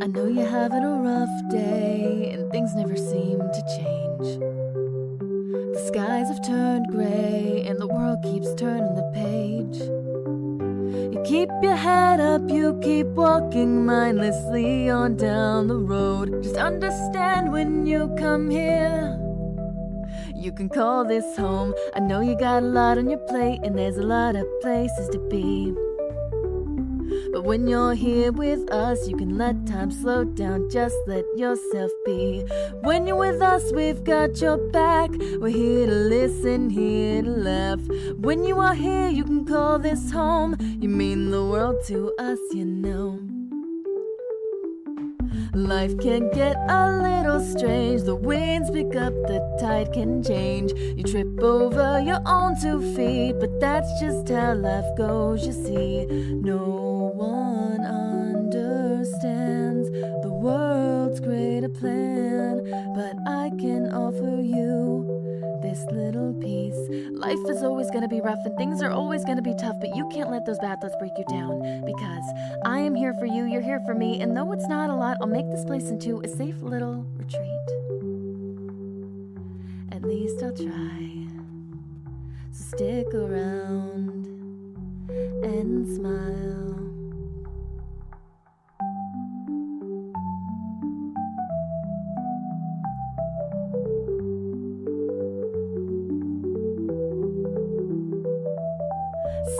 I know you're having a rough day, and things never seem to change. The skies have turned gray, and the world keeps turning the page. You keep your head up, you keep walking mindlessly on down the road. Just understand when you come here, you can call this home. I know you got a lot on your plate, and there's a lot of places to be. But when you're here with us, you can let time slow down, just let yourself be. When you're with us, we've got your back. We're here to listen, here to laugh. When you are here, you can call this home. You mean the world to us, you know. Life can get a little strange. The winds pick up, the tide can change. You trip over your own 2 feet, but that's just how life goes, you see. No one understands the world's greater plan, but I can offer you this little piece. Life is always gonna be rough and things are always gonna be tough, but you can't let those bad thoughts break you down, because I am here for you, you're here for me, and though it's not a lot, I'll make this place into a safe little retreat. At least I'll try. So stick around and smile.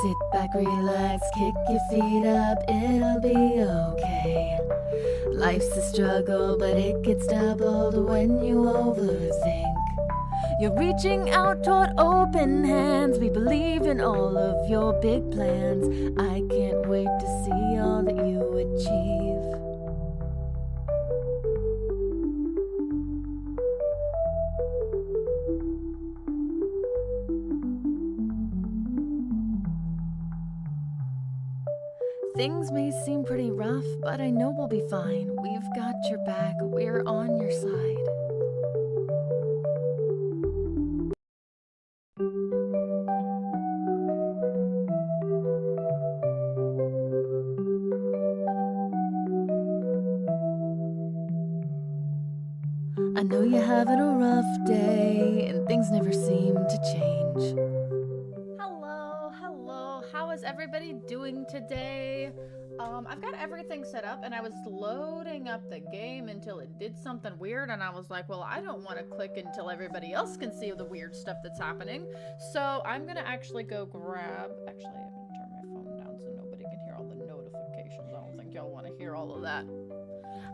Sit back, relax, kick your feet up, it'll be okay. Life's a struggle, but it gets doubled when you overthink. You're reaching out toward open hands. We believe in all of your big plans. I can't wait to see all that you achieve. Things may seem pretty rough, but I know we'll be fine. We've got your back, we're on your side. I know you're having a rough day, and things never seem to change. Hello, how is everybody doing today? I've got everything set up, and I was loading up the game until it did something weird, and I was like, well, I don't want to click until everybody else can see the weird stuff that's happening. So I'm gonna actually go grab, actually I'm gonna turn my phone down so nobody can hear all the notifications. I don't think y'all want to hear all of that.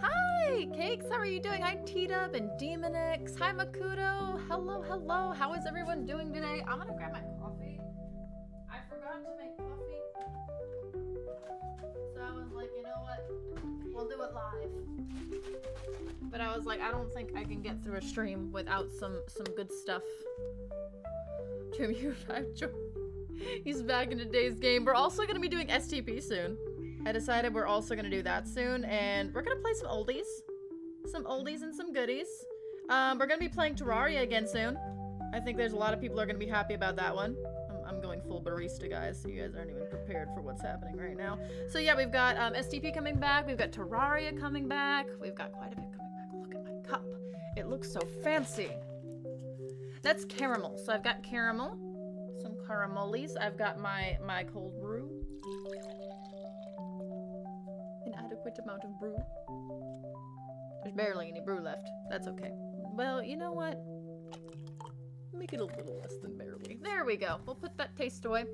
Hi, Cakes, how are you doing? Hi, T-Dub and Demonix. Hi, Makuto. Hello. How is everyone doing today? I'm gonna grab my coffee. I forgot to make coffee. So I was like, you know what? We'll do it live. But I was like, I don't think I can get through a stream without some good stuff. Jim, he's back in today's game. We're also gonna be doing STP soon. I decided we're also gonna do that soon, and we're gonna play some oldies and some goodies. We're gonna be playing Terraria again soon. I think there's a lot of people who are gonna be happy about that one. I'm going full barista, guys, so you guys aren't even prepared for what's happening right now. So yeah, we've got STP coming back, we've got Terraria coming back, we've got quite a bit coming back. Look at my cup. It looks so fancy. That's caramel. So I've got caramel, some caramolis. I've got my cold brew. Adequate amount of brew. There's barely any brew left. That's okay. Well, you know what? Make it a little less than barely. There we go. We'll put that taste away.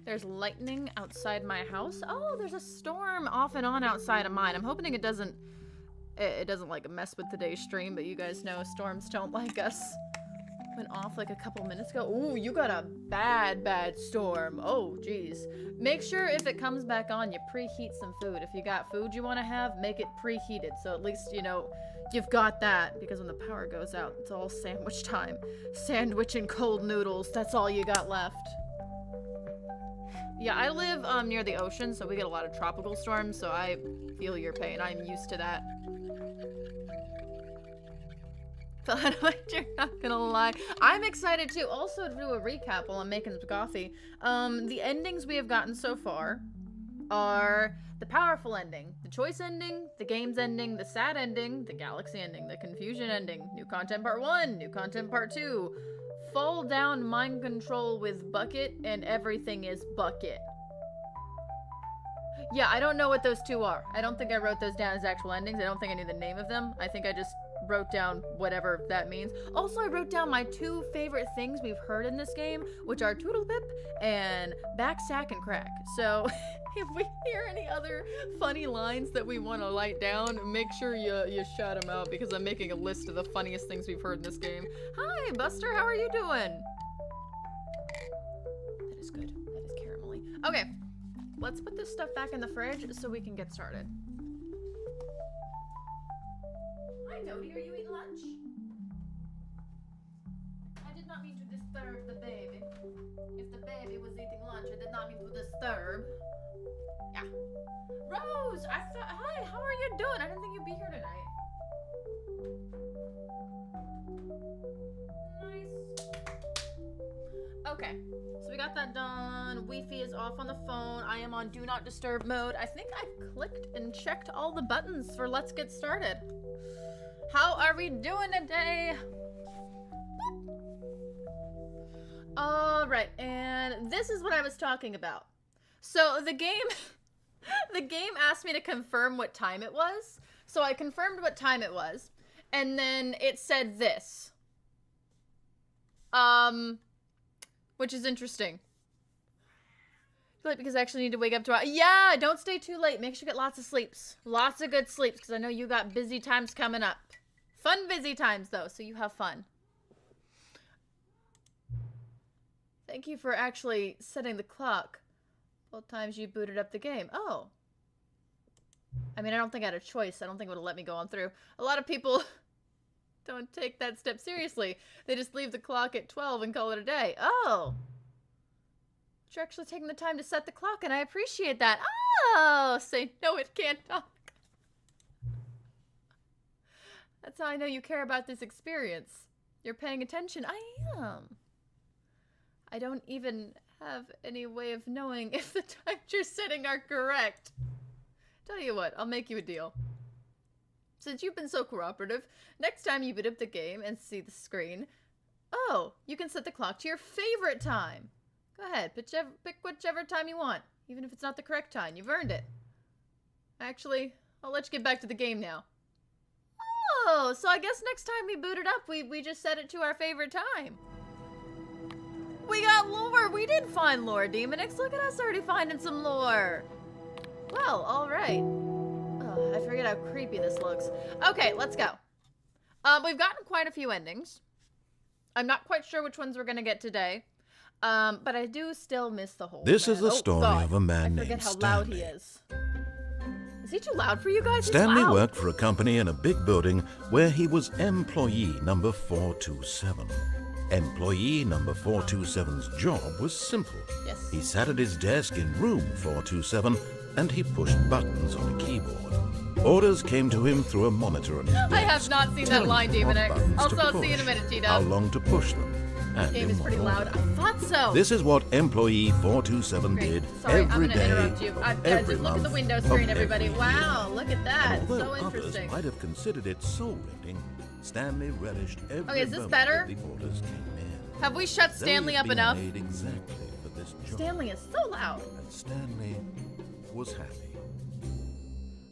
There's lightning outside my house. Oh, there's a storm off and on outside of mine. I'm hoping it doesn't like mess with today's stream, but you guys know storms don't like us. Went off like a couple minutes ago. Ooh, you got a bad storm. Oh, geez. Make sure if it comes back on, you preheat some food. If you got food you want to have, make it preheated. So at least, you know, you've got that. Because when the power goes out, it's all sandwich time. Sandwich and cold noodles. That's all you got left. Yeah, I live near the ocean, so we get a lot of tropical storms, so I feel your pain. I'm used to that. You're not gonna lie. I'm excited too. Also to do a recap while I'm making some coffee. The endings we have gotten so far. are the powerful ending, the choice ending, the games ending, the sad ending, the galaxy ending, the confusion ending, new content part 1, new content part 2, fall down mind control with bucket, and everything is bucket. Yeah, I don't know what those two are. I don't think I wrote those down as actual endings. I don't think I knew the name of them. I think I just wrote down whatever that means. Also, I wrote down my 2 favorite things we've heard in this game, which are Toodlepip and Backstack and Crack. So, if we hear any other funny lines that we want to light down, make sure you shout them out, because I'm making a list of the funniest things we've heard in this game. Hi, Buster, how are you doing? That is good. That is caramelly. Okay. Let's put this stuff back in the fridge so we can get started. Hi, Dodie. Are you eating lunch? I did not mean to disturb the baby. If the baby was eating lunch, I did not mean to disturb. Yeah. Rose! Hi, how are you doing? I didn't think you'd be here tonight. Nice. Okay. So we got that done. Wi-Fi is off on the phone. I am on do not disturb mode. I think I clicked and checked all the buttons for let's get started. How are we doing today? All right, and this is what I was talking about. So the game asked me to confirm what time it was. So I confirmed what time it was, and then it said this. Which is interesting. Too late because I actually need to wake up tomorrow. Yeah, don't stay too late. Make sure you get lots of sleeps. Lots of good sleeps, because I know you got busy times coming up. Fun busy times, though, so you have fun. Thank you for actually setting the clock. Both times you booted up the game. Oh. I mean, I don't think I had a choice. I don't think it would have let me go on through. A lot of people don't take that step seriously. They just leave the clock at 12 and call it a day. Oh. You're actually taking the time to set the clock, and I appreciate that. Oh, say no, it can't talk. That's how I know you care about this experience. You're paying attention. I am. I don't even have any way of knowing if the times you're setting are correct. Tell you what, I'll make you a deal. Since you've been so cooperative, next time you boot up the game and see the screen, oh, you can set the clock to your favorite time. Go ahead, pick whichever time you want, even if it's not the correct time. You've earned it. Actually, I'll let you get back to the game now. Oh, so I guess next time we boot it up, we just set it to our favorite time. We got lore! We did find lore, Demonix. Look at us already finding some lore. Well, alright. I forget how creepy this looks. Okay, let's go. We've gotten quite a few endings. I'm not quite sure which ones we're gonna get today. But I do still miss the whole This is the story of a man named Stanley. I forget how loud he is. Is he too loud for you guys? Stanley worked for a company in a big building where he was employee number 427. Employee number 427's job was simple. Yes. He sat at his desk in room 427 and he pushed buttons on a keyboard. Orders came to him through a monitor on his desk. I have not seen that line, Demonix. Also, I'll see you in a minute, T-Dub. How long to push them. This game is pretty loud. I thought so. This is what employee 427 did every day. Interrupt you. Just look at the window screen, everybody. Wow, look at that. And So interesting. Others might have considered it soul-rending, Stanley relished every is this moment better? that the orders came in. Have we shut Stanley They had up been enough? made exactly for this job. Stanley is so loud. And Stanley was happy.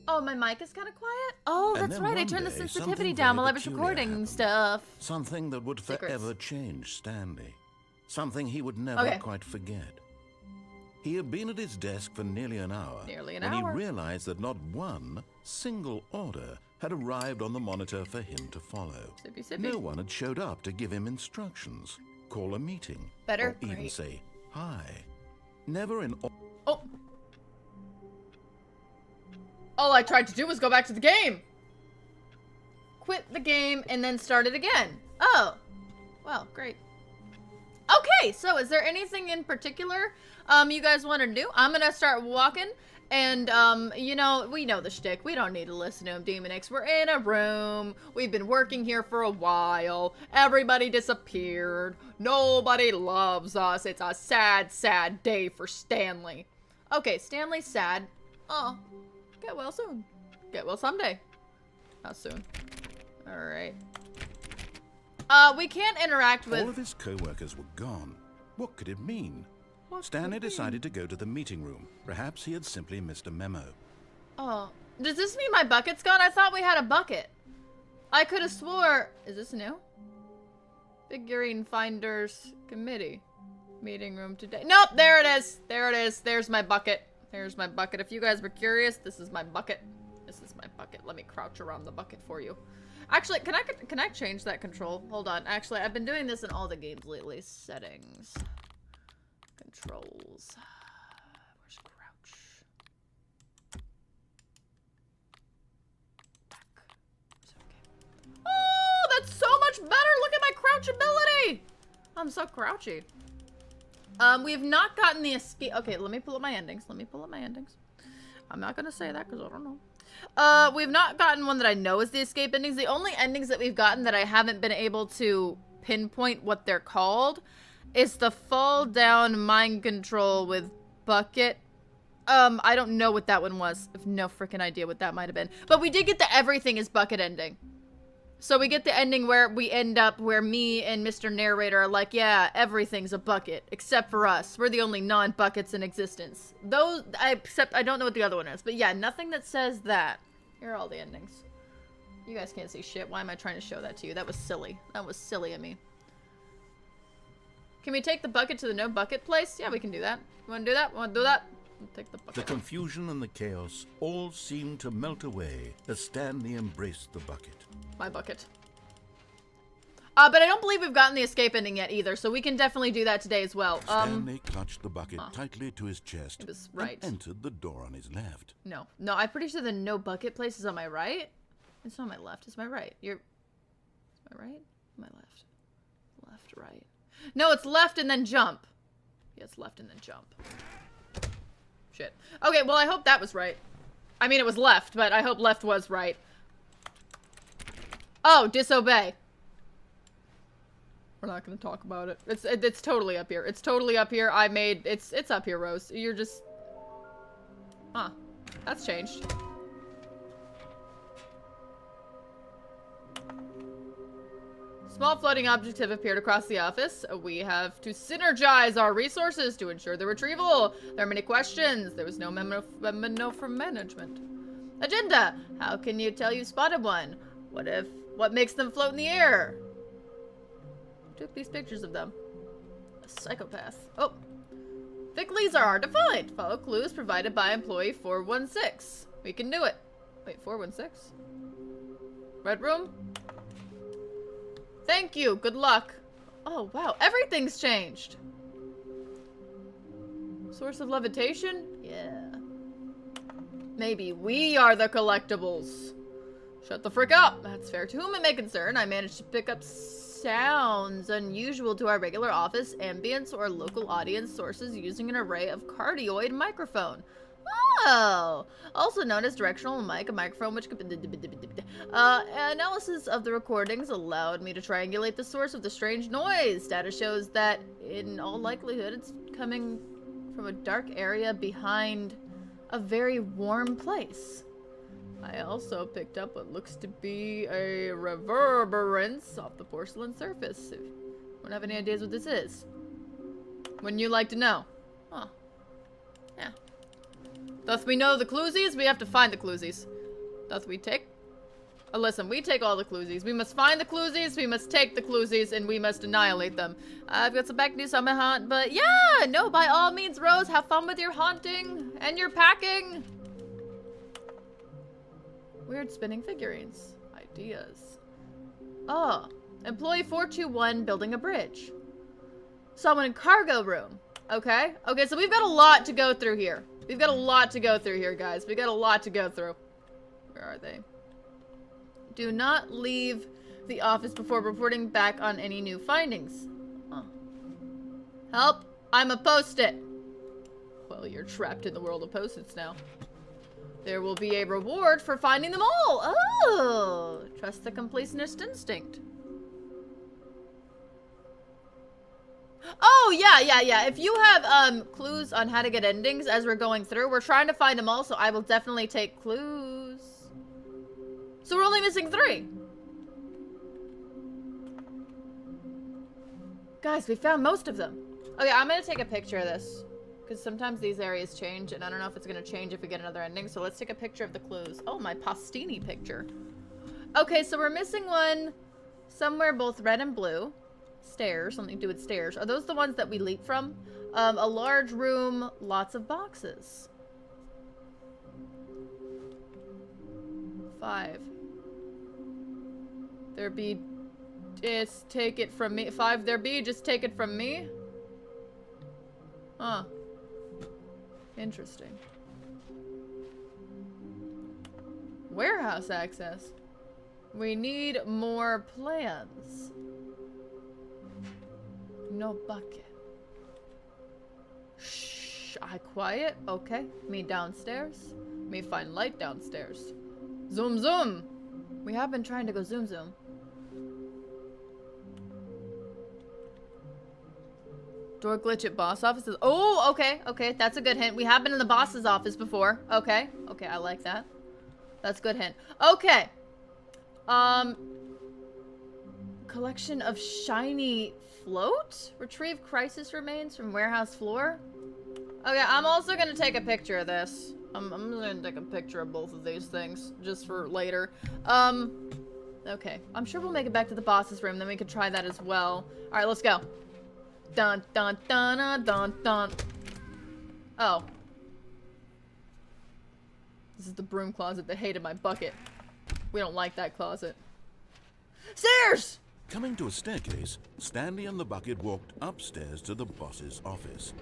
Oh, my mic is kind of quiet? Oh, And that's then right. I one turned the day, sensitivity something down very while I was peculiar recording happened. stuff. Something that would Secrets. forever change Stanley. Something he would never Okay. quite forget. He had been at his desk for nearly an hour Nearly an when hour. he realized that not one single order had arrived on the monitor for him to follow. Sippy, sippy. No one had showed up to give him instructions, call a meeting, Better? or even Great. say hi. Never in all. Oh. All I tried to do was go back to the game. Quit the game and then start it again. Oh. Well, great. Okay, so is there anything in particular you guys want to do? I'm going to start walking. And, you know, we know the shtick. We don't need to listen to him, Demonix. We're in a room. We've been working here for a while. Everybody disappeared. Nobody loves us. It's a sad, sad day for Stanley. Okay, Stanley's sad. Oh, get well soon. Get well someday. How soon? Alright. We can't interact with... All of his co-workers were gone. What could it mean? Stanley decided to go to the meeting room. Perhaps he had simply missed a memo. Oh, does this mean my bucket's gone? I thought we had a bucket. I could have swore... Is this new? Figurine Finders Committee. Meeting room today. Nope, there it is. There it is. There's my bucket. There's my bucket. If you guys were curious, this is my bucket. This is my bucket. Let me crouch around the bucket for you. Actually, can I change that control? Hold on. Actually, I've been doing this in all the games lately. Settings. Controls. Where's crouch? Back. Okay. Oh, that's so much better. Look at my crouchability. I'm so crouchy. We have not gotten the escape. Okay, let me pull up my endings. Let me pull up my endings. I'm not gonna say that because I don't know. We've not gotten one that I know is the escape endings. The only endings that we've gotten that I haven't been able to pinpoint what they're called is the fall down mind control with bucket. I don't know what that one was. I have no freaking idea what that might have been. But we did get the everything is bucket ending. So we get the ending where we end up where me and Mr. Narrator are like, yeah, everything's a bucket except for us. We're the only non-buckets in existence. Those, except I don't know what the other one is. But yeah, nothing that says that. Here are all the endings. You guys can't see shit. Why am I trying to show that to you? That was silly. That was silly of me. Can we take the bucket to the no bucket place? Yeah, we can do that. You want to do that? You want to do that? We'll take the bucket. The confusion and the chaos all seemed to melt away as Stanley embraced the bucket. My bucket. But I don't believe we've gotten the escape ending yet either, so we can definitely do that today as well. Stanley clutched the bucket tightly to his chest it was right. and entered the door on his left. No, I'm pretty sure the no bucket place is on my right. It's not my left, it's my right. Is my right? My left. Left, right. No, it's left and then jump. Yeah, it's left and then jump. Shit. Okay, well, I hope that was right. I mean, it was left, but I hope left was right. Oh, disobey. We're not gonna talk about it. It's totally up here. It's totally up here. It's up here, Rose. You're just... Huh. That's changed. Small floating objects have appeared across the office. We have to synergize our resources to ensure the retrieval. There are many questions. There was no memo from management. Agenda. How can you tell you spotted one? What makes them float in the air? Took these pictures of them. A psychopath. Oh. Thick leads are hard to find. Follow clues provided by employee 416. We can do it. Wait, 416? Red room? Thank you. Good luck. Oh, wow. Everything's changed. Source of levitation? Yeah. Maybe we are the collectibles. Shut the frick up. That's fair. To whom it may concern, I managed to pick up sounds unusual to our regular office ambience or local audience sources using an array of cardioid microphone. Oh, also known as directional mic, a microphone which could... analysis of the recordings allowed me to triangulate the source of the strange noise. Data shows that, in all likelihood, it's coming from a dark area behind a very warm place. I also picked up what looks to be a reverberance off the porcelain surface. If you don't have any ideas what this is, wouldn't you like to know? Huh. Yeah. Doth we know the cluesies? We have to find the cluesies. Doth we take? Listen, we take all the cluesies. We must find the cluesies, we must take the cluesies, and we must annihilate them. I've got some back news on my haunt, but yeah, no, by all means, Rose, have fun with your haunting and your packing. Weird spinning figurines. Ideas. Oh, employee 421 building a bridge. Someone in cargo room. Okay. Okay, so we've got a lot to go through here. We've got a lot to go through here, guys. We've got a lot to go through. Where are they? Do not leave the office before reporting back on any new findings. Huh. Help! I'm a post-it. Well, you're trapped in the world of post-its now. There will be a reward for finding them all. Oh, trust the completionist instinct. Oh, yeah. If you have clues on how to get endings as we're going through, we're trying to find them all, so I will definitely take clues. So we're only missing 3. Guys, we found most of them. Okay, I'm gonna take a picture of this. Because sometimes these areas change, and I don't know if it's gonna change if we get another ending, so let's take a picture of the clues. Oh, my Postini picture. Okay, so we're missing one somewhere both red and blue. Stairs, something to do with stairs. Are those the ones that we leap from? A large room, lots of boxes. 5. There be, just take it from me. 5, there be, just take it from me. Huh. Interesting. Warehouse access. We need more plans. No bucket. Shh. I quiet. Okay. Me downstairs. Me find light downstairs. Zoom zoom. We have been trying to go zoom zoom. Door glitch at boss offices. Oh, okay. Okay. That's a good hint. We have been in the boss's office before. Okay. Okay. I like that. That's a good hint. Okay. Collection of shiny float? Retrieve crisis remains from warehouse floor? Okay, I'm also gonna take a picture of this. I'm just gonna take a picture of both of these things, just for later. Okay. I'm sure we'll make it back to the boss's room, then we could try that as well. Alright, let's go. Dun, dun, dun, dun, dun, dun. Oh. This is the broom closet that hated my bucket. We don't like that closet. Stairs! Coming to a staircase, Stanley and the bucket walked upstairs to the boss's office.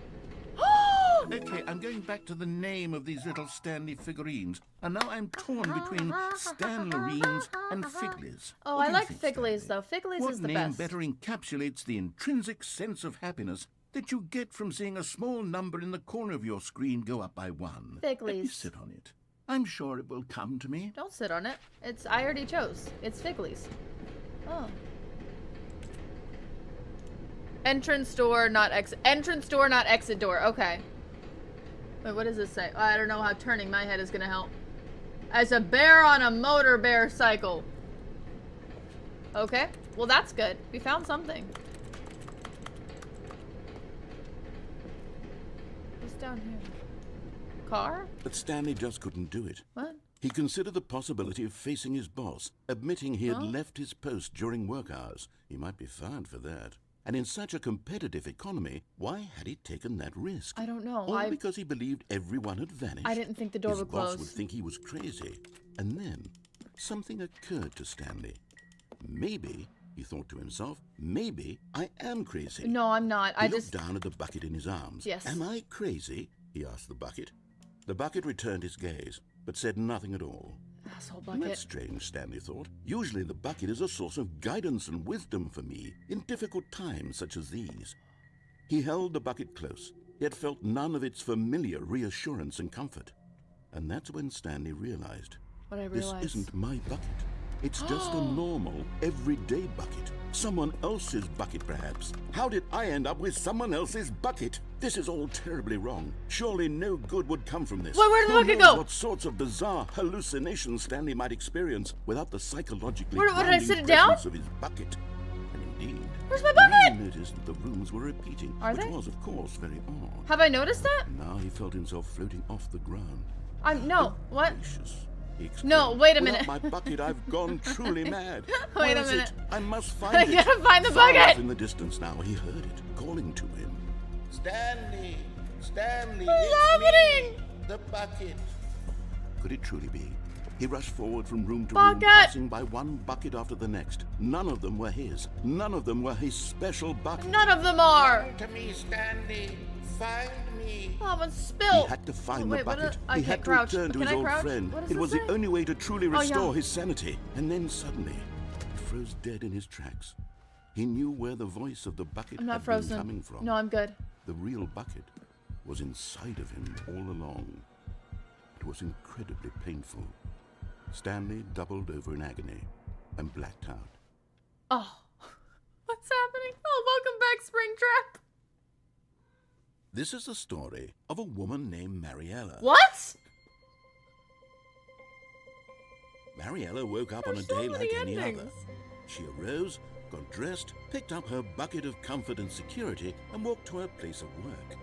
Okay, I'm going back to the name of these little Stanley figurines. And now I'm torn between Stanlerines and Figlies. Oh, What I do you like think, Figlies, Stanley? though. Figlies What is the name best. better encapsulates the intrinsic sense of happiness that you get from seeing a small number in the corner of your screen go up by 1? Let me Figlies. sit on it. I'm sure it will come to me. Don't sit on it. I already chose. It's Figlies. Oh. Entrance door, not exit. Entrance door, not exit door. Okay. Wait, what does this say? Oh, I don't know how turning my head is gonna help. As a bear on a motor bear cycle. Okay. Well, that's good. We found something. What's down here? Car? But Stanley just couldn't do it. What? He considered the possibility of facing his boss, admitting he had left his post during work hours. He might be fired for that. And in such a competitive economy, why had he taken that risk? I don't know. All because he believed everyone had vanished. I didn't think the door his would boss close. would think he was crazy. And then, something occurred to Stanley. Maybe, he thought to himself, maybe I am crazy. No, I'm not. He looked down at the bucket in his arms. Yes. Am I crazy? He asked the bucket. The bucket returned his gaze, but said nothing at all. Asshole That's bucket. strange, Stanley thought. Usually the bucket is a source of guidance and wisdom for me in difficult times such as these. He held the bucket close, yet felt none of its familiar reassurance and comfort. And that's when Stanley realized, What I this realized. isn't my bucket. It's just a normal, everyday bucket. Someone else's bucket, perhaps. How did I end up with someone else's bucket? This is all terribly wrong. Surely no good would come from this. Wait, where did the Who bucket knows go? what sorts of bizarre hallucinations Stanley might experience without the psychologically Where did I grounding sit it down? presence of his bucket. And indeed, Where's my Ray bucket? noticed that the rooms were repeating, Are which they? was, of course, very odd. Have I noticed that? Now he felt himself floating off the ground. No. What? Gracious, he exclaimed. No, wait a Without minute. my bucket, I've gone truly mad. Wait Where a is minute. it? I must find I it. gotta find the Far bucket. off in the distance now, he heard it, calling to him. Stanley! Stanley! What's it's happening? me, the bucket. Could it truly be? He rushed forward from room to Bucket! room, passing by one bucket after the next. None of them were his. None of them were his special bucket. None of them are. Come to me, Stanley. Find me. Oh, it's He spilled. had to find wait, the what bucket. I He can't had crouch. to return to Can his I old crouch? friend. What does It it was say? the only way to truly Oh, yeah. restore his sanity. And then suddenly, he froze dead in his tracks. He knew where the voice of the bucket I'm not had frozen. been coming from. No, I'm good. The real bucket was inside of him all along. It was incredibly painful. Stanley doubled over in agony and blacked out. Oh. What's happening? Oh, welcome back, Springtrap. This is the story of a woman named Mariella. What? Mariella woke up on a There's so day like many any other. endings. She arose, got dressed, picked up her bucket of comfort and security, and walked to her place of work.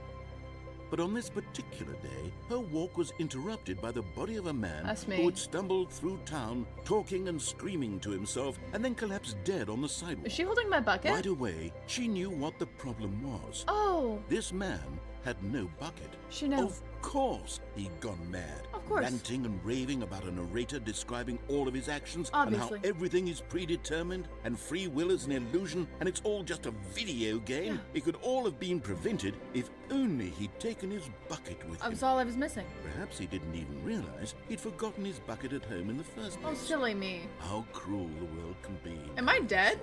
But on this particular day, her walk was interrupted by the body of a man That's me. who had stumbled through town, talking and screaming to himself, and then collapsed dead on the sidewalk. Is she holding my bucket? Right away, she knew what the problem was. Oh, This man had no bucket. she knows. Of course he'd gone mad. Of course. Ranting and raving about a narrator describing all of his actions Obviously. and how everything is predetermined and free will is an illusion and it's all just a video game. Yeah. It could all have been prevented if only he'd taken his bucket with That him. was all I was missing. Perhaps he didn't even realize he'd forgotten his bucket at home in the first Oh, place. silly me. How cruel the world can be. Am I dead?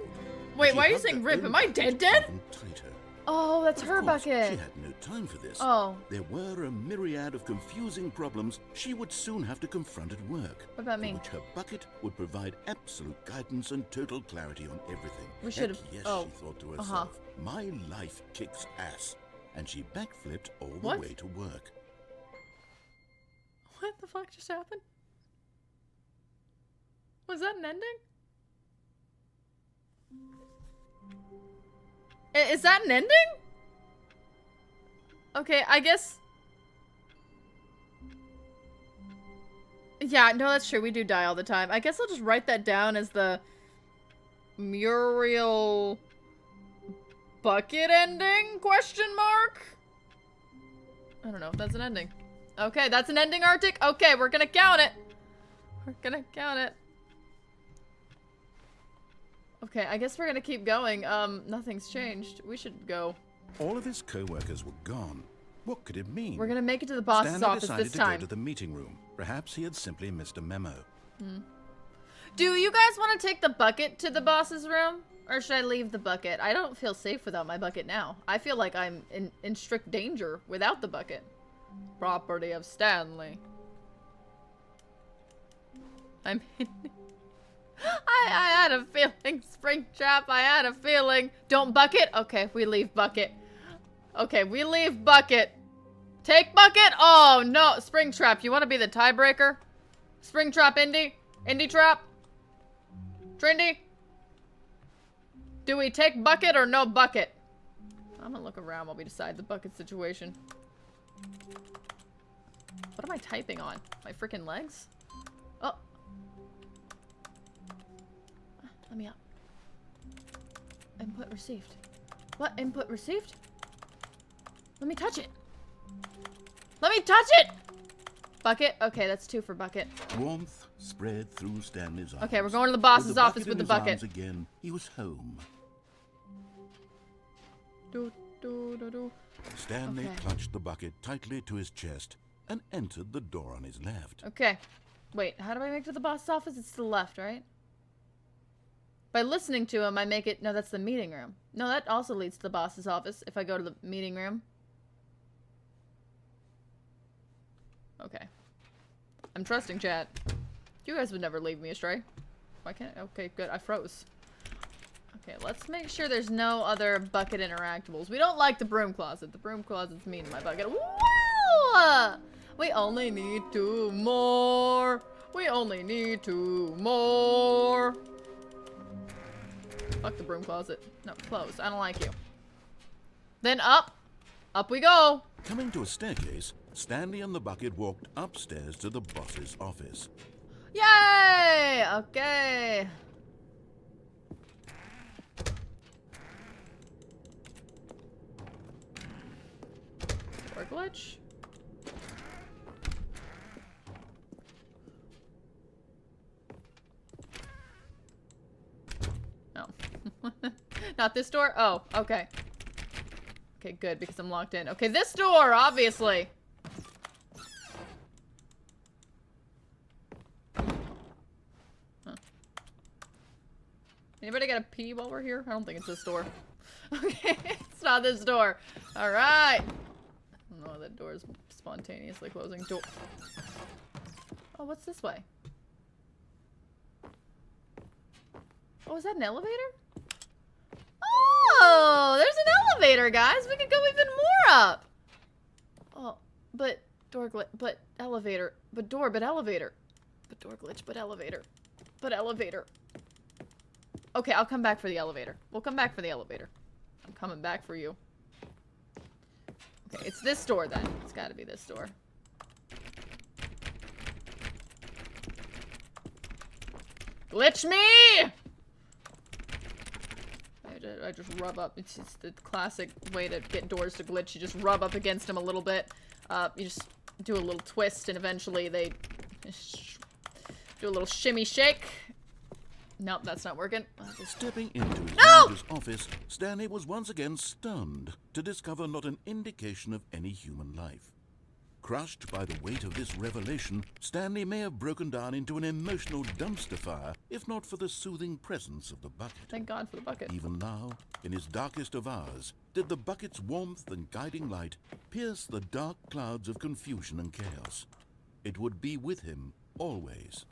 Wait, She why are you hugged saying her rip? own Am I bucket dead? even tighter. Oh, that's Of her course, bucket. She had no time for this. Oh, There were a myriad of confusing problems she would soon have to confront at work. what about For me? which her bucket would provide absolute guidance and total clarity on everything. We should've- Heck yes, oh, she thought to herself. My life kicks ass. And she backflipped all the What? way to work. What the fuck just happened? Was that an ending? Is that an ending? Okay, I guess. Yeah, no, that's true. We do die all the time. I guess I'll just write that down as the Muriel bucket ending? Question mark? I don't know if that's an ending. Okay, that's an ending, Arctic. Okay, we're gonna count it. We're gonna count it. Okay, I guess we're gonna keep going. Nothing's changed. We should go. All of his co-workers were gone. What could it mean? We're gonna make it to the boss's Stanley office decided this to time. go to the meeting room. Perhaps he had simply missed a memo. Do you guys want to take the bucket to the boss's room? Or should I leave the bucket? I don't feel safe without my bucket now. I feel like I'm in strict danger without the bucket. Property of Stanley. I'm in... I had a feeling, Springtrap. I had a feeling. Don't bucket? Okay, we leave bucket. Okay, we leave bucket. Take bucket? Oh, no. Springtrap, you want to be the tiebreaker? Springtrap, Indy? Indy Trap? Trendy? Do we take bucket or no bucket? I'm gonna look around while we decide the bucket situation. What am I typing on? My freaking legs? Oh. Let me up. Input received. What? Input received? Let me touch it. Let me touch it! Bucket? Okay, that's 2 for bucket. Warmth spread through Stanley's arms. Okay, we're going to the boss's office with the in his bucket. arms again, he was home. Do, do, do, do. Stanley Okay. clutched the bucket tightly to his chest and entered the door on his left. Okay. Wait, how do I make it to the boss's office? It's to the left, right? By listening to him, I make it... No, that's the meeting room. No, that also leads to the boss's office if I go to the meeting room. Okay. I'm trusting chat. You guys would never leave me astray. Why can't I? Okay, good. I froze. Okay, let's make sure there's no other bucket interactables. We don't like the broom closet. The broom closet's mean to my bucket. Whoa! We only need 2 more. We only need 2 more. Fuck the broom closet. No, closed. I don't like you. Then up. Up we go. Coming to a staircase, Stanley and the bucket walked upstairs to the boss's office. Yay! Okay. Door glitch? No. Not this door? Oh, okay. Okay, good, because I'm locked in. Okay, this door, obviously. Huh. Anybody got a pee while we're here? I don't think it's this door. Okay, it's not this door. Alright. No, that door is spontaneously closing. Door. Oh, what's this way? Oh, is that an elevator? Oh, there's an elevator, guys. We could go even more up. Oh, but door glitch, but elevator, but door, but elevator, but door glitch, but elevator, but elevator. Okay, I'll come back for the elevator. We'll come back for the elevator. I'm coming back for you. Okay, it's this door then. It's gotta be this door. Glitch me! I just rub up. It's the classic way to get doors to glitch. You just rub up against them a little bit. You just do a little twist and eventually they do a little shimmy shake. Nope, that's not working. Stepping into his manager's office, Stanley was once again stunned to discover not an indication of any human life. Crushed by the weight of this revelation, Stanley may have broken down into an emotional dumpster fire, if not for the soothing presence of the bucket. Thank God for the bucket. Even now, in his darkest of hours, did the bucket's warmth and guiding light pierce the dark clouds of confusion and chaos. It would be with him, always.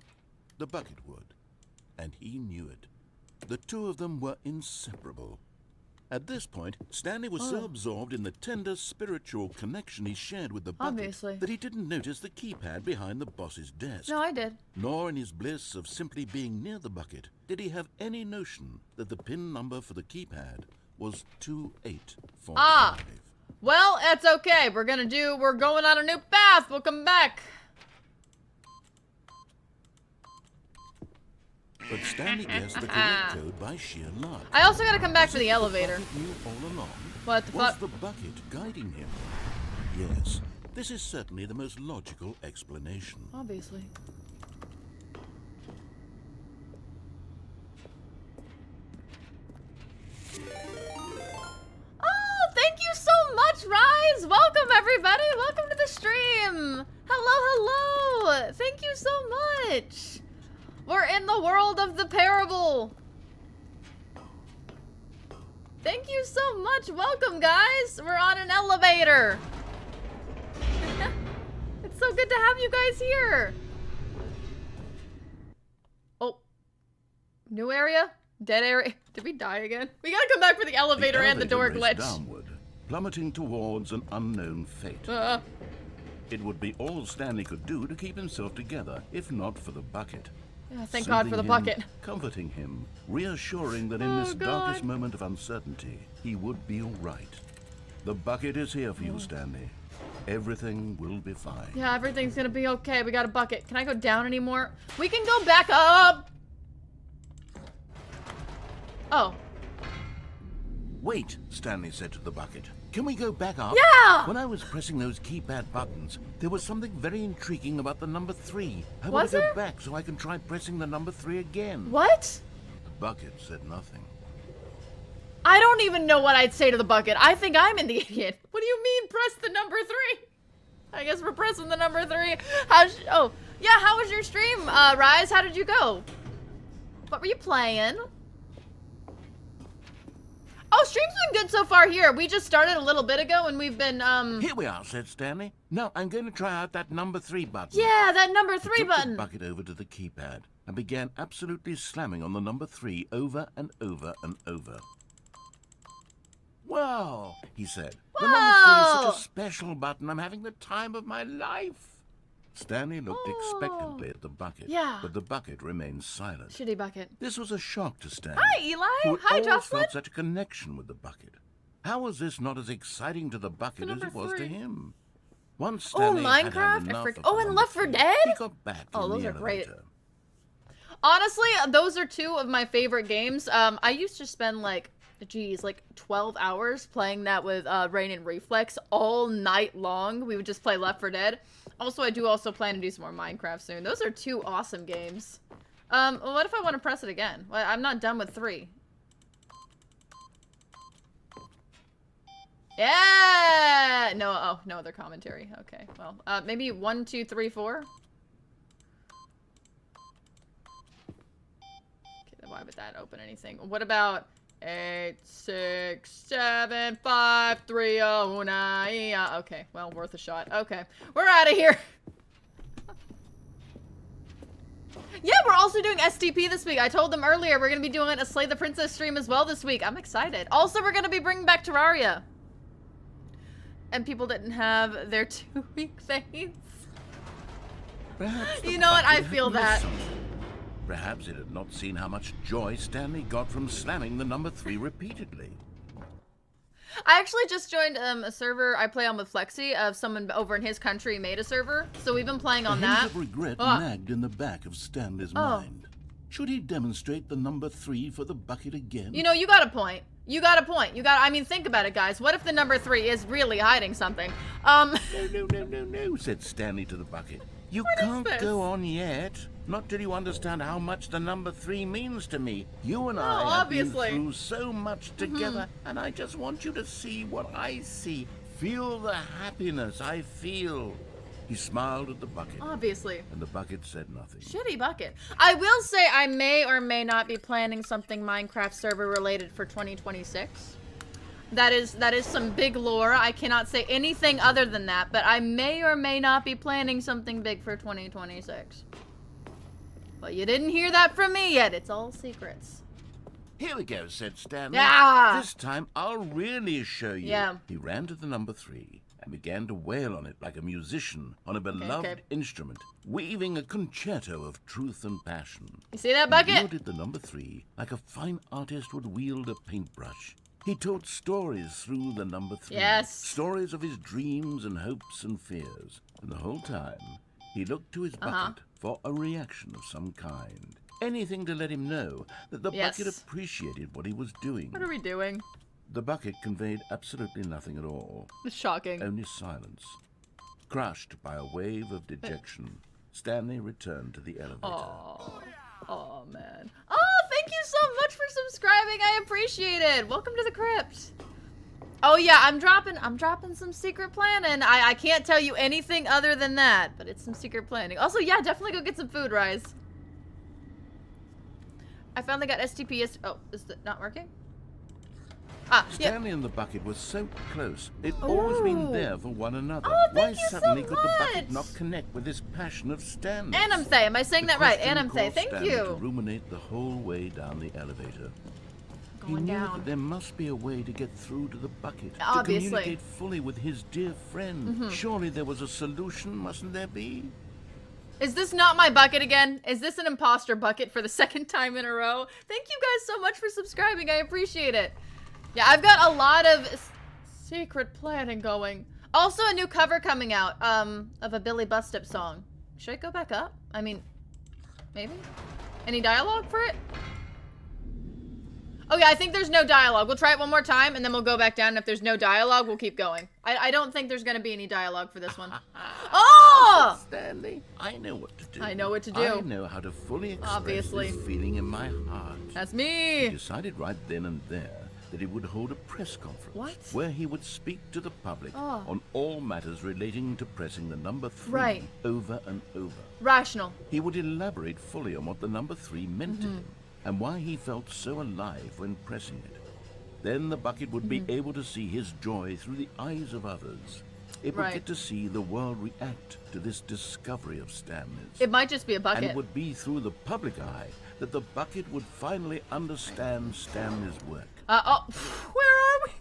The bucket would. And he knew it. The two of them were inseparable. At this point, Stanley was so absorbed in the tender spiritual connection he shared with the bucket that he didn't notice the keypad behind the boss's desk. No, I did. Nor in his bliss of simply being near the bucket did he have any notion that the PIN number for the keypad was 2845. Ah! Well, that's okay. We're going on a new path. We'll come back. But Stanley guessed the correct code by sheer luck. I also gotta come back for the elevator. The bucket knew all along. What the fuck? Was the bucket guiding him? Yes, this is certainly the most logical explanation. Obviously. Oh, thank you so much, Rise! Welcome, everybody! Welcome to the stream! Hello, hello! Thank you so much! We're in the world of the parable! Thank you so much! Welcome, guys! We're on an elevator! It's so good to have you guys here! Oh. New area? Dead area? Did we die again? We gotta come back for the elevator and the door glitch. Downward, plummeting towards an unknown fate. It would be all Stanley could do to keep himself together, if not for the bucket. Yeah, thank God for the bucket. Comforting him, reassuring that in this darkest moment of uncertainty, he would be all right. The bucket is here for you, Stanley. Everything will be fine. Yeah, everything's gonna be okay. We got a bucket. Can I go down anymore? We can go back up! Oh. Wait, Stanley said to the bucket. Can we go back up? Yeah! When I was pressing those keypad buttons, there was something very intriguing about the number 3. I want Was to there? go back so I can try pressing the number 3 again. What? The bucket said nothing. I don't even know what I'd say to the bucket. I think I'm an idiot. What do you mean, press the number 3? I guess we're pressing the number 3. Oh, yeah, how was your stream, Rise? How did you go? What were you playing? Oh, stream's been good so far here. We just started a little bit ago and we've been, Here we are, said Stanley. Now I'm going to try out that number 3 button. Yeah, that number 3 He took button. the bucket over to the keypad and began absolutely slamming on the number 3 over and over and over. Wow, he said. The number 3 is such a special button. I'm having the time of my life. Stanley looked expectantly at the bucket, but the bucket remained silent. Shitty bucket. This was a shock to Stanley. Hi, Eli. Who had Hi, always Jocelyn. felt such a connection with the bucket. How was this not as exciting to the bucket as it was to him? Once Stanley had had enough of Oh, and Left 4 Dead? he got back in those the are great. elevator. Honestly, those are 2 of my favorite games. I used to spend like 12 hours playing that with Rain and Reflex all night long. We would just play Left 4 Dead. Also, I do also plan to do some more Minecraft soon. Those are 2 awesome games. What if I want to press it again? Well, I'm not done with 3. Yeah! No, no other commentary. Okay, well, maybe 1, 2, 3, 4. Okay, then why would that open anything? What about 8, 6, 7, 5, 3, 0, 9. Okay, well, worth a shot. Okay, we're out of here. Yeah, we're also doing STP this week. I told them earlier we're going to be doing a Slay the Princess stream as well this week. I'm excited. Also, we're going to be bringing back Terraria. and people didn't have their 2-week things. Perhaps the You know what? I bucket had feel missed that. something. Perhaps it had not seen how much joy Stanley got from slamming the number 3 repeatedly. I actually just joined a server I play on with Flexi of someone over in his country made a server, so we've been playing on A hint that. of regret Oh. nagged in the back of Stanley's Oh. mind. Should he demonstrate the number 3 for the bucket again? You know, you got a point. You got a point. I mean, think about it, guys. What if the number 3 is really hiding something? No, said Stanley to the bucket. You What is can't this? go on yet. Not till you understand how much the number 3 means to me. You and I have obviously. been through so much together, and I just want you to see what I see. Feel the happiness I feel. He smiled at the bucket, Obviously. and the bucket said nothing. Shitty bucket. I will say I may or may not be planning something Minecraft server related for 2026. That is some big lore. I cannot say anything other than that, but I may or may not be planning something big for 2026. But you didn't hear that from me yet. It's all secrets. Here we go, said Stanley. Yeah. This time I'll really show you. Yeah. He ran to the number 3 and began to wail on it like a musician on a beloved okay. instrument, weaving a concerto of truth and passion. You see that He bucket? wielded the number 3 like a fine artist would wield a paintbrush. He told stories through the number 3. Yes. Stories of his dreams and hopes and fears. And the whole time, he looked to his bucket for a reaction of some kind. Anything to let him know that the Yes. bucket appreciated what he was doing. What are we doing? The bucket conveyed absolutely nothing at all. It's shocking. Only silence. Crushed by a wave of dejection, Stanley returned to the elevator. Oh, man. Oh, thank you so much for subscribing. I appreciate it. Welcome to the crypt. Oh yeah, I'm dropping some secret planning. I can't tell you anything other than that, but it's some secret planning. Also, yeah, definitely go get some food, Rise. I finally got STP. Oh, is it not working? Ah, yeah. Stanley and the bucket were so close. They'd always been there for one another. Oh, Why thank you so suddenly could the bucket much. not connect with this passion of Stanley's? Anamthe, am I saying The that right? question Anamthe, caused thank Stanley to you. ruminate the whole way down the elevator. He Going knew down. that there must be a way to get through to the bucket, Obviously. to communicate fully with his dear friend. Surely there was a solution, mustn't there be? Is this not my bucket again? Is this an imposter bucket for the second time in a row? Thank you guys so much for subscribing. I appreciate it. Yeah, I've got a lot of secret planning going. Also, a new cover coming out of a Billy Bustip song. Should I go back up? I mean, maybe? Any dialogue for it? Oh yeah, I think there's no dialogue. We'll try it one more time, and then we'll go back down. And if there's no dialogue, we'll keep going. I don't think there's going to be any dialogue for this one. Oh! Stanley, I know what to do. I know what to do. I know how to fully express Obviously. this feeling in my heart. That's He me. decided right then and there that he would hold a press conference What? where he would speak to the public Oh. on all matters relating to pressing the number 3 Right. over and over. Rational. He would elaborate fully on what the number 3 meant to him and why he felt so alive when pressing it. Then the bucket would be able to see his joy through the eyes of others. It would Right. get to see the world react to this discovery of Stanley's. It might just be a And bucket. it would be through the public eye that the bucket would finally understand Stanley's work. Oh, where are we?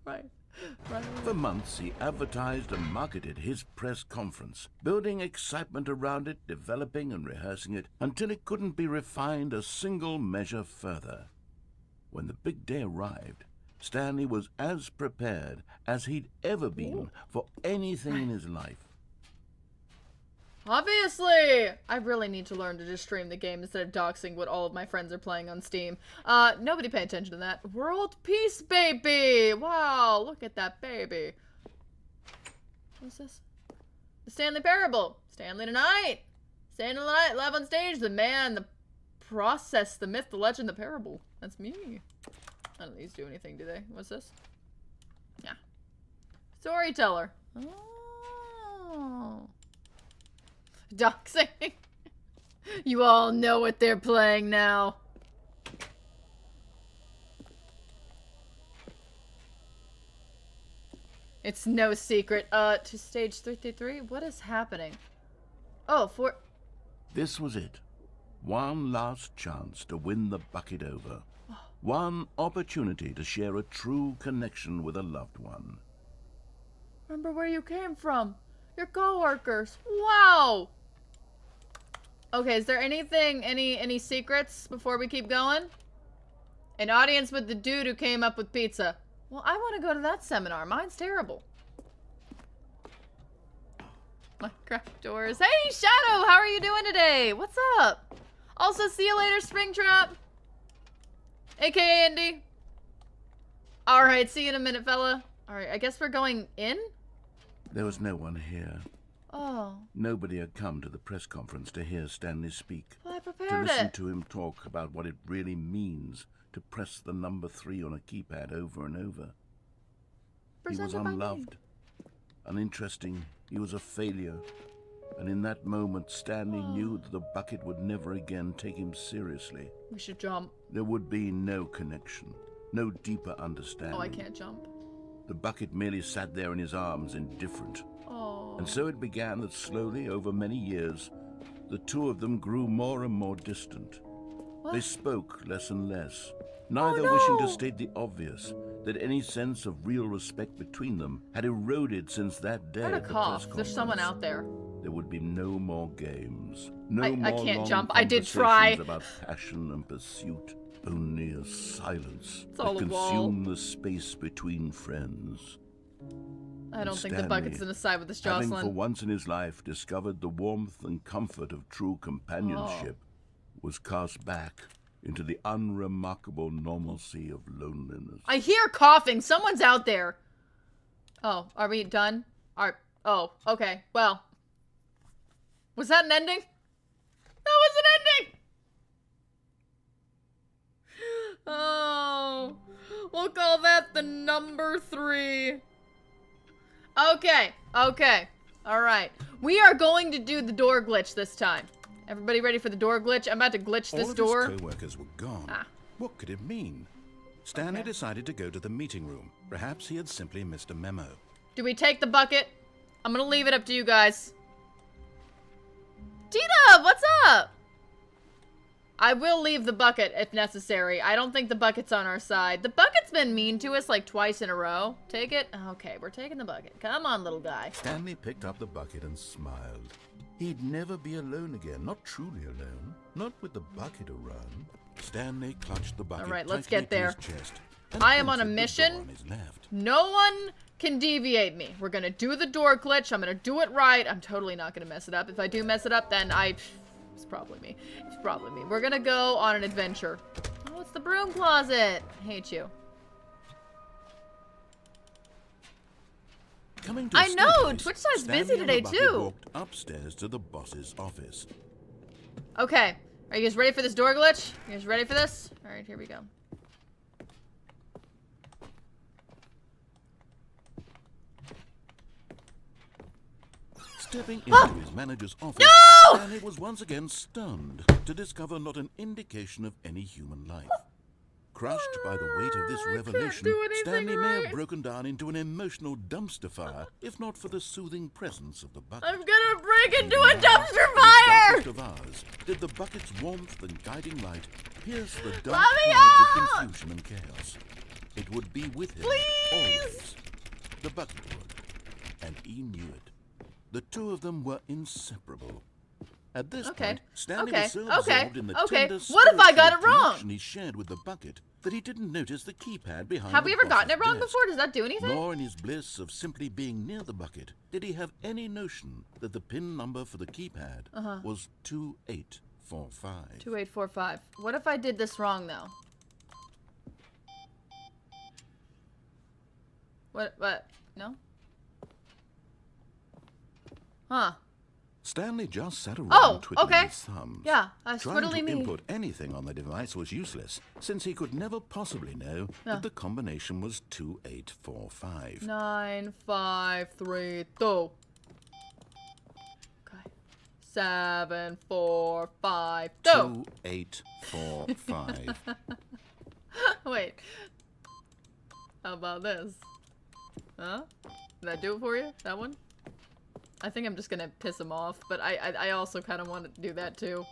Right. For months, he advertised and marketed his press conference, building excitement around it, developing and rehearsing it, until it couldn't be refined a single measure further. When the big day arrived, Stanley was as prepared as he'd ever been for anything in his life. Obviously! I really need to learn to just stream the game instead of doxing what all of my friends are playing on Steam. Nobody pay attention to that. World peace, baby! Wow, look at that baby. What's this? The Stanley Parable. Stanley tonight. Stanley tonight, live on stage. The man, the process, the myth, the legend, the parable. That's me. None of these do anything, do they? What's this? Yeah. Storyteller. Oh. Doxing. You all know what they're playing now. It's no secret. To stage 333? What is happening? Oh, This was it. One last chance to win the bucket over. One opportunity to share a true connection with a loved one. Remember where you came from. Your coworkers. Wow. Okay, is there anything, any secrets before we keep going? An audience with the dude who came up with pizza. Well, I want to go to that seminar. Mine's terrible. Minecraft doors. Hey, Shadow, how are you doing today? What's up? Also, see you later, Springtrap. AKA Andy. Alright, see you in a minute, fella. Alright, I guess we're going in? There was no one here. Oh. Nobody had come to the press conference to hear Stanley speak. Well, I To prepared listen it. to him talk about what it really means to press the number 3 on a keypad over and over. He was Presented by me. unloved, uninteresting. He was a failure. And in that moment, Stanley knew that the bucket would never again take him seriously. We should jump. There would be no connection, no deeper understanding. Oh, I can't jump. The bucket merely sat there in his arms, indifferent. Oh. And so it began that slowly, over many years, the two of them grew more and more distant. What? They spoke less and less, neither no! wishing to state the obvious, that any sense of real respect between them had eroded since that day I heard a at the cough. press There's someone conference. out there. There would be no more games, no I more can't long jump. I did try. conversations about passion and pursuit. Only a silence It's all that a wall. consumed the space between friends. I don't think the Stanley, bucket's gonna side with this Having for Jocelyn. once in his life discovered the warmth and comfort of true companionship, was cast back into the unremarkable normalcy of loneliness. I hear coughing. Someone's out there. Oh, are we done? Oh, okay. Well. Was that an ending? That was an ending! Oh. We'll call that the number 3. Okay. Alright. We are going to do the door glitch this time. Everybody ready for the door glitch? I'm about to glitch this All of door. his co-workers were gone. Ah. What could it mean? Stanley Okay. decided to go to the meeting room. Perhaps he had simply missed a memo. Do we take the bucket? I'm gonna leave it up to you guys. T-Dub, what's up? I will leave the bucket if necessary. I don't think the bucket's on our side. The bucket's been mean to us like twice in a row. Take it? Okay, we're taking the bucket. Come on, little guy. Stanley picked up the bucket and smiled. He'd never be alone again, not truly alone, not with the bucket around. Stanley clutched the bucket All right, let's tightly get there. to his chest and I am on a pointed the mission. door on his left. No one can deviate me. We're gonna do the door glitch. I'm gonna do it right. I'm totally not gonna mess it up. If I do mess it up, then it's probably me. It's probably me. We're gonna go on an adventure. Oh, it's the broom closet. I hate you. Coming to I know, staircase, Twitch side's Stanley busy and the today, bucket too. walked upstairs to the boss's office. Okay. Are you guys ready for this door glitch? You guys ready for this? All right, here we go. Stepping into his manager's office, No! Stanley was once again stunned to discover not an indication of any human life. Crushed by the weight of this I can't revelation, do anything Stanley may right. have broken down into an emotional dumpster fire, if not for the soothing presence of the bucket. I'm gonna break into a In dumpster the fire! darkest of hours, did the bucket's warmth and guiding light pierce the Let dark me clouds out! of confusion and chaos. It would be with him Please! always. The bucket would, and he knew it. The two of them were inseparable. At this Okay, point, Stanley okay, was so okay, absorbed in the okay. tender What if I got spiritual it wrong? connection he shared with the bucket that he didn't notice the keypad behind Have the we ever gotten it boss's wrong desk. before? Does that do anything? Nor in his bliss of simply being near the bucket did he have any notion that the pin number for the keypad was 2845. 2845. What if I did this wrong, though? What? No? Huh. Stanley just sat around Oh, twiddling okay. his thumbs. Yeah, that's Trying to twiddly me. input anything on the device was useless, since he could never possibly know that the combination was 2845. 9532. Okay. 7452. 2845. Wait. How about this? Huh? Did that do it for you? That one? I think I'm just gonna piss him off, but I also kind of want to do that too.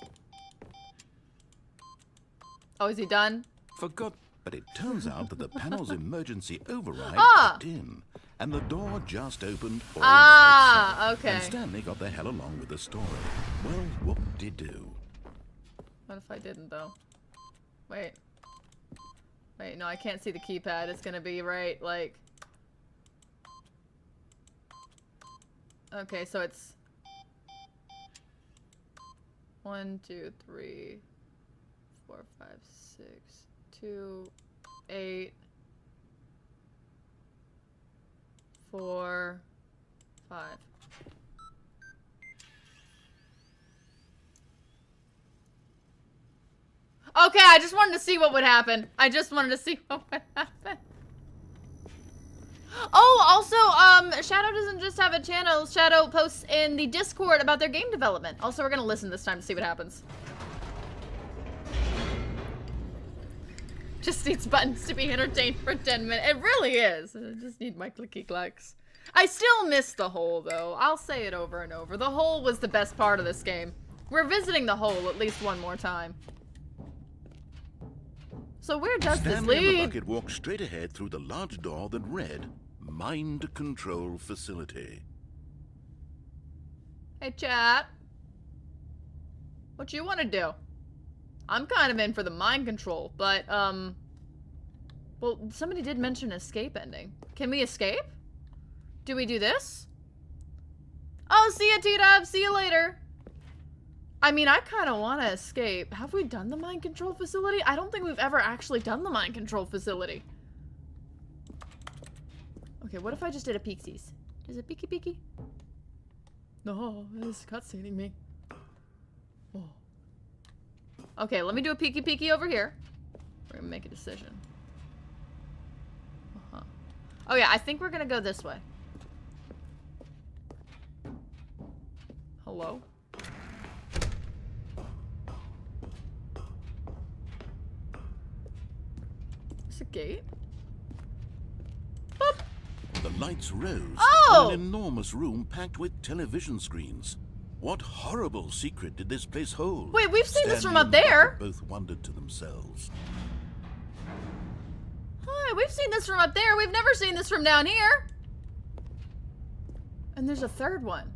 Oh, is he done? Forgot But it turns out that the panel's emergency override kicked in, and the door just opened all by itself. Okay. And Stanley got the hell along with the story. Well, whoop-de-doo. What if I didn't, though? Wait. Wait, no, I can't see the keypad. It's gonna be right, like... Okay, so it's... 1, 2, 3, 4, 5, 6, 2, 8, 4, 5. Okay, I just wanted to see what would happen. I just wanted to see what would happen. Oh, also, Shadow doesn't just have a channel. Shadow posts in the Discord about their game development. Also, we're gonna listen this time to see what happens. Just needs buttons to be entertained for 10 minutes. It really is. I just need my clicky clacks. I still miss the hole, though. I'll say it over and over. The hole was the best part of this game. We're visiting the hole at least one more time. So where does this Stanley and the lead? bucket walked straight ahead through the large door that read, Mind Control Facility. Hey, chat. What you want to do? I'm kind of in for the mind control, but, well, somebody did mention escape ending. Can we escape? Do we do this? Oh, see ya, T-Dub. See you later. I mean, I kind of want to escape. Have we done the mind control facility? I don't think we've ever actually done the mind control facility. Okay, what if I just did a peeksies? Is it peeky peeky? No, it's cutscening me. Oh. Okay, let me do a peeky peeky over here. We're gonna make a decision. Oh yeah, I think we're gonna go this way. Hello? Is a gate? Boop. The lights rose Oh! in an enormous room packed with television screens. What horrible secret did this place hold? Wait, we've seen this from Stanley up and Bucket there. both wondered to themselves. Hi, we've seen this from up there. We've never seen this from down here. And there's a third one.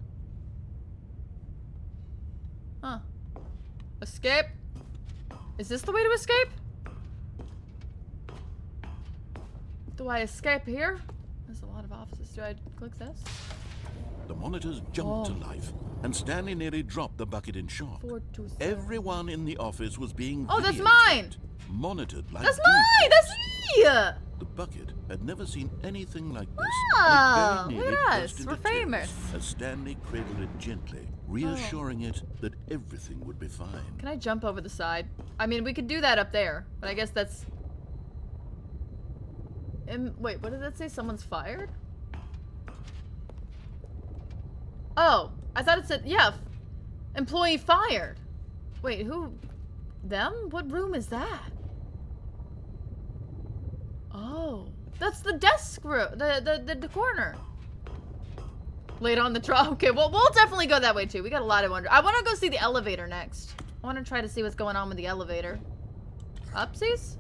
Huh. Escape? Is this the way to escape? Do I escape here? There's a lot of offices. Do I click this? The monitors jumped to life, and Stanley nearly dropped the bucket in shock. 4, 2, 7. Everyone in the office was being Oh, that's videotaped, mine! monitored like That's guinea mine! That's me! The bucket had never seen anything like this. Wow, and it very look nearly at burst us. into We're tears famous. As Stanley cradled it gently, reassuring it that everything would be fine. Can I jump over the side? I mean, we could do that up there, but I guess that's... wait, what did that say? Someone's fired? Oh, I thought it said, yeah, employee fired. Wait, who? Them? What room is that? Oh, that's the desk room, the corner. Laid on the truck. Okay, well, we'll definitely go that way too. We got a lot of wonder. I want to go see the elevator next. I want to try to see what's going on with the elevator. Upsies?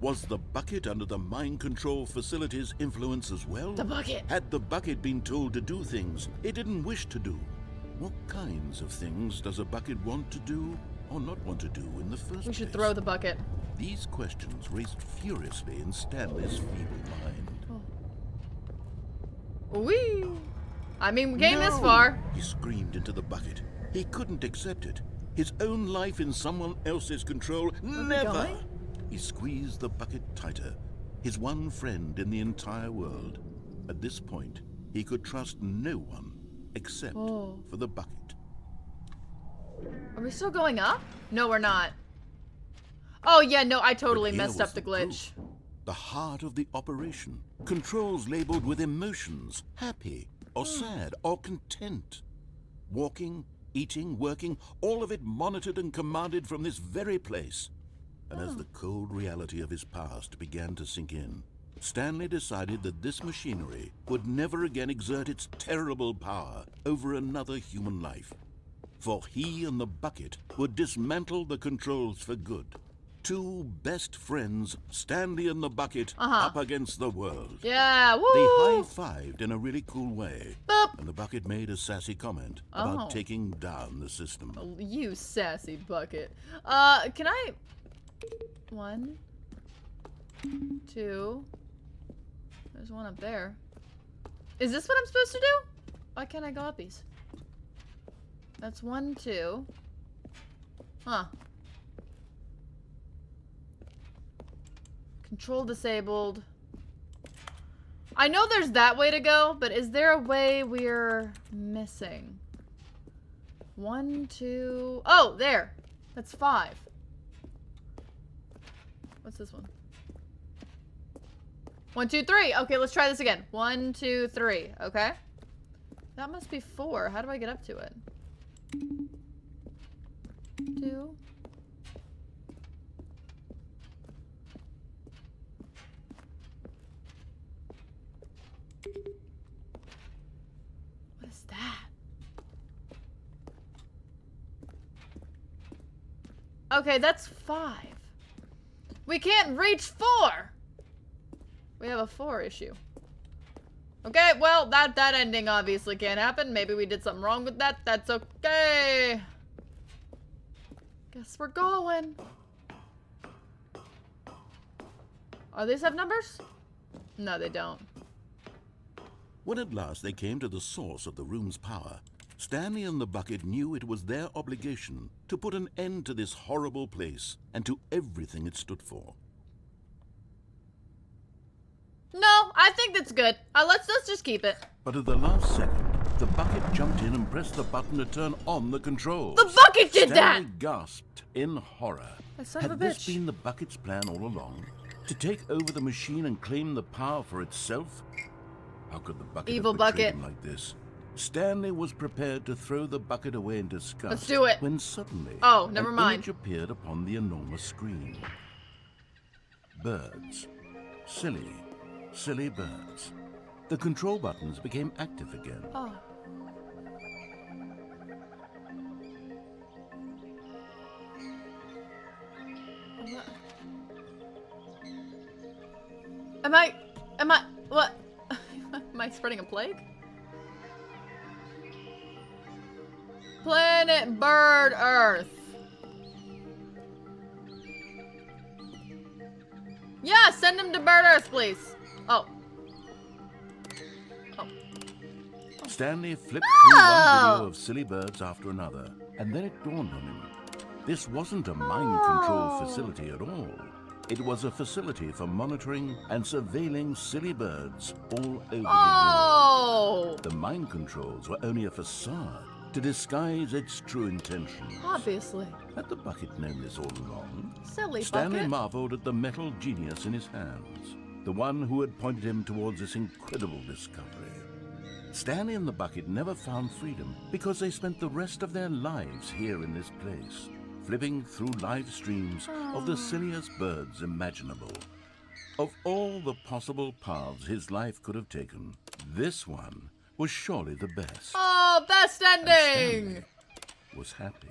Was the bucket under the mind control facility's influence as well? The bucket. Had the bucket been told to do things it didn't wish to do? What kinds of things does a bucket want to do or not want to do in the first place? We should throw the bucket. These questions raced furiously in Stanley's feeble mind. Oh. Wee. I mean, we came this No! far. He screamed into the bucket. He couldn't accept it. His own life in someone else's control. Never! going? He squeezed the bucket tighter. His one friend in the entire world. At this point, he could trust no one except for the bucket. Are we still going up? No, we're not. Oh, yeah, no, I totally But here messed was up the proof. glitch. The heart of the operation. Controls labeled with emotions. Happy, or sad, or content. Walking, eating, working, all of it monitored and commanded from this very place. And as the cold reality of his past began to sink in, Stanley decided that this machinery would never again exert its terrible power over another human life. For he and the bucket would dismantle the controls for good. Two best friends, Stanley and the Bucket, up against the world. Yeah, woo! They high-fived in a really cool way. Boop. And the Bucket made a sassy comment about taking down the system. Oh, you sassy Bucket. Can I... 1, 2... There's one up there. Is this what I'm supposed to do? Why can't I go up these? That's 1, 2. Huh. Control disabled. I know there's that way to go, but is there a way we're missing? 1, 2... Oh, there! That's 5. What's this one? 1, 2, 3. Okay, let's try this again. 1, 2, 3. Okay. That must be 4. How do I get up to it? 2. What is that? Okay, that's 5. We can't reach 4! We have a 4 issue. Okay, well, that ending obviously can't happen. Maybe we did something wrong with that. That's okay. Guess we're going. Oh, these have numbers? No, they don't. When at last they came to the source of the room's power, Stanley and the Bucket knew it was their obligation to put an end to this horrible place and to everything it stood for. No, I think that's good. Let's just keep it. But at the last second, the Bucket jumped in and pressed the button to turn on the controls. The Bucket did Stanley that! gasped in horror. That son of a Had this bitch. been the Bucket's plan all along? To take over the machine and claim the power for itself? How could the Bucket Evil have betrayed Bucket. him like this? Stanley was prepared to throw the Bucket away in disgust. Let's do it. When suddenly, Oh, never an mind. image appeared upon the enormous screen. Birds. Silly birds. The control buttons became active again. Oh. What? Am I, what? Am I spreading a plague? Planet Bird Earth. Yeah, send him to Bird Earth, please. Oh. Oh. Stanley flipped through one video of silly birds after another, and then it dawned on him. This wasn't a mind control facility at all. It was a facility for monitoring and surveilling silly birds all over the world. The mind controls were only a facade to disguise its true intentions. Obviously. Had the Bucket known this all along? Silly Stanley Bucket. marveled at the metal genius in his hands, the one who had pointed him towards this incredible discovery. Stanley and the Bucket never found freedom because they spent the rest of their lives here in this place, flipping through live streams of the silliest birds imaginable. Of all the possible paths his life could have taken, this one was surely the best. Oh, best And ending! Stanley was happy.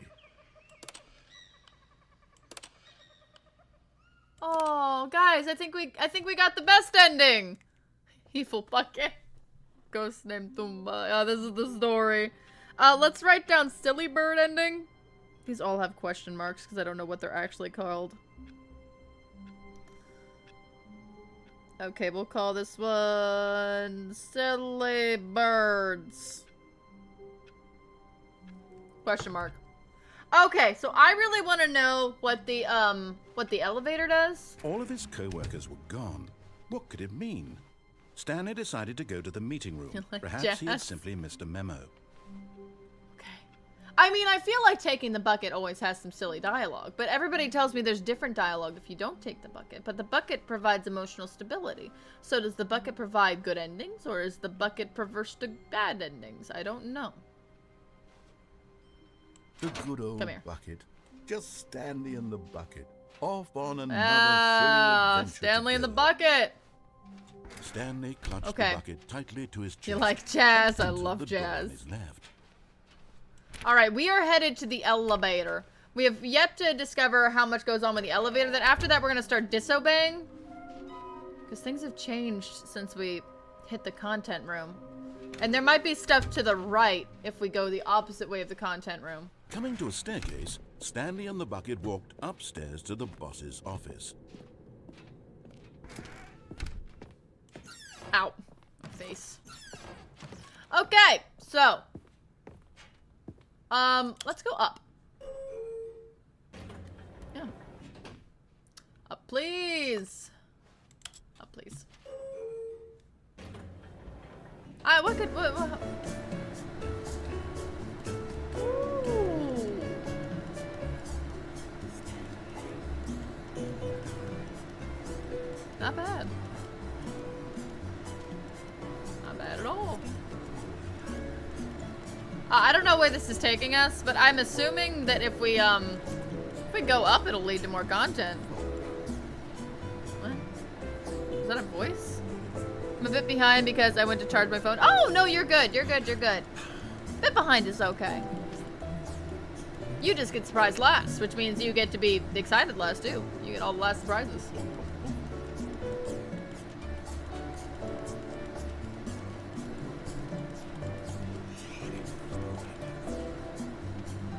Oh, guys, I think we got the best ending. Evil Bucket. Ghost named Tumba. Oh, this is the story. Let's write down silly bird ending. These all have question marks because I don't know what they're actually called. Okay, we'll call this one Silly Birds. Question mark. Okay, so I really want to know what the elevator does. All of his co-workers were gone. What could it mean? Stanley decided to go to the meeting room. Like Perhaps he had jazz. simply missed a memo. Okay. I mean, I feel like taking the bucket always has some silly dialogue, but everybody tells me there's different dialogue if you don't take the bucket. But the bucket provides emotional stability. So does the bucket provide good endings, or is the bucket perverse to bad endings? I don't know. The good old Come here. Bucket. Just Stanley and the Bucket. Off on another Ah, thrilling adventure Stanley in the together. bucket. Stanley clutched Okay. the bucket tightly to his chest. You like jazz? I and to love the door on jazz. his left. All right, we are headed to the elevator. We have yet to discover how much goes on with the elevator. Then after that, we're gonna start disobeying. Because things have changed since we hit the content room. And there might be stuff to the right if we go the opposite way of the content room. Coming to a staircase, Stanley and the bucket walked upstairs to the boss's office. Ow. My face. Okay, so. Let's go up. Yeah. Up, please. Up, please. What could, what? Ooh. Not bad. Not bad at all. I don't know where this is taking us, but I'm assuming that if we go up, it'll lead to more content. What? Is that a voice? I'm a bit behind because I went to charge my phone. Oh, no, you're good. You're good. You're good. A bit behind is okay. You just get surprised last, which means you get to be excited last, too. You get all the last surprises.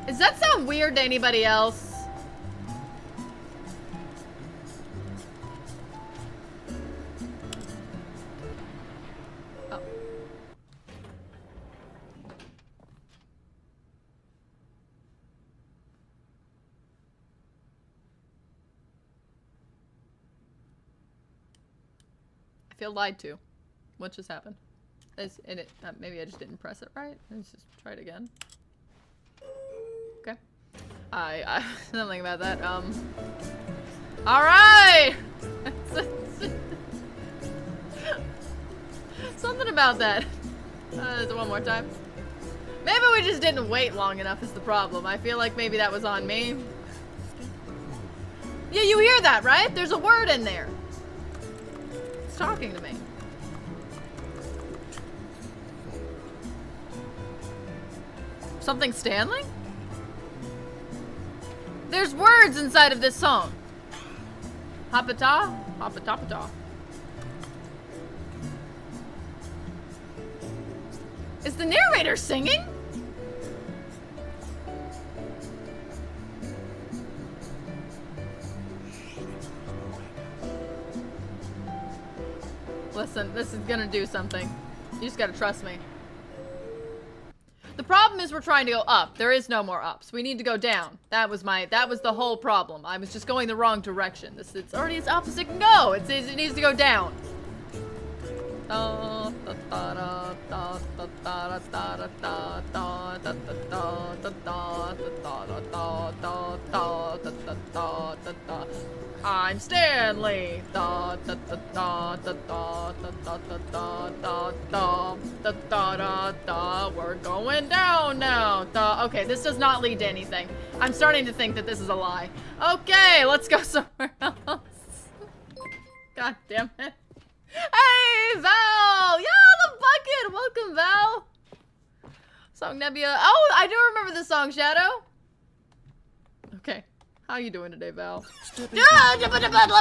Does that sound weird to anybody else? Oh. I feel lied to. What just happened? Maybe I just didn't press it right. Let's just try it again. Okay. Something about that. All right. Something about that. One more time. Maybe we just didn't wait long enough is the problem. I feel like maybe that was on me. Yeah, you hear that, right? There's a word in there. It's talking to me. Something Stanley? There's words inside of this song. Hopata? Hopatopata. Is the narrator singing? Listen, this is gonna do something. You just gotta trust me. The problem is we're trying to go up. There is no more ups. We need to go down. That was the whole problem. I was just going the wrong direction. It's already as up as it can go. It needs to go down. I'm Stanley. We're going down now. Okay, this does not lead to anything. I'm starting to think that this is a lie. Okay, let's go somewhere else. God damn it. Hey, Val! Yeah, the bucket! Welcome, Val! Song Nebula. Oh, I do remember this song, Shadow. Okay. How you doing today, Val? Let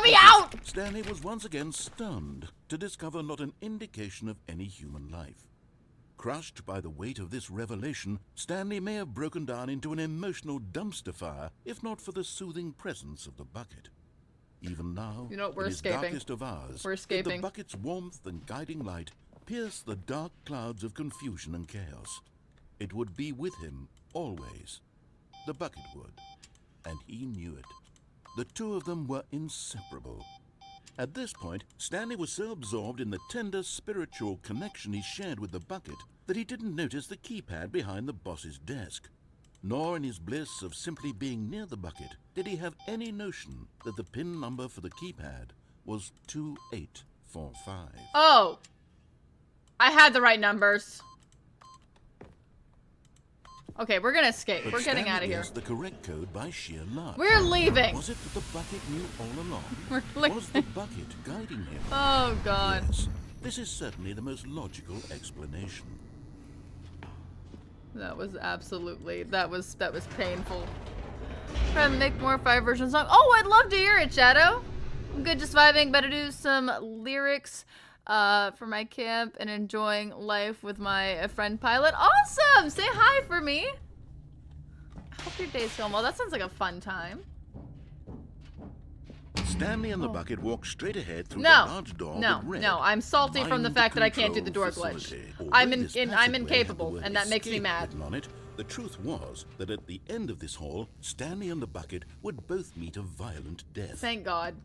me out! Stanley was once again stunned to discover not an indication of any human life. Crushed by the weight of this revelation, Stanley may have broken down into an emotional dumpster fire if not for the soothing presence of the bucket. Even now, you know what, we're in escaping. His darkest of hours, We're escaping. the bucket's warmth and guiding light pierced the dark clouds of confusion and chaos. It would be with him always. The bucket would. And he knew it. The two of them were inseparable. At this point, Stanley was so absorbed in the tender spiritual connection he shared with the bucket that he didn't notice the keypad behind the boss's desk. Nor in his bliss of simply being near the bucket did he have any notion that the pin number for the keypad was 2845. Oh! I had the right numbers. Okay, we're gonna escape. But We're getting Stanley out of here. guessed the correct code by sheer luck. We're leaving. Was it that the bucket knew all along? We're leaving. Was the bucket guiding him? Oh, God. Yes, this is certainly the most logical explanation. That was absolutely, that was painful. Try to make more Fire version song. Oh, I'd love to hear it, Shadow. I'm good, just vibing. Better do some lyrics for my camp and enjoying life with my friend Pilot. Awesome! Say hi for me. I hope your day's going well. That sounds like a fun time. Stanley and the bucket walked straight ahead through the No, large door no, that read, no. I'm salty from the "Mind fact that I can't do the control door glitch. facility." Although I'm this passageway I'm had the incapable, word and that makes me escape mad. written on it, the truth was that at the end of this hall, Stanley and the bucket would both meet a violent death. Thank God.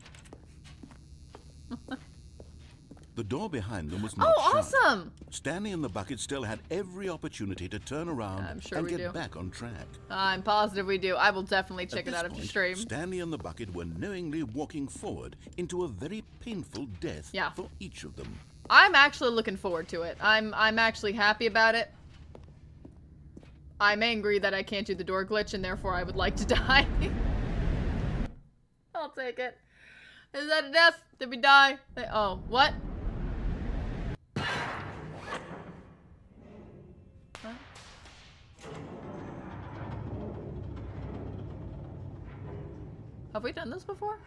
The door behind them was not Oh, shut. awesome! Stanley and the bucket still had every opportunity to turn around I'm sure and we get do. back on track. I'm positive we do. I will definitely check At it this out after point, stream. Stanley and the bucket were knowingly walking forward into a very painful death Yeah. for each of them. I'm actually looking forward to it. I'm actually happy about it. I'm angry that I can't do the door glitch, and therefore I would like to die. I'll take it. Is that a death? Did we die? Oh, what? Huh? Have we done this before?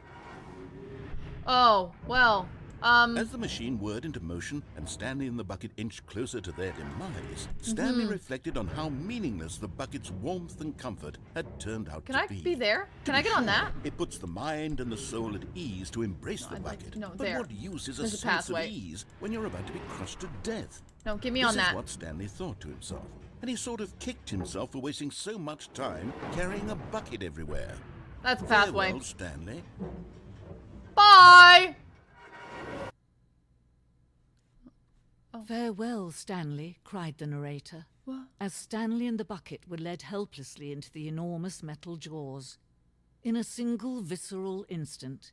Oh, well, As the machine whirred into motion and Stanley and the bucket inched closer to their demise, Stanley reflected on how meaningless the bucket's warmth and comfort had turned out can to I be. be there? Can To I be get on sure, that? It puts the mind and the soul at ease to embrace the I'd like- bucket. no, but there. what use is a There's a sense pathway. of ease when you're about to be crushed to death? No, get me This on that. is what Stanley thought to himself, and he sort of kicked himself for wasting so much time carrying a bucket everywhere. That's a pathway. Farewell, Stanley. Bye! Farewell, Stanley, cried the narrator, What? as Stanley and the bucket were led helplessly into the enormous metal jaws. In a single visceral instant,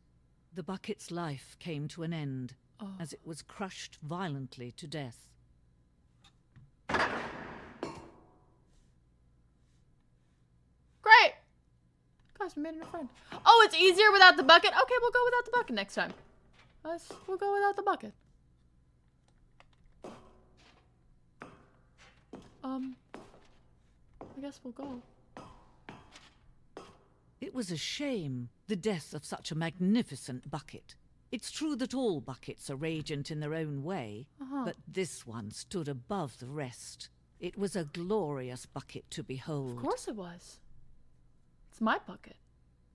the bucket's life came to an end as it was crushed violently to death. Great! Gosh, we made a new friend. Oh, it's easier without the bucket? Okay, we'll go without the bucket next time. We'll go without the bucket. I guess we'll go. It was a shame, the death of such a magnificent bucket. It's true that all buckets are radiant in their own way, but this one stood above the rest. It was a glorious bucket to behold. Of course it was. It's my bucket.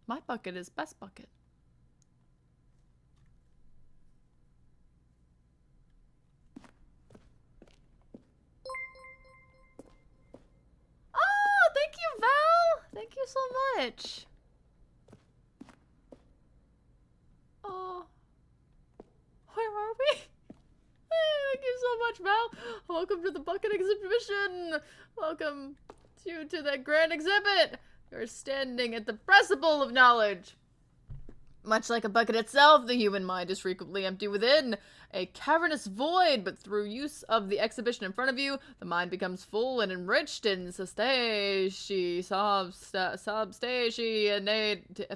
My bucket is best bucket. Oh, thank you, Val. Thank you so much. Oh, where are we? Thank you so much, Val. Welcome to the bucket exhibition. Welcome to the grand exhibit. You're standing at the precipice of knowledge. Much like a bucket itself, the human mind is frequently empty within, a cavernous void, but through use of the exhibition in front of you, the mind becomes full and enriched in substashi,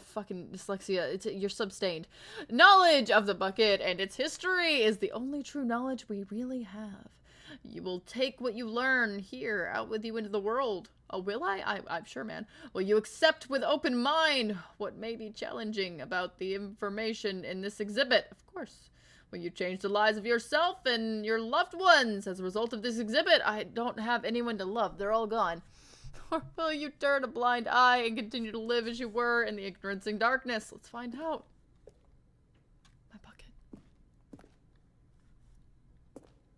fucking dyslexia, you're substained. Knowledge of the bucket and its history is the only true knowledge we really have. You will take what you learn here out with you into the world. Oh, will I? I'm sure, man. Will you accept with open mind what may be challenging about the information in this exhibit? Of course. Will you change the lives of yourself and your loved ones as a result of this exhibit? I don't have anyone to love. They're all gone. Or will you turn a blind eye and continue to live as you were in the ignorance and darkness? Let's find out. My bucket.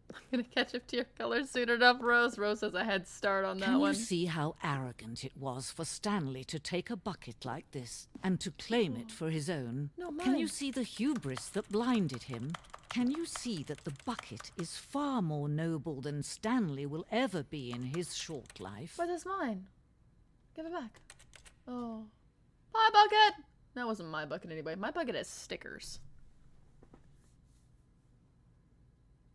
I'm gonna catch up to your color soon enough, Rose. Rose has a head start on that Can one. you see how arrogant it was for Stanley to take a bucket like this and to claim it for his own? No, Can mine. you see the hubris that blinded him? Can you see that the bucket is far more noble than Stanley will ever be in his short life? But it's mine. Give it back. Oh. My bucket! That wasn't my bucket anyway. My bucket has stickers.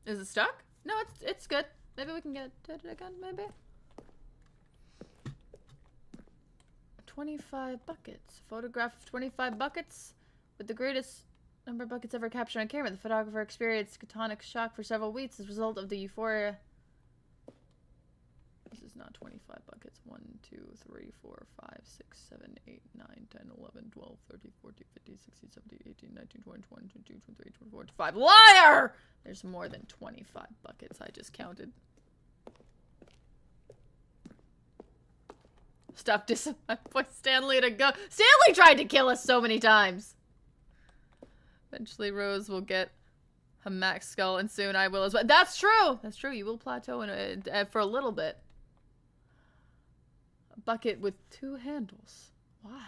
Is it stuck? No, it's good. Maybe we can get it again, maybe? 25 buckets. Photograph of 25 buckets with the greatest number of buckets ever captured on camera. The photographer experienced catonic shock for several weeks as a result of the euphoria. This is is not 25 buckets. 1, 2, 3, 4, 5, 6, 7, 8, 9, 10, 11, 12, 13, 14, 15, 16, 17, 18, 19, 20, 21, 22, 23, 24, 25. Liar! There's more than 25 buckets. I just counted. Stop boy, Stanley to go. Stanley tried to kill us so many times. Eventually Rose will get a max skull, and soon I will as well. That's true! That's true. You will plateau for a little bit. A bucket with 2 handles. Why?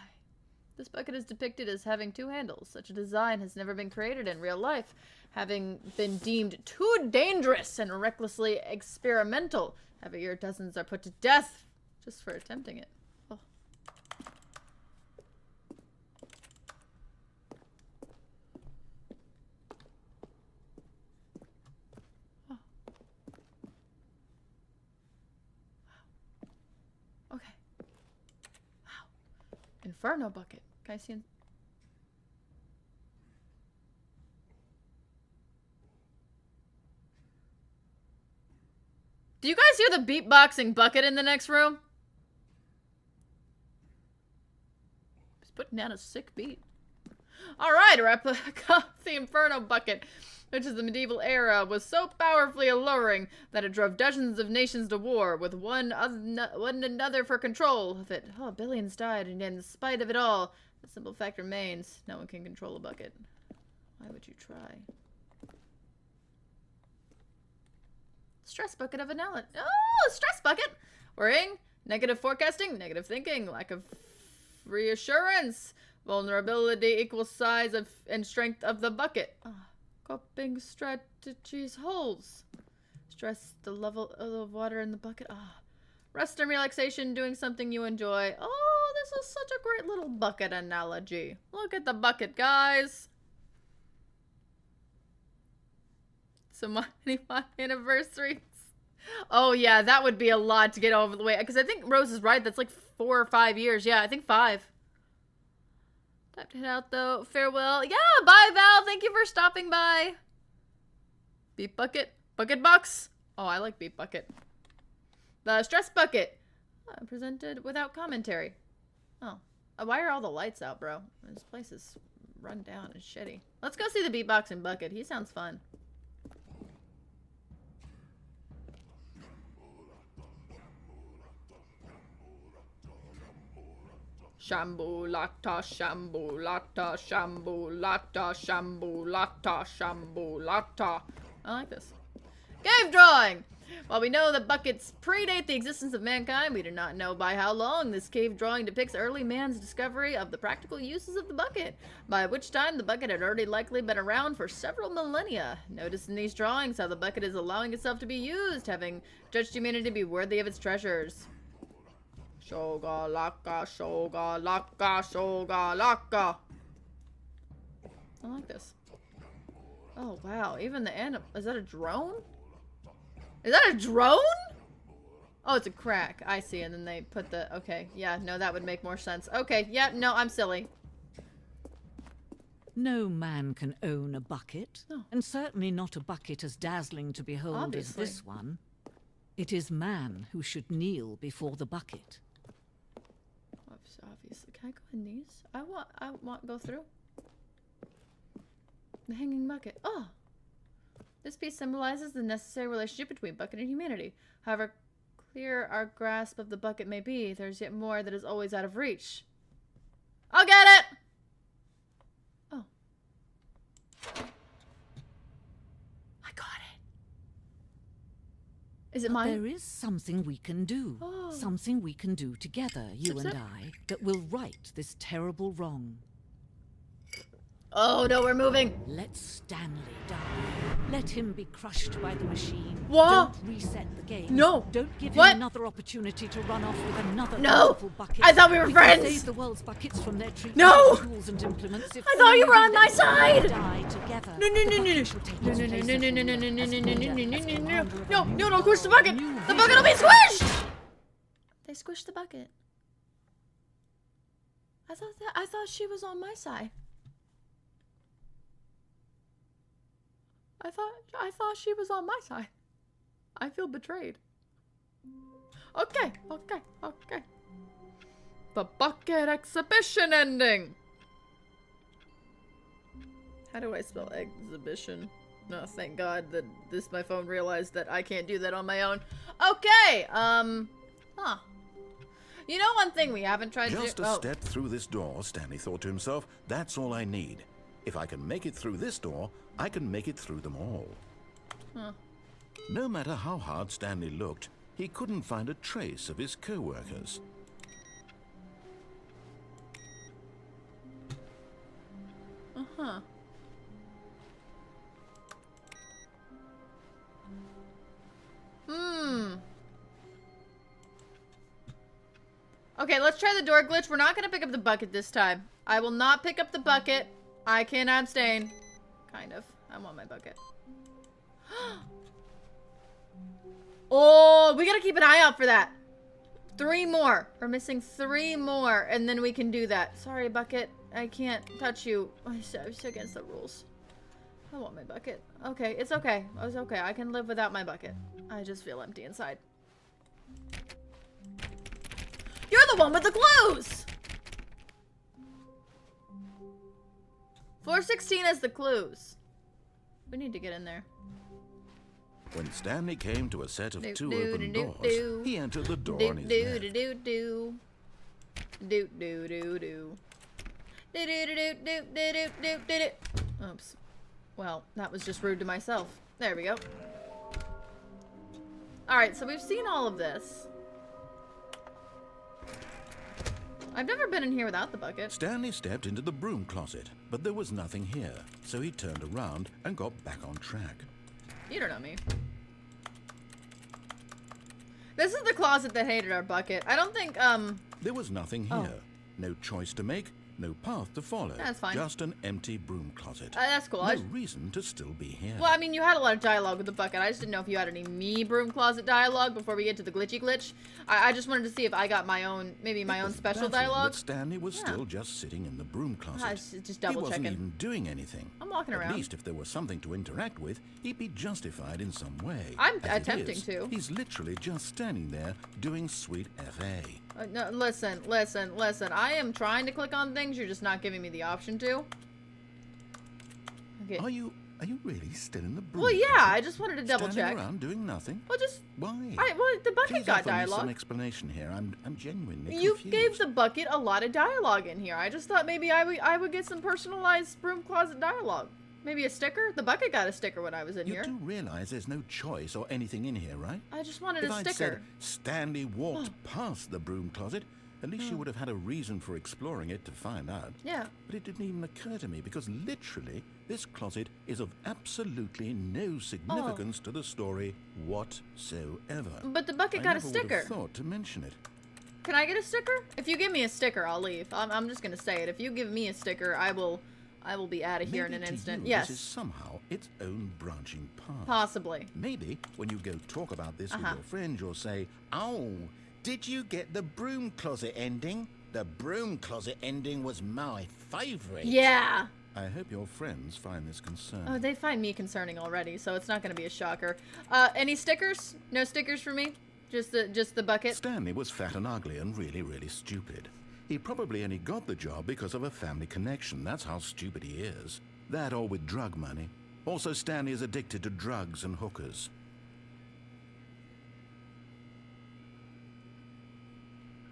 This bucket is depicted as having 2 handles. Such a design has never been created in real life, having been deemed too dangerous and recklessly experimental. Every year, dozens are put to death just for attempting it. Oh. Oh. Wow. Okay. Wow. Inferno bucket. Can I see? Do you guys hear the beatboxing bucket in the next room? He's putting down a sick beat. Alright, a replica of the Inferno bucket, which is the medieval era, was so powerfully alluring that it drove dozens of nations to war with one another for control of it. Oh, billions died, and in spite of it all, the simple fact remains, no one can control a bucket. Why would you try? Stress bucket of analysis. Oh, stress bucket! Worrying, negative forecasting, negative thinking, lack of reassurance, vulnerability equals size of and strength of the bucket. Coping strategies, holes. Stress, the level of water in the bucket. Rest and relaxation, doing something you enjoy. Oh, this is such a great little bucket analogy. Look at the bucket, guys. So many anniversaries. Oh yeah, that would be a lot to get over the way. Because I think Rose is right. That's like 4 or 5 years. Yeah, I think 5. Time to head out though. Farewell. Yeah, bye Val. Thank you for stopping by. Beat bucket. Bucket box. Oh, I like beat bucket. The stress bucket. Presented without commentary. Oh. Why are all the lights out, bro? This place is run down and shitty. Let's go see the beatboxing bucket. He sounds fun. Shambulata, shambulata, shambulata, shambulata, shambulata. I like this. Cave drawing! While we know that buckets predate the existence of mankind, we do not know by how long. This cave drawing depicts early man's discovery of the practical uses of the bucket, by which time the bucket had already likely been around for several millennia. Notice in these drawings how the bucket is allowing itself to be used, having judged humanity to be worthy of its treasures. Shoga laka, shoga laka, shoga laka. I like this. Oh wow, even the is that a drone? Is that a drone? Oh, it's a crack. I see, and then they put the, okay, yeah, no, that would make more sense. Okay, yeah, no, I'm silly. No man can own a bucket, and certainly not a bucket as dazzling to behold as this one. It is man who should kneel before the bucket. Obviously. Can I go in these? I want go through. The hanging bucket. Oh! This piece symbolizes the necessary relationship between bucket and humanity. However clear our grasp of the bucket may be, there's yet more that is always out of reach. I'll get it! Oh. I got it. Is it mine? There is something we can do. Oh. Something we can do together, you and I, that will right this terrible wrong. Oh no, we're moving. Let Stanley die. Let him be crushed by the machine. What? Don't reset the game. No. Don't give What? him another opportunity to run off with another No. powerful bucket. I thought we were friends. Can save the world's buckets from their treatment No. of tools and implements. If I thought you were on my only side. Die together. No, no, no, no, no. Shall take No, its no, no, place no, as no, no, no, ruler, no, no, as no, no, commander, no, as no, commander of no, a no, new squish the world, bucket. new The bucket will be vision. squished. They squished the bucket. I thought she was on my side. I thought she was on my side. I feel betrayed. Okay, okay, okay. The bucket exhibition ending. How do I spell exhibition? No, thank God that my phone realized that I can't do that on my own. Okay, huh. You know one thing we haven't tried to do? Just a step through this door, Stanley thought to himself. That's all I need. If I can make it through this door, I can make it through them all. Huh. No matter how hard Stanley looked, he couldn't find a trace of his co-workers. Uh-huh. Okay, let's try the door glitch. We're not gonna pick up the bucket this time. I will not pick up the bucket. I can abstain. Kind of. I want my bucket. Oh, we gotta keep an eye out for that. 3 more. We're missing 3 more, and then we can do that. Sorry, bucket. I can't touch you. I'm so against the rules. I want my bucket. Okay, it's okay. It's okay. I can live without my bucket. I just feel empty inside. You're the one with the clues! Floor 16 has the clues. We need to get in there. When Stanley came to a set of 2 open doors, he entered the door on his left. Oops. Well, that was just rude to myself. There we go. Alright, so we've seen all of this. I've never been in here without the bucket. Stanley stepped into the broom closet, but there was nothing here, so he turned around and got back on track. You don't know me. This is the closet that hated our bucket. I don't think, There was nothing here. No choice to make, no path to follow. That's fine. Just an empty broom closet. that's cool. No reason to still be here. Well, I mean, you had a lot of dialogue with the bucket. I just didn't know if you had any me broom closet dialogue before we get to the glitchy glitch. I just wanted to see if I got my own, maybe my own special dialogue. But Stanley was still just sitting in the broom closet. I was just double he wasn't checking. even doing anything. I'm walking around. At least if there was something to interact with, he'd be justified in some way. I'm As it attempting is, to. He's literally just standing there doing sweet FA. No, listen. I am trying to click on things. You're just not giving me the option to. Okay. Are you really still in the broom? Well, yeah. closet? I just wanted to double Standing check. around doing nothing? Well, just. Why? Well, the bucket Please got offer me dialogue. some explanation here. I'm genuinely You confused. gave the bucket a lot of dialogue in here. I just thought maybe I would get some personalized broom closet dialogue. Maybe a sticker? The bucket got a sticker when I was in You here. do realize there's no choice or anything in here, right? I just wanted If a I'd sticker. said Stanley walked past the broom closet, at least you would have had a reason for exploring it to find out. Yeah. But it didn't even occur to me because literally this closet is of absolutely no significance to the story whatsoever. But the bucket got a I never would sticker. have thought to mention it. Can I get a sticker? If you give me a sticker, I'll leave. I'm just gonna say it. If you give me a sticker, I will be out of here in Maybe an to instant. you, Yes. This is somehow its own branching path. Possibly. Maybe when you go talk about this with your friend, you'll say, "Oh, did you get the broom closet ending? The broom closet ending was my favorite." Yeah. I hope your friends find this concerning. Oh, they find me concerning already, so it's not gonna be a shocker. Any stickers? No stickers for me? Just the bucket? Stanley was fat and ugly and really, really stupid. He probably only got the job because of a family connection. That's how stupid he is. That or with drug money. Also, Stanley is addicted to drugs and hookers.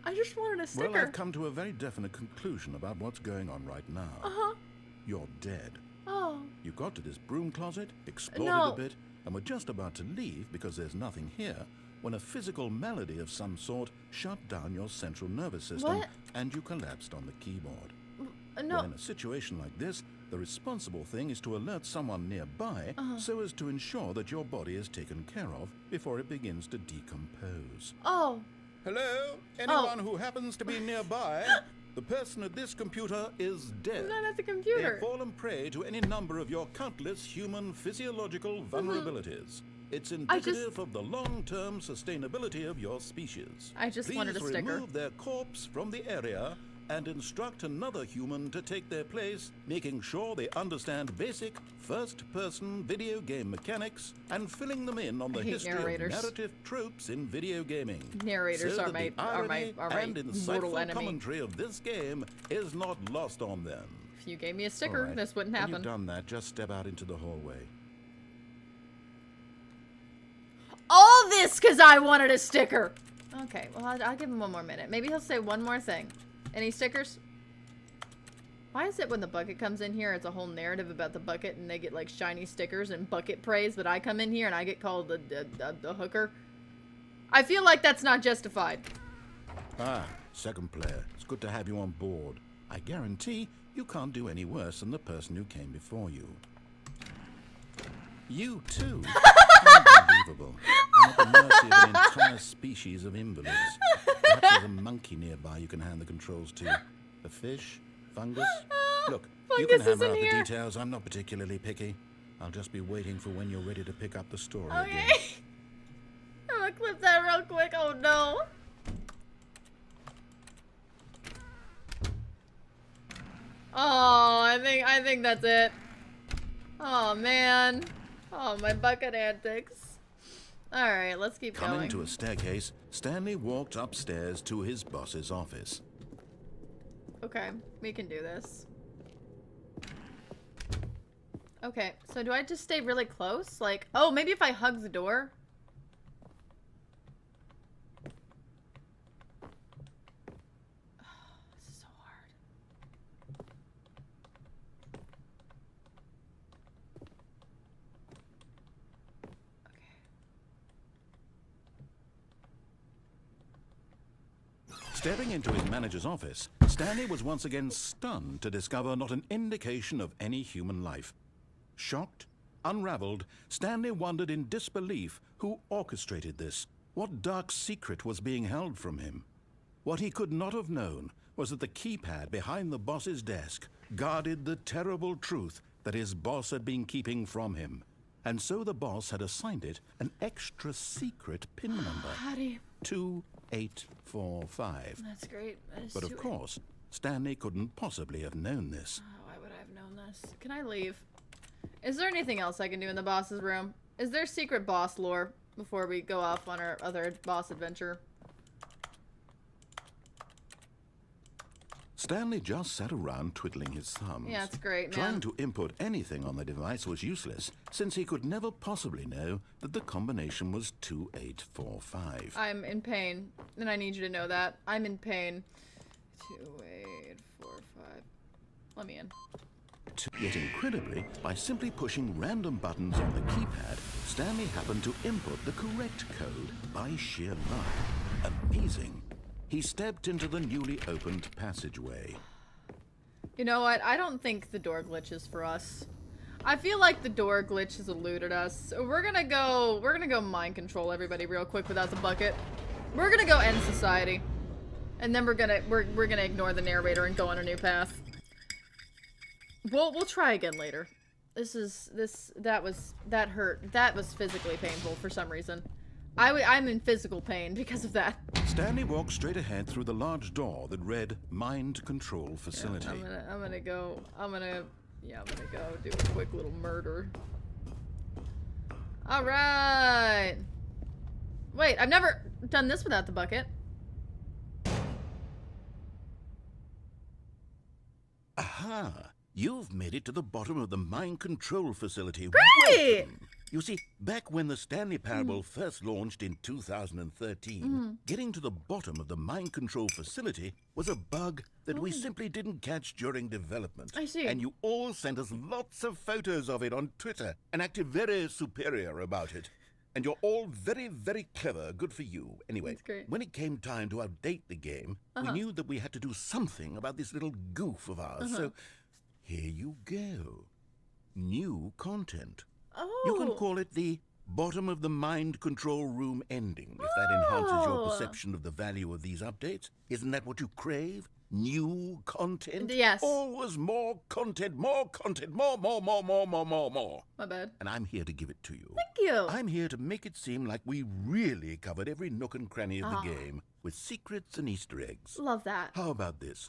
I just wanted a sticker. Well, I've come to a very definite conclusion about what's going on right now. Uh-huh. You're dead. Oh. You got to this broom closet, explored No. it a bit, and were just about to leave because there's nothing here when a physical malady of some sort shut down your central nervous system What? and you collapsed on the keyboard. No. Well, in a situation like this, the responsible thing is to alert someone nearby so as to ensure that your body is taken care of before it begins to decompose. Oh. Hello? Anyone who happens to be nearby? The person at this computer is dead. I'm not at the They've computer. fallen prey to any number of your countless human physiological vulnerabilities. It's indicative of the long-term sustainability of your species. I just wanted a Please sticker. remove their corpse from the area and instruct another human to take their place, making sure they understand basic first-person video game mechanics and filling them in on the history narrators. of narrative tropes in video gaming. Narrators so are that the my irony and mortal insightful enemy. commentary of this game is not lost on them. If you gave me a sticker, All right. this wouldn't When happen. you've done that, just step out into the hallway. All this because I wanted a sticker. Okay, well, I'll give him one more minute. Maybe he'll say one more thing. Any stickers? Why is it when the bucket comes in here, it's a whole narrative about the bucket and they get like shiny stickers and bucket praise, but I come in here and I get called the hooker? I feel like that's not justified. Ah, second player. It's good to have you on board. I guarantee you can't do any worse than the person who came before you. You too. Unbelievable. I'm at the mercy of an entire species of invalids. Perhaps there's a monkey nearby you can hand the controls to. A fish? Fungus? Look, you can Fungus hammer isn't out the here. details. I'm not particularly picky. I'll just be waiting for when you're ready to pick up the story again. Okay. I'm gonna clip that real quick. Oh no. Oh, I think that's it. Oh man. Oh, my bucket antics. Alright, let's keep Coming going. to a staircase, Stanley walked upstairs to his boss's office. Okay, we can do this. Okay, so do I just stay really close? Like, oh, maybe if I hug the door? This is so hard. Stepping into his manager's office, Stanley was once again stunned to discover not an indication of any human life. Shocked, unraveled, Stanley wondered in disbelief who orchestrated this. What dark secret was being held from him? What he could not have known was that the keypad behind the boss's desk guarded the terrible truth that his boss had been keeping from him. And so the boss had assigned it an extra secret PIN number. Howdy. 2845. That's great. That is But of course, Stanley couldn't possibly have known this. Why would I have known this? Can I leave? Is there anything else I can do in the boss's room? Is there secret boss lore before we go off on our other boss adventure? Stanley just sat around twiddling his thumbs. Yeah, it's great, man. Trying to input anything on the device was useless, since he could never possibly know that the combination was 2845. I'm in pain, and I need you to know that. I'm in pain. 2845. Let me in. Yet incredibly, by simply pushing random buttons on the keypad, Stanley happened to input the correct code by sheer luck. Amazing. He stepped into the newly opened passageway. You know what? I don't think the door glitch is for us. I feel like the door glitch has eluded us. So we're gonna go mind control everybody real quick without the bucket. We're gonna go end society. And then we're gonna ignore the narrator and go on a new path. We'll try again later. That hurt. That was physically painful for some reason. I'm in physical pain because of that. Stanley walked straight ahead through the large door that read Mind Control Facility. Yeah, I'm gonna go do a quick little murder. Alright. Wait, I've never done this without the bucket. Aha! You've made it to the bottom of the mind control facility. Great! Welcome. You see, back when the Stanley Parable first launched in 2013, getting to the bottom of the mind control facility was a bug that we simply didn't catch during development. I see. And you all sent us lots of photos of it on Twitter and acted very superior about it. And you're all very, very clever. Good for you. Anyway, That's great. when it came time to update the game, we knew that we had to do something about this little goof of ours. So here you go. New content. Oh. You can call it the bottom of the mind control room ending, if that enhances your perception of the value of these updates. Isn't that what you crave? New content? Yes. Always more content, more, more. My bad. And I'm here to give it to you. Thank you. I'm here to make it seem like we really covered every nook and cranny of the game, with secrets and Easter eggs. Love that. How about this?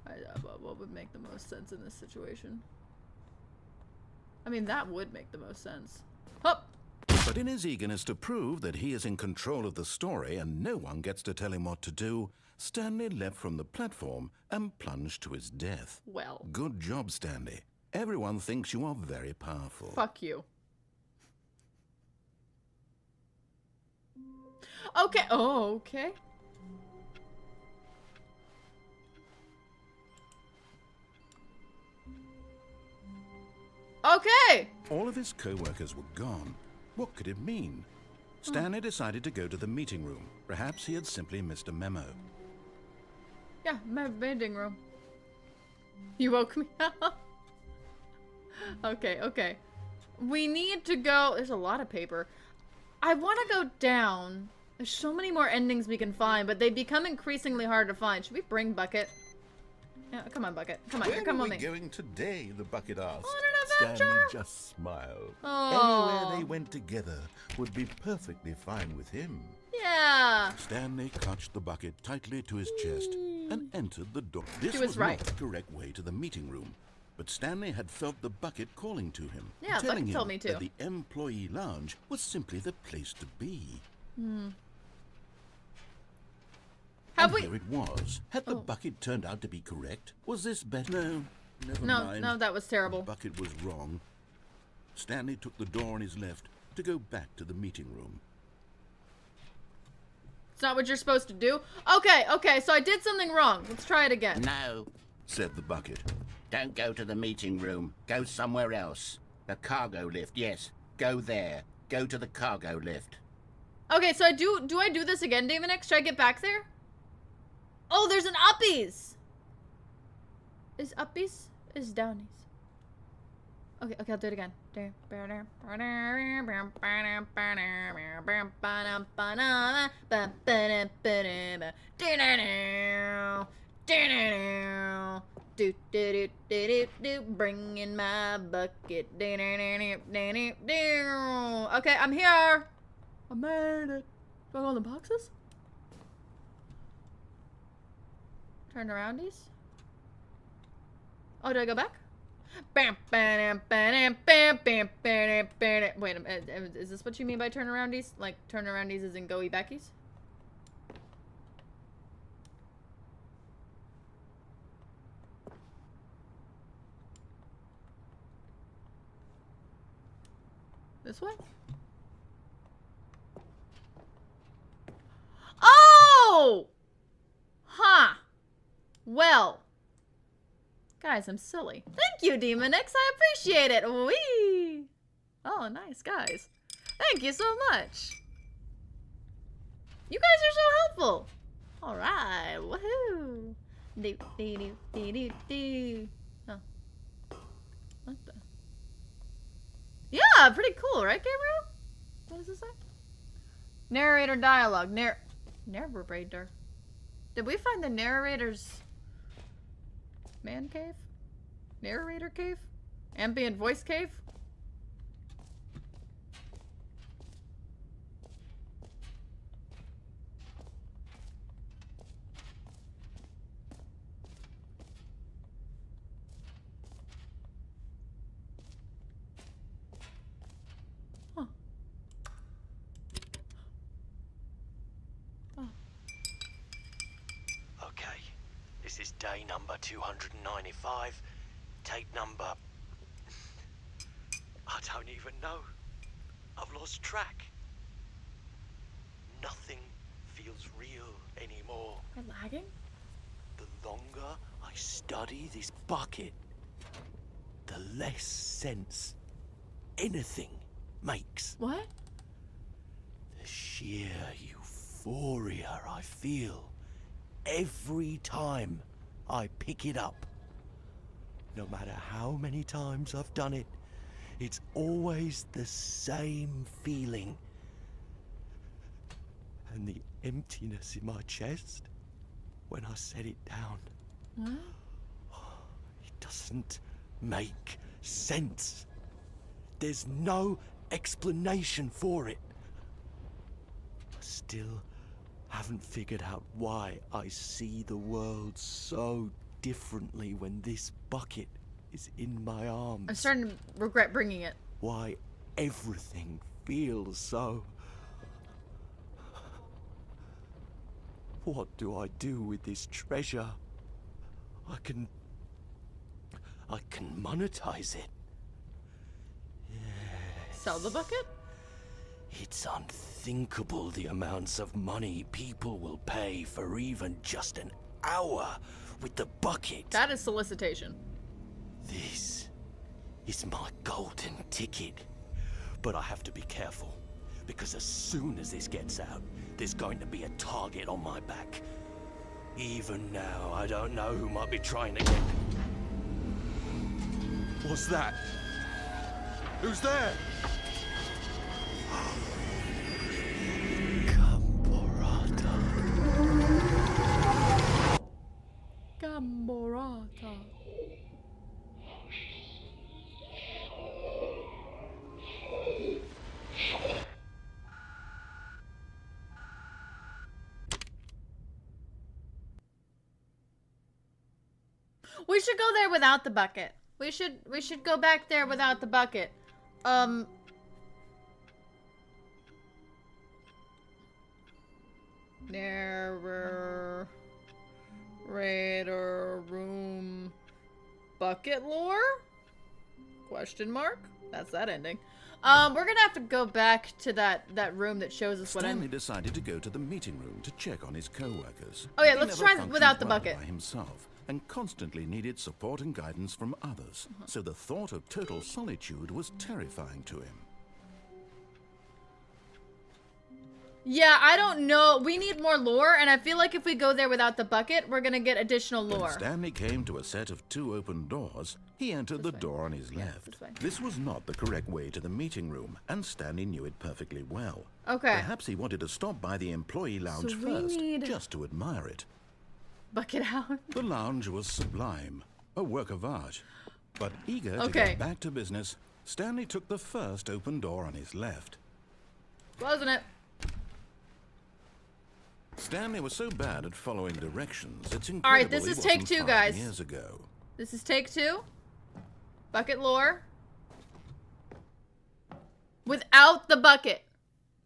What would make the most sense in this situation? I mean, that would make the most sense. Hop! But in his eagerness to prove that he is in control of the story and no one gets to tell him what to do, Stanley leapt from the platform and plunged to his death. Well. Good job, Stanley. Everyone thinks you are very powerful. Fuck you. Okay. Oh, okay. Okay! All of his co-workers were gone. What could it mean? Stanley decided to go to the meeting room. Perhaps he had simply missed a memo. Yeah, my meeting room. You woke me up. Okay. We need to go. There's a lot of paper. I want to go down. There's so many more endings we can find, but they become increasingly hard to find. Should we bring Bucket? Yeah, come on, Bucket. Come on, Where come are with we me. going today? The bucket asked. On an adventure. Stanley just smiled. Oh. Anywhere they went together would be perfectly fine with him. Yeah. Stanley clutched the bucket tightly to his chest and entered the door. This He was right. not the correct way to the meeting room, but Stanley had felt the bucket calling to him, Yeah, telling Bucket him told me to. that the employee lounge was simply the place to be. Have And we? here it was. Had the bucket turned out to be correct? Was this better? No, never mind. No, that was terrible. The bucket was wrong. Stanley took the door on his left to go back to the meeting room. It's not what you're supposed to do. Okay, so I did something wrong. Let's try it again. No, Said the bucket. don't go to the meeting room. Go somewhere else. The cargo lift, yes. Go there. Go to the cargo lift. Okay, so do I do this again, David X? Should I get back there? Oh, there's an uppies! Is uppies? Is downies? Okay, I'll do it again. Bring in my bucket. Okay, I'm here. I made it. Do I go in the boxes? Turn aroundies? Oh, do I go back? Wait a minute. Is this what you mean by turn aroundies? Like turn aroundies is in goey backies? This way? Oh! Huh. Well. Guys, I'm silly. Thank you, Demon X. I appreciate it. Wee. Oh, nice, guys. Thank you so much. You guys are so helpful. All right. Woohoo. Do, do, do, do, do, do. Oh. What the? Yeah, pretty cool, right, Gabriel? What does this say? Narrator dialogue. Narrator. Did we find the narrator's man cave? Narrator cave? Ambient voice cave? Huh. Oh. Okay, this is day number 295. Tape number... I don't even know. I've lost track. Nothing feels real anymore. Am I lagging? The longer I study this bucket, the less sense anything makes. What? The sheer euphoria I feel every time I pick it up. No matter how many times I've done it, it's always the same feeling. And the emptiness in my chest when I set it down. What? It doesn't make sense. There's no explanation for it. I still haven't figured out why I see the world so differently when this bucket is in my arms. I'm starting to regret bringing it. Why everything feels so... What do I do with this treasure? I can monetize it. Sell the bucket? It's unthinkable the amounts of money people will pay for even just an hour with the bucket. That is solicitation. This is my golden ticket. But I have to be careful, because as soon as this gets out, there's going to be a target on my back. Even now, I don't know who might be trying to get... What's that? Who's there? Gamborata. We should go there without the bucket. We should go back there without the bucket. Narrator room bucket lore? Question mark? That's that ending. We're gonna have to go back to that room that shows us what Stanley decided to go to the meeting room to check on his co-workers. Oh yeah, He let's never try functioned without the well bucket. by himself, and constantly needed support and guidance from others. So the thought of total solitude was terrifying to him. Yeah, I don't know. We need more lore, and I feel like if we go there without the bucket, we're gonna get additional When lore. Stanley came to a set of 2 open doors, he entered the door on his left. this way. This was not the correct way to the meeting room, and Stanley knew it perfectly well. Okay. Perhaps he wanted to stop by the employee lounge So we first, need- just to admire it. Bucket out. The lounge was sublime, a work of art. But eager to Okay. get back to business, Stanley took the first open door on his left. Closing it. Stanley was so bad at following directions, it's incredible All right, this he is take wasn't 2, 5 guys. years ago. This is take 2. Bucket lore. Without the bucket.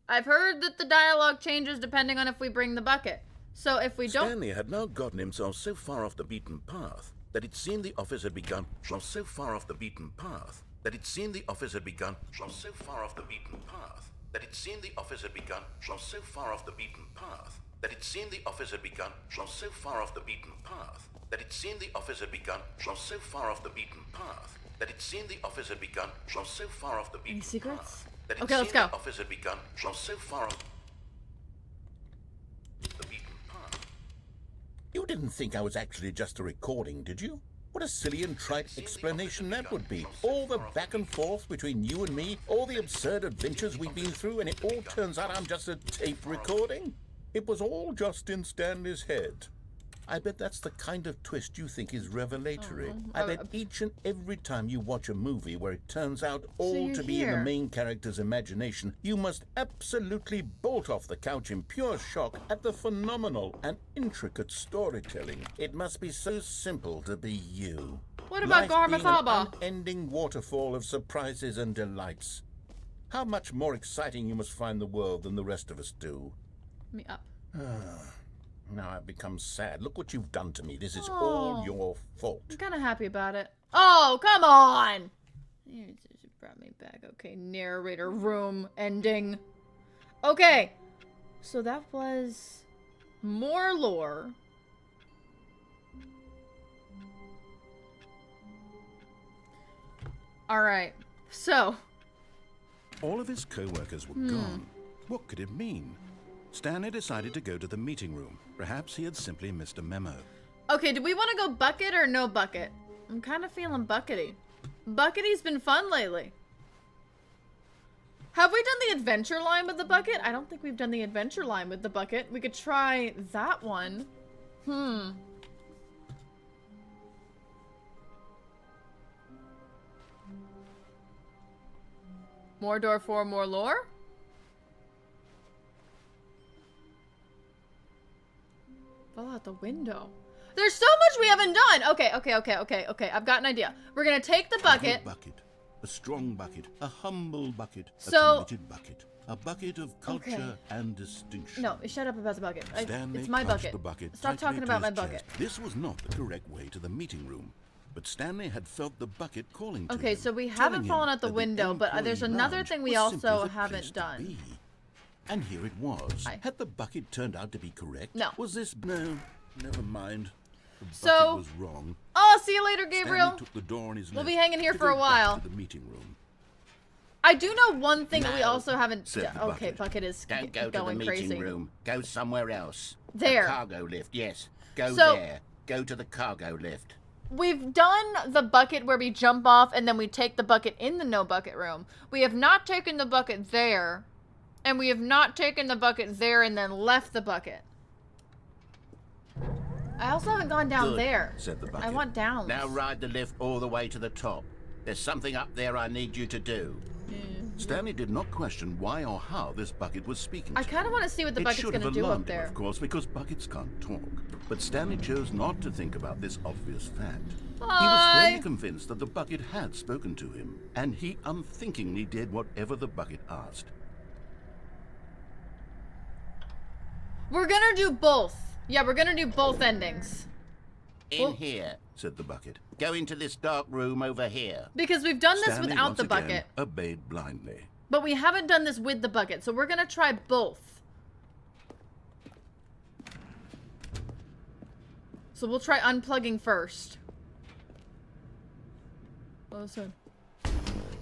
I've heard that the dialogue changes depending on if we bring the bucket. So if we don't... Stanley had now gotten himself so far off the beaten path that it seemed the office had begun from so far off the beaten path that it seemed the office had begun from so far off the beaten path that it seemed the office had begun from so far off the beaten path that it seemed the office had begun from so far off the beaten path that it seemed the office had begun from so far off the beaten path that it seemed the office had begun from so far off the beaten path. secrets? That it Okay, let's seemed go. the office had begun from so far off the beaten path. You didn't think I was actually just a recording, did you? What a silly and trite explanation that would be. All the back and forth between you and me, all the absurd adventures we've been through, and it all turns out I'm just a tape recording? It was all just in Stanley's head. I bet that's the kind of twist you think is revelatory. I bet each and every time you watch a movie where it turns out all you're to be in the here. main character's imagination, you must absolutely bolt off the couch in pure shock at the phenomenal and intricate storytelling. It must be so simple to be you. What about Life being Garmathaba? an unending waterfall of surprises and delights. How much more exciting you must find the world than the rest of us do. Me up. Now I've become sad. Look what you've done to me. This is all your fault. I'm kind of happy about it. Oh, come on! You brought me back. Okay, narrator room ending. Okay, so that was more lore. All right, so All of his co-workers were gone. What could it mean? Stanley decided to go to the meeting room. Perhaps he had simply missed a memo. okay, do we want to go bucket or no bucket? I'm kind of feeling buckety. Buckety's been fun lately. Have we done the adventure line with the bucket? I don't think we've done the adventure line with the bucket. We could try that one. More door 4, more lore? Fall out the window. There's so much we haven't done. Okay. I've got an idea. We're gonna take the bucket. A bucket. A strong bucket. A humble bucket. So- a committed bucket. A bucket of culture Okay. and distinction. No, shut up about the bucket. Stanley It's my clutched bucket. the bucket Stop tightly talking to about my his bucket. chest. This was not the correct way to the meeting room, but Stanley had felt the bucket calling to Okay, him, so we telling haven't him fallen out the that window, but there's employee another lounge thing we was simply also the haven't place to done. be. And here it was. Hi. Had the bucket turned out to be correct? No. Was this... No, never mind. The bucket So- was wrong. Oh, see you later, Gabriel. Stanley took the door on his We'll left be hanging here to for a go back while. to the meeting room. I do know one thing that we No, also haven't said done. the Okay, bucket. bucket is Don't go to the going meeting crazy. room. Go somewhere else. There. The cargo lift, yes. Go So- there. Go to the cargo lift. We've done the bucket where we jump off and then we take the bucket in the no bucket room. We have not taken the bucket there, and we have not taken the bucket there and then left the bucket. I also haven't gone down Good, there. said the I bucket. want down. Now ride the lift all the way to the top. There's something up there I need you to do. Stanley did not question why or how this bucket was speaking I to kind of him. want to see what the It bucket's should going have to do up alarmed him, there. of course, because buckets can't talk. But Stanley chose not to think about this obvious fact. He was Hi. firmly convinced that the bucket had spoken to him, and he unthinkingly did whatever the bucket asked. We're going to do both. Yeah, we're going to do both endings. In here, Said the bucket. go into this dark room over here. Because we've done this Stanley without once the again bucket, obeyed blindly. but we haven't done this with the bucket, so we're going to try both. So we'll try unplugging first. Oh, listen.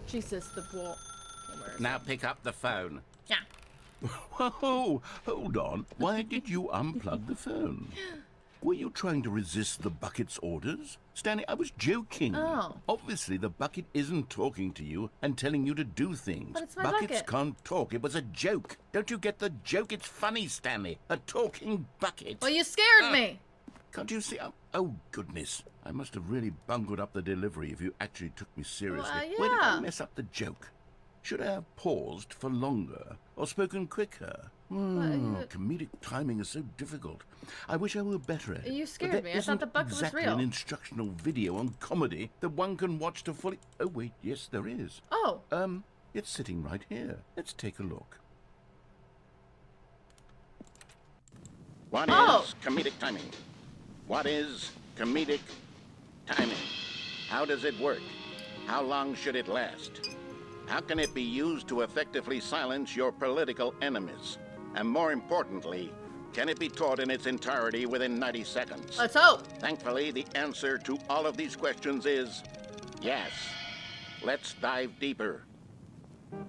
Jesus, the wall. Okay, where is Now pick up the phone. it? Yeah. Whoa, hold on. Why did you unplug the phone? Were you trying to resist the bucket's orders? Stanley, I was joking. Oh. Obviously, the bucket isn't talking to you and telling you to do things. But it's my Buckets bucket. can't talk. It was a joke. Don't you get the joke? It's funny, Stanley. A talking bucket. Well, you scared me. Can't you see? Oh, goodness. I must have really bungled up the delivery if you actually took me seriously. Where did I yeah. mess up the joke? Should I have paused for longer or spoken quicker? Comedic timing is so difficult. I wish I were better at it. You scared but me. there I thought the isn't bucket was exactly real. an instructional video on comedy that one can watch to fully... Oh, wait, yes, there is. Oh. It's sitting right here. Let's take a look. What Oh. is comedic timing? What is comedic timing? How does it work? How long should it last? How can it be used to effectively silence your political enemies? And more importantly, can it be taught in its entirety within 90 seconds? Let's hope. Thankfully, the answer to all of these questions is yes. Let's dive deeper.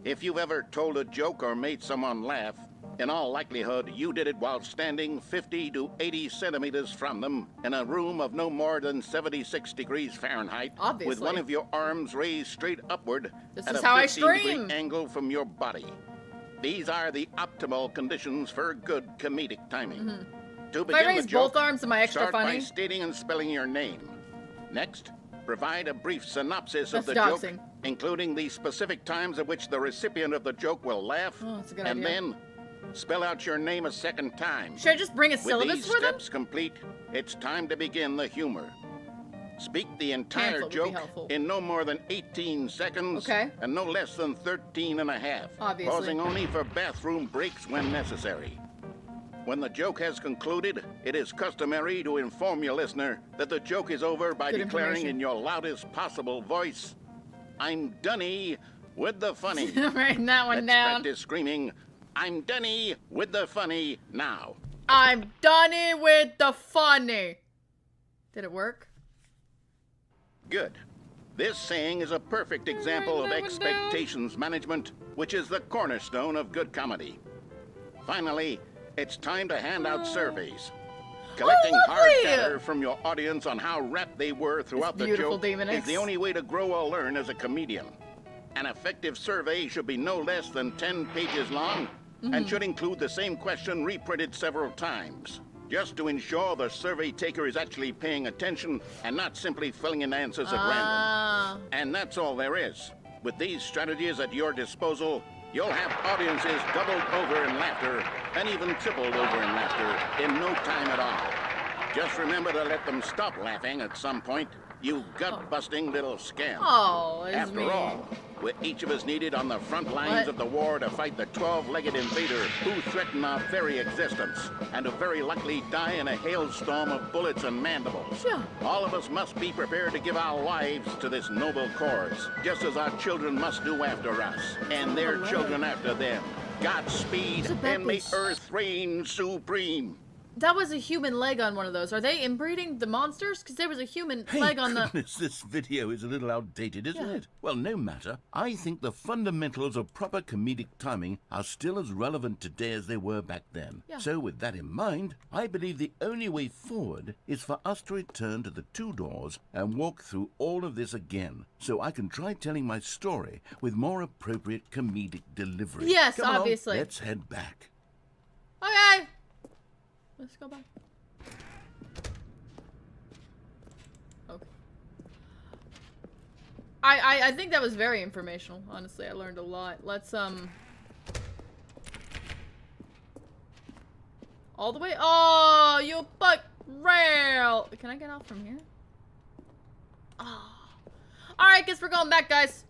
If you've ever told a joke or made someone laugh, in all likelihood, you did it while standing 50 to 80 centimeters from them in a room of no more than 76 degrees Fahrenheit, Obviously. with one of your arms raised straight upward This at is a how I 15-degree stream. angle from your body. These are the optimal conditions for good comedic timing. To If I begin raise the joke, both arms, am I extra start by funny? stating and spelling your name. Next, provide a brief synopsis of That's the doxing. joke, including the specific times at which the recipient of the joke will laugh, Oh, that's a good and idea. then spell out your name a second time. Should I just bring a With syllabus these for them? steps complete, it's time to begin the humor. Speak the entire Pamphlet would be joke helpful. in no more than 18 seconds Okay. and no less than 13 and a half, Obviously. pausing only for bathroom breaks when necessary. When the joke has concluded, it is customary to inform your listener that the joke is over by Good declaring information. in your loudest possible voice, "I'm Dunny with the funny." I'm writing that one Let's down. practice screaming, "I'm Dunny with the funny" now. I'm done with the funny. Did it work? Good. This saying is a perfect example of that one down. expectations management, which is the cornerstone of good comedy. Finally, it's time to hand out surveys. Collecting hard lovely! data from your audience on how rapt they were throughout the beautiful joke Demon is X. the only way to grow or learn as a comedian. An effective survey should be no less than 10 pages long and should include the same question reprinted several times, just to ensure the survey taker is actually paying attention and not simply filling in answers at random. And that's all there is. With these strategies at your disposal, you'll have audiences doubled over in laughter and even tripled over in laughter in no time at all. Just remember to let them stop laughing at some point. You gut-busting little scamp. Oh, it's After me. all, we're each of us needed on the front lines of the war to fight the 12-legged invader who threaten our very existence, and who very likely die in a hailstorm of bullets and mandibles. Yeah. All of us must be prepared to give our lives to this noble cause, just as our children must do after us, and their children after them. Godspeed, and may Earth reign supreme. That was a human leg on one of those. Are they inbreeding the monsters? Because there was a human leg on the... Goodness, this video is a little outdated, isn't it? Well, no matter. I think the fundamentals of proper comedic timing are still as relevant today as they were back then. Yeah. So with that in mind, I believe the only way forward is for us to return to the 2 doors and walk through all of this again, so I can try telling my story with more appropriate comedic delivery. Yes, Come on, obviously. let's head back. Okay. Let's go back. Okay. I think that was very informational. Honestly, I learned a lot. Let's all the way. Oh, you butt rail. Can I get off from here? Oh. All right, guess we're going back, guys.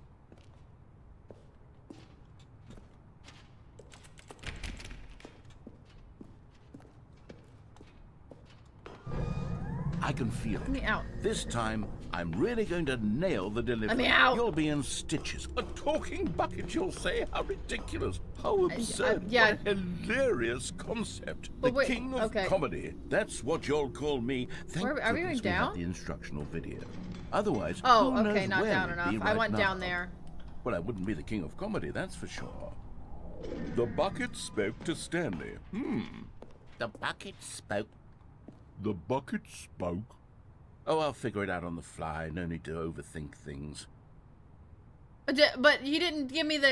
I can feel it. Let me out. This time, I'm really going to nail the delivery. Let me out. You'll be in stitches. A talking bucket, you'll say? How ridiculous. How absurd. yeah. What a hilarious concept. But The wait, king of okay. comedy. That's what you'll call me. Thank Where- are we goodness going have down? the instructional video. Otherwise, Oh, who okay, knows not where down we'd enough. be I right went now. down there. Well, I wouldn't be the king of comedy, that's for sure. The bucket spoke to Stanley. The bucket spoke. The bucket spoke. Oh, I'll figure it out on the fly. No need to overthink things. But he didn't give me the...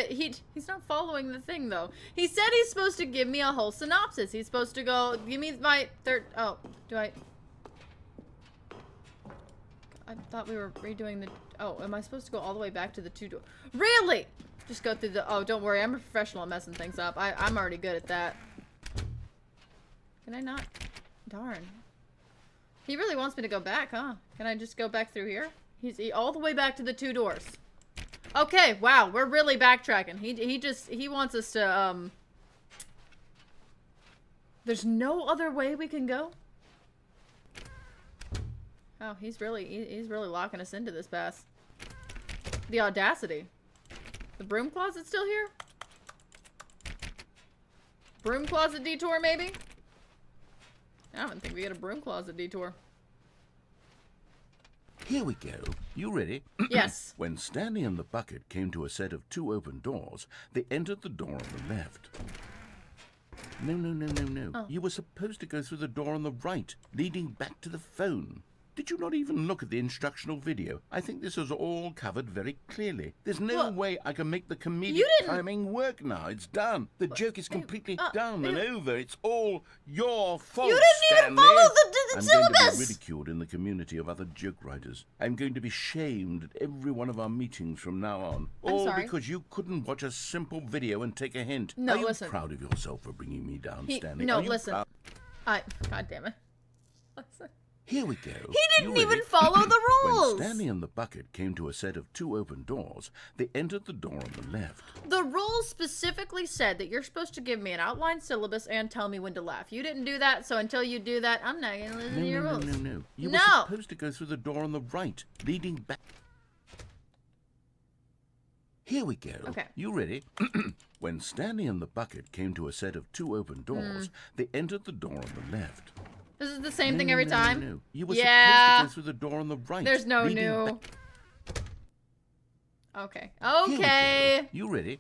He's not following the thing, though. He said he's supposed to give me a whole synopsis. He's supposed to go... Give me my third... Oh, do I... I thought we were redoing the... Oh, am I supposed to go all the way back to the 2 door? Really? Just go through the... Oh, don't worry. I'm a professional at messing things up. I'm already good at that. Can I not? Darn. He really wants me to go back, huh? Can I just go back through here? He's all the way back to the 2 doors. Okay, wow, we're really backtracking. He wants us to, There's no other way we can go? Oh, he's really locking us into this pass. The audacity. The broom closet still here? Broom closet detour, maybe? I don't think we get a broom closet detour. Here we go. You ready? Yes. When Stanley and the bucket came to a set of 2 open doors, they entered the door on the left. No. Oh. You were supposed to go through the door on the right, leading back to the phone. Did you not even look at the instructional video? I think this is all covered very clearly. There's no way I can make the comedic timing work now. It's done. The joke is completely done and over. It's all your fault, You didn't even Stanley. follow the I'm syllabus! going to be ridiculed in the community of other joke writers. I'm going to be shamed at every one of our meetings from now on. All sorry. because you couldn't watch a simple video and take a hint. No, Are you listen. proud of yourself for bringing me down, Stanley? No, Are you listen. proud? God damn it. Listen. Here we go. He didn't You even ready? follow the rules. When Stanley and the bucket came to a set of 2 open doors, they entered the door on the left. The rules specifically said that you're supposed to give me an outlined syllabus and tell me when to laugh. You didn't do that, so until you do that, I'm not going to listen to your rules. No. You No. were supposed to go through the door on the right, leading back. Here we go. Okay. You ready? When Stanley and the bucket came to a set of 2 open doors, they entered the door on the left. This is the same thing every time? No. You were Yeah. supposed to go through the door on the right. There's no leading new. back. Okay. Here we Okay. go. You ready?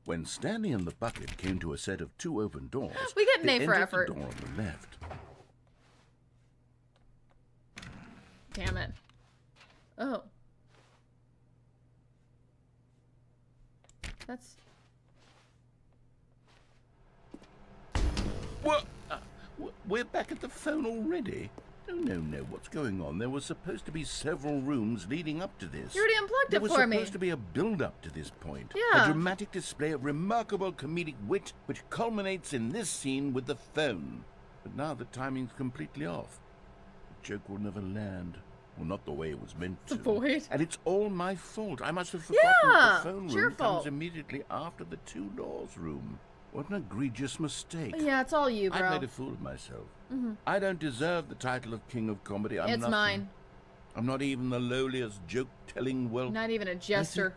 When Stanley and the bucket came to a set of 2 open doors, We get an they A for entered effort. the door on the left. Damn it. Oh. That's... What? We're back at the phone already? No. What's going on? There was supposed to be several rooms leading up to this. You already unplugged There it was for me. supposed to be a build-up to this point. Yeah. A dramatic display of remarkable comedic wit, which culminates in this scene with the phone. But now the timing's completely off. joke will never land. Well, not the way it was meant to. The void. And it's all my fault. I must have forgotten that the phone it's your room fault. comes immediately after the two doors room. What an egregious mistake. Yeah, it's all you, bro. I made a fool of myself. I don't deserve the title of King of Comedy. I'm It's nothing. mine. I'm not even the lowliest joke-telling whelp. Not even a jester.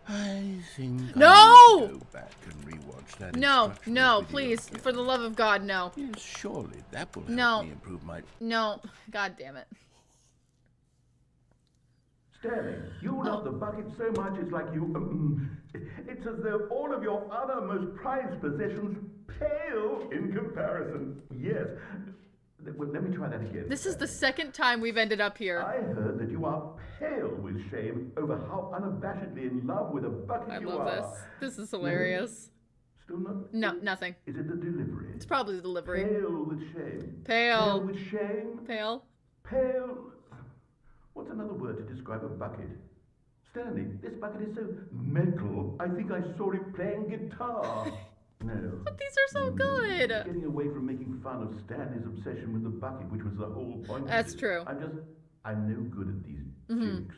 I think No! I need to go back and rewatch that No, instructional video please, again. for the love of God, no. Yes, surely that will help No. me improve my... No. God damn it. Stanley, you love the bucket so much it's like you... it's as though all of your other most prized possessions pale in comparison. Yes. Well, let me try that again. This is the second time we've ended up here. I heard that you are pale with shame over how unabashedly in love with a bucket I you love are. this. This is hilarious. Still not? No, nothing. Is it the delivery? It's probably the delivery. Pale with shame. Pale. with shame. Pale. Pale. What's another word to describe a bucket? Stanley, this bucket is so metal. I think I saw it playing guitar. No. But these are so good. Getting away from making fun of Stanley's obsession with the bucket, which was the whole point of That's it. true. I'm no good at these jokes.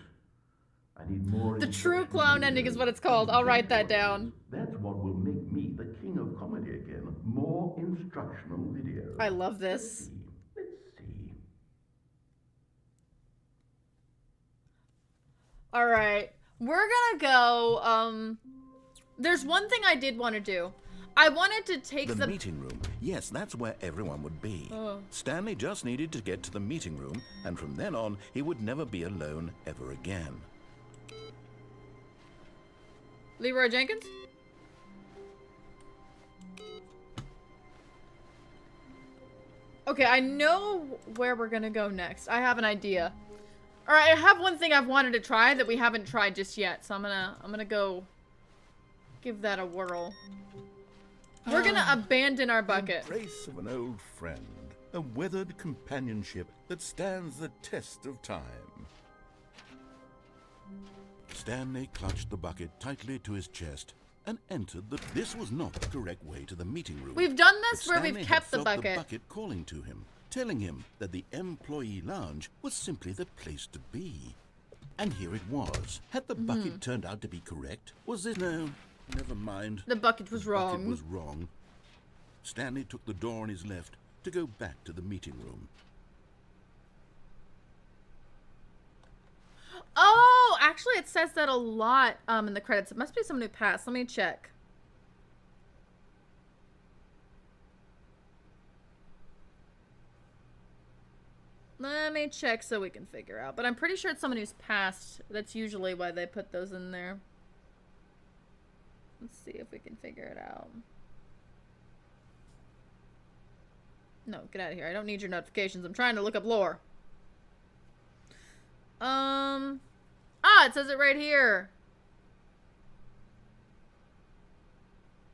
I need more The true instructional clown ending is what it's called. I'll write that down. That's what will make me the king of comedy again. More instructional videos. I love this. Let's see. All right. We're gonna go, there's one thing I did want to do. I wanted to take The meeting room. Yes, that's where everyone would be. Oh. Stanley just needed to get to the meeting room, and from then on, he would never be alone ever again. Leroy Jenkins? Okay, I know where we're gonna go next. I have an idea. Alright, I have one thing I've wanted to try that we haven't tried just yet, so I'm gonna go give that a whirl. We're gonna abandon our bucket. Embrace of an old friend. A weathered companionship that stands the test of time. Stanley clutched the bucket tightly to his chest and entered the... This was not the correct way to the meeting room. We've done this But where Stanley we've had kept the felt bucket. the bucket calling to him, telling him that the employee lounge was simply the place to be. And here it was. Had the bucket turned out to be correct? Was this... No, never mind. The bucket was The wrong. bucket was wrong. Stanley took the door on his left to go back to the meeting room. Oh, actually it says that a lot in the credits. It must be someone who passed. Let me check. Let me check so we can figure out. But I'm pretty sure it's someone who's passed. That's usually why they put those in there. Let's see if we can figure it out. No, get out of here. I don't need your notifications. I'm trying to look up lore. It says it right here.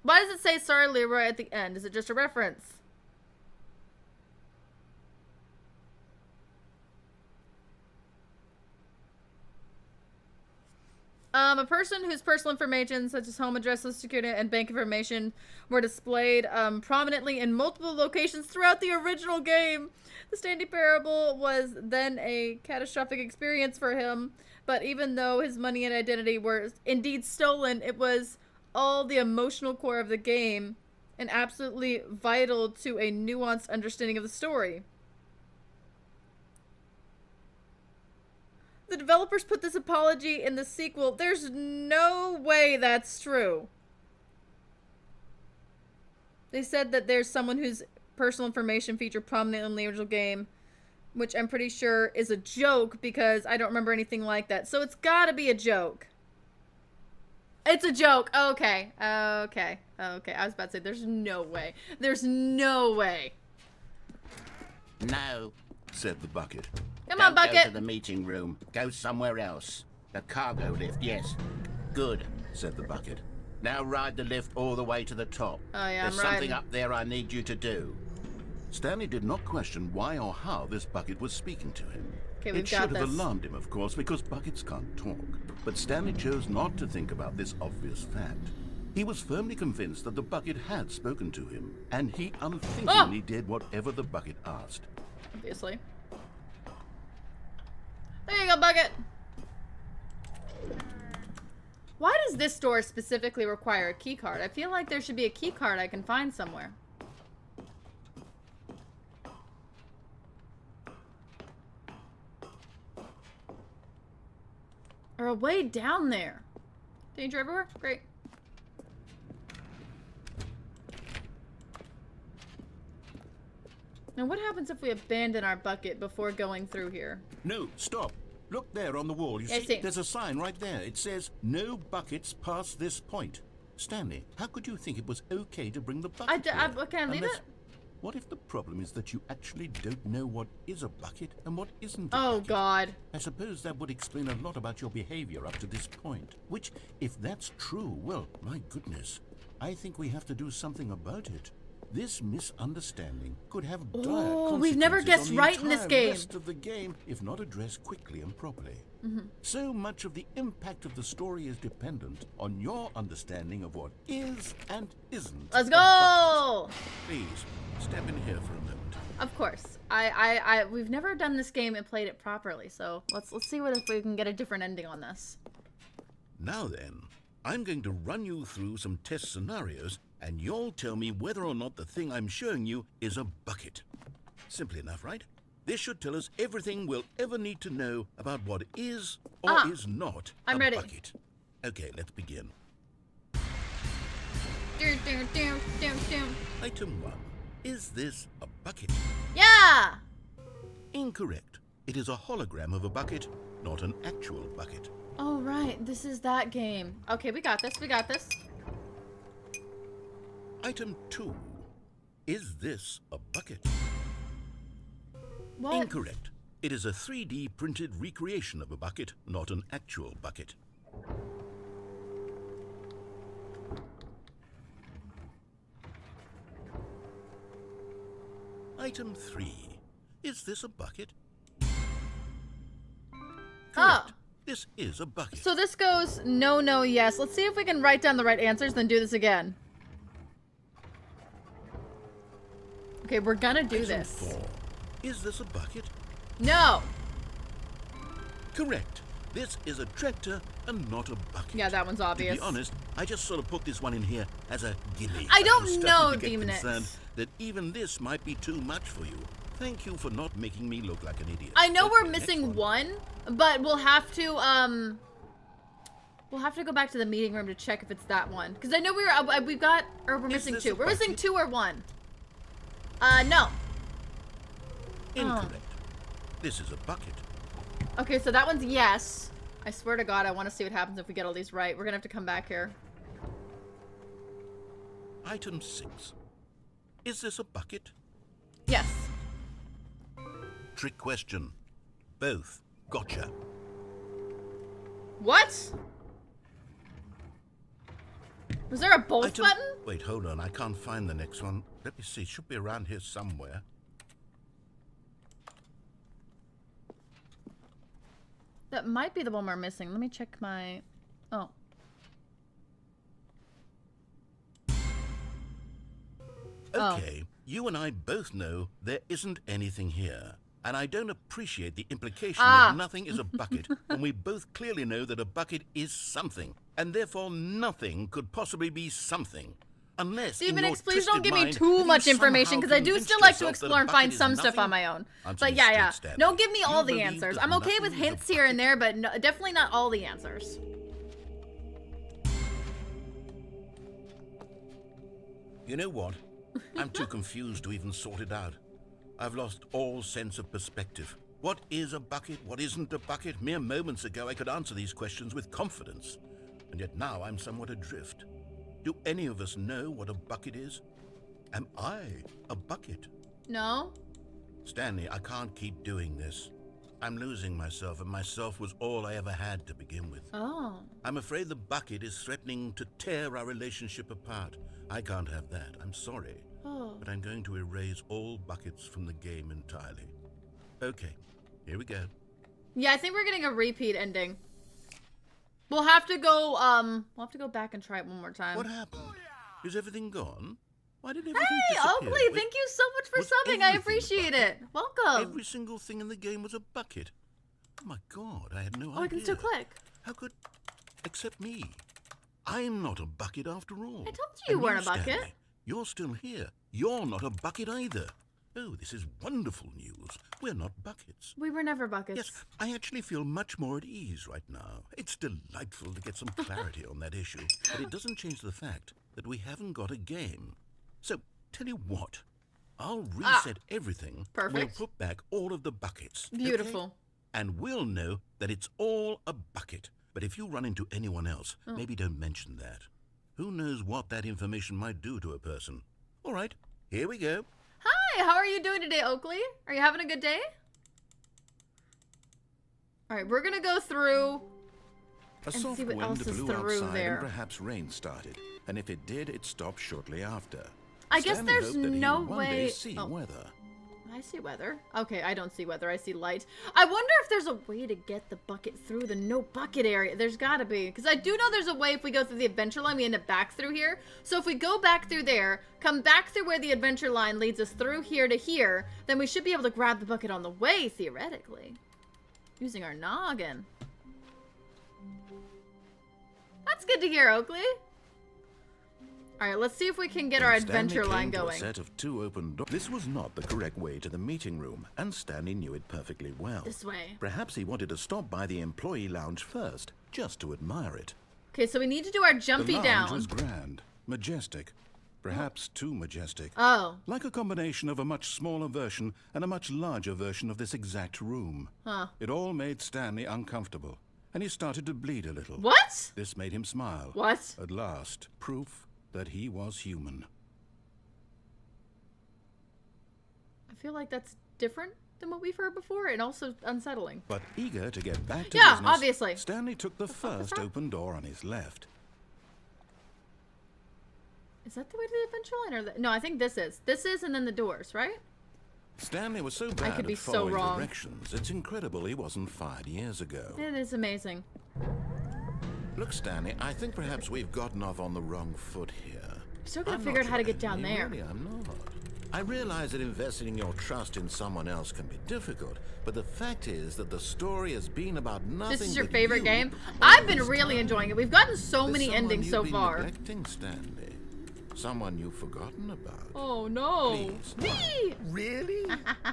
Why does it say sorry, Leroy, at the end? Is it just a reference? A person whose personal information, such as home address, social security, and bank information, were displayed prominently in multiple locations throughout the original game. The Stanley Parable was then a catastrophic experience for him, but even though his money and identity were indeed stolen, it was all the emotional core of the game and absolutely vital to a nuanced understanding of the story. The developers put this apology in the sequel. There's no way that's true. They said that there's someone whose personal information featured prominently in the original game, which I'm pretty sure is a joke because I don't remember anything like that. So it's gotta be a joke. It's a joke. Okay. Okay. Okay. I was about to say, there's no way. There's no way. No, Said the bucket. Come on, don't go bucket. to the meeting room. Go somewhere else. The cargo lift, yes. Good. Said the bucket. Now ride the lift all the way to the top. Oh, yeah, There's I'm something riding. up there I need you to do. Stanley did not question why or how this bucket was speaking to him. Okay, It we've should got have this. alarmed him, of course, because buckets can't talk. But Stanley chose not to think about this obvious fact. He was firmly convinced that the bucket had spoken to him, and he unthinkingly did whatever the bucket asked. obviously. There you go, bucket. Why does this door specifically require a key card? I feel like there should be a key card I can find somewhere. Or a way down there. Danger everywhere? Great. Now what happens if we abandon our bucket before going through here? No, stop. Look there on the wall. You see, there's a sign right there. It says, no buckets past this point. Stanley, how could you think it was okay to bring the bucket can I leave it? What if the problem is that you actually don't know what is a bucket and what isn't a Oh, bucket? God. I suppose that would explain a lot about your behavior up to this point. Which, if that's true, well, my goodness, I think we have to do something about it. This misunderstanding could have dire consequences we've never guessed on the right in this entire game. rest of the game if not addressed quickly and properly. So much of the impact of the story is dependent on your understanding of what is and isn't. Let's a go! bucket. Please, step in here for a moment. Of course. We've never done this game and played it properly, so let's see if we can get a different ending on this. Now then, I'm going to run you through some test scenarios, and you'll tell me whether or not the thing I'm showing you is a bucket. Simple enough, right? This should tell us everything we'll ever need to know about what is or is not I'm a ready. bucket. Okay, let's begin. Item 1. Is this a bucket? Yeah! Incorrect. It is a hologram of a bucket, not an actual bucket. Oh, right. This is that game. Okay, we got this. We got this. Item 2. Is this a bucket? What? Incorrect. It is a 3D printed recreation of a bucket, not an actual bucket. Item 3. Is this a bucket? Correct. This is a bucket. So this goes no, no, yes. Let's see if we can write down the right answers, then do this again. Okay, we're gonna do Item this. 4. Is this a bucket? No! Correct. This is a tractor and not a bucket. Yeah, that one's obvious. To be honest, I just sort of put this one in here as a gimme. I don't I'm starting know, to get Demon concerned X. that even this might be too much for you. Thank you for not making me look like an idiot. I know we're Okay, next missing one, but we'll have to go back to the meeting room to check if it's that one. Because I know we're missing two. We're missing two or one. No. Incorrect. This is a bucket. Okay, so that one's yes. I swear to God, I want to see what happens if we get all these right. We're gonna have to come back here. Item 6. Is this a bucket? Yes. Trick question. Both. Gotcha. What? Was there a both Item... button? Wait, hold on. I can't find the next one. Let me see. It should be around here somewhere. That might be the one we're missing. Let me check my... Oh. Okay, you and I both know there isn't anything here. And I don't appreciate the implication that nothing is a bucket when we both clearly know that a bucket is something. And therefore nothing could possibly be something. Unless, Demon in X, your please don't twisted give me mind, too you much information, somehow because I do convinced still like to yourself that a explore and bucket find is some stuff nothing. on my own. Answer But me yeah, straight, yeah. Stanley. Don't give me all You the believe answers. that I'm okay with nothing is a hints here and there, but no, definitely not all the answers. You know what? I'm too confused to even sort it out. I've lost all sense of perspective. What is a bucket? What isn't a bucket? Mere moments ago I could answer these questions with confidence. And yet now I'm somewhat adrift. Do any of us know what a bucket is? Am I a bucket? No? Stanley, I can't keep doing this. I'm losing myself, and myself was all I ever had to begin with. Oh. I'm afraid the bucket is threatening to tear our relationship apart. I can't have that. I'm sorry. Oh. But I'm going to erase all buckets from the game entirely. Okay, here we go. Yeah, I think we're getting a repeat ending. We'll have to go back and try it one more time. What happened? Is everything gone? Why did everything Hey, disappear? Oakley, thank you so much for Was subbing. I everything a appreciate bucket? it. Welcome. Every single thing in the game was a bucket. Oh my God, I had no idea. Oh, I can still click. How could... Except me. I'm not a bucket after all. I told you And weren't a bucket. Stanley, you're still here. You're not a bucket either. Oh, this is wonderful news. We're not buckets. We were never buckets. Yes, I actually feel much more at ease right now. It's delightful to get some clarity on that issue, but it doesn't change the fact that we haven't got a game. So, tell you what, I'll reset everything. Perfect. We'll put back all of the buckets. Beautiful. Okay? And we'll know that it's all a bucket. But if you run into anyone else, maybe don't mention that. Who knows what that information might do to a person. All right, here we go. Hi, how are you doing today, Oakley? Are you having a good day? All right, we're gonna go through A and soft see what else wind is blew through outside there. and perhaps rain started. And if it did, it stopped shortly after. I guess Stanley there's hoped that he no would one way- day see oh. weather. I see weather. Okay, I don't see weather. I see light. I wonder if there's a way to get the bucket through the no bucket area. There's gotta be. Because I do know there's a way if we go through the adventure line, we end up back through here. So if we go back through there, come back through where the adventure line leads us through here to here, then we should be able to grab the bucket on the way, theoretically. Using our noggin. That's good to hear, Oakley. Alright, let's see if we can get our Stanley adventure came line to going. A set of two open doors. This was not the correct way to the meeting room, and Stanley knew it perfectly well. This way. Perhaps he wanted to stop by the employee lounge first, just to admire it. Okay, so we need to do our The jumpy lounge down. was grand, majestic, perhaps too majestic. Oh. Like a combination of a much smaller version and a much larger version of this exact room. Huh. It all made Stanley uncomfortable, and he started to bleed a little. What? This made him smile. What? At last, proof that he was human. I feel like that's different than what we've heard before and also unsettling. But eager to get back to Yeah, business, obviously. Stanley took the fuck is first that? open door on his left. Is that the way to the adventure line? Or no, I think this is. This is and then the doors, right? Stanley was so bad could be at so following wrong. directions, it's incredible he wasn't fired years ago. It is amazing. Look, Stanley, I think perhaps we've gotten off on the wrong foot here. Still gotta I'm figure not out how to your get down enemy, there. Really, I'm not. I realize that investing your trust in someone else can be difficult, but the fact is that the story has been about nothing. This is your but favorite you game? all I've been this really time. enjoying it. We've gotten so There's many someone endings so you've been far. neglecting, Stanley. Someone you've forgotten about. Oh no. Please. Me! Really?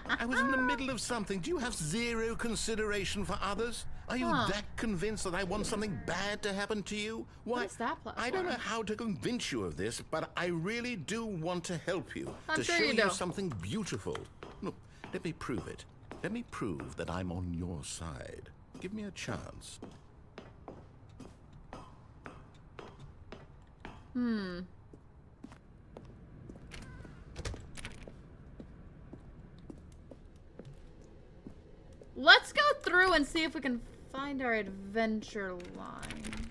I was in the middle of something. Do you have zero consideration for others? Are you that convinced that I want something bad to happen to you? Why, What is that I don't know platform? how to convince you of this, but I really do want to help you. I'm to sure show you do. something beautiful. Look, let me prove it. Let me prove that I'm on your side. Give me a chance. Let's go through and see if we can find our adventure line.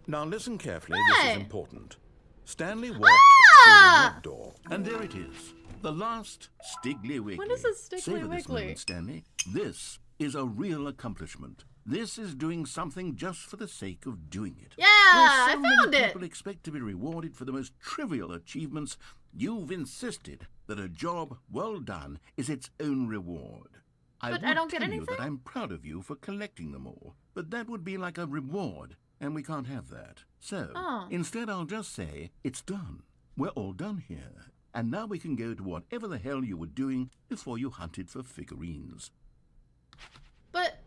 Now listen carefully, Hey! this is important. Stanley walked Ah! through the red door. And there it is. The last Stiggly Wiggly. What is a Stiggly Savor this Wiggly? moment, Stanley. This is a real accomplishment. This is doing something just for the sake of doing it. Yeah, Where I so found many it. people expect to be rewarded for the most trivial achievements, you've insisted that a job well done is its own reward. But I would don't get tell you anything? that I'm proud of you for collecting them all, but that would be like a reward, and we can't have that. So, Oh. instead I'll just say, it's done. We're all done here. And now we can go to whatever the hell you were doing before you hunted for figurines. But...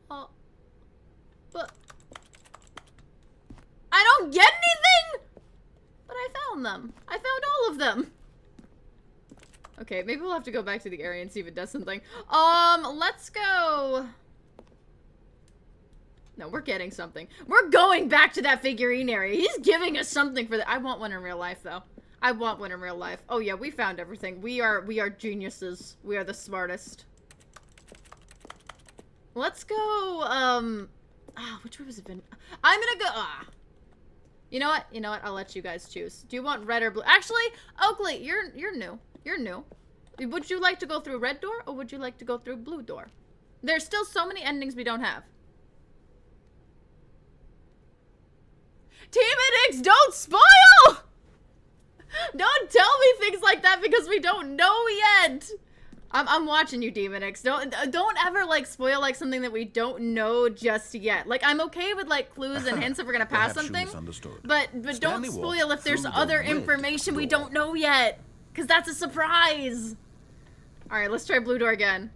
Oh. But... I don't get anything! But I found them. I found all of them. Okay, maybe we'll have to go back to the area and see if it does something. Let's go... No, we're getting something. We're going back to that figurine area. He's giving us something for that. I want one in real life, though. I want one in real life. Oh yeah, we found everything. We are geniuses. We are the smartest. Let's go, which way was it? I'm gonna go, You know what? You know what? I'll let you guys choose. Do you want red or blue? Actually, Oakley, you're new. You're new. Would you like to go through red door or would you like to go through blue door? There's still so many endings we don't have. Team don't spoil! Don't tell me things like that because we don't know yet. I'm watching you, Demonix. Don't ever like spoil like something that we don't know just yet. Like I'm okay with like clues and hints if we're gonna pass something. But don't spoil if there's other information we don't know yet, because that's a surprise. All right, let's try blue door again.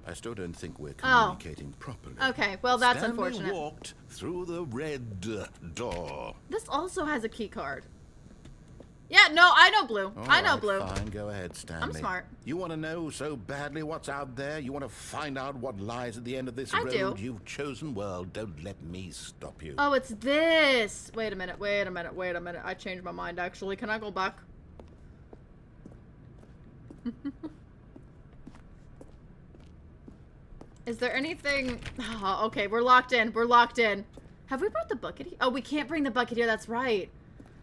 I still don't think we're communicating properly. Okay, well that's Stanley unfortunate. Walked through the red door. This also has a key card. Yeah, no, I know blue. I know blue. Fine, go ahead, Stanley. I'm smart. You want to know so badly what's out there? You want to find out what lies at the end of this road you've chosen? Well, don't let me stop you. Oh, it's this. Wait a minute. I changed my mind, actually. Can I go back? Is there anything... Oh, okay, we're locked in. We're locked in. Have we brought the bucket here? Oh, we can't bring the bucket here. That's right.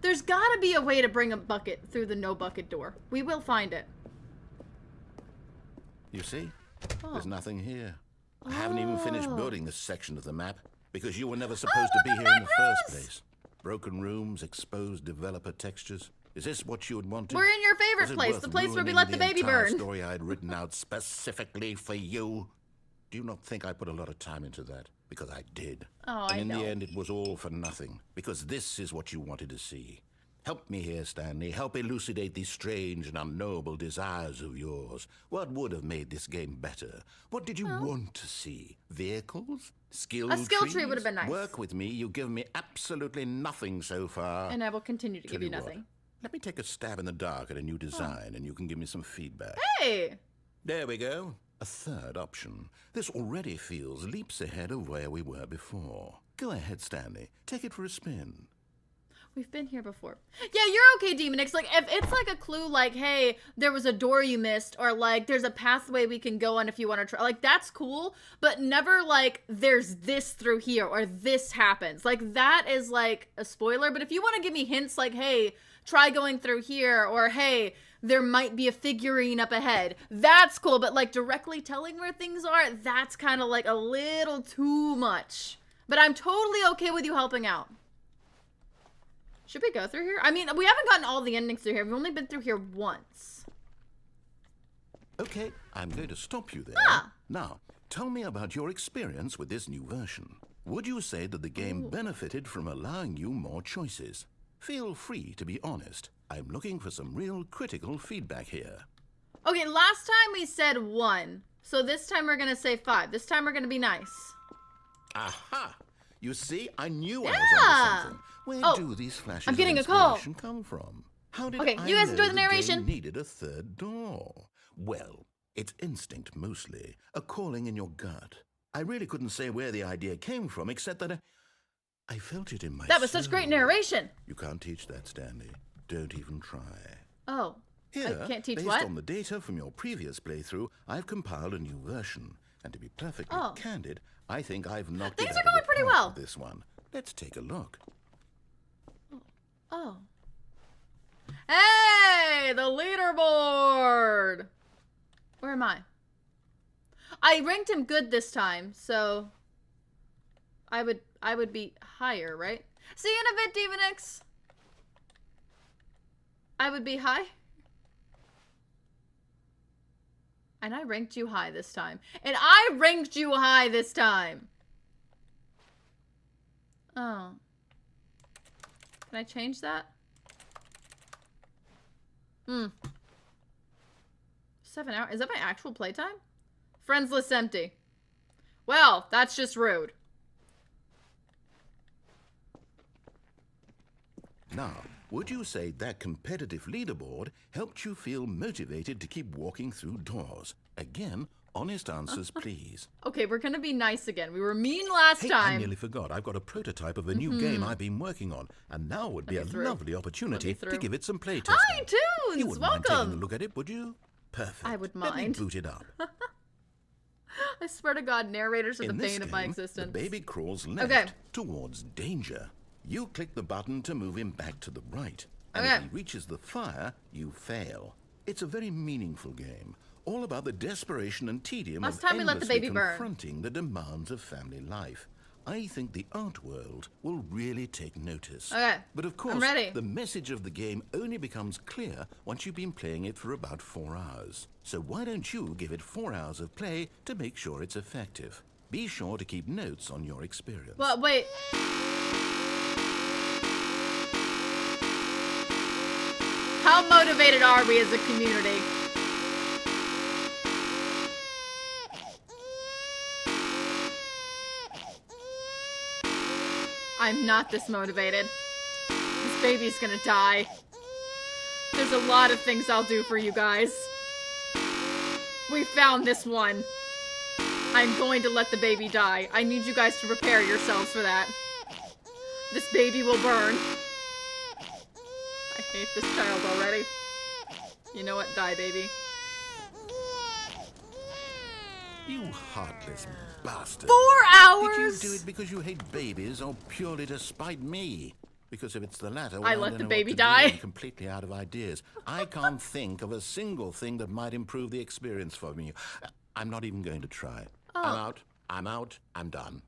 There's gotta be a way to bring a bucket through the no bucket door. We will find it. You see? There's nothing here. I haven't even finished building this section of the map because you were never supposed to be here in the first place. Broken rooms, exposed developer textures. Is this what you had wanted? We're in your favorite place, the place where we let the baby burn. Story I had written out specifically for you. Do you not think I put a lot of time into that? Because I did. Oh, and I in know. the end, it was all for nothing. Because this is what you wanted to see. Help me here, Stanley. Help elucidate these strange and unknowable desires of yours. What would have made this game better? What did you want to see? Vehicles? Skill trees? A skill tree would have been nice. Work with me. You've given me absolutely nothing so far. And I will continue to give you nothing. Let me take a stab in the dark at a new design, and you can give me some feedback. Hey! There we go. A third option. This already feels leaps ahead of where we were before. Go ahead, Stanley. Take it for a spin. We've been here before. Yeah, you're okay, Demonix. Like, if it's like a clue, like, hey, there was a door you missed, or like, there's a pathway we can go on if you want to try. Like, that's cool, but never like, there's this through here, or this happens. Like, that is like a spoiler. But if you want to give me hints, like, hey, try going through here, or hey, there might be a figurine up ahead, that's cool. But like, directly telling where things are, that's kind of like a little too much. But I'm totally okay with you helping out. Should we go through here? I mean, we haven't gotten all the endings through here. We've only been through here once. Okay, I'm going to stop you there. Now, tell me about your experience with this new version. Would you say that the game benefited from allowing you more choices? Feel free to be honest. I'm looking for some real critical feedback here. Okay, last time we said 1. So this time we're going to say 5. This time we're going to be nice. Aha! You see, I knew I was onto something. Where do these flashes I'm getting of a call. inspiration come from? How did Okay, I you guys know enjoy the narration. game needed a third door? Well, it's instinct mostly, a calling in your gut. I really couldn't say where the idea came from, except that I felt it in my That was such great narration. You can't teach that, Stanley. Don't even try. Oh, Here, I can't teach based what? on the data from your previous playthrough, I've compiled a new version. And to be perfectly candid, I think I've knocked Things it are out of going the pretty park well. with this one. Let's take a look. Oh. Hey, the leaderboard. Where am I? I ranked him good this time, so I would be higher, right? See you in a bit, Demonix. I would be high. And I ranked you high this time. And I ranked you high this time. Oh. Can I change that? 7 hours? Is that my actual playtime? Friends list empty. Well, that's just rude. Now, would you say that competitive leaderboard helped you feel motivated to keep walking through doors? Again, honest answers, please. Okay, we're gonna be nice again. We were mean last time. I nearly forgot. I've got a prototype of a new game I've been working on, and now would be a lovely opportunity to give it some playtesting. Hi, Toons! You wouldn't mind taking a Welcome! look at it, would you? Perfect. I would Let me mind. boot it up. I swear to God, narrators are the In this bane of my game, existence. the baby crawls left Okay. towards danger. You click the button to move him back to the right. And Okay. if he reaches the fire, you fail. It's a very meaningful game, all about the desperation and tedium Last of time we let the endlessly baby burn. confronting the demands of family life. I think the art world will really take notice. Okay, But of course, I'm ready. the message of the game only becomes clear once you've been playing it for about 4 hours. So why don't you give it 4 hours of play to make sure it's effective? Be sure to keep notes on your experience. Well, wait. How motivated are we as a community? I'm not this motivated. This baby's gonna die. There's a lot of things I'll do for you guys. We found this one. I'm going to let the baby die. I need you guys to prepare yourselves for that. This baby will burn. I hate this child already. You know what? Die, baby. You heartless bastard. 4 hours? Did you do it because you hate babies or purely to spite me? Because if it's the latter, I well, let don't the know baby what to do. die. I'm completely out of ideas. I can't think of a single thing that might improve the experience for me. I'm not even going to try. Oh. I'm out. I'm out. I'm done.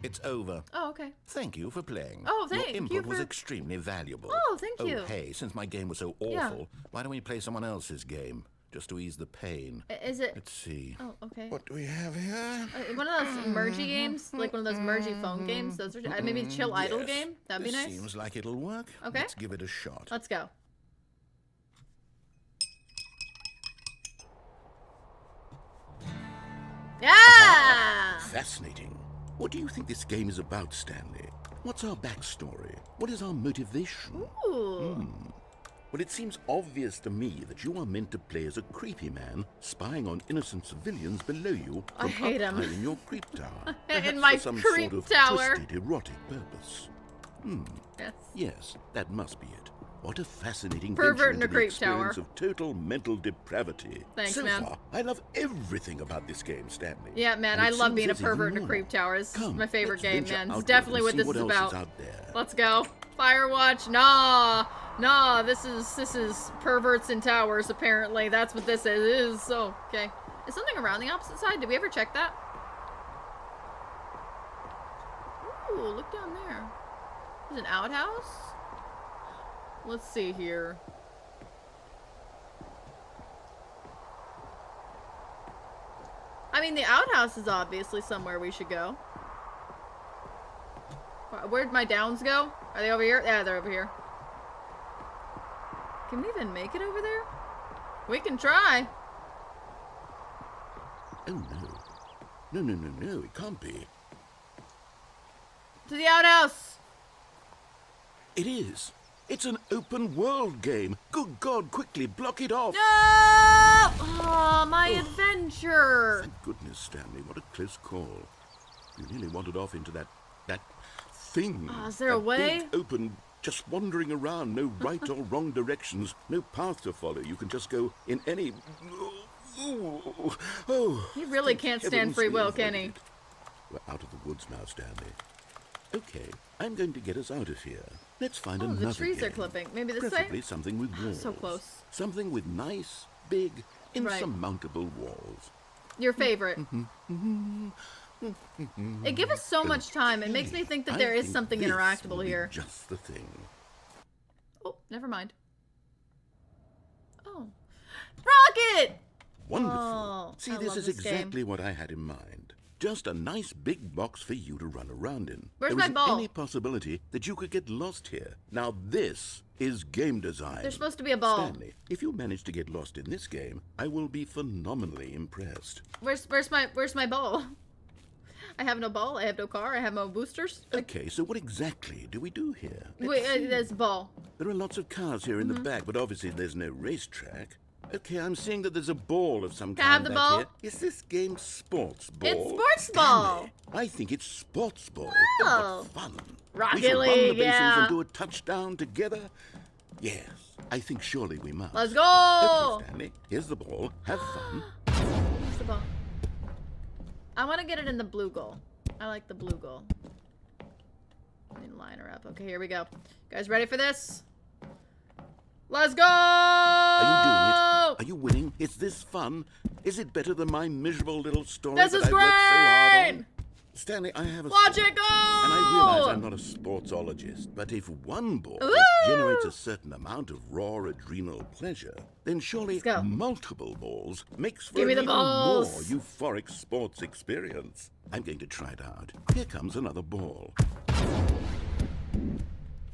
It's over. Oh, okay. Thank you for playing. Oh, thank Your you input was for- extremely valuable. Oh, thank you. Oh, hey, since my game was so awful, Yeah. why don't we play someone else's game? Just to ease the pain. Is it? Let's see. Oh, okay. What do we have here? One of those mergy games, like one of those mergy phone games. Those are maybe a chill idle Yes. game. That'd be This nice. seems like it'll work. Okay. Let's give it a shot. Let's go. Yeah! Fascinating. What do you think this game is about, Stanley? What's our backstory? What is our motivation? Ooh. Well, it seems obvious to me that you are meant to play as a creepy man spying on innocent civilians below you I from hate up him. high in your creep tower. In Perhaps my for some creep sort of tower. twisted erotic purpose. Yes. Yes, that must be it. What a fascinating Pervert venture in into a the creep experience tower. of total mental depravity. Thanks, so man. far, I love everything about this game, Stanley. Yeah, man, And I it love seems being a there's even pervert in a more. creep tower. This is Come, my favorite let's game, venture man. It's outward definitely and what see this what is else about. Is out there. Let's go. Firewatch. Nah, this is perverts in towers, apparently. That's what this is. It is. So, okay. Is something around the opposite side? Did we ever check that? Ooh, look down there. There's an outhouse? Let's see here. I mean, the outhouse is obviously somewhere we should go. Where'd my downs go? Are they over here? Yeah, they're over here. Can we even make it over there? We can try. Oh, no. No, it can't be. To the outhouse. It is. It's an open world game. Good God, quickly block it off. No! Oh, my adventure. Thank goodness, Stanley. What a close call. You nearly wandered off into that thing. Oh, is there a That way? Big, open, just wandering around. No right or wrong directions. No path to follow. You can just go in any... Oh, He really thank can't stand heavens free we will, avoided can he? it. We're out of the woods now, Stanley. Okay, I'm going to get us out of here. Let's find Oh, another the trees are game. clipping. Maybe this Preferably way? something with walls. So close. Something with nice, big, insurmountable walls. Your favorite. It gives us so much time. It makes me think that there is something this interactable will be here. Just the thing. Oh, never mind. Oh. Rocket! Wonderful. Oh, See, I this love is this game. exactly what I had in mind. Just a nice big box for you to run around in. Where's there my isn't ball? any possibility that you could get lost here. Now this is game design. There's supposed to be a ball. Stanley, if you manage to get lost in this game, I will be phenomenally impressed. Where's my ball? I have no ball. I have no car. I have no boosters. Okay, so what exactly do we do here? Wait, there's a ball. There are lots of cars here in Mm-hmm. the back, but obviously there's no racetrack. Okay, I'm seeing that there's a ball of some Can I have kind the back ball? here. Is this game sports ball? It's sports ball. I think it's sports ball. Oh. What fun. Rocket we should run the League, bases yeah. and do a touchdown together. Yes, I think surely we must. Let's go. Okay, Stanley, here's the ball. Have fun. Where's the ball? I want to get it in the blue goal. I like the blue goal. Let me line her up. Okay, here we go. Guys, ready for this? Let's go! Are you doing it? Are you winning? Is this fun? Is it better than my miserable little story This that is I worked so hard great! on? Stanley, I have a Watch thought. it go! And I realize I'm not a sportsologist, but if one ball Ooh! generates a certain amount of raw adrenal pleasure, then surely Let's go. multiple balls makes for Give me an the even more balls. euphoric sports experience. I'm going to try it out. Here comes another ball.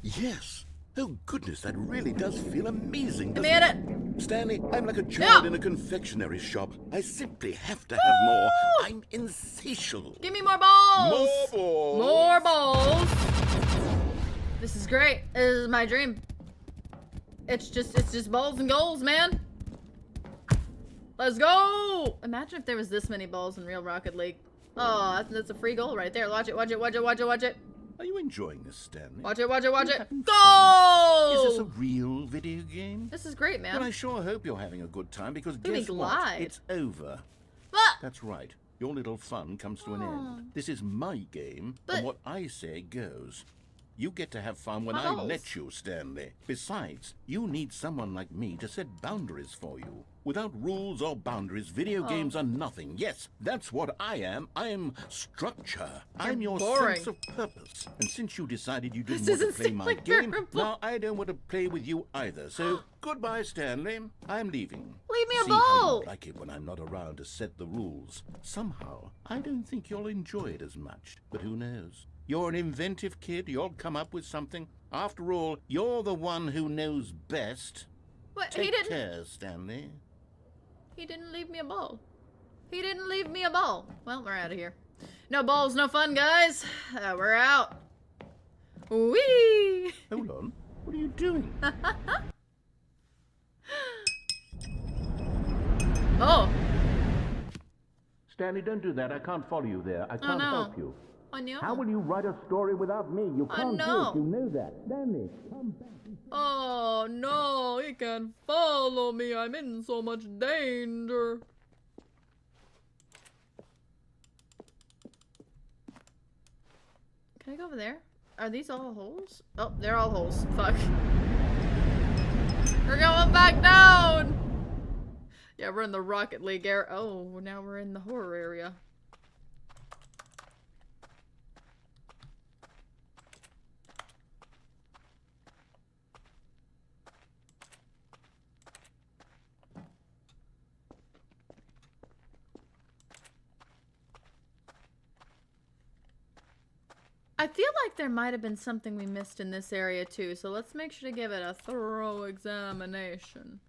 Yes. Oh, goodness, that really does feel amazing. Give me at it. Stanley, I'm like a child Yeah. in a confectionery shop. I simply have to have more. I'm insatiable. Give me more balls. More balls. More balls. This is great. This is my dream. It's just balls and goals, man. Let's go. Imagine if there was this many balls in real Rocket League. Oh, that's a free goal right there. Watch it, watch it, watch it, watch it, watch it. Are you enjoying this, Stanley? Watch it, watch it, watch it. Is Goal! this a real video game? This is great, Well, I man. sure hope you're having a good time because Let me guess what? glide. It's over. Ah! That's right. Your little fun comes to an Oh. end. This is my game, But- and what I say goes. You get to have fun when My I balls. let you, Stanley. Besides, you need someone like me to set boundaries for you. Without rules or boundaries, video games are nothing. Yes, that's what I am. I am structure. I'm your boring. sense of purpose. And since you decided you didn't This want to isn't play my Stanley game, Parable. now I don't want to play with you either. So goodbye, Stanley. I'm leaving. Leave me a See how ball. you like it when I'm not around to set the rules. Somehow, I don't think you'll enjoy it as much. But who knows? You're an inventive kid. You'll come up with something. After all, you're the one who knows best. What? Take He didn't. care, Stanley. He didn't leave me a ball. He didn't leave me a ball. Well, we're out of here. No balls, no fun, guys. We're out. Whee! Hold on. What are you doing? Oh, Stanley, don't do that. I can't follow you there. I can't no. help you. I know. How will you write a story without me? You I can't do know. it. You know that. Stanley, come back. Oh no, he can't follow me. I'm in so much danger. Can I go over there? Are these all holes? Oh, they're all holes. Fuck. We're going back down. Yeah, we're in the Rocket League area. Oh, now we're in the horror area. I feel like there might have been something we missed in this area too, so let's make sure to give it a thorough examination.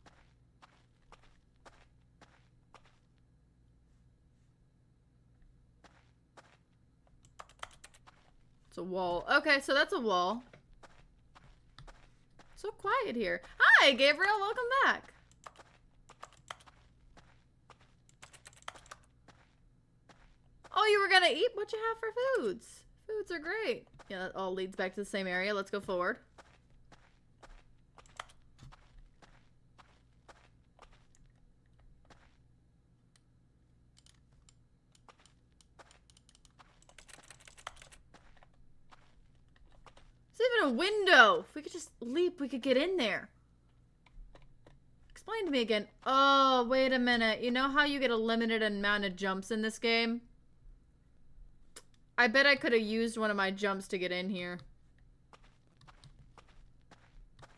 It's a wall. Okay, so that's a wall. So quiet here. Hi, Gabriel. Welcome back. Oh, you were gonna eat? What you have for foods? Foods are great. Yeah, that all leads back to the same area. Let's go forward. There's even a window. If we could just leap, we could get in there. Explain to me again. Oh, wait a minute. You know how you get a limited amount of jumps in this game? I bet I could have used one of my jumps to get in here.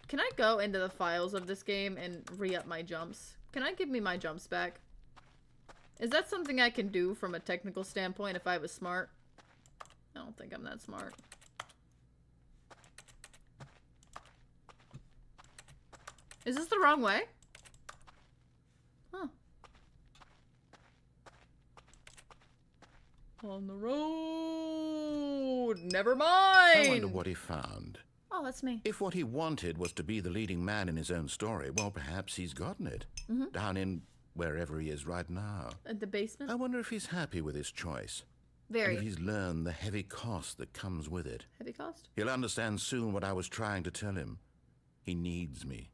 Can I go into the files of this game and re-up my jumps? Can I give me my jumps back? Is that something I can do from a technical standpoint if I was smart? I don't think I'm that smart. Is this the wrong way? Huh. On the road. Never mind. I wonder what he found. Oh, that's me. If what he wanted was to be the leading man in his own story, well, perhaps he's gotten it. Down in wherever he is right now. At the basement? I wonder if he's happy with his choice. Very. And if he's learned the heavy cost that comes with it. Heavy cost? He'll understand soon what I was trying to tell him. He needs me.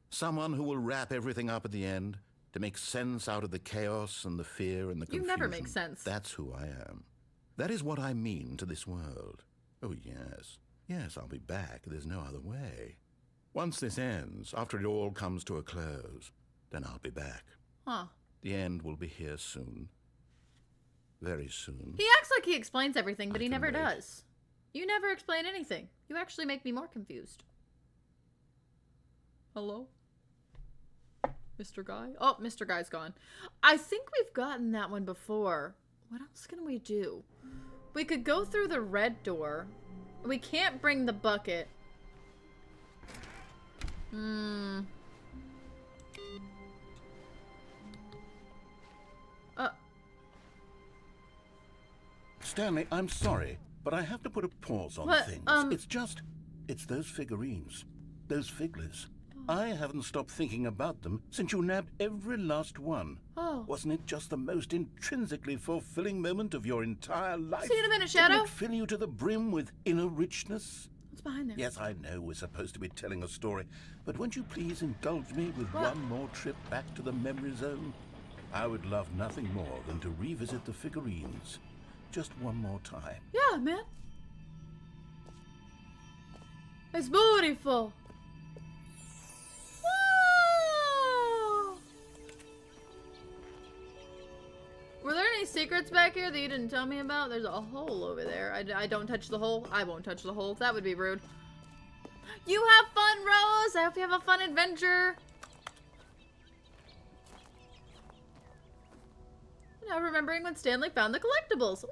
Someone who will wrap everything up at the end to make sense out of the chaos and the fear and the You confusion. never make sense. That's who I am. That is what I mean to this world. Oh, yes. Yes, I'll be back. There's no other way. Once this ends, after it all comes to a close, then I'll be back. Huh. The end will be here soon. very soon. He acts like he explains everything, but he never wait. does. You never explain anything. You actually make me more confused. Hello? Mr. Guy? Oh, Mr. Guy's gone. I think we've gotten that one before. What else can we do? We could go through the red door. We can't bring the bucket. Stanley, I'm sorry, but I have to put a pause on What, things. It's those figurines. Those figglers. I haven't stopped thinking about them since you nabbed every last one. Oh. Wasn't it just the most intrinsically fulfilling moment of your entire life? See you in a minute, Didn't Shadow. it fill you to the brim with inner richness? What's behind there? Yes, I know we're supposed to be telling a story, but won't you please indulge me with What? one more trip back to the memory zone? I would love nothing more than to revisit the figurines. Just one more time. Yeah, man. It's beautiful. Whoa! Were there any secrets back here that you didn't tell me about? There's a hole over there. I don't touch the hole. I won't touch the hole. That would be rude. You have fun, Rose. I hope you have a fun adventure. Now remembering when Stanley found the collectibles.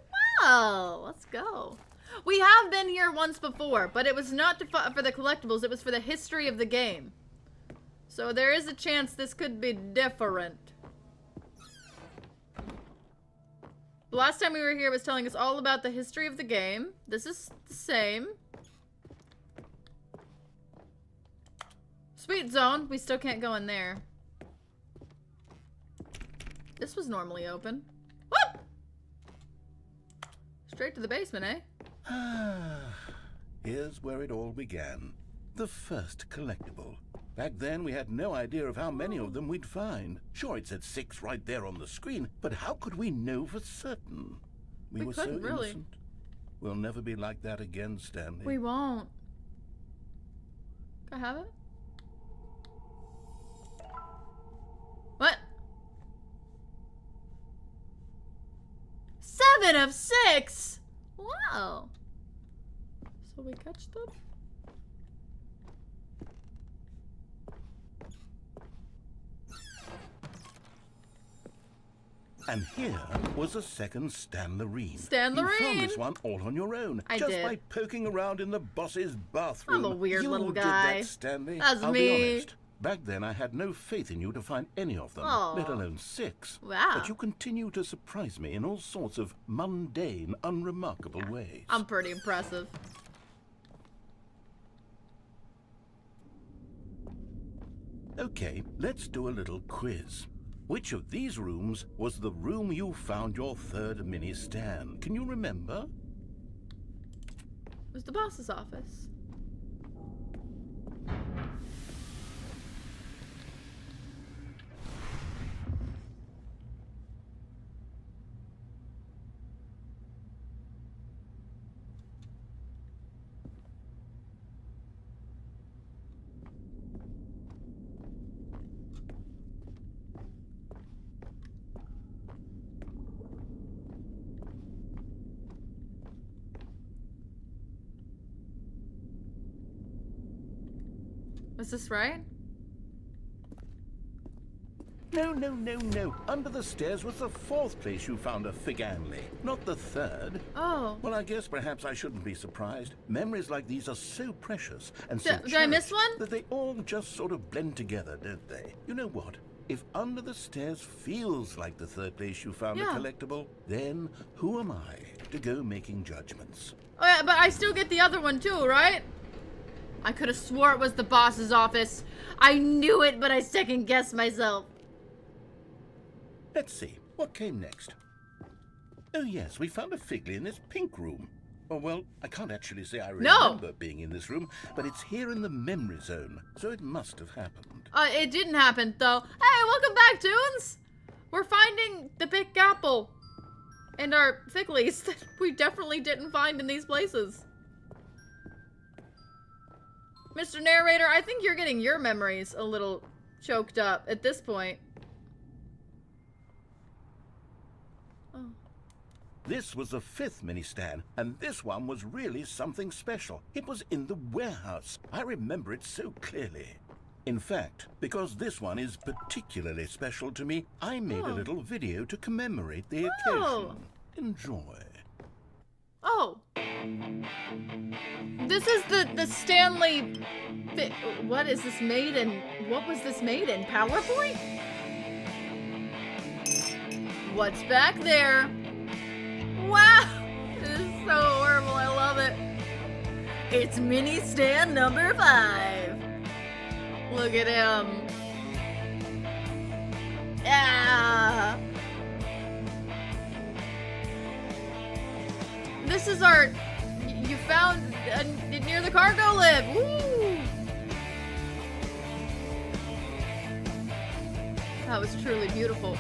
Wow, let's go. We have been here once before, but it was not for the collectibles. It was for the history of the game. So there is a chance this could be different. The last time we were here was telling us all about the history of the game. This is the same. Sweet zone. We still can't go in there. This was normally open. Whoop! Straight to the basement, eh? Here's where it all began. The first collectible. Back then, we had no idea of how many of them we'd find. Sure, it said 6 right there on the screen, but how could we know for certain? We were so couldn't really. innocent. We'll never be like that again, Stanley. We won't. Can I have it? What? 7 of 6! Wow. So we catch them? And here was a second Stanlerine. Stanlerine! You found this one all on your own. I just did. by poking around in the boss's bathroom. I'm a weird you little did guy. That, Stanley. That's I'll me. be honest. Back then, I had no faith in you to find any of them, Aw. let alone 6. Wow. But you continue to surprise me in all sorts of mundane, unremarkable ways. I'm pretty impressive. Okay, let's do a little quiz. Which of these rooms was the room you found your third mini Stan? Can you remember? It was the boss's office. Was this right? No, no, no, no. Under the stairs was the 4th place you found a Figanley, not the 3rd. Oh. Well, I guess perhaps I shouldn't be surprised. Memories like these are so precious and so Did I miss cherished one? that they all just sort of blend together, don't they? You know what? If under the stairs feels like the 3rd place you found Yeah. a collectible, then who am I to go making judgments? Oh yeah, but I still get the other one too, right? I could have swore it was the boss's office. I knew it, but I second guessed myself. Let's see. What came next? Oh, yes, we found a Figley in this pink room. Oh, well, I can't actually say I remember being in this room, but it's here in the memory zone, so it must have happened. It didn't happen, though. Hey, welcome back, Toons! We're finding the Big Apple. And our Figlies that we definitely didn't find in these places. Mr. Narrator, I think you're getting your memories a little choked up at this point. Oh. This was the 5th mini Stan, and this one was really something special. It was in the warehouse. I remember it so clearly. In fact, because this one is particularly special to me, I made a little video to commemorate the occasion. Enjoy. Oh. This is the Stanley... What is this made in? What was this made in? PowerPoint? What's back there? Wow! This is so horrible. I love it. It's mini Stan number 5. Look at him. Ah! This is our... You found near the cargo lift. Woo! That was truly beautiful.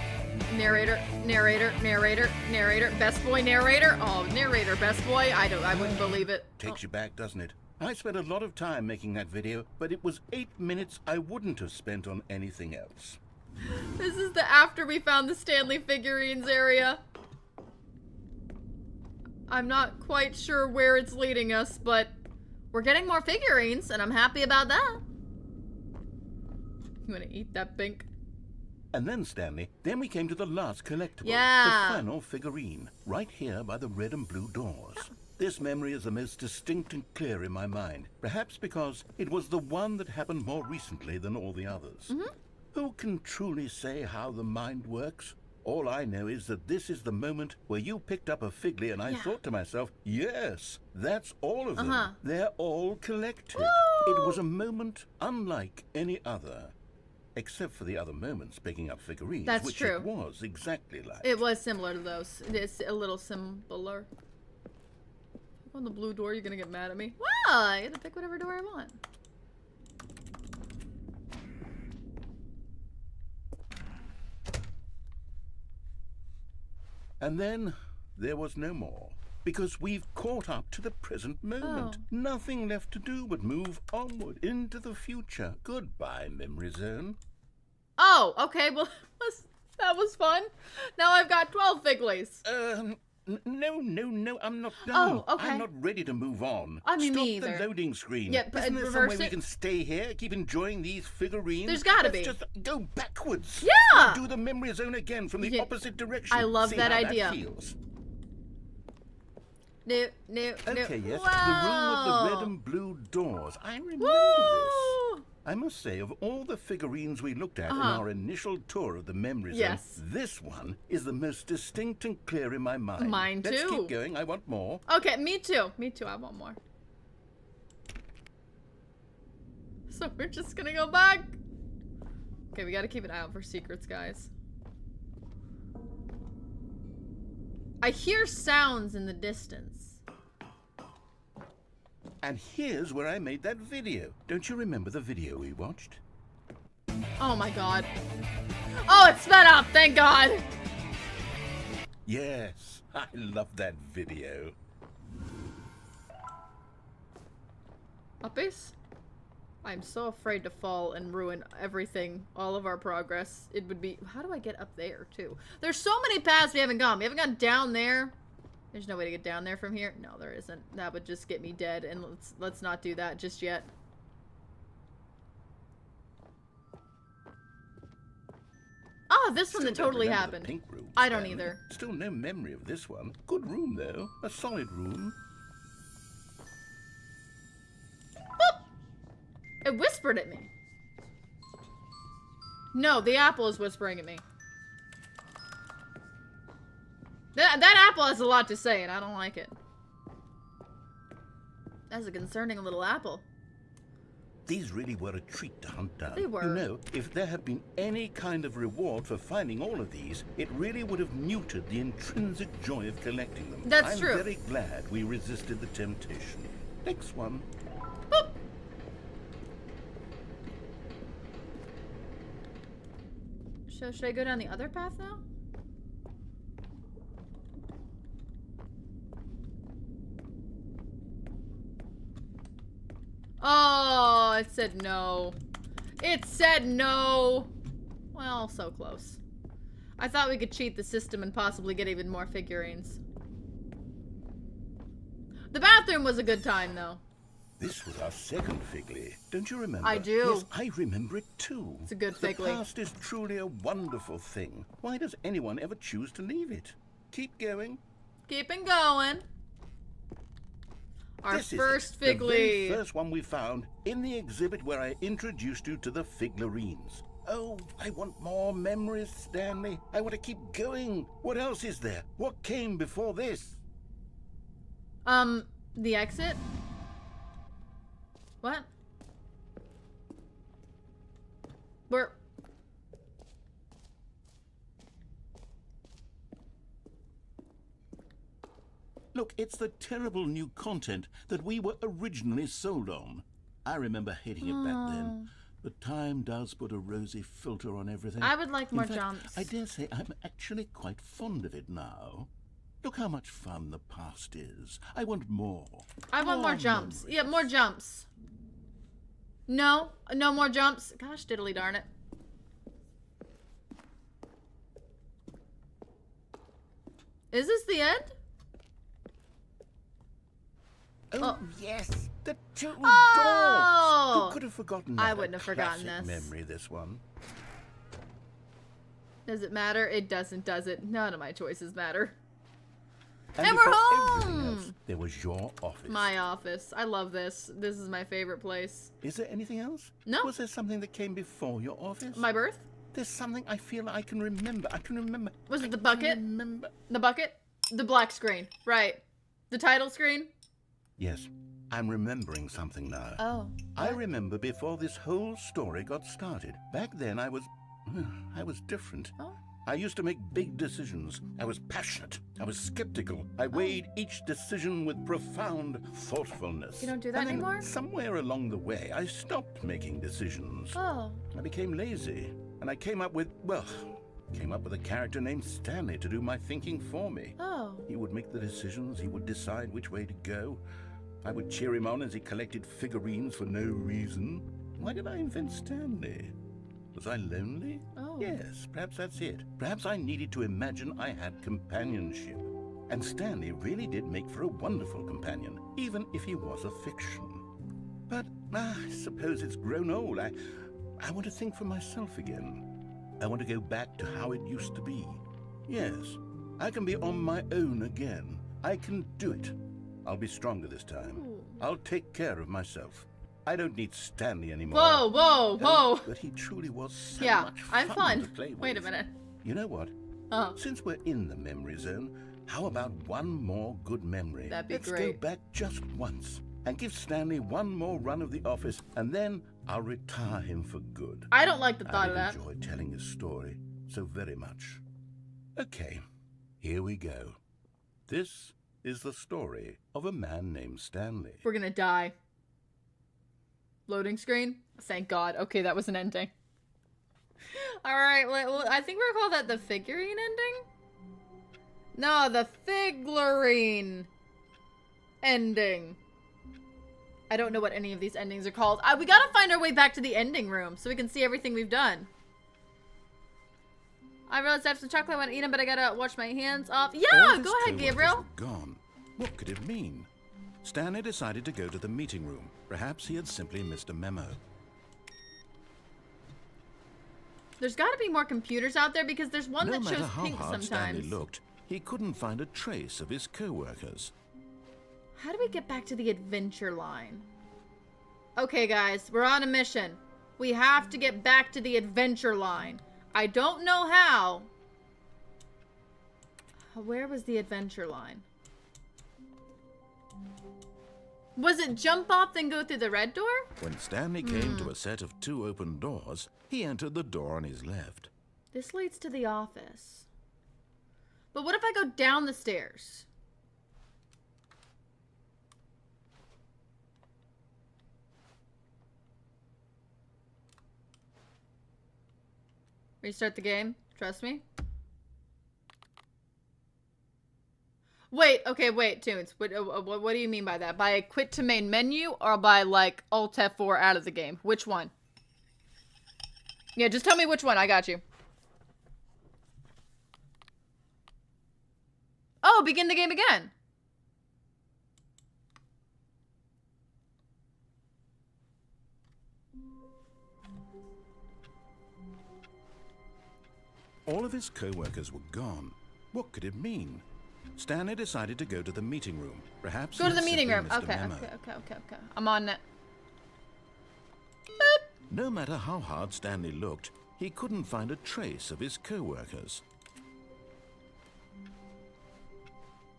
Narrator, narrator, narrator, narrator, best boy narrator. Oh, narrator, best boy. I wouldn't believe it. Takes you back, doesn't it? I spent a lot of time making that video, but it was 8 minutes I wouldn't have spent on anything else. This is the after we found the Stanley figurines area. I'm not quite sure where it's leading us, but we're getting more figurines, and I'm happy about that. You wanna eat that pink? And then, Stanley, then we came to the last collectible. Yeah. The final figurine, right here by the red and blue doors. This memory is the most distinct and clear in my mind, perhaps because it was the one that happened more recently than all the others. Who can truly say how the mind works? All I know is that this is the moment where you picked up a Figley and I thought to myself, yes, that's all of them. They're all collected. Woo! It was a moment unlike any other. Except for the other moments picking up figurines, That's which true. it was exactly like. It was similar to those. It is a little similar. On the blue door, you're gonna get mad at me. Well, I get to pick whatever door I want. And then there was no more. Because we've caught up to the present moment. Nothing left to do but move onward into the future. Goodbye, memory zone. Oh, okay. Well, that was fun. Now I've got 12 Figleys. No, I'm not done. Oh, okay. I'm not ready to move on. I mean, Stop me either. the loading screen. Yeah, but Isn't there reverse somewhere we it? can stay here, keep enjoying these figurines? There's gotta Let's be. just go backwards. Yeah! Do the memory zone again from the opposite direction. I love See that how idea. That feels. No. Okay, yes, Wow. the room with the red and blue doors. I remember this. Woo! I must say, of all the figurines we looked at in our initial tour of the memory zone, this one is the most distinct and clear in my mind. Mine Let's too. keep going. I want more. Okay, me too. Me too. I want more. So we're just gonna go back. Okay, we gotta keep an eye out for secrets, guys. I hear sounds in the distance. And here's where I made that video. Don't you remember the video we watched? Oh my god. Oh, it sped up, thank god. Yes, I love that video. Uppies? I'm so afraid to fall and ruin everything, all of our progress. It would be... How do I get up there, too? There's so many paths we haven't gone. We haven't gone down there. There's no way to get down there from here. No, there isn't. That would just get me dead, and let's not do that just yet. Oh, this one that totally happened. Pink room, I don't Stanley. either. Still no memory of this one. Good room, though. A solid room. Boop! It whispered at me. No, the apple is whispering at me. That apple has a lot to say, and I don't like it. That's a concerning little apple. These really were a treat to hunt down. They were. You know, if there had been any kind of reward for finding all of these, it really would have muted the intrinsic joy of collecting them. That's true. I'm very glad we resisted the temptation. Next one. Boop! So should I go down the other path now? Oh, it said no. It said no. Well, so close. I thought we could cheat the system and possibly get even more figurines. The bathroom was a good time, though. This was our second Figley. Don't you remember? I do. Yes, I remember it too. It's a good The Figley. past is truly a wonderful thing. Why does anyone ever choose to leave it? Keep going. Keeping going. Our This is first it, the very Figley. first one we found in the exhibit where I introduced you to the Figlarines. Oh, I want more memories, Stanley. I want to keep going. What else is there? What came before this? The exit? What? Where? Look, it's the terrible new content that we were originally sold on. I remember hating it back then. But time does put a rosy filter on everything. I would like more In fact, jumps. I dare say I'm actually quite fond of it now. Look how much fun the past is. I want more. I want more jumps. Yeah, more jumps. No, no more jumps. Gosh, diddly darn it. Is this the end? Oh, yes, the two Oh! doors. Who could have forgotten that? I wouldn't have forgotten Classic this. memory, this one. Does it matter? It doesn't, does it? None of my choices matter. And we're before everything home! else, there was your office. My office. I love this. This is my favorite place. Is there anything else? No. Was there something that came before your office? My birth? There's something I feel I can remember. I can remember. Was it the I bucket? can remember. The bucket? The black screen. Right. The title screen? Yes, I'm remembering something now. Oh. I remember before this whole story got started. Back then I was different. Oh. I used to make big decisions. I was passionate. I was skeptical. I weighed each decision with profound thoughtfulness. You don't do that And then anymore? Somewhere along the way, I stopped making decisions. Oh. I became lazy, and I came up with a character named Stanley to do my thinking for me. Oh. He would make the decisions, he would decide which way to go. I would cheer him on as he collected figurines for no reason. Why did I invent Stanley? Was I lonely? Oh. Yes, perhaps that's it. Perhaps I needed to imagine I had companionship. And Stanley really did make for a wonderful companion, even if he was a fiction. But I suppose it's grown old. I want to think for myself again. I want to go back to how it used to be. Yes, I can be on my own again. I can do it. I'll be stronger this time. I'll take care of myself. I don't need Stanley anymore. Whoa, whoa, whoa. Oh, but he truly was so Yeah, much I'm fun. to play with. Wait a minute. You know what? Oh. Since we're in the memory zone, how about one more good memory? That'd be Let's great. go back just once and give Stanley one more run of the office, and then I'll retire him for good. I don't like the thought I of that. enjoy telling his story so very much. Okay, here we go. This is the story of a man named Stanley. We're gonna die. Loading screen? Thank God. Okay, that was an ending. Alright, well, I think we're called that the figurine ending? No, the figlarine ending. I don't know what any of these endings are called. We gotta find our way back to the ending room so we can see everything we've done. I realized I have some chocolate, I want to eat them, but I gotta wash my hands off. Yeah, All his go ahead, co-workers Gabriel. were gone. What could it mean? Stanley decided to go to the meeting room. Perhaps he had simply missed a memo. There's gotta be more computers out there because there's one No that matter shows how pink hard Stanley sometimes. looked, he couldn't find a trace of his co-workers. How do we get back to the adventure line? Okay, guys, we're on a mission. We have to get back to the adventure line. I don't know how. Where was the adventure line? Was it jump off then go through the red door? When Stanley came to a set of 2 open doors, he entered the door on his left. This leads to the office. But what if I go down the stairs? Restart the game. Trust me. Wait, okay, wait, Tunes. What do you mean by that? By quit to main menu or by, like, Alt F4 out of the game? Which one? Yeah, just tell me which one. I got you. Oh, begin the game again. All of his co-workers were gone. What could it mean? Stanley decided to go to the meeting room. Perhaps Go to the he meeting simply room. missed a Okay, memo. okay. I'm on it. No matter how hard Stanley looked, he couldn't find a trace of his co-workers.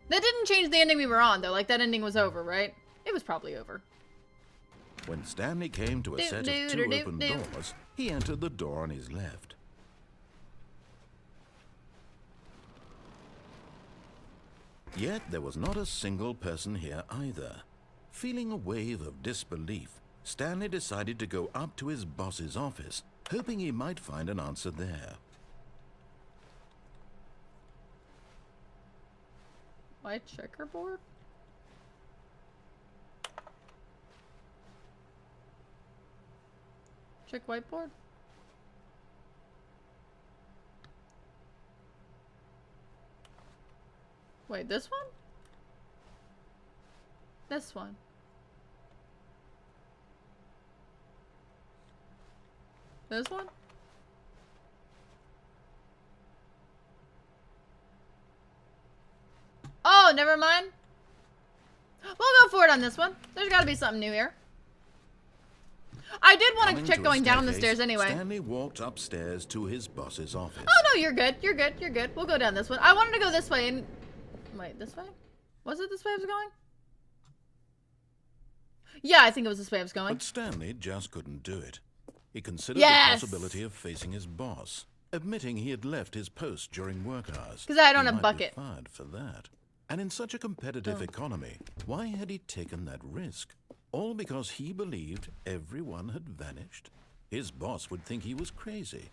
That didn't change the ending we were on, though. Like, that ending was over, right? It was probably over. When Stanley came to a set of two open doors, he entered the door on his left. Yet there was not a single person here either. Feeling a wave of disbelief, Stanley decided to go up to his boss's office, hoping he might find an answer there. White checkerboard? Check whiteboard? Wait, this one? This one. This one? Oh, never mind. We'll go for it on this one. There's got to be something new here. I did want to check going down the stairs anyway. Stanley walked upstairs to his boss's office. Oh no, you're good. You're good. You're good. We'll go down this one. I wanted to go this way and... Wait, this way? Was it this way I was going? Yeah, I think it was this way I was going. But Stanley just couldn't do it. He considered Yes! the possibility of facing his boss, admitting he had left his post during work hours. Because I don't He have might be bucket. fired for that. And in such a competitive economy, why had he taken that risk? All because he believed everyone had vanished? His boss would think he was crazy.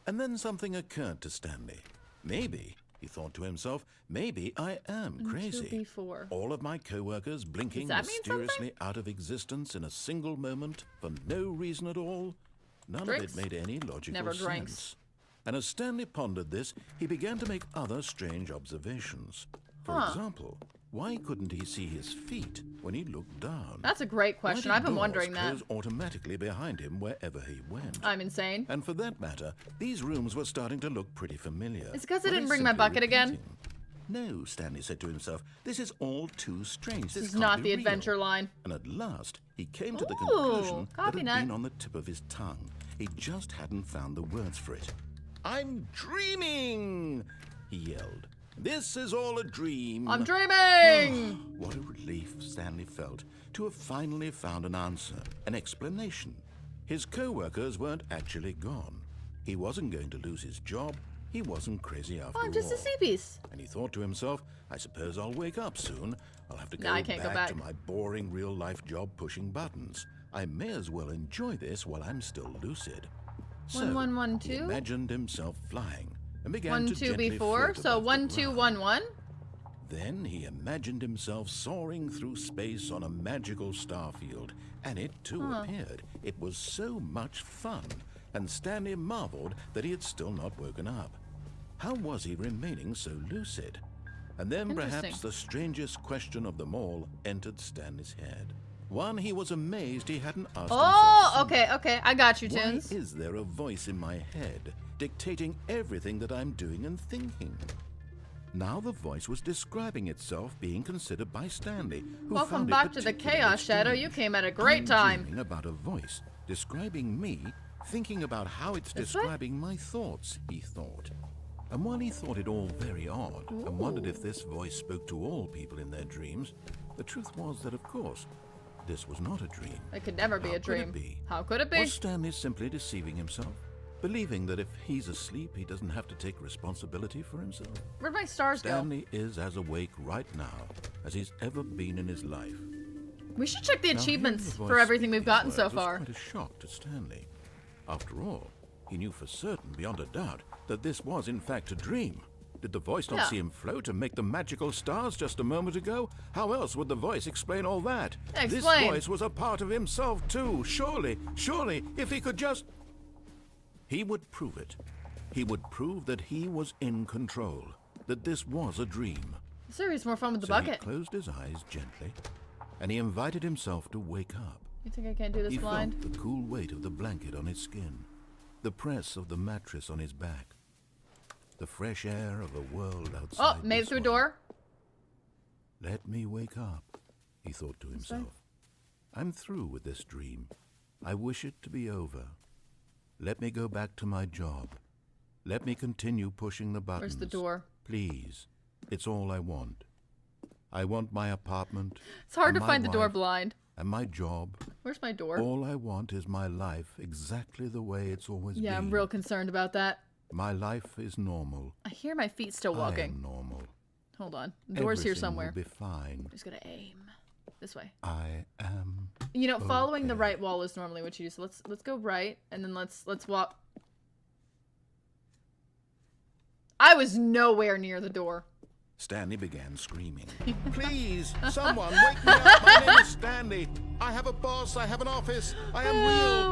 And then something occurred to Stanley. Maybe, he thought to himself, maybe I am crazy. before. All of my co-workers blinking Does that mean mysteriously out of existence in a single moment for no reason at all? None Drinks? of it made any logical Never sense. drinks. And as Stanley pondered this, he began to make other strange observations. For example, why couldn't he see his feet when he looked down? That's a great Why question. did I've been doors wondering that. close automatically behind him wherever he went? I'm insane. And for that matter, these rooms were starting to look pretty familiar. It's 'cause I Were didn't they bring my simply bucket again? repeating? No, Stanley said to himself, this is all too strange. This is can't not be the real. adventure line. And at last, he came to the Ooh, conclusion that coffee had nut. been on the tip of his tongue. He just hadn't found the words for it. I'm dreaming, he yelled. This is all a dream. I'm dreaming! What a relief Stanley felt to have finally found an answer, an explanation. His co-workers weren't actually gone. He wasn't going to lose his job. He wasn't crazy after Oh, I'm just a all. sea piece. And he thought to himself, I suppose I'll wake up soon. I'll have to No, I can't go back. to my boring real-life job pushing buttons. I may as well enjoy this while I'm still lucid. So, 1 1 1 he 2. imagined himself flying and began 1 to 2 gently before. float So above the 1 2 ground. 1 1. Then he imagined himself soaring through space on a magical starfield, and it too appeared. It was so much fun, and Stanley marveled that he had still not woken up. How was he remaining so lucid? And then perhaps Interesting. the strangest question of them all entered Stanley's head. One he was amazed he hadn't asked Oh, himself sooner. okay. I got you, Why Tunes. is there a voice in my head dictating everything that I'm doing and thinking? Now the voice was describing itself being considered by Stanley, who Welcome found it back to the particularly Chaos Shadow. You strange. came at a great I'm time. dreaming about a voice describing me, thinking about how it's This way? describing my thoughts, he thought. And while he thought it all very odd, and wondered if this voice spoke to all people in their dreams, the truth was that, of course, this was not a dream. It could never be How a could it dream. be? How could it be? Was Stanley simply deceiving himself? Believing that if he's asleep, he doesn't have to take responsibility for himself? Where'd my stars go? Stanley is as awake right now as he's ever been in his life. We should check the Now, achievements hearing the for voice everything speak we've these gotten so words was far. quite a shock to Stanley. After all, he knew for certain, beyond a doubt, that this was in fact a dream. Did the voice not Yeah. see him float and make the magical stars just a moment ago? How else would the voice explain all that? This Explain. voice was a part of himself too. Surely, if he could just... He would prove it. He would prove that he was in control, that this was a dream. Serious more fun with the So bucket. he closed his eyes gently, and he invited himself to wake up. You think I can't do this He blind? felt the cool weight of the blanket on his skin, the press of the mattress on his back. the fresh air of a world outside. Oh, made it this through a one. door. Let me wake up, he thought to himself. I'm through with this dream. I wish it to be over. Let me go back to my job. Let me continue pushing the buttons. Where's the door? Please. It's all I want. I want my apartment. It's hard and to my find the door wife, blind. And my job. Where's my door? All I want is my life exactly the way it's always been. Yeah, I'm real concerned about that. My life is normal. I hear my feet still I walking. am normal. Hold on. The door's here Everything somewhere. will be fine. I'm just gonna aim. This way. I am. You know, following the okay. right wall is normally what you do. So let's go right, and then let's walk. I was nowhere near the door. Stanley began screaming. Please, someone, wake me up. My name is Stanley. I have a boss. I have an office. I am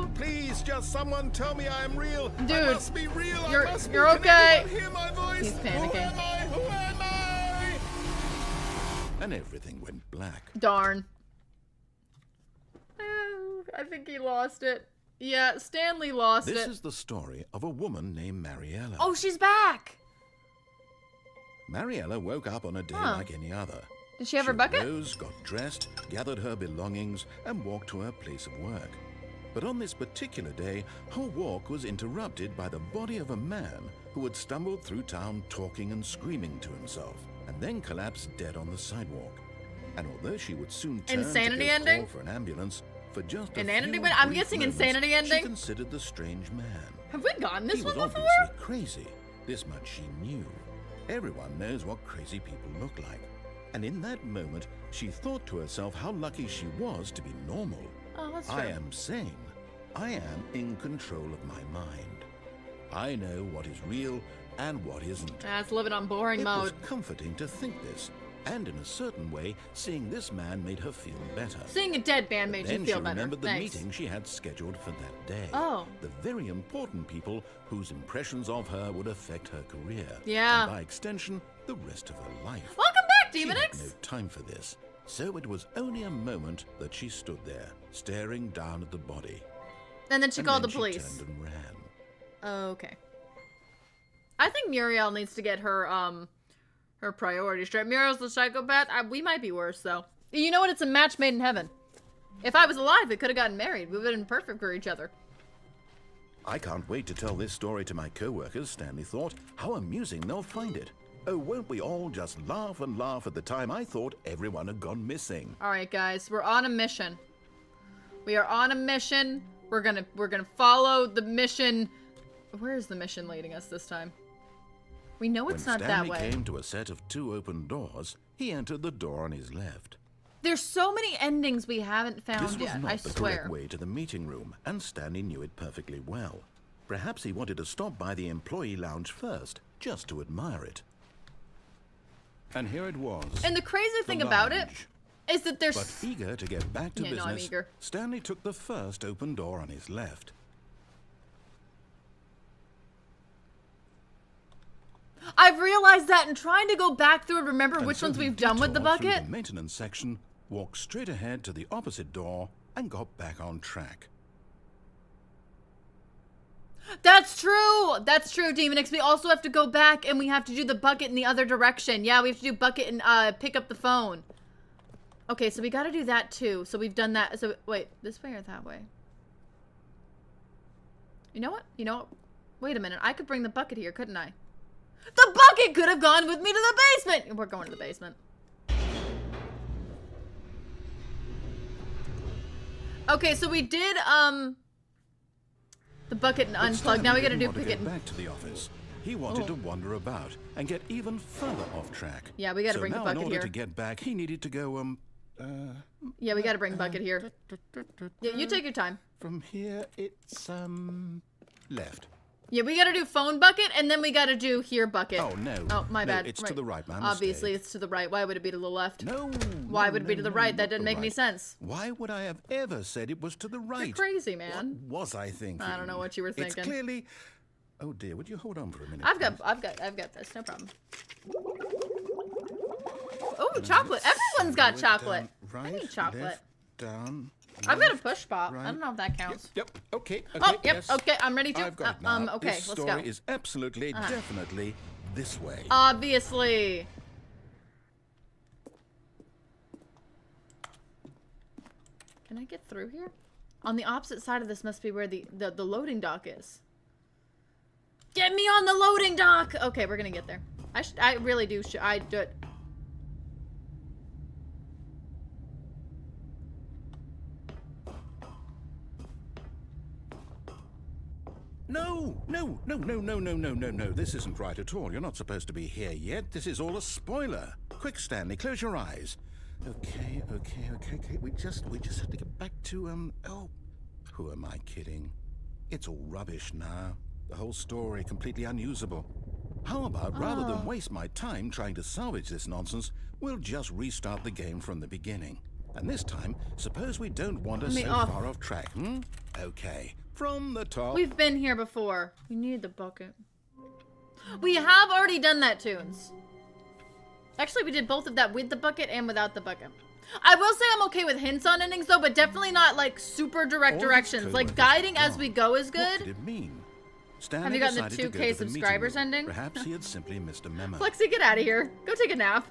real. Please, just someone tell me I am real. Dude, I must be real. you're- I must you're be. okay. Can anyone hear my voice? He's panicking. Who am I? Who am I? And everything went black. Darn. I think he lost it. Yeah, Stanley lost This it. is the story of a woman named Mariella. Oh, she's back. Mariella woke up on a day Huh. like any other. Did she have her bucket? Rose, got dressed, gathered her belongings, and walked to her place of work. But on this particular day, her walk was interrupted by the body of a man who had stumbled through town talking and screaming to himself, and then collapsed dead on the sidewalk. And although she would soon turn Insanity to go ending? call for an ambulance, for just a Insanity few but I'm brief guessing moments, insanity ending? she considered the strange man. Have we gotten this He one was before? obviously crazy. This much she knew. Everyone knows what crazy people look like. And in that moment, she thought to herself how lucky she was to be normal. Oh, that's true. I am sane. I am in control of my mind. I know what is real and what isn't. That's living on boring It mode. was comforting to think this. And in a certain way, seeing this man made her feel better. Seeing a dead man made you Then feel she better. remembered the Thanks. meeting she had scheduled for that day. Oh. The very important people whose impressions of her would affect her career. Yeah. And by extension, the rest of her life. Welcome back, She Demon had X. no time for this. So it was only a moment that she stood there, staring down at the body. And then she And called then the police. She turned and ran. Okay. I think Muriel needs to get her her priorities straight. Muriel's the psychopath. We might be worse though. You know what? It's a match made in heaven. If I was alive, we could have gotten married. We would have been perfect for each other. I can't wait to tell this story to my co-workers, Stanley thought. How amusing they'll find it. Oh, won't we all just laugh and laugh at the time I thought everyone had gone missing. All right, guys, we're on a mission. We are on a mission. We're gonna follow the mission. Where is the mission leading us this time? We know it's When not Stanley that way. came to a set of 2 open doors, he entered the door on his left. There's so many endings we haven't This found was yet. not I the swear. correct way to the meeting room, and Stanley knew it perfectly well. Perhaps he wanted to stop by the employee lounge first, just to admire it. And here it was. And the crazy the thing about it lounge. is that there's But eager to get back to Yeah, no, I'm business, eager. Stanley took the first open door on his left. I've realized that and trying to go back through and remember And which so ones he we've done with the detoured through bucket. the maintenance section, walked straight ahead to the opposite door, and got back on track. That's true. That's true, Demon X. We also have to go back and we have to do the bucket in the other direction. Yeah, we have to do bucket and pick up the phone. Okay, so we got to do that too. So we've done that. So wait, this way or that way? You know what? You know what? Wait a minute. I could bring the bucket here, couldn't I? The bucket could have gone with me to the basement. We're going to the basement. Okay, so we did the bucket and But unplug. Stanley Now we got to didn't do want to pick get it. back to the office. He wanted Oh. to wander about and get even further off track. Yeah, we gotta So bring the now bucket in order here. to get back, he needed to go Yeah, we got to bring bucket here. Yeah, you take your time. from here. It's left. Yeah, we gotta do phone bucket, and then we gotta do here bucket. Oh no. Oh, my No, bad. it's to the right, my Obviously, mistake. it's to the right. Why would it be to the left? No. Why no, would it be no, to the no, right? That not didn't the make any right. sense. Why would I have ever said it was to the right? You're crazy, man. What was I thinking? I don't know what you were It's thinking. clearly. Oh dear, would you hold on for a minute? I've got this. No problem. Oh, chocolate. Everyone's got Go chocolate. down, I right, need chocolate. Left, down, I've got a push pop. Right. I don't know if that counts. Yep. Okay. Oh, yep. Yes. Okay, I'm ready to. I've got it now. Okay, this let's story go. is absolutely, definitely this way. Obviously. Can I get through here? On the opposite side of this must be where the loading dock is. Get me on the loading dock! Okay, we're gonna get there. I really do. I do it. No, no, no, no, no, no, no, no, no. This isn't right at all. You're not supposed to be here yet. This is all a spoiler. Quick, Stanley, close your eyes. Okay. We just have to get back to, oh, who am I kidding? It's all rubbish now. The whole story completely unusable. How about, rather than waste my time trying to salvage this nonsense, we'll just restart the game from the beginning. And this time, suppose we don't wander so far off track, hmm? Okay, from the top. We've been here before. We need the bucket. We have already done that, Toons. Actually, we did both of that with the bucket and without the bucket. I will say I'm okay with hints on endings, though, but definitely not, like, super direct directions. Like, guiding as we go is good. What did it mean? Stanley have you gotten the decided to 2K go to the subscribers meeting room. ending? Perhaps he had simply missed a memo. Flexi, get out of here. Go take a nap.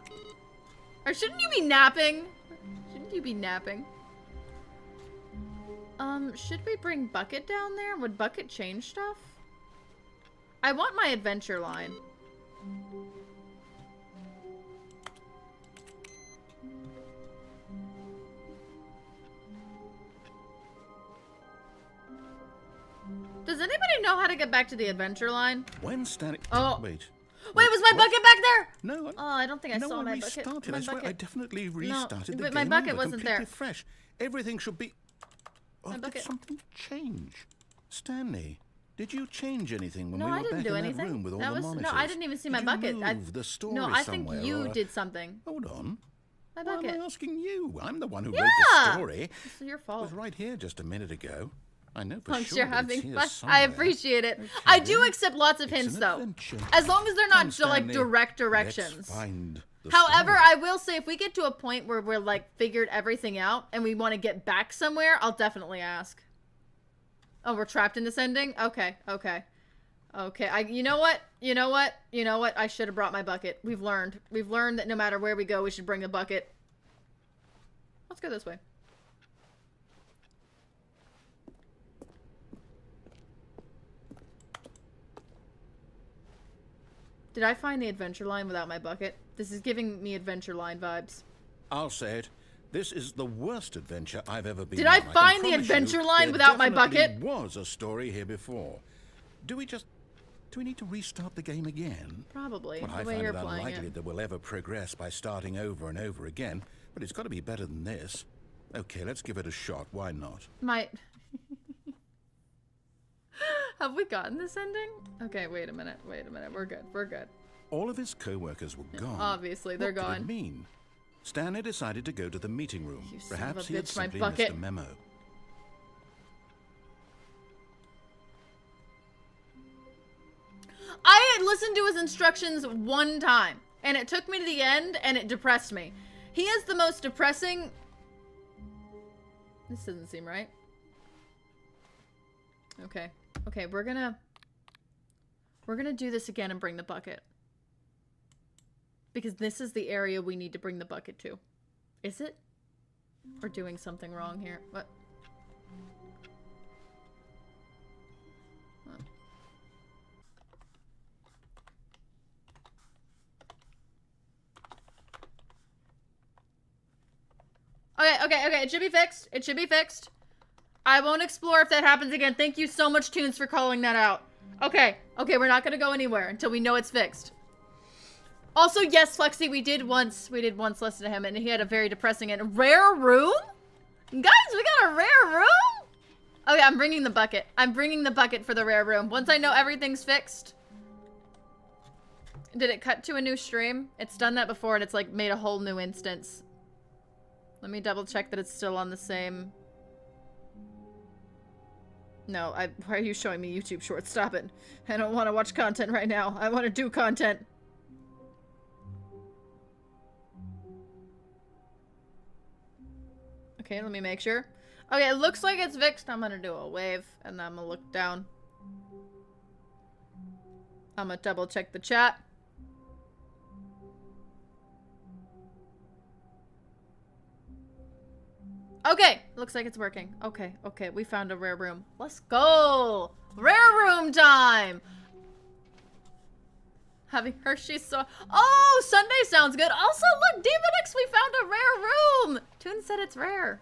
Or shouldn't you be napping? Shouldn't you be napping? Should we bring Bucket down there? Would Bucket change stuff? I want my adventure line. Does anybody know how to get back to the adventure line? When Stanley... Oh. Wait, was my bucket back there? No. Oh, I don't think I saw one my bucket. restarted. My I swear, bucket. I definitely restarted the but game my bucket over, wasn't completely there. fresh. Everything should be... Oh, My did bucket. something change? Stanley, did you change anything when No, we were I didn't back do in anything. that room with all That the was monitors? no, I didn't even see my Did bucket. You move the story No, I think somewhere, you or... did something. Hold on. My Why bucket. am I asking you? I'm the one who wrote Yeah! the story. It's your It fault. was right here just a minute ago. I know for Thanks, sure you're that it's having here fun. I somewhere. appreciate it. I do accept lots of It's hints, an though. adventure. As long as they're not, Come, like, Stanley. direct Let's directions. find the However, story. I will say if we get to a point where we're, like, figured everything out and we want to get back somewhere, I'll definitely ask. Oh, we're trapped in this ending? Okay. You know what? I should have brought my bucket. We've learned. We've learned that no matter where we go, we should bring a bucket. Let's go this way. Did I find the adventure line without my bucket? This is giving me adventure line vibes. I'll say it. This is the worst adventure I've ever been Did on. I can find the promise you adventure line there without my definitely bucket? Was a story here before. Do we need to restart the game again? Probably. Well, the I way find you're it playing unlikely it. that we'll ever progress by starting over and over again, but it's got to be better than this. Okay, let's give it a shot. Why not? Have we gotten this ending? Okay, wait a minute. We're good. All of his co-workers were gone. Obviously, they're What gone. did it mean? Stanley decided to go to the meeting room. You son of a Perhaps he had bitch, my simply missed bucket. a memo. I had listened to his instructions one time, and it took me to the end, and it depressed me. He is the most depressing... This doesn't seem right. Okay, we're gonna do this again and bring the bucket. Because this is the area we need to bring the bucket to. Is it? We're doing something wrong here. What? Okay, it should be fixed. I won't explore if that happens again. Thank you so much, Toons, for calling that out. Okay, we're not gonna go anywhere until we know it's fixed. Also, yes, Flexi, we did once listen to him, and he had a very depressing and rare room? Guys, we got a rare room? Okay, I'm bringing the bucket. I'm bringing the bucket for the rare room. Once I know everything's fixed. Did it cut to a new stream? It's done that before, and it's, like, made a whole new instance. Let me double check that it's still on the same... No, why are you showing me YouTube shorts? Stop it. I don't want to watch content right now. I want to do content. Okay, let me make sure. Okay, it looks like it's fixed. I'm gonna do a wave, and then I'm gonna look down. I'm gonna double check the chat. Okay, looks like it's working. Okay, okay, we found a rare room. Let's go! Rare room time! Having Hershey's so— oh, Sunday sounds good. Also, look, Demonix, we found a rare room! Toon said it's rare.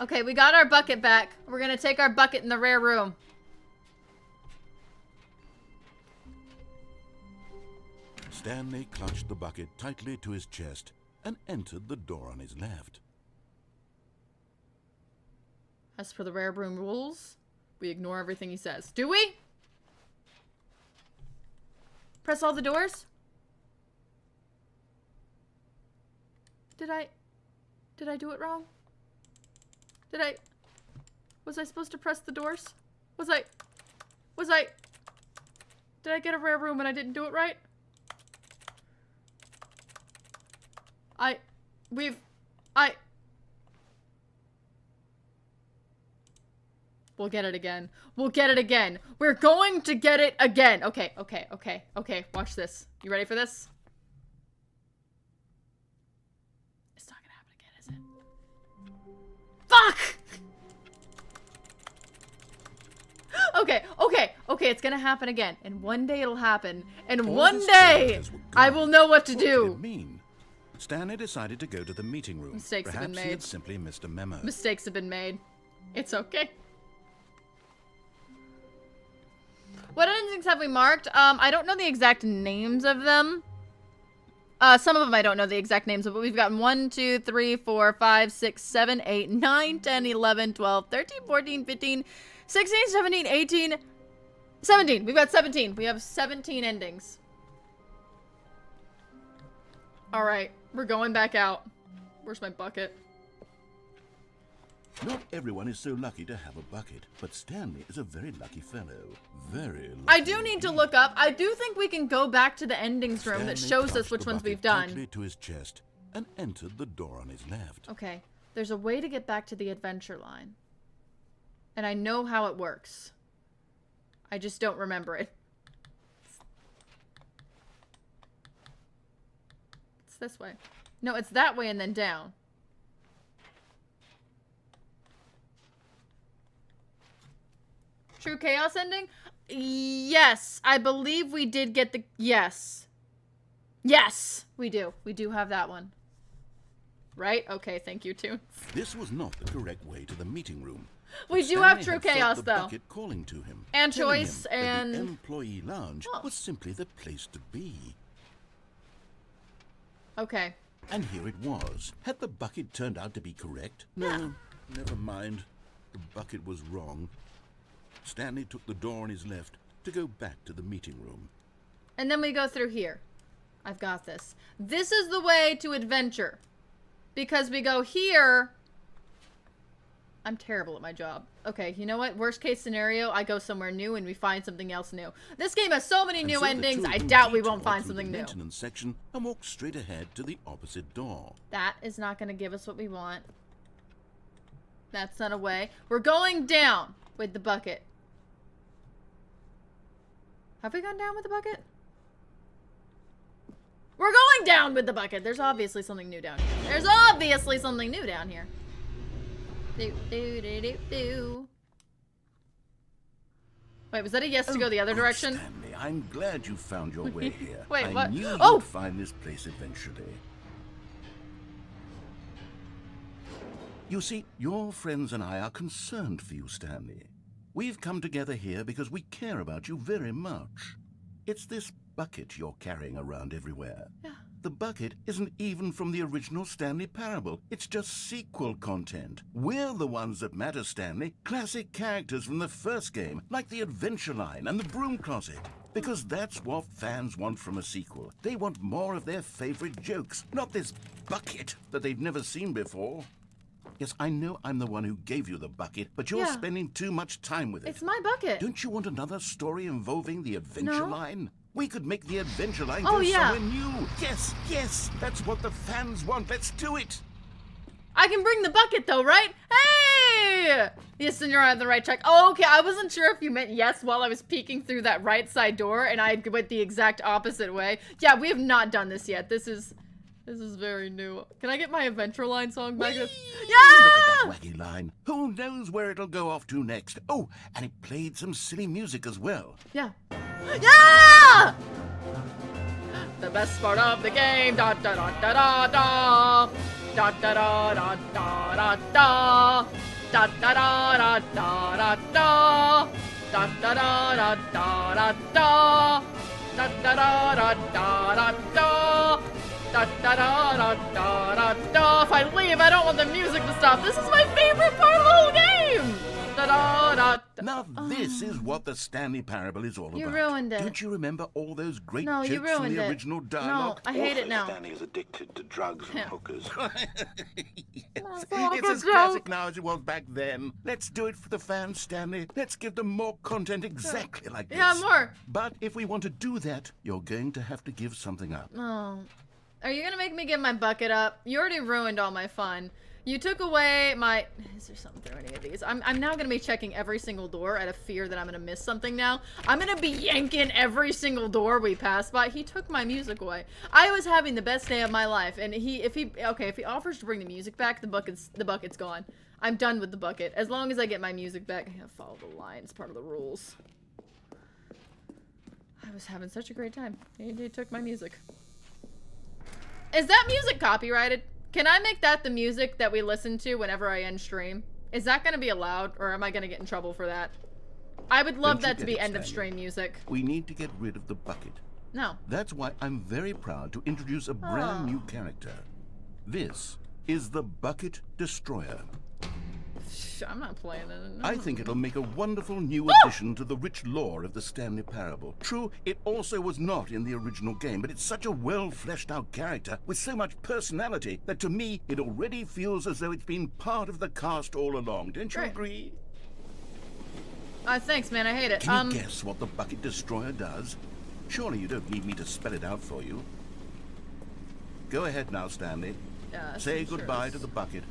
Okay, we got our bucket back. We're gonna take our bucket in the rare room. Stanley clutched the bucket tightly to his chest and entered the door on his left. As for the rare room rules, we ignore everything he says. Do we? Press all the doors? Did I do it wrong? Was I supposed to press the doors? Did I get a rare room and I didn't do it right? We'll get it again. We'll get it again. We're going to get it again. Okay, okay, okay, okay. Watch this. You ready for this? It's not gonna happen again, is it? Fuck! Okay, okay, okay, it's gonna happen again. And one day it'll happen. And one day, I will know what to do. What did it mean? Stanley decided to go to the meeting room. Mistakes have been Perhaps he had made. simply missed a memo. Mistakes have been made. It's okay. What endings have we marked? I don't know the exact names of them. Some of them I don't know the exact names of, but we've gotten 1, 2, 3, 4, 5, 6, 7, 8, 9, 10, 11, 12, 13, 14, 15, 16, 17, 18, 17. We've got 17. We have 17 endings. Alright, we're going back out. Where's my bucket? Not everyone is so lucky to have a bucket, but Stanley is a very lucky fellow. Very lucky. I do need to look up. I do think we can go back to the endings room that Stanley shows us clutched which the ones bucket we've done. tightly to his chest and entered the door on his left. Okay, there's a way to get back to the adventure line. And I know how it works. I just don't remember it. It's this way. No, it's that way and then down. True Chaos ending? Yes, I believe we did get the— yes. Yes, we do. We do have that one. Right? Okay, thank you, too. This was not the correct way to the meeting room. We do Stanley have True had felt Chaos, the though. bucket calling to him, And telling choice, him that and— the employee lounge Oh. was simply the place to be. Okay. And here it was. Had the bucket turned out to be correct? No, never mind. The bucket was wrong. Stanley took the door on his left to go back to the meeting room. And then we go through here. I've got this. This is the way to adventure. Because we go here. I'm terrible at my job. Okay, you know what? Worst case scenario, I go somewhere new and we find something else new. This game has so many And new so the endings, two of I them doubt we detoured won't find through something the new. maintenance section and walked straight ahead to the opposite door. That is not going to give us what we want. That's not a way. We're going down with the bucket. Have we gone down with the bucket? We're going down with the bucket. There's obviously something new down here. There's obviously something new down here. Do, do, do, do, do. Wait, was that a yes to go the other good direction? Stanley, I'm glad you found your way here. Wait, I what? knew Oh! you'd find this place eventually. You see, your friends and I are concerned for you, Stanley. We've come together here because we care about you very much. It's this bucket you're carrying around everywhere. Yeah. The bucket isn't even from the original Stanley Parable. It's just sequel content. We're the ones that matter, Stanley. Classic characters from the first game, like the Adventure Line and the Broom Closet. Because that's what fans want from a sequel. They want more of their favorite jokes, not this bucket that they've never seen before. Yes, I know I'm the one who gave you the bucket, but you're Yeah. spending too much time with it. It's my bucket. Don't you want another story involving the Adventure No. Line? We could make the Adventure Line Oh, go yeah. somewhere new. Yes, yes, that's what the fans want. Let's do it. I can bring the bucket though, right? Yes, and you're on the right track. Oh, okay. I wasn't sure if you meant yes while I was peeking through that right side door and I went the exact opposite way. Yeah, we have not done this yet. This is very new. Can I get my Adventure Line song back? Yeah! Look at that wacky line. Who knows where it'll go off to next? Oh, and it played some silly music as well. Yeah. Yeah! The best part of the game. Da da da da da da. Da da da da da da da. Da da da da da da da. Da da da da da da da. Da da da da da da da. Da da da da da da da. If I leave, I don't want the music to stop. This is my favorite part of the whole game. Da da da. Now this is what the Stanley Parable is all about. You ruined it. Don't you remember all those great No, you jokes from ruined the it. original dialogue? No, I hate it now. Stanley is addicted to drugs and hookers. It's as classic now as it was back then. Let's do it for the fans, Stanley. Let's give them more content exactly like this. Yeah, more. But if we want to do that, you're going to have to give something up. Oh. Are you gonna make me give my bucket up? You already ruined all my fun. You took away my... Is there something through any of these? I'm now gonna be checking every single door out of fear that I'm gonna miss something now. I'm gonna be yanking every single door we pass by. He took my music away. I was having the best day of my life, and if he offers to bring the music back, the bucket's gone. I'm done with the bucket. As long as I get my music back, I gotta follow the line. It's part of the rules. I was having such a great time. He took my music. Is that music copyrighted? Can I make that the music that we listen to whenever I end stream? Is that going to be allowed, or am I going to get in trouble for that? I would love that to be end of stream music. We need to get rid of the bucket. No. That's why I'm very proud to introduce a brand new character. This is the Bucket Destroyer. I'm not playing it. No. I think it'll make a wonderful new addition to the rich lore of the Stanley Parable. True, it also was not in the original game, but it's such a well-fleshed-out character with so much personality that to me, it already feels as though it's been part of the cast all along. Don't you agree? Thanks, man. I hate it. Can you guess what the Bucket Destroyer does? Surely you don't need me to spell it out for you. Go ahead now, Stanley. Say goodbye to the bucket.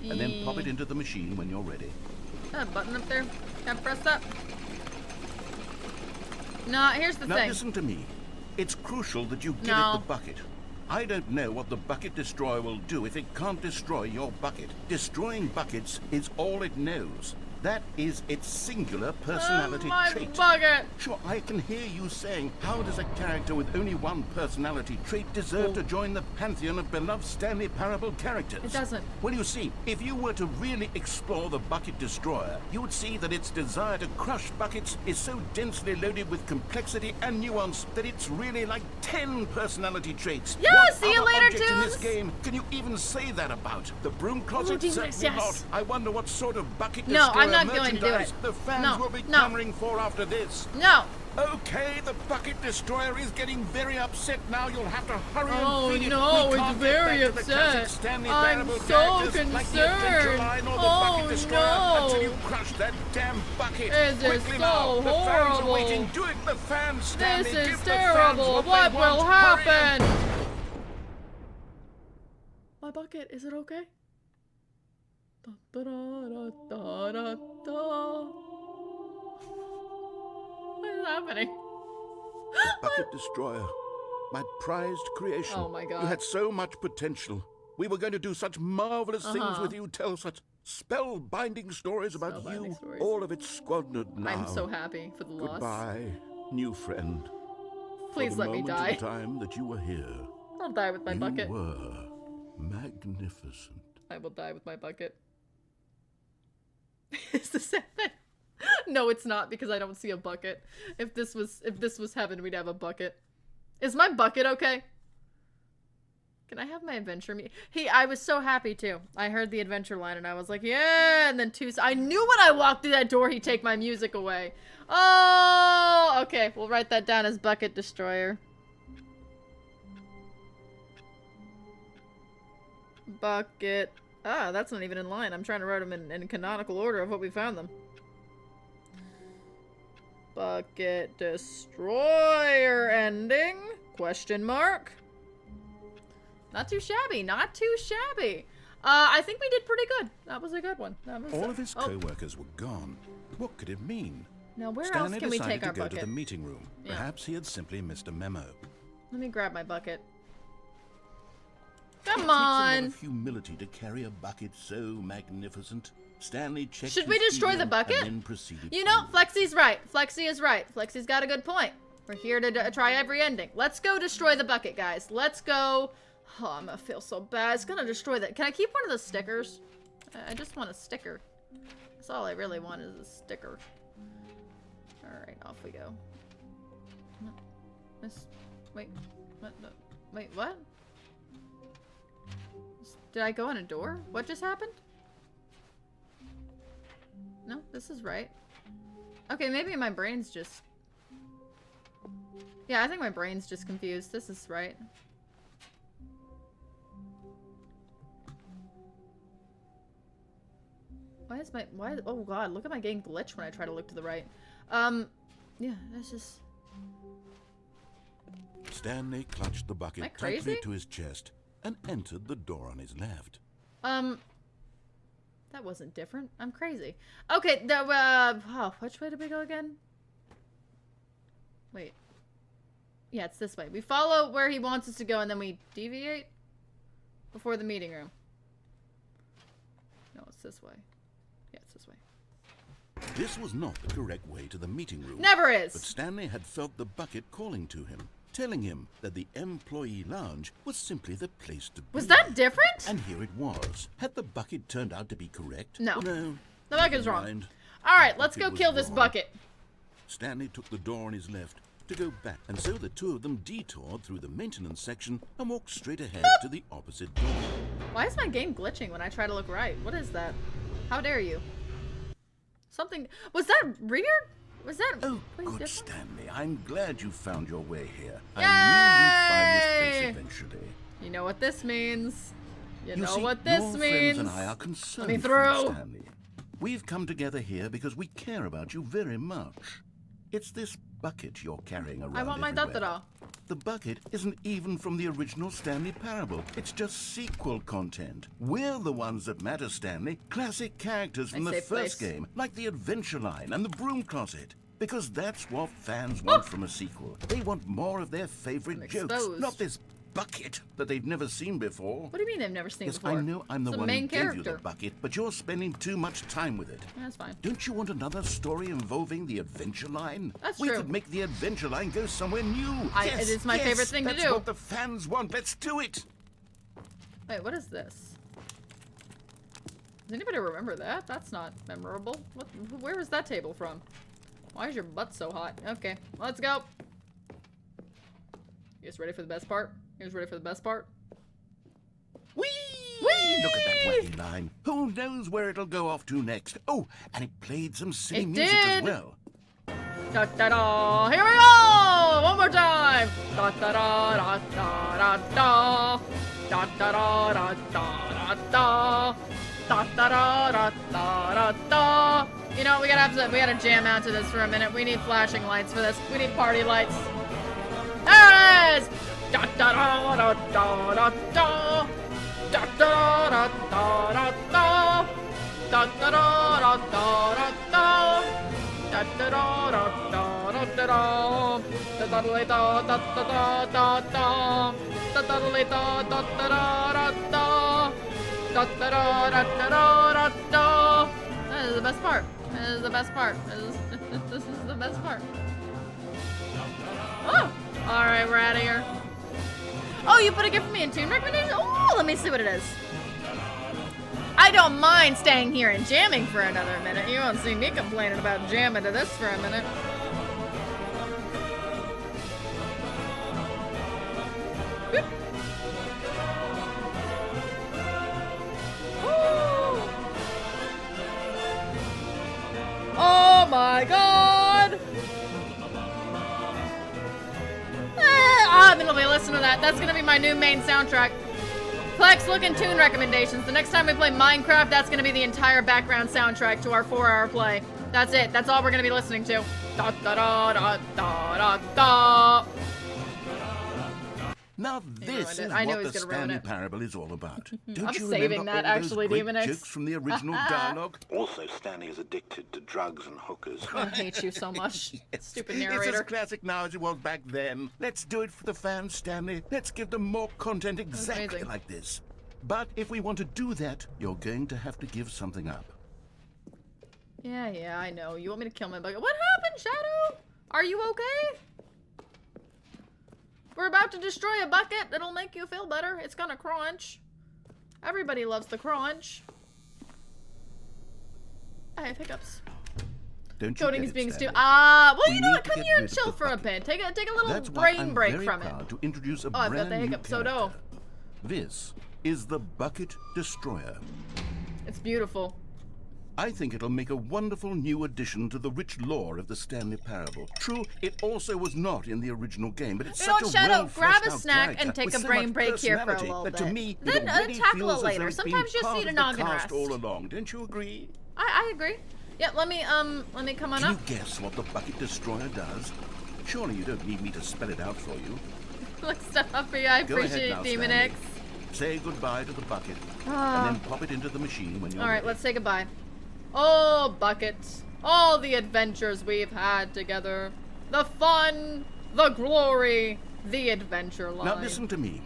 And then pop it into the machine when you're ready. Button up there. Can I press that? No, here's the thing. Now listen to me. It's crucial that you give it the bucket. I don't know what the Bucket Destroyer will do if it can't destroy your bucket. Destroying buckets is all it knows. That is its singular personality trait. Bucket. Sure, I can hear you saying, how does a character with only one personality trait deserve to join the pantheon of beloved Stanley Parable characters? It doesn't. Well, you see, if you were to really explore the Bucket Destroyer, you would see that its desire to crush buckets is so densely loaded with complexity and nuance that it's really like 10 personality traits. Yeah, what see you other later, object in this Tunes. game can you even say that about? The broom closet? Certainly not. I wonder what sort of Bucket No, Destroyer I'm not going to do merchandise it. the fans No, will be no. clamoring for after this. No. Okay, the Bucket Destroyer is getting very upset now. You'll have to hurry Oh, and feed no, it. We it's can't very get back to the classic upset. Stanley I'm Parable so characters like the Adventure concerned. Line or the Oh, Bucket Destroyer no. until you crush that damn bucket. This is Quickly so now, the fans are horrible. waiting. Do it, the fans, Stanley. This Give is the fans terrible. what What they will want. Hurry happen? and- My bucket, is it okay? Da, da, da, da, da, da. What is happening? Bucket Destroyer, my prized creation. Oh my God. You had so much potential. We were going to do such marvelous things with you, tell such spellbinding stories about Spellbinding you. stories. All of it squandered now. I'm so happy for the loss. Goodbye, new friend. Please For the let me moment die. in time that you were here, I'll die with my bucket. you were magnificent. I will die with my bucket. Is this heaven? No, it's not, because I don't see a bucket. If this was heaven, we'd have a bucket. Is my bucket okay? Can I have my adventure I was so happy too. I heard the adventure line and I was like, yeah, and then I knew when I walked through that door he'd take my music away. Oh, okay, we'll write that down as Bucket Destroyer. Bucket. Ah, that's not even in line. I'm trying to write them in canonical order of what we found them. Bucket Destroyer ending? Question mark? Not too shabby. Not too shabby. I think we did pretty good. That was a good one. That was All of his co-workers were gone. What could it mean? Now, where Stanley else can we decided take our to go bucket? to the meeting room. Yeah. Perhaps he had simply missed a memo. Let me grab my bucket. It Come takes a lot on. of humility to carry a bucket so magnificent. Stanley checked Should we his destroy the email bucket? and then proceeded You to know, leave. Flexy's right. Flexy is right. Flexy's got a good point. We're here to try every ending. Let's go destroy the bucket, guys. Let's go. Oh, I'm gonna feel so bad. It's gonna destroy that. Can I keep one of the stickers? I just want a sticker. That's all I really want is a sticker. Alright, off we go. Wait. What? Wait, what? Did I go on a door? What just happened? No, this is right. Okay, maybe my brain's just... Yeah, I think my brain's just confused. This is right. Why is my... Why... Oh god, look at my game glitch when I try to look to the right. Yeah, that's just... Stanley clutched the bucket Am I crazy? tightly to his chest and entered the door on his left. That wasn't different. I'm crazy. Okay, which way did we go again? Wait. Yeah, it's this way. We follow where he wants us to go and then we deviate before the meeting room. No, it's this way. Yeah, it's this way. This was not the correct way to the meeting room. Never is! But Stanley had felt the bucket calling to him, telling him that the employee lounge was simply the place to be. Was that different? And here it was. Had the bucket turned out to be correct? No. No. The bucket's Never wrong. mind. Alright, let's go Bucket was kill this wrong. bucket. Stanley took the door on his left to go back, and so the two of them detoured through the maintenance section and walked straight ahead to the opposite door. Why is my game glitching when I try to look right? What is that? How dare you? Something... Was that weird? Was that... Oh, way good, different? Stanley. I'm glad you found your way here. Yay! I knew you'd find this place eventually. You know what this means. You know see, what this your means. friends and I are concerned me for through. you, Stanley. We've come together here because we care about you very much. It's this bucket you're carrying around I want my everywhere. da-da-da. The bucket isn't even from the original Stanley Parable. It's just sequel content. We're the ones that matter, Stanley. Classic characters from the safe first place. game, like the Adventure Line and the Broom Closet. Because that's what fans want from a sequel. They want more of their favorite I'm jokes, exposed. not this bucket that they've never seen before. What do you mean they've never seen Yes, before? I know I'm the It's a one main who gave you character. the bucket, but you're spending too much time with it. That's fine. Don't you want another story involving the Adventure Line? That's we true. could make the Adventure Line go somewhere new. It is my favorite thing to that's do. what the fans want. Let's do it. Wait, what is this? Does anybody remember that? That's not memorable. What? Where was that table from? Why is your butt so hot? Okay, let's go. You guys ready for the best part? You guys ready for the best part? Whee! Whee! Look at that wacky line. Who knows where it'll go off to next? Oh, and it played some silly It music as did. well. Da da da! Here we go! One more time! Da da da da da da da! Da da da da da da da! Da da da da da da da! You know, we gotta jam out to this for a minute. We need flashing lights for this. We need party lights. There it is! Da da da da da da da! Da da da da da da! Da da da da da da da! Da da da da da da da da! Da da da da da da da da! Da da da da da da da da! Da da da da da da da! That is the best part. That is the best part. This is the best part. Oh! Alright, we're out of here. Oh, you put a gift for me in tune recommendation? Oh, let me see what it is. I don't mind staying here and jamming for another minute. You won't see me complaining about jamming to this for a minute. Boop. Woo. Oh my god! I'm gonna be listening to that. That's gonna be my new main soundtrack. Plex, look in tune recommendations. The next time we play Minecraft, that's gonna be the entire background soundtrack to our 4-hour play. That's it. That's all we're gonna be listening to. Da da da da da da da. Now this is I knew what he was the gonna ruin Stanley it. Parable is all about. Don't I'm you saving remember that, all actually, those great Demon X. jokes from the original dialogue? Also, Stanley is addicted to drugs and hookers. I hate you so much. Yes. Stupid It's narrator. as classic now as it was back then. Let's do it for the fans, Stanley. Let's give them more content exactly amazing. like this. But if we want to do that, you're going to have to give something up. Yeah, I know. You want me to kill my bucket? What happened, Shadow? Are you okay? We're about to destroy a bucket that'll make you feel better. It's gonna crunch. Everybody loves the crunch. I have hiccups. Don't you Coding get is it, being Stanley? stupid. Well, We you know need what? to Come get here rid and of chill the for a bucket. bit. Take a little That's why brain I'm break very from it. proud to introduce a Oh, I've got brand the new hiccups, so do. character. This is the Bucket Destroyer. It's beautiful. I think it'll make a wonderful new addition to the rich lore of the Stanley Parable. True, it also was not in the original game, but it's You know such what, a Shadow? well-fleshed Grab a out snack character and take with a so brain much break here for a personality little that to bit. me, Then, it already tackle feels it as later. though it's been Sometimes you just part need of a the noggin cast rest. all along. Don't you agree? I agree. Yeah, let me come on Can up. you guess what the Bucket Destroyer does? Surely you don't need me to spell it out for you. Look, stuff up for you. I Go ahead appreciate now, it, Demon Stanley. X. Say goodbye to the bucket, Ah. and then pop it into the machine when you're All right, ready. let's say goodbye. Oh, buckets. All the adventures we've had together. The fun, the glory, the adventure line. Now listen to me.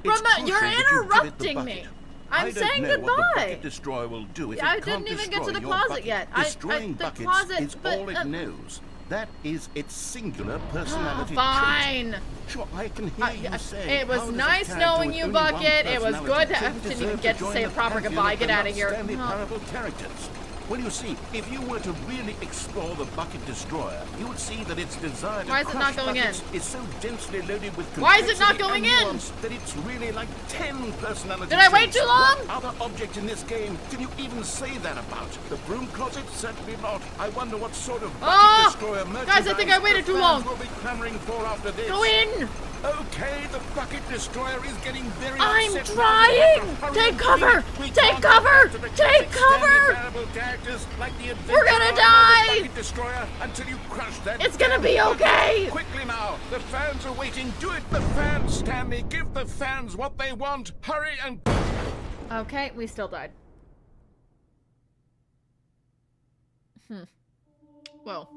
It's Rama, you're crucial that you give it the interrupting me. bucket. I'm I saying don't know what the goodbye. Bucket Destroyer will do if Yeah, I it can't didn't even get to destroy the your closet bucket. yet. Destroying the buckets closet, is but, all it knows. That is its singular personality Fine. trait. Sure, I can hear you say. It was how does a nice character knowing with you, only one Bucket. It was personality good to truly didn't even deserve get to join say a the proper pantheon goodbye. of Get the out of here. Stanley Oh. Parable characters. Well, you see, if you were to really explore the Bucket Destroyer, you would see that its desire to Why is it not crush going buckets in? is so densely loaded with Why is it not complexity going and in? nuance that it's really like 10 personality Did I wait traits. too long? What other object in this game can you even say that about? The broom closet? Certainly not. I wonder what sort of Bucket Oh! Destroyer Guys, I think I merchandise waited the too fans long. will be clamoring for after this. Go in. Okay, the Bucket Destroyer is getting very I'm upset. trying! We have to hurry Take and cover! beat it. We Take can't go cover! back to the Take classic Stanley cover! Parable characters like the We're gonna Adventurer and die! the Bucket Destroyer until you crush that. It's gonna damn be bucket. okay! Quickly now, the fans are waiting. Do it, the fans, Stanley. Give the fans what they want. Hurry and. Okay, we still died. Well,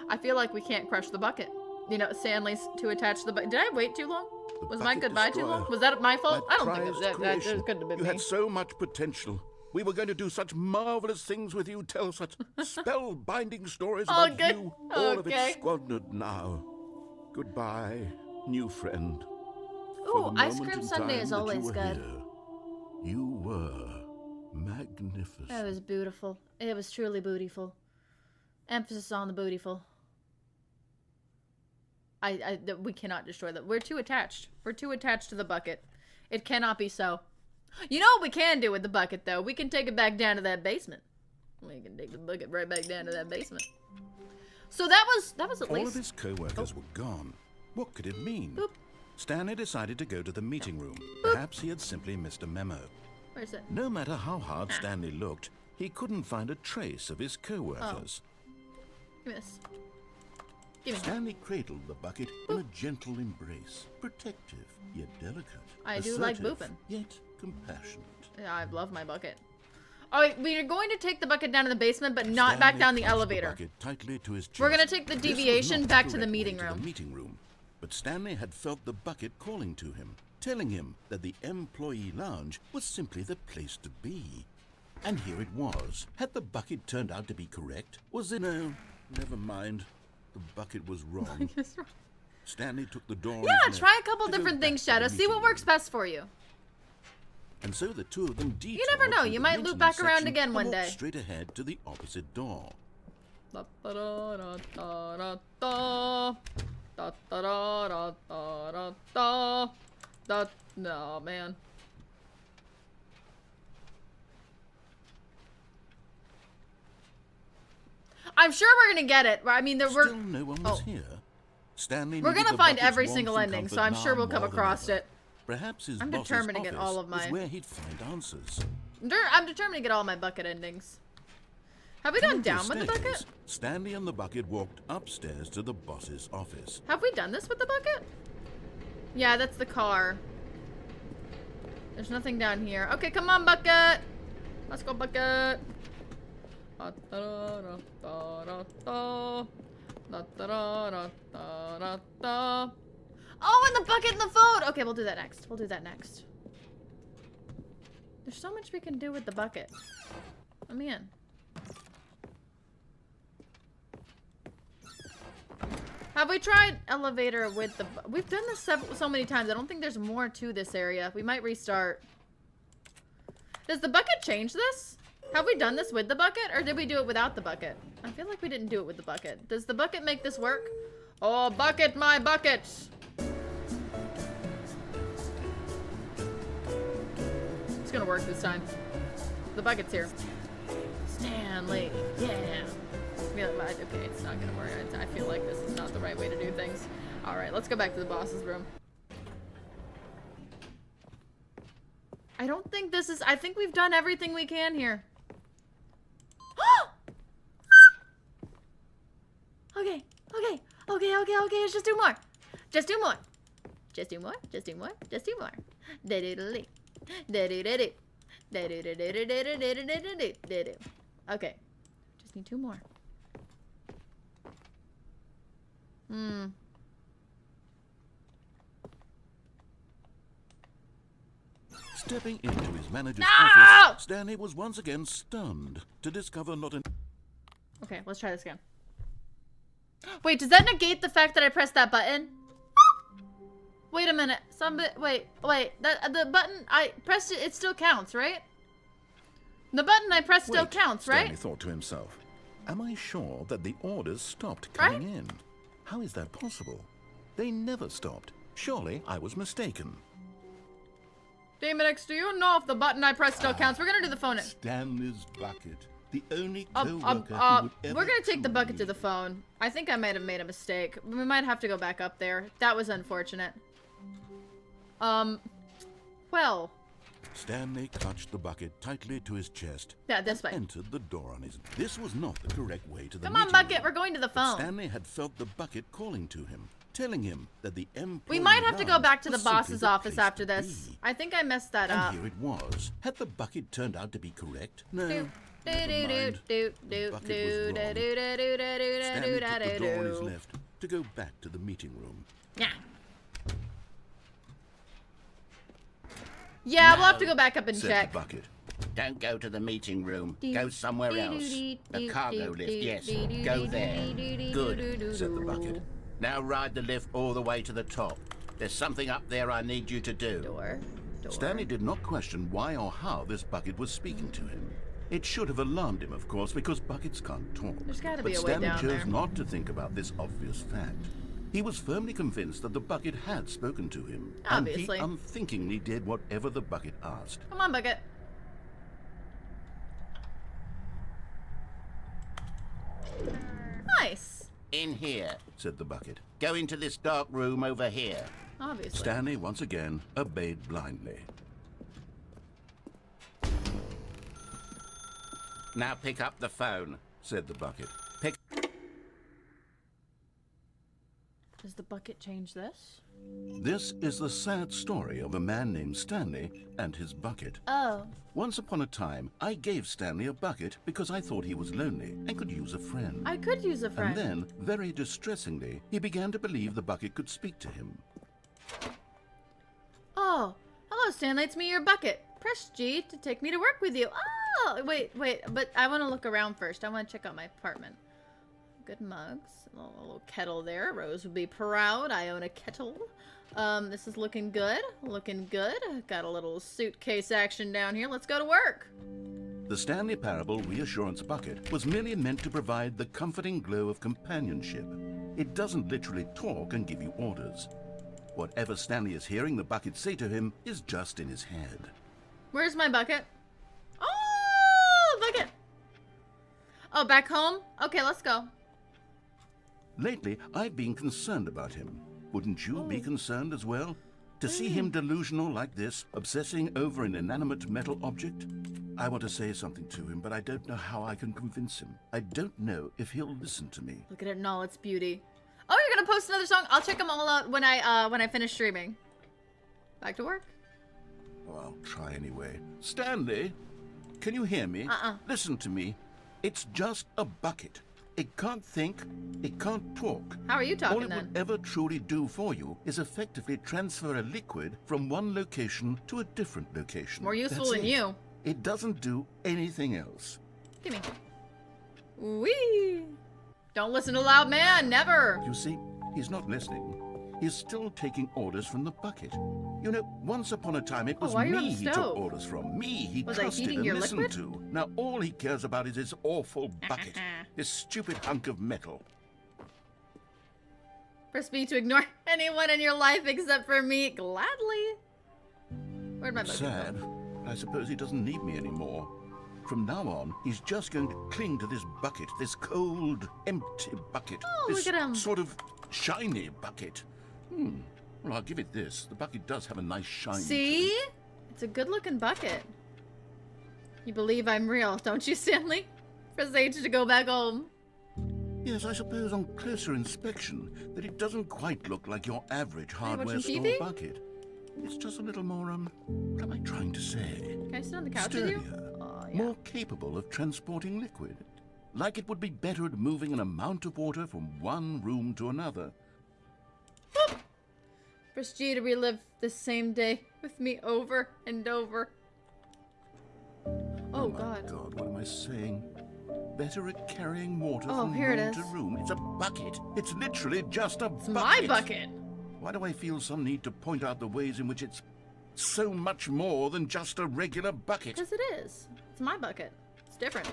I feel like we can't crush the bucket. You know, Stanley's too attached to the bucket. Did I wait too long? The Was my Bucket goodbye too Destroyer. long? Was that my fault? My I don't think prized that creation. couldn't have been You me. had so much potential. We were going to do such marvelous things with you, tell such spellbinding stories Oh, about good. you. All of Okay. it squandered now. Goodbye, new friend. Ooh, For the ice moment cream in sundae time is that you always were good. here, you were magnificent. That was beautiful. It was truly beautiful. Emphasis on the beautiful. We cannot destroy that. We're too attached. We're too attached to the bucket. It cannot be so. You know what we can do with the bucket, though? We can take it back down to that basement. We can take the bucket right back down to that basement. So that was at All least. of his co-workers were gone. What could it mean? Boop. Stanley decided to go to the meeting room. Perhaps he had simply missed a memo. Where's it? No matter how hard Stanley looked, he couldn't find a trace of his co-workers. Give me this. Give me. Stanley cradled the bucket in a gentle embrace, protective yet delicate. I do like assertive, booping. Yet compassionate. Yeah, I love my bucket. Oh, wait, we are going to take the bucket down to the basement, but not back Stanley down the clutched elevator. bucket tightly to his chest. We're gonna take the This was deviation not back to the correct way meeting room. meeting room. But Stanley had felt the bucket calling to him, telling him that the employee lounge was simply the place to be. And here it was. Had the bucket turned out to be correct? Was it? No, never mind. The bucket was wrong. Stanley took the door. Yeah, in his try neck a couple to go different back things, to the Shadow. See meeting what works room. best for you. And so the two of them detoured. You never know, through you the might loop maintenance back around section again and one walked day. straight ahead to the opposite door. No, man. I'm sure we're gonna get it. I mean, we're Still no one was oh. here. Stanley We're needed gonna the find bucket's every warmth single and ending, so comfort I'm sure now we'll come more than across ever. it. Perhaps his I'm boss's determined to get office all of is mine. where he'd find answers. I'm determined to get all my bucket endings. Have we gone Coming to down with the stairs, bucket? Stanley and the bucket walked upstairs to the boss's office. Have we done this with the bucket? Yeah, that's the car. There's nothing down here. Okay, come on, bucket. Let's go, bucket. Oh, and the bucket and the phone. Okay, we'll do that next. We'll do that next. There's so much we can do with the bucket. Let me in. Have we tried elevator with the... We've done this so many times. I don't think there's more to this area. We might restart. Does the bucket change this? Have we done this with the bucket, or did we do it without the bucket? I feel like we didn't do it with the bucket. Does the bucket make this work? Oh, bucket, my bucket! It's gonna work this time. The bucket's here. Stanley, yeah. Okay, it's not gonna work. I feel like this is not the right way to do things. Alright, let's go back to the boss's room. I don't think this is... I think we've done everything we can here. Okay, okay, okay, okay, okay, let's just do more. Just do more. Just do more, just do more, just do more. Da-do-da-dee. Da-do-da-dee. Da-do-da-dee-da-do-da-dee-da-do. Okay. Just need 2 more. Stepping into his manager's office, Stanley was once again stunned to discover not an... Okay, let's try this again. Wait, does that negate the fact that I pressed that button? Wait a minute. Wait. The button I pressed it still counts, right? The button I pressed still counts, right? Stanley thought to himself. Am I sure that the orders stopped coming in? How is that possible? They never stopped. Surely I was mistaken. Damonix, do you know if the button I pressed still counts? We're gonna do the phone. Stanley's bucket. The only co-worker who would ever we're gonna take the bucket to truly- the phone. I think I might have made a mistake. We might have to go back up there. That was unfortunate. Well. Stanley clutched the bucket tightly to his chest. Yeah, this way. Entered the door on his... This was not the correct way to the Come on, meeting bucket. room. We're going to the But phone. Stanley had felt the bucket calling to him, telling him that the employee We might have to go back to the was simply boss's the office place after to this. be. I think I messed that up. And here it was. Had the bucket turned out to be correct? No. Do, Never do, mind. do, The do, bucket do, was do, wrong. do, do, do, do, Stanley do, took the do, door on his do. left to go back to the meeting room. Yeah. Yeah, we'll have to go back up and Said check. the bucket. Don't go to the meeting room. Do, Go somewhere do, else. do, The do, cargo do, lift, do, yes. do, do, Go do, there. do, do, Good, do, do, said the do. bucket. Now ride the lift all the way to the top. There's something up there I need you to do. Door. Stanley did not question why or how this bucket was speaking to him. It should have alarmed him, of course, because buckets can't talk. There's gotta but be a way Stanley down chose there. not to think about this obvious fact. He was firmly convinced that the bucket had spoken to him. Obviously. And he unthinkingly did whatever the bucket asked. Come on, bucket. Nice. In here. Said the bucket. Go into this dark room over here. Obviously. Stanley once again obeyed blindly. Now pick up the phone. Said the bucket. Pick. Does the bucket change this? This is the sad story of a man named Stanley and his bucket. Oh. Once upon a time, I gave Stanley a bucket because I thought he was lonely and could use a friend. I could use a friend. And then, very distressingly, he began to believe the bucket could speak to him. Oh. Hello, Stanley. It's me, your bucket. Press G to take me to work with you. Oh, wait. But I want to look around first. I want to check out my apartment. Good mugs. A little kettle there. Rose would be proud. I own a kettle. This is looking good. Looking good. Got a little suitcase action down here. Let's go to work. The Stanley Parable Reassurance Bucket was merely meant to provide the comforting glow of companionship. It doesn't literally talk and give you orders. Whatever Stanley is hearing the bucket say to him is just in his head. Where's my bucket? Oh, bucket. Oh, back home? Okay, let's go. Lately, I've been concerned about him. Wouldn't you be concerned as well? To see him delusional like this, obsessing over an inanimate metal object? I want to say something to him, but I don't know how I can convince him. I don't know if he'll listen to me. Look at it in all its beauty. Oh, you're gonna post another song? I'll check them all out when I finish streaming. Back to work. Oh, I'll try anyway. Stanley, can you hear me? Listen to me. It's just a bucket. It can't think, it can't talk. How are you talking All it then? would ever truly do for you is effectively transfer a liquid from one location to a different location. More useful That's than it. you. It doesn't do anything else. Gimme. Whee! Don't listen to loud man, never. You see, he's not listening. He's still taking orders from the bucket. You know, once upon a time it was why are you on me the he took stove? orders from. Me he Was I trusted heating and your listened liquid? to. Now all he cares about is his awful bucket. This stupid hunk of metal. Press B to ignore anyone in your life except for me. Gladly. Where'd my bucket go? Sad. I suppose he doesn't need me anymore. From now on, he's just going to cling to this bucket, this cold, empty bucket. Oh, this look at him. sort of shiny bucket. Well, I'll give it this. The bucket does have a nice shine to it. See? It's a good-looking bucket. You believe I'm real, don't you, Stanley? Press H to go back home. Yes, I suppose on closer inspection that it doesn't quite look like your average hardware watching store TV? bucket. It's just a little more, what am I trying to say? Can I sit on the couch with you? Sturdier, Oh, yeah. more capable of transporting liquid. Like it would be better at moving an amount of water from one room to another. Boop. Press G to relive the same day with me over and over. Oh, my God. God, what am I saying? Better at carrying water Oh, from here it room is. to room. It's a bucket. It's literally just a It's bucket. my bucket. Why do I feel some need to point out the ways in which it's so much more than just a regular bucket? Because it is. It's my bucket. It's different.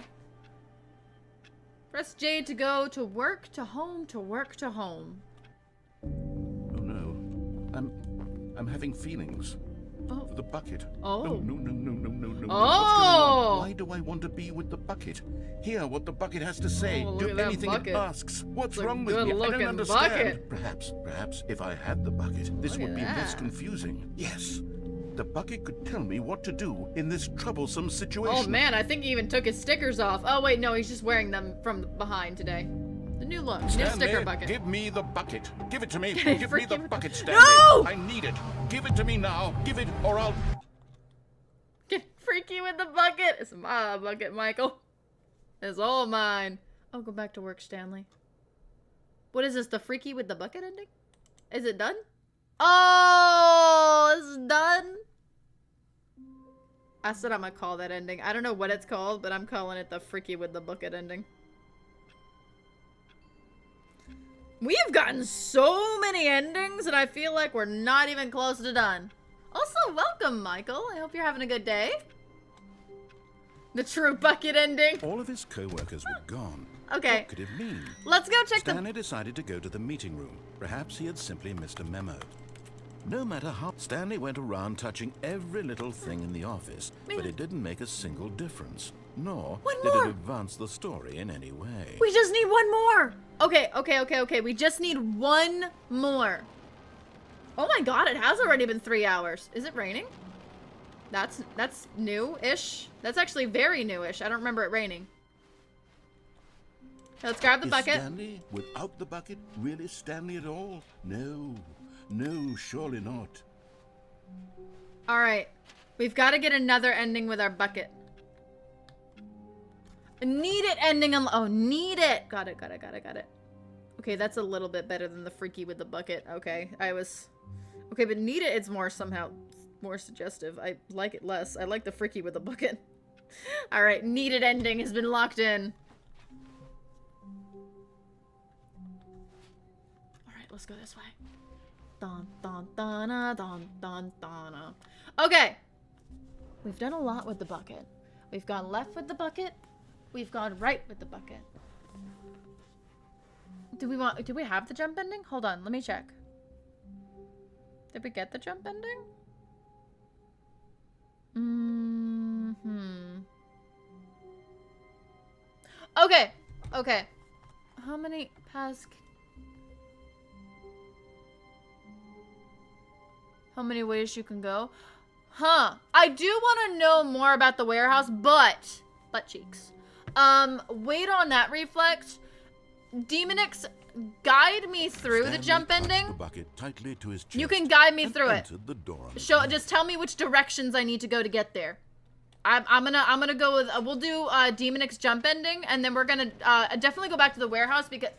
Press J to go to work, to home, to work, to home. Oh no. I'm having feelings. Oh. For the bucket. Oh. No. Oh. What's going on? Why do I want to be with the bucket? Hear what the bucket has to say. Oh, look Do at that anything bucket. it asks. What's It's a wrong with me? I good-looking don't understand. bucket. Perhaps if I had the bucket, this Look would at be less that. confusing. Yes. The bucket could tell me what to do in this troublesome situation. Oh man, I think he even took his stickers off. Oh wait, no, he's just wearing them from behind today. The new look, new Stanley, sticker bucket. give me the bucket. Give it to me. Get Give me the freaking- bucket, Stanley. No! I need it. Give it to me now. Give it, or I'll... Get freaky with the bucket. It's my bucket, Michael. It's all mine. Oh, go back to work, Stanley. What is this, the freaky with the bucket ending? Is it done? Oh, it's done. I said I'm gonna call that ending. I don't know what it's called, but I'm calling it the freaky with the bucket ending. We've gotten so many endings and I feel like we're not even close to done. Also, welcome, Michael. I hope you're having a good day. The true bucket ending. All of his co-workers were gone. Okay. What could it mean? Let's go check the... Stanley decided to go to the meeting room. Perhaps he had simply missed a memo. No matter how Stanley went around touching every little thing in the office, but it didn't make a single difference. Nor One did more. it advance the story in any way. We just need one more. Okay. We just need one more. Oh my god, it has already been 3 hours. Is it raining? That's new-ish. That's actually very new-ish. I don't remember it raining. Let's grab the Is bucket. Stanley, without the bucket, really Stanley at all? No, surely not. All right. We've got to get another ending with our bucket. Need it ending. Oh, need it. Got it. Okay, that's a little bit better than the freaky with the bucket. Okay, okay, but need it, it's more somehow more suggestive. I like it less. I like the freaky with the bucket. All right, needed ending has been locked in. All right, let's go this way. Dun, dun, dun, dun, dun, dun. Okay. We've done a lot with the bucket. We've gone left with the bucket. We've gone right with the bucket. Do we have the jump ending? Hold on, let me check. Did we get the jump ending? Okay. How many paths? How many ways you can go? Huh. I do want to know more about the warehouse, but butt cheeks. Wait on that reflex. Demonix guide me through the Stanley jump clutched ending? the bucket tightly to his chest You can guide me and through it. entered the door on his Show, right. just tell me which directions I need to go to get there. I'm gonna go with, we'll do Demon X jump ending, and then we're gonna definitely go back to the warehouse because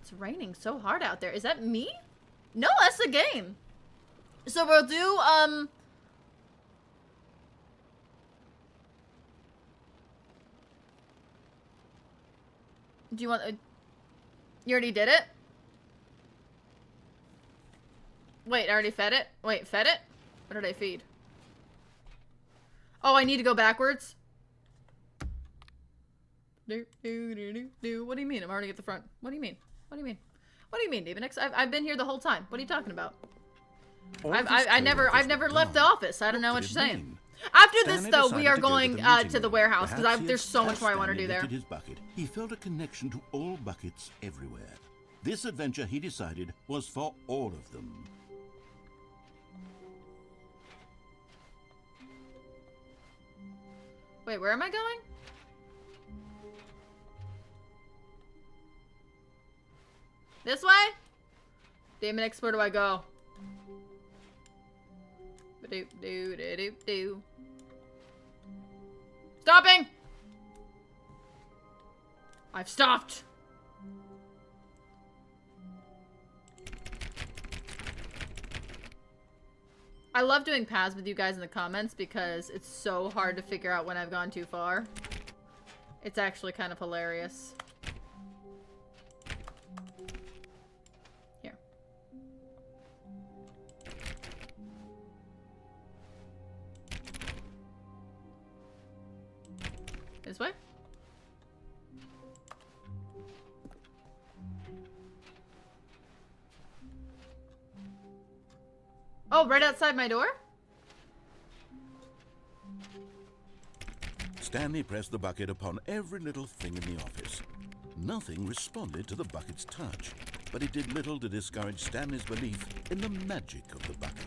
it's raining so hard out there. Is that me? No, that's the game. So we'll do do you want you already did it? Wait, I already fed it? Wait, fed it? What did I feed? Oh, I need to go backwards? What do you mean? I'm already at the front. What do you mean? What do you mean? What do you mean, Demon X? I've been here the whole time. What are you talking about? I've never left the office. I don't know what you're saying. After this, Stanley though, we decided are to go going the meeting to the room. warehouse Perhaps because he there's had- so much as more I want to Stanley do there. lifted his bucket, he felt a connection to all buckets everywhere. This adventure, he decided, was for all of them. Wait, where am I going? This way? Demon X, where do I go? Ba-do-do-do-do-do. Stopping! I've stopped. I love doing paths with you guys in the comments because it's so hard to figure out when I've gone too far. It's actually kind of hilarious. Here. This way? Oh, right outside my door? Stanley pressed the bucket upon every little thing in the office. Nothing responded to the bucket's touch, but it did little to discourage Stanley's belief in the magic of the bucket.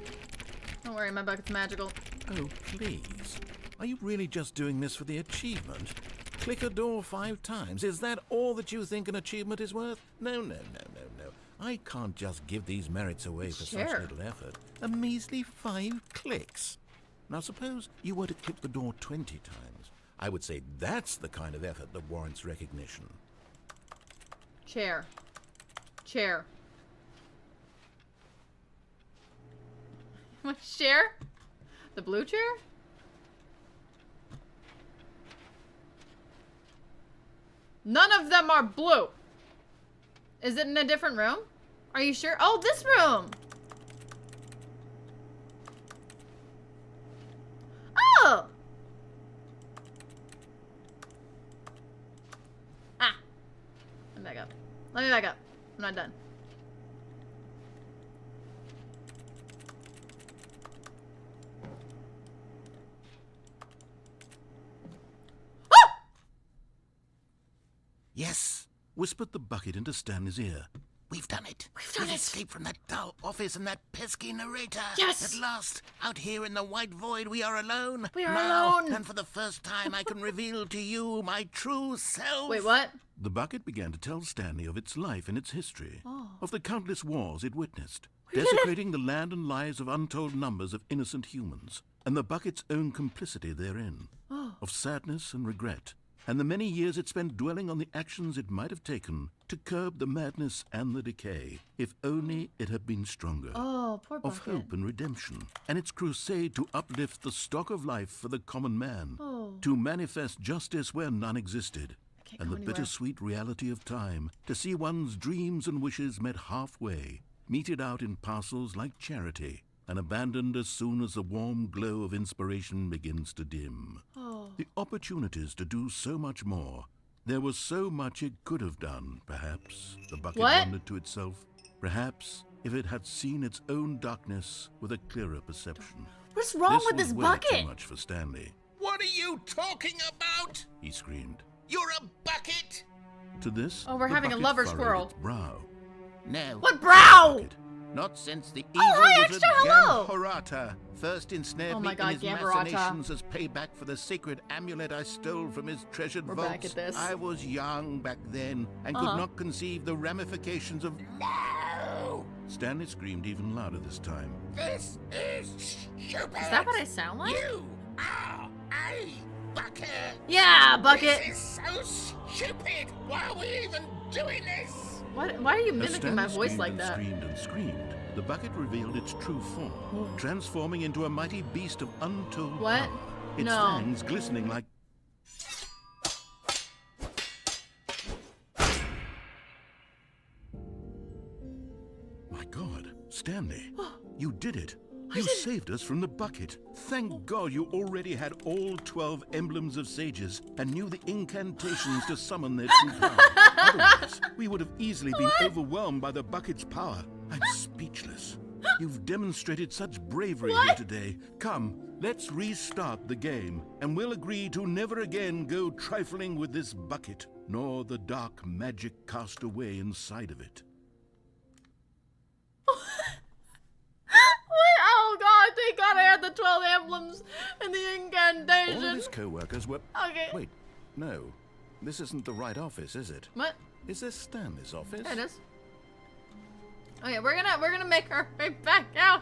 Don't worry, my bucket's magical. Oh, please. Are you really just doing this for the achievement? Click a door 5 times. Is that all that you think an achievement is worth? No. I can't just give these merits away for such Sure. little effort. A measly 5 clicks. Now suppose you were to click the door 20 times. I would say that's the kind of effort that warrants recognition. Chair. Chair. What chair? The blue chair? None of them are blue. Is it in a different room? Are you sure? Oh, this room. Oh. Ah. Let me back up. Let me back up. I'm not done. Yes, whispered the bucket into Stanley's ear. We've done it. done it. Escaped from that dull office and that pesky narrator. Yes. At last, out here in the white void, we are alone. We are Now, alone. And for the first time, I can reveal to you my true self. Wait, what? The bucket began to tell Stanley of its life and its history, Oh. of the countless wars it witnessed, did it. desecrating the land and lives of untold numbers of innocent humans, and the bucket's own complicity therein, Oh. of sadness and regret, and the many years it spent dwelling on the actions it might have taken to curb the madness and the decay, if only it had been stronger. Oh, poor Of bucket. hope and redemption, and its crusade to uplift the stock of life for the common man, Oh. to manifest justice where none existed, can't and go the anywhere. bittersweet reality of time, to see one's dreams and wishes met halfway, meted out in parcels like charity, and abandoned as soon as the warm glow of inspiration begins to dim. Oh. The opportunities to do so much more. There was so much it could have done, perhaps, the bucket What? wondered to itself. Perhaps, if it had seen its own darkness with a clearer perception. What's wrong with was this way bucket? too much for Stanley. What are you talking about? He screamed. You're a bucket? To this, Oh, we're the having a bucket lover's furrowed quarrel. its brow. No. What brow? Bucket, Not since the Oh, evil hi, wizard extra hello! Gamharata first ensnared Oh me my God, in his Gamharata. machinations as payback for the sacred amulet I stole from his treasured We're vaults. back at this. I was young back then and could not conceive the ramifications of... No! Stanley screamed even louder this time. This is stupid! Is that what I sound like? You are a bucket! Yeah, Bucket! This is so stupid! Why are we even doing this? Why are you As mimicking my Stanley voice screamed like and that? screamed and screamed, the bucket revealed its true form, transforming into a mighty beast of untold What? power. Its No. fangs glistening like... My God, Stanley, you did it. You saved us from the bucket. Thank God you already had all 12 emblems of sages and knew the incantations to summon their true power. Otherwise, we would have easily been overwhelmed by the bucket's power. I'm speechless. You've demonstrated such bravery here today. Come, let's restart the game, and we'll agree to never again go trifling with this bucket, nor the dark magic cast away inside of it. Oh God, thank God I had the 12 emblems and the All incantation. of his co-workers were... Okay. Wait, no. This isn't the right office, is it? What? Is this Stanley's office? Yeah, it is. Okay, we're gonna make our way back out.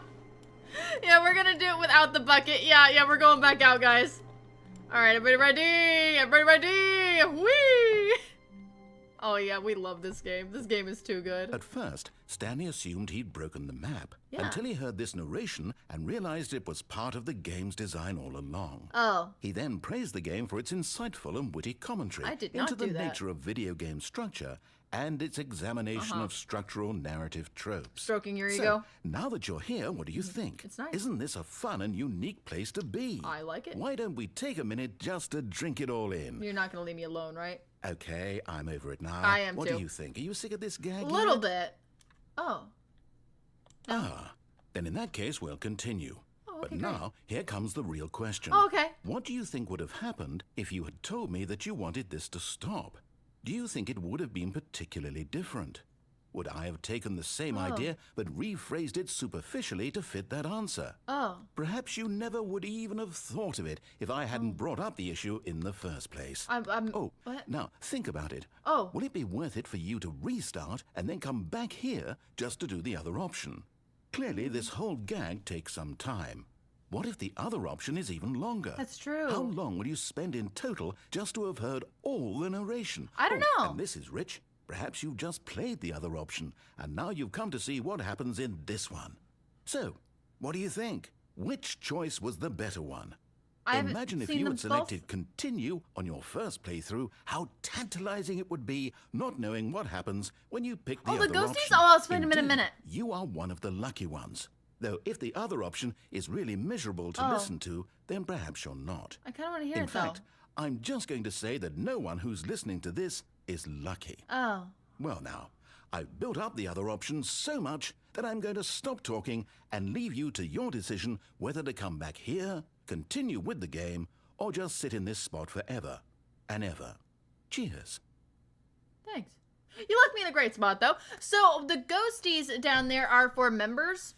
Yeah, we're gonna do it without the bucket. Yeah, we're going back out, guys. All right, everybody ready? Everybody ready? Whee! Oh yeah, we love this game. This game is too good. At first, Stanley assumed he'd broken the map Yeah. until he heard this narration and realized it was part of the game's design all along. Oh, He then praised the game for its insightful and witty commentary I did not into the do that. nature of video game structure and its examination of structural narrative tropes. stroking your So, ego. now that you're here, what do you think? It's nice. Isn't this a fun and unique place to be? I like it. Why don't we take a minute just to drink it all in? You're not gonna leave me alone, right? Okay, I'm over it now. I am What too. do you think? Are you sick of this gag A little yet? bit. Oh. Ah, then in that case, we'll continue. Oh, But okay, great. now, here comes the real question. Oh, okay. What do you think would have happened if you had told me that you wanted this to stop? Do you think it would have been particularly different? Would I have taken the same idea but rephrased it superficially to fit that answer? Oh. Perhaps you never would even have thought of it if I hadn't brought up the issue in the first place. I'm. Oh, What? now think about it. Oh. Will it be worth it for you to restart and then come back here just to do the other option? Clearly, this whole gag takes some time. What if the other option is even longer? That's true. How long will you spend in total just to have heard all the narration? I don't Oh, know. And this is rich. Perhaps you've just played the other option, and now you've come to see what happens in this one. So, what do you think? Which choice was the better one? I haven't Imagine if seen you them had selected continue on your first playthrough, how tantalizing it would be not knowing what happens when you pick the Oh, other the ghosties? option. Oh, I'll explain them in a Indeed, minute. You are one of the lucky ones. Though if the other option is really miserable to Oh. listen to, then perhaps you're not. I kind of want to hear In it fact, though. I'm just going to say that no one who's listening to this is lucky. Oh. Well now, I've built up the other option so much that I'm going to stop talking and leave you to your decision whether to come back here, continue with the game, or just sit in this spot forever and ever. Cheers. Thanks. You left me in a great spot, though. So, the ghosties down there are for members.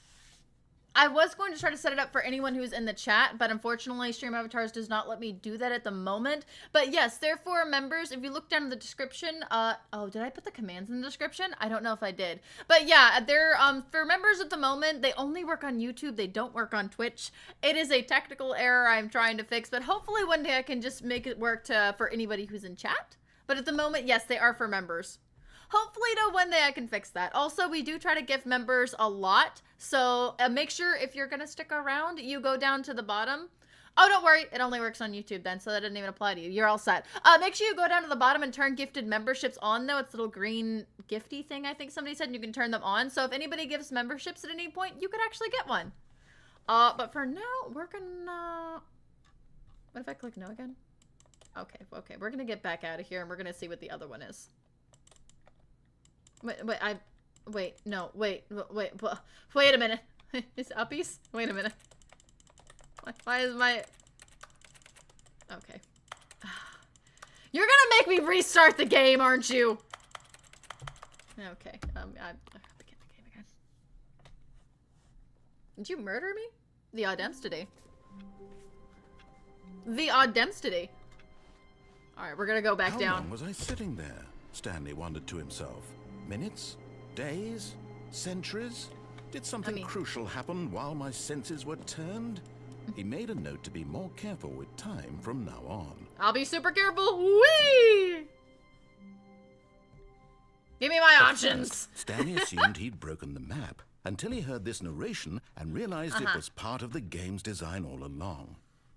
I was going to try to set it up for anyone who's in the chat, but unfortunately, Stream Avatars does not let me do that at the moment. But yes, they're for members. If you look down in the description, oh, did I put the commands in the description? I don't know if I did. But yeah, they're for members at the moment. They only work on YouTube. They don't work on Twitch. It is a technical error I'm trying to fix, but hopefully one day I can just make it work for anybody who's in chat. But at the moment, yes, they are for members. Hopefully, though, one day I can fix that. Also, we do try to give members a lot, so make sure if you're going to stick around, you go down to the bottom. Oh, don't worry. It only works on YouTube then, so that doesn't even apply to you. You're all set. Make sure you go down to the bottom and turn gifted memberships on, though. It's a little green gifty thing, I think somebody said, and you can turn them on. So if anybody gives memberships at any point, you could actually get one. But for now, we're gonna... What if I click no again? Okay. We're gonna get back out of here, and we're gonna see what the other one is. Wait, wait a minute. Is it uppies? Wait a minute. Why is my... Okay. You're gonna make me restart the game, aren't you? Okay, I begin the game again. Did you murder me? The audacity. The audacity. Alright, we're gonna go back down. How long was I sitting there? Stanley wondered to himself. Minutes? Days? Centuries? Did something crucial happen while my senses were turned? He made a note to be more careful with time from now on. I'll be super careful. Whee! Give me my options. First, Stanley assumed he'd broken the map until he heard this narration and realized it was part of the game's design all along.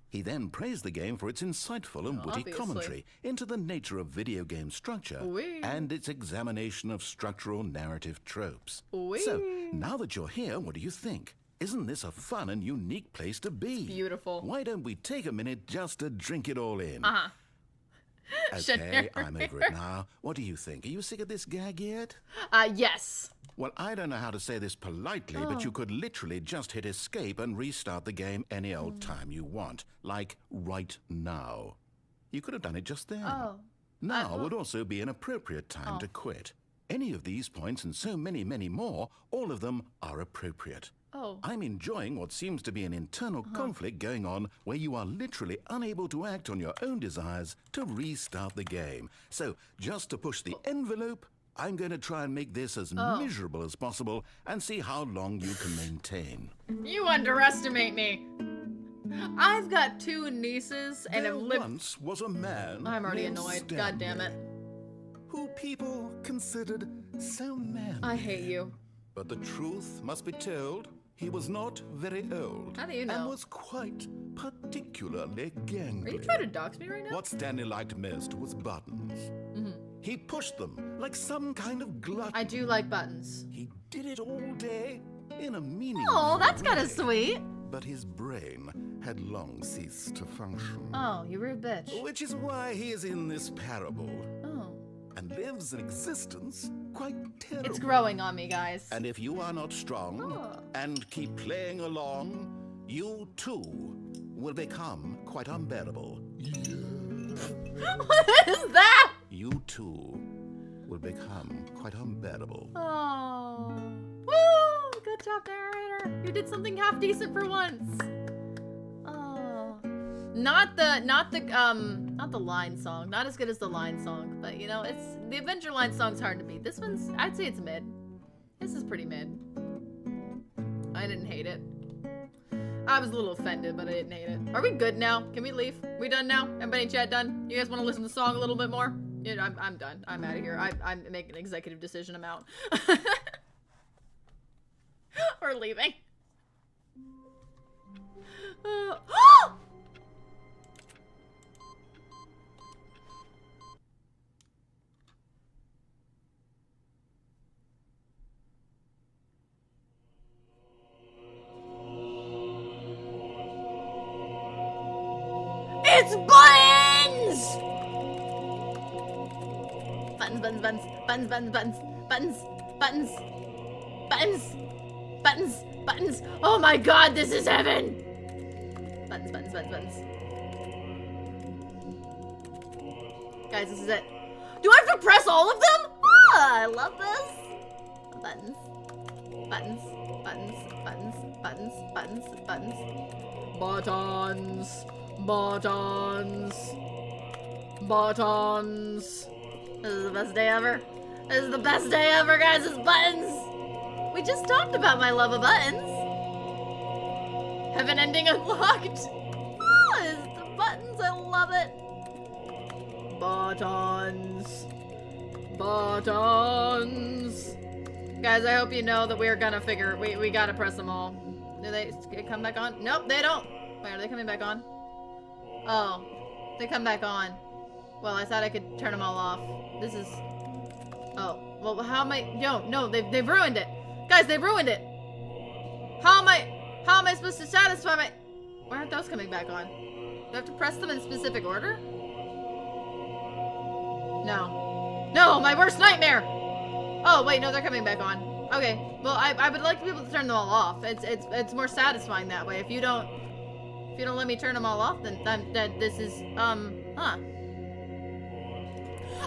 He then praised the game for its insightful and witty commentary into the nature of video game structure and its examination of structural narrative tropes. So, now that you're here, what do you think? Isn't this a fun and unique place to be? Beautiful. Why don't we take a minute just to drink it all in? Okay, I'm over it now. What do you think? Are you sick of this gag yet? Yes. Well, I don't know how to say this politely, but you could literally just hit escape and restart the game any old time you want. Like right now. You could have done it just then. Now would also be an appropriate time to quit. Any of these points and so many, many more, all of them are appropriate. I'm enjoying what seems to be an internal conflict going on where you are literally unable to act on your own desires to restart the game. So, just to push the envelope, I'm going to try and make this as miserable as possible and see how long you can maintain. You underestimate me. I've got 2 nieces and have lived. Once was a man. I'm already named annoyed. Stanley, God damn it. who people considered so manly. I hate you. But the truth must be told. He was not very old. How do you know? And was quite particularly gangly. Are you trying to dox me right now? What Stanley liked most was buttons. He pushed them like some kind of glutton. I do like buttons. He did it all day in a meaningless Oh, that's kind of way. sweet. But his brain had long ceased to function. Oh, you rude bitch. Which is why he is in this parable. Oh. And lives an existence quite terrible. It's growing on me, guys. And if you are not strong and keep playing along, you too will become quite unbearable. What is that? You too will become quite unbearable. Oh. Woo! Good job, narrator. You did something half decent for once. Oh. Not the line song. Not as good as the line song, but you know, it's the Avenger line song's hard to beat. This one's, I'd say it's mid. This is pretty mid. I didn't hate it. I was a little offended, but I didn't hate it. Are we good now? Can we leave? We done now? Everybody in chat done? You guys want to listen to the song a little bit more? Yeah, I'm done. I'm out of here. I'm making an executive decision. I'm out. We're leaving. It's buttons! Buttons, buttons, buttons, buttons, buttons, buttons, buttons, buttons, buttons, buttons. Oh my god, this is heaven! Buttons, buttons, buttons, buttons. Guys, this is it. Do I have to press all of them? Ah, I love this. Buttons, buttons, buttons, buttons, buttons, buttons, buttons, buttons. Buttons. Buttons. This is the best day ever. This is the best day ever, guys. It's buttons. We just talked about my love of buttons. Heaven ending unlocked. Oh, it's the buttons. I love it. Buttons. Buttons. Guys, I hope you know that we're gonna figure. We gotta press them all. Do they come back on? Nope, they don't. Wait, are they coming back on? Oh, they come back on. Well, I thought I could turn them all off. This is... Oh, well, how am I... No, they've ruined it. Guys, they've ruined it. How am I supposed to satisfy my... Why aren't those coming back on? Do I have to press them in specific order? No. No, my worst nightmare! Oh, wait, no, they're coming back on. Okay, well, I would like to be able to turn them all off. It's more satisfying that way. If you don't let me turn them all off, then this is, huh.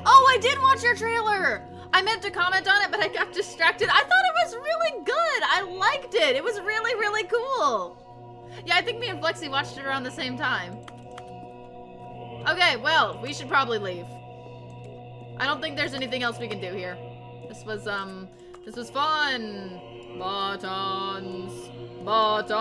Oh, I did watch your trailer! I meant to comment on it, but I got distracted. I thought it was really good. I liked it. It was really, really cool. Yeah, I think me and Flexi watched it around the same time. Okay, well, we should probably leave. I don't think there's anything else we can do here. This was fun. Buttons. Buttons.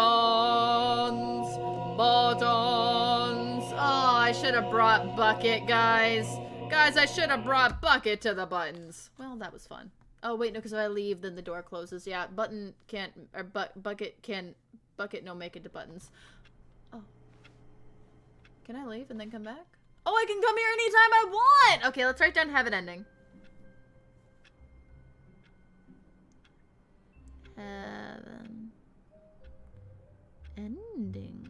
Buttons. Oh, I should have brought Bucket, guys. Guys, I should have brought Bucket to the buttons. Well, that was fun. Oh, wait, no, because if I leave, then the door closes. Yeah, Button can't, or Bucket can, Bucket no make it to buttons. Oh. Can I leave and then come back? Oh, I can come here anytime I want! Okay, let's write down Heaven Ending. Heaven Ending.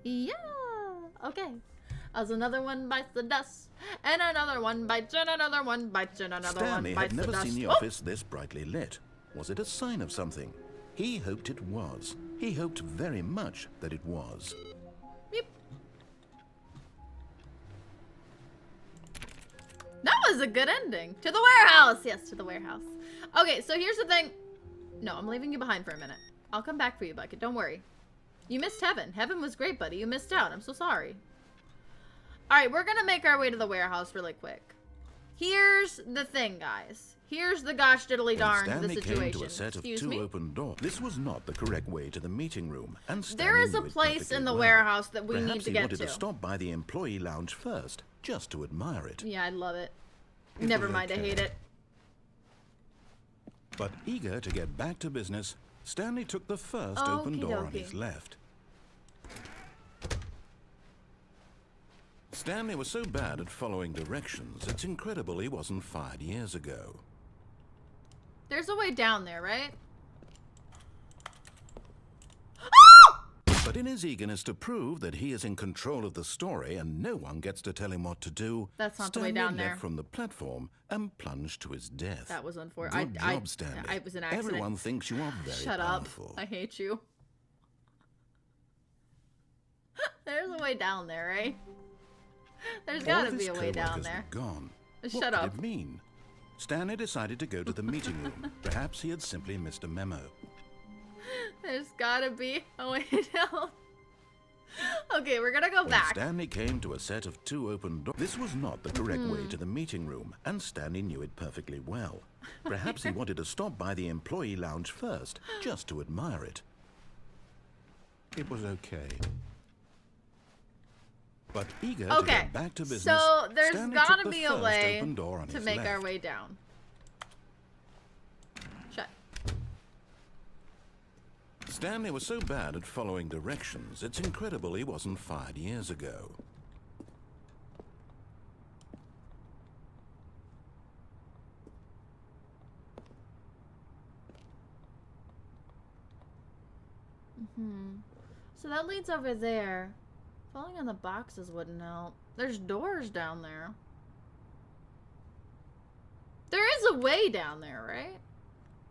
Yeah! Okay. As another one bites the dust, and another one bites, and another one bites, and another Stanley one bites had the never dust. seen the Oh! office this brightly lit. Was it a sign of something? He hoped it was. He hoped very much that it was. Beep. That was a good ending. To the warehouse! Yes, to the warehouse. Okay, so here's the thing. No, I'm leaving you behind for a minute. I'll come back for you, Bucket. Don't worry. You missed Heaven. Heaven was great, buddy. You missed out. I'm so sorry. Alright, we're gonna make our way to the warehouse really quick. Here's the thing, guys. Here's the gosh diddly darn to the Stanley situation. came to a set of two open doors. This was not the correct way to the meeting room, and Stanley There is a knew it place perfectly in the well. warehouse that we Perhaps need to he get wanted to. to stop by the employee lounge first, just to admire it. Yeah, I love it. It Never was mind, I okay. hate it. But eager to get back to business, Stanley took the first open door on his left. Stanley was so bad at following directions, it's incredible he wasn't fired years ago. There's a way down there, right? But in his eagerness to prove that he is in control of the story and no one gets to tell him what to do, That's not the way Stanley down there. leapt from the platform and plunged to his death. That was unfortunate. Good job, Stanley. I was an accident. Everyone thinks you are very Shut up. powerful. I hate you. There's a way down there, right? There's All gotta of be his a way down co-workers there. were gone. Shut What up. did it mean? Stanley decided to go to the meeting room. Perhaps he had simply missed a memo. There's gotta be a way down. Okay, we're gonna go When back. Stanley came to a set of two open doors. This was not the correct way to the meeting room, and Stanley knew it perfectly well. Perhaps he wanted to stop by the employee lounge first, just to admire it. It was okay. But eager to Okay, get back to business, so there's Stanley gotta took the be a first way open door on to his make our left. way down. Shut. Stanley was so bad at following directions, it's incredible he wasn't fired years ago. So that leads over there. Falling on the boxes wouldn't help. There's doors down there. There is a way down there, right?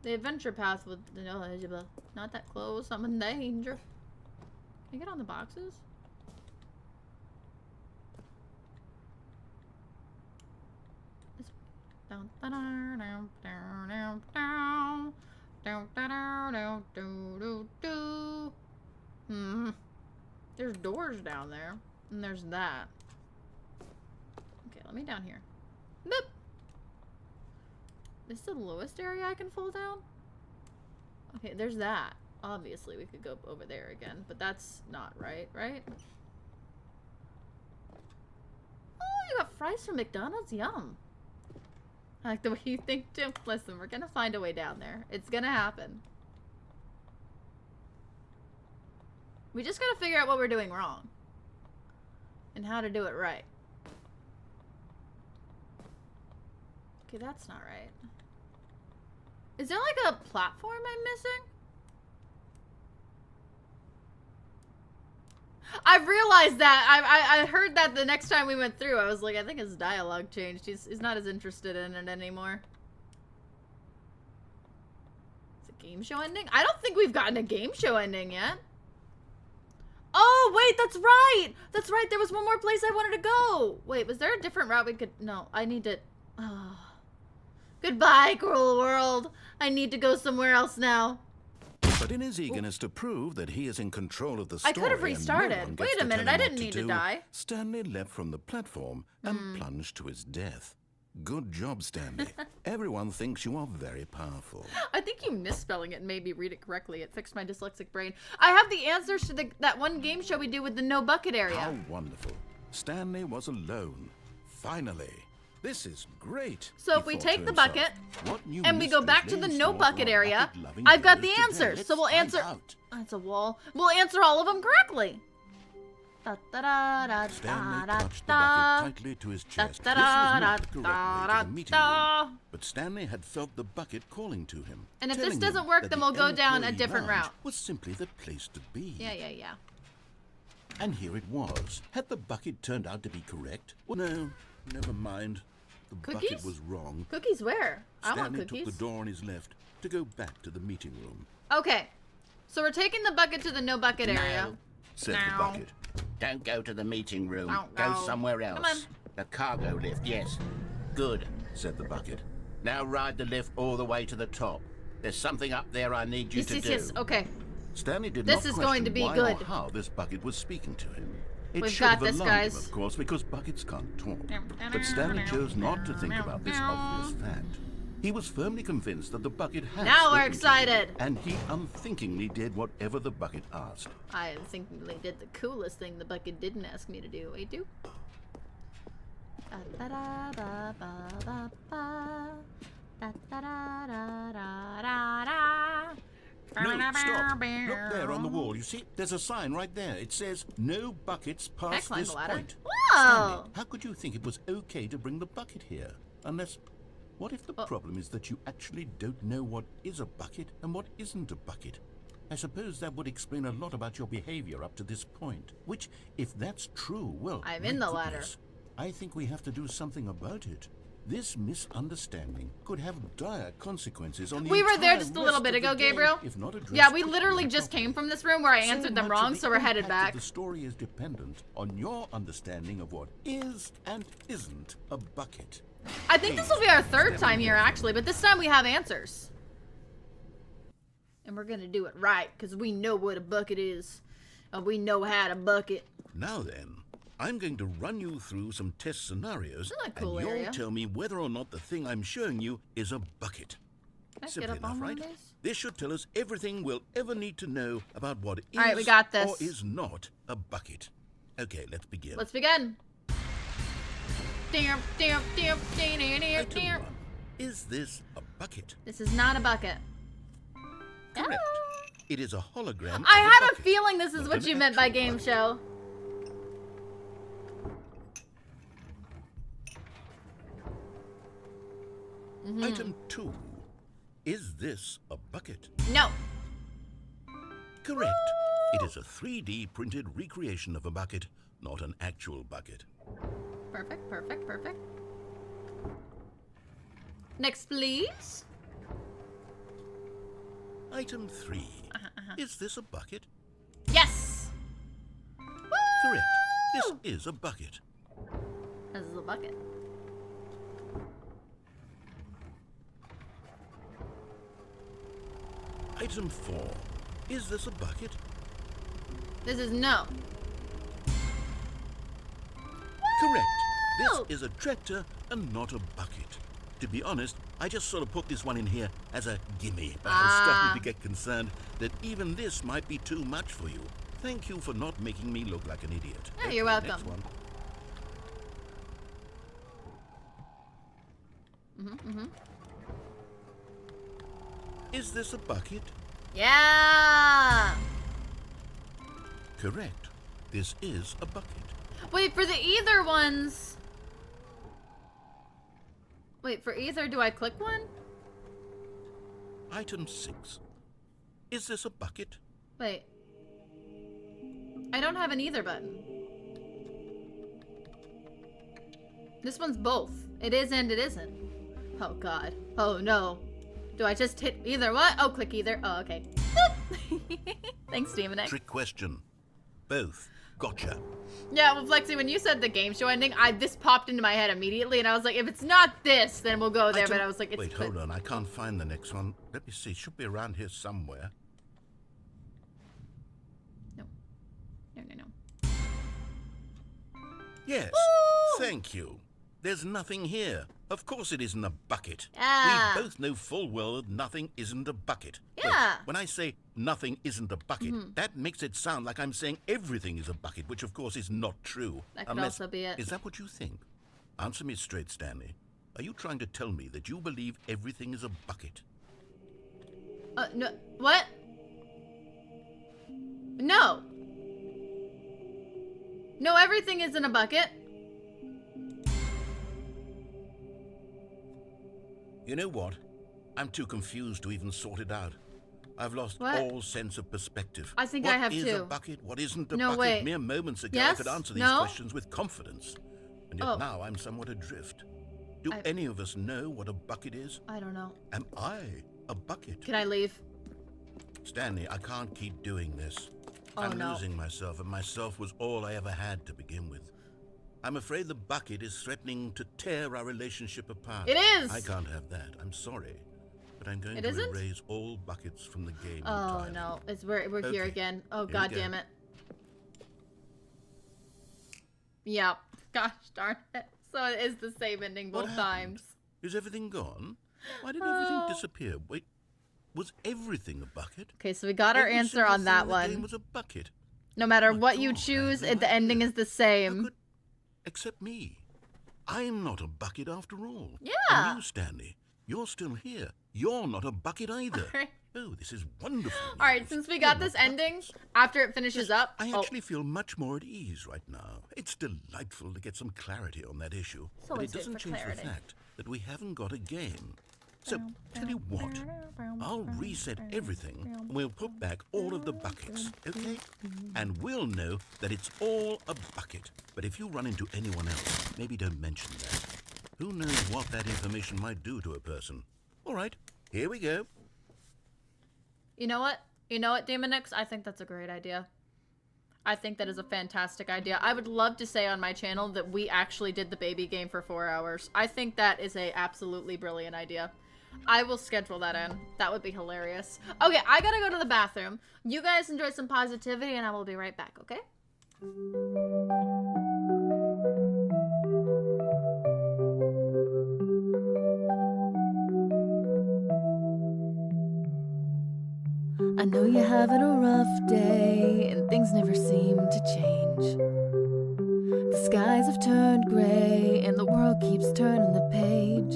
The adventure path with the not that close. I'm in danger. Can I get on the boxes? Down, down, down, down, down, down, down, down, down, down, down. There's doors down there, and there's that. Okay, let me down here. Boop. Is the lowest area I can fall down? Okay, there's that. Obviously, we could go over there again, but that's not right, right? Oh, you got fries from McDonald's? Yum. I like the way you think, too. Listen, we're gonna find a way down there. It's gonna happen. We just gotta figure out what we're doing wrong. And how to do it right. Okay, that's not right. Is there like a platform I'm missing? I've realized that. I heard that the next time we went through. I was like, I think his dialogue changed. He's not as interested in it anymore. Is it game show ending? I don't think we've gotten a game show ending yet. Oh, wait, that's right. That's right. There was one more place I wanted to go. Wait, was there a different route we could... No, I need to... Oh. Goodbye, cruel world. I need to go somewhere else now. But in his eagerness to prove that he is in control of the story, I could have and no restarted. one gets Wait a to minute, tell I him didn't what need to do, die. Stanley left from the platform and plunged to his death. Good job, Stanley. Everyone thinks you are very powerful. I think you misspelling it and made me read it correctly. It fixed my dyslexic brain. I have the answers to that one game show we do with the no bucket area. How wonderful. Stanley was alone. Finally. This is great. So he if we thought take to the himself. bucket What new and we go mysteries back to lay the in no store for bucket our area, bucket-loving I've got the viewers today? answers. Let's So we'll find answer. out. That's a wall. We'll answer all of them correctly. Da, da, da, da, Stanley da, clutched the da, bucket tightly to his chest. da, This was da, not the correct da, way to the da, meeting da. room, but Stanley had felt the bucket calling to him. And if this telling doesn't him work, that then the we'll go down a employee different lounge route. was simply the place to be. Yeah. And here it was. Had the bucket turned out to be correct? Well, no, never mind. The Cookies? bucket was wrong. Cookies where? I want Stanley cookies. took the door on his left to go back to the meeting room. Okay. So we're taking the bucket to the no bucket area. No, Said No. the bucket. don't go to the meeting room. Don't Go go. somewhere else. Come on. The cargo lift, yes. Good. Said the bucket. Now ride the lift all the way to the top. There's something up there I need you to do. Yes. Okay. Stanley did This not is question going to be why good. or how this bucket was speaking to him. It We've should got have this, alarmed him, guys. of course, because buckets can't talk. But Stanley chose not to think about this obvious fact. He was firmly convinced that the bucket had Now we're spoken to him, excited. and he unthinkingly did whatever the bucket asked. I unthinkingly did the coolest thing the bucket didn't ask me to do. Wait, do? No, stop. Look there on the wall. You see, there's a sign right there. It says, no buckets Can I past climb this the ladder? point. Whoa! Stanley, how could you think it was okay to bring the bucket here? Unless, what if the problem is that you actually don't know what is a bucket and what isn't a bucket? I suppose that would explain a lot about your behavior up to this point. Which, if that's true, well, I'm my in the ladder. goodness, I think we have to do something about it. This misunderstanding could have dire consequences on the We were there entire just a little rest bit of the ago, game, Gabriel. if not addressed Yeah, we quickly literally and just properly. came from this room where I So answered them much of wrong, the so we're headed impact back. of the story is dependent on your understanding of what is and isn't a bucket. I think this will be our third time here, actually, but this time we have answers. And we're gonna do it right, because we know what a bucket is. And we know how to bucket. Now then, I'm going to run you through some test scenarios, Isn't that a cool and you'll area? tell me whether or not the thing I'm showing you is a bucket. Can I get Simple up on enough, one right? of these? This should tell us everything we'll ever need to know about what is All right, we got this. or is not a bucket. Okay, let's begin. Let's begin. Damn. Item 1. Is this a bucket? This is not a bucket. Correct. Ah. It is a hologram. I of had a bucket. feeling this is Not what an you meant by actual game bucket. show. Item 2. Is this a bucket? No. Correct. It is a 3D printed recreation of a bucket, not an actual bucket. Perfect. Next, please. Item 3. Is this a bucket? Yes. Correct. This is a bucket. This is a bucket. Item 4. Is this a bucket? This is no. Correct. Woo! This is a tractor and not a bucket. To be honest, I just sort of put this one in here as a gimme, but I was starting to get concerned that even this might be too much for you. Thank you for not making me look like an idiot. Yeah, you're welcome. Next one. Is this a bucket? Yeah. Correct. This is a bucket. Wait, for the either ones. Wait, for either, do I click one? Item 6. Is this a bucket? Wait. I don't have an either button. This one's both. It is and it isn't. Oh god. Oh no. Do I just hit either what? Oh, click either. Oh, okay. Thanks, Demonex. Trick question. Both. Gotcha. Yeah, well, Flexi, when you said the game show ending, this popped into my head immediately, and I was like, if it's not this, then we'll go there. But I was like, it's... Wait, hold on. I can't find the next one. Let me see. It should be around here somewhere. No. No. Yes. Woo! Thank you. There's nothing here. Of course it isn't a bucket. Yeah. We both know full well that nothing isn't a bucket. Yeah. Wait, when I say nothing isn't a bucket, that makes it sound like I'm saying everything is a bucket, which of course is not true. That could also be it. Is that what you think? Answer me straight, Stanley. Are you trying to tell me that you believe everything is a bucket? No. What? No. No, everything isn't a bucket. You know what? I'm too confused to even sort it out. I've lost all sense of perspective. I think I have What is too. a bucket? What isn't a No, bucket? wait. Mere moments ago Yes? I could answer these No? questions with confidence. And yet now I'm somewhat adrift. Do any of us know what a bucket is? I don't know. Am I a bucket? Can I leave? Stanley, I can't keep doing this. Oh, I'm no. losing myself, and myself was all I ever had to begin with. I'm afraid the bucket is threatening to tear our relationship apart. It is! I can't have that. I'm sorry. But I'm going It to isn't? erase all buckets from the game Oh entirely. no, we're here Okay, again. Oh here we god go. damn it. Yep. Gosh darn it. So it is the same ending What both happened? times. Is everything gone? Why did everything disappear? Wait, was everything a bucket? Okay, so we got our Every answer single on thing that in the game one. was a bucket. No matter My what you God, I choose, had no the ending idea. is the How same. could... Except me. I'm not a bucket after all. Yeah. And you, Stanley, you're still here. You're not a bucket either. Alright. Oh, this is wonderful. Alright, news. since we We're got not this ending, buckets. after it finishes up. I actually feel much more at ease right now. It's delightful to get some clarity on that issue. But always it good doesn't for change clarity. the fact that we haven't got a game. So, tell you what, I'll reset everything and we'll put back all of the buckets, okay? And we'll know that it's all a bucket. But if you run into anyone else, maybe don't mention that. Who knows what that information might do to a person. All right, here we go. You know what? You know what, Demon X? I think that's a great idea. I think that is a fantastic idea. I would love to say on my channel that we actually did the baby game for 4 hours. I think that is a absolutely brilliant idea. I will schedule that in. That would be hilarious. Okay, I gotta go to the bathroom. You guys enjoy some positivity and I will be right back, okay? I know you're having a rough day and things never seem to change. The skies have turned gray and the world keeps turning the page.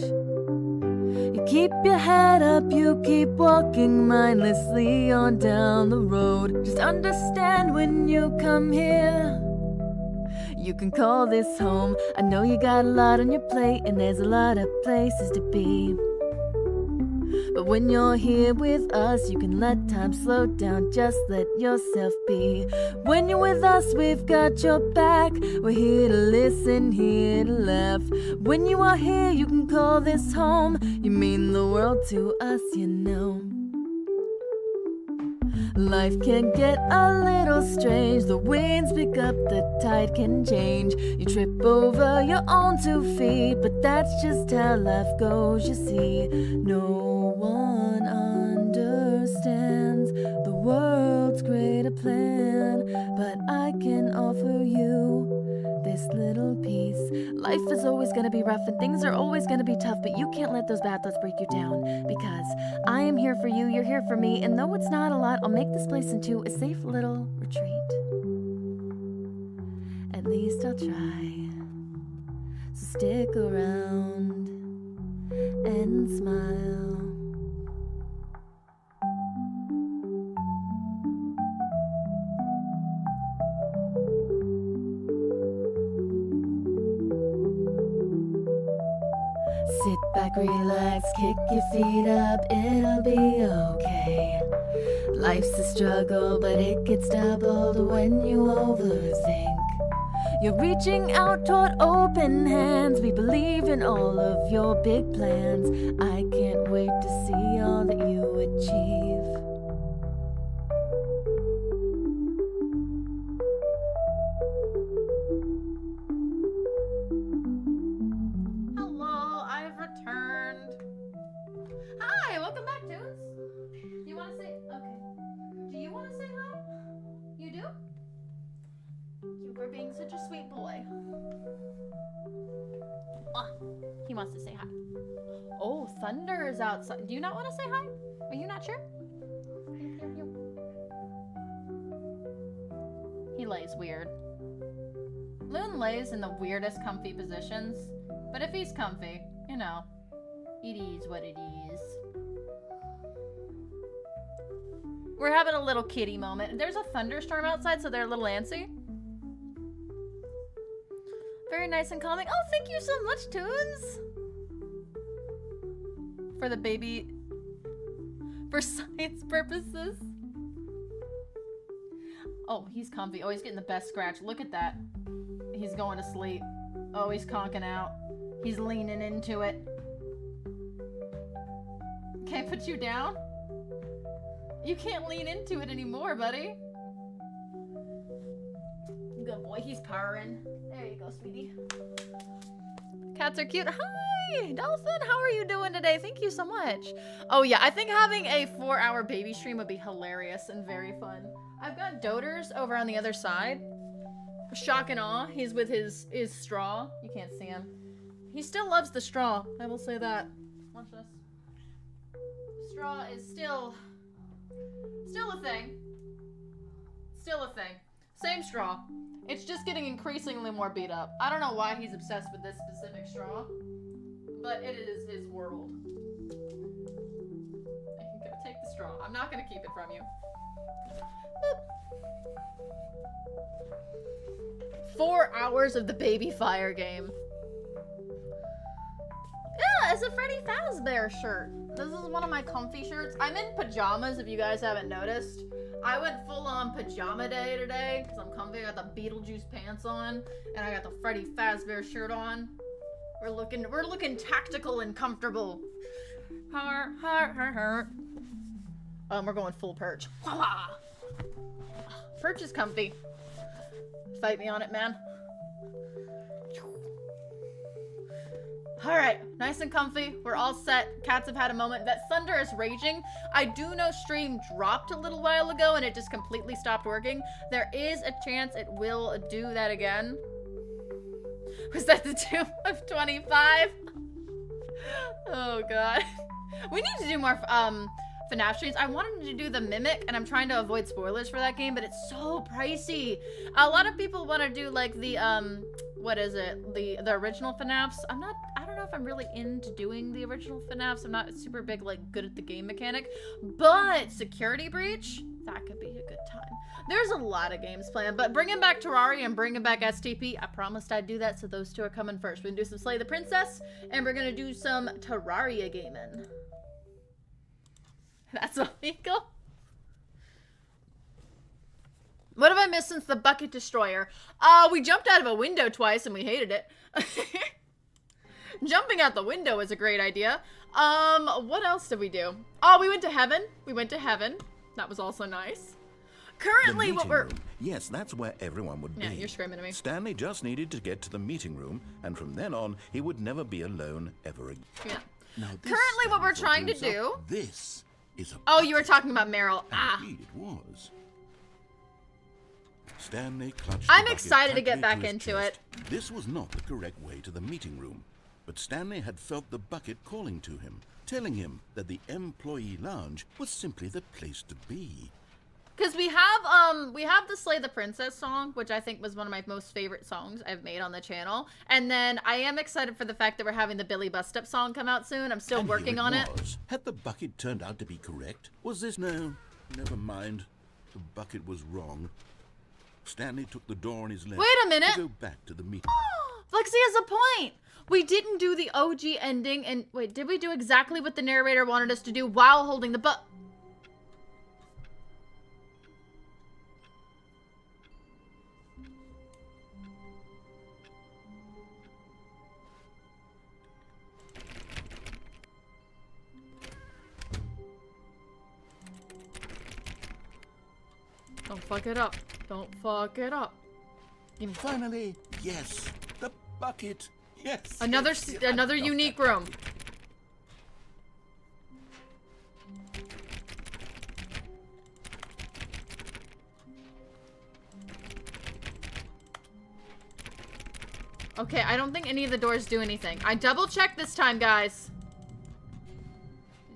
You keep your head up, you keep walking mindlessly on down the road. Just understand when you come here, you can call this home. I know you got a lot on your plate and there's a lot of places to be. But when you're here with us, you can let time slow down, just let yourself be. When you're with us, we've got your back. We're here to listen, here to laugh. When you are here, you can call this home. You mean the world to us, you know. Life can get a little strange. The winds pick up, the tide can change. You trip over your own 2 feet, but that's just how life goes, you see. No one understands the world's greater plan, but I can offer you this little piece. Life is always gonna be rough and things are always gonna be tough, but you can't let those bad thoughts break you down, because I am here for you, you're here for me, and though it's not a lot, I'll make this place into a safe little retreat. At least I'll try. So stick around and smile. Sit back, relax, kick your feet up, it'll be okay. Life's a struggle, but it gets doubled when you overthink. You're reaching out toward open hands. We believe in all of your big plans. I can't wait to see all that you achieve. for being such a sweet boy. Ah, he wants to say hi. Oh, Thunder is outside. Do you not want to say hi? Are you not sure? He lays weird. Loon lays in the weirdest comfy positions, but if he's comfy, you know, it is what it is. We're having a little kitty moment. There's a thunderstorm outside, so they're a little antsy. Very nice and calming. Oh, thank you so much, Toons! For the baby... For science purposes. Oh, he's comfy. Oh, he's getting the best scratch. Look at that. He's going to sleep. Oh, he's conking out. He's leaning into it. Can't put you down? You can't lean into it anymore, buddy. Good boy, he's purring. There you go, sweetie. Cats are cute. Hi, Dolphin. How are you doing today? Thank you so much. Oh yeah, I think having a 4-hour baby stream would be hilarious and very fun. I've got Doders over on the other side. Shock and awe. He's with his straw. You can't see him. He still loves the straw. I will say that. Watch this. Straw is still a thing. Still a thing. Same straw. It's just getting increasingly more beat up. I don't know why he's obsessed with this specific straw, but it is his world. You can go take the straw. I'm not gonna keep it from you. Boop. 4 hours of the baby fire game. Yeah, it's a Freddy Fazbear shirt. This is one of my comfy shirts. I'm in pajamas, if you guys haven't noticed. I went full on pajama day today because I'm comfy. I got the Beetlejuice pants on and I got the Freddy Fazbear shirt on. We're looking tactical and comfortable. We're going full perch. Perch is comfy. Fight me on it, man. Alright, nice and comfy. We're all set. Cats have had a moment. That thunder is raging. I do know stream dropped a little while ago and it just completely stopped working. There is a chance it will do that again. Was that the Doom of 25? Oh god. We need to do more FNAF streams. I wanted to do the Mimic and I'm trying to avoid spoilers for that game, but it's so pricey. A lot of people want to do like the what is it? The original FNAFs. I don't know if I'm really into doing the original FNAFs. I'm not super big, like, good at the game mechanic. But Security Breach, that could be a good time. There's a lot of games planned, but bringing back Terraria and bringing back STP, I promised I'd do that, so those two are coming first. We're gonna do some Slay the Princess, and we're gonna do some Terraria gaming. That's illegal. What have I missed since the Bucket Destroyer? We jumped out of a window twice and we hated it. Jumping out the window is a great idea. What else did we do? Oh, we went to heaven. We went to heaven. That was also nice. Currently, what we're... Yes, that's where everyone would be. Yeah, you're screaming at me. Stanley just needed to get to the meeting room, and from then on, he would never be alone ever again. Yeah. Now, this Currently, what we're trying to opens do... up. This is a Oh, you were talking about Meryl. Ah. Indeed it was. Stanley clutched I'm the bucket excited to get tightly back his into chest. it. This was not the correct way to the meeting room, but Stanley had felt the bucket calling to him, telling him that the employee lounge was simply the place to be. Because we have the Slay the Princess song, which I think was one of my most favorite songs I've made on the channel. And then I am excited for the fact that we're having the Billy Bust Up song come out soon. I'm still And working on it. Had the bucket turned out to be correct? Was this... No, never mind. The bucket was wrong. Stanley took the door on his left. Wait a minute. To go back to the meeting. Flexi has a point. We didn't do the OG ending, and wait, did we do exactly what the narrator wanted us to do while holding the Don't fuck it up. Don't fuck it up. Give me Finally, yes, the bucket. Yes. another yes, another unique room. Okay, I don't think any of the doors do anything. I double-checked this time, guys.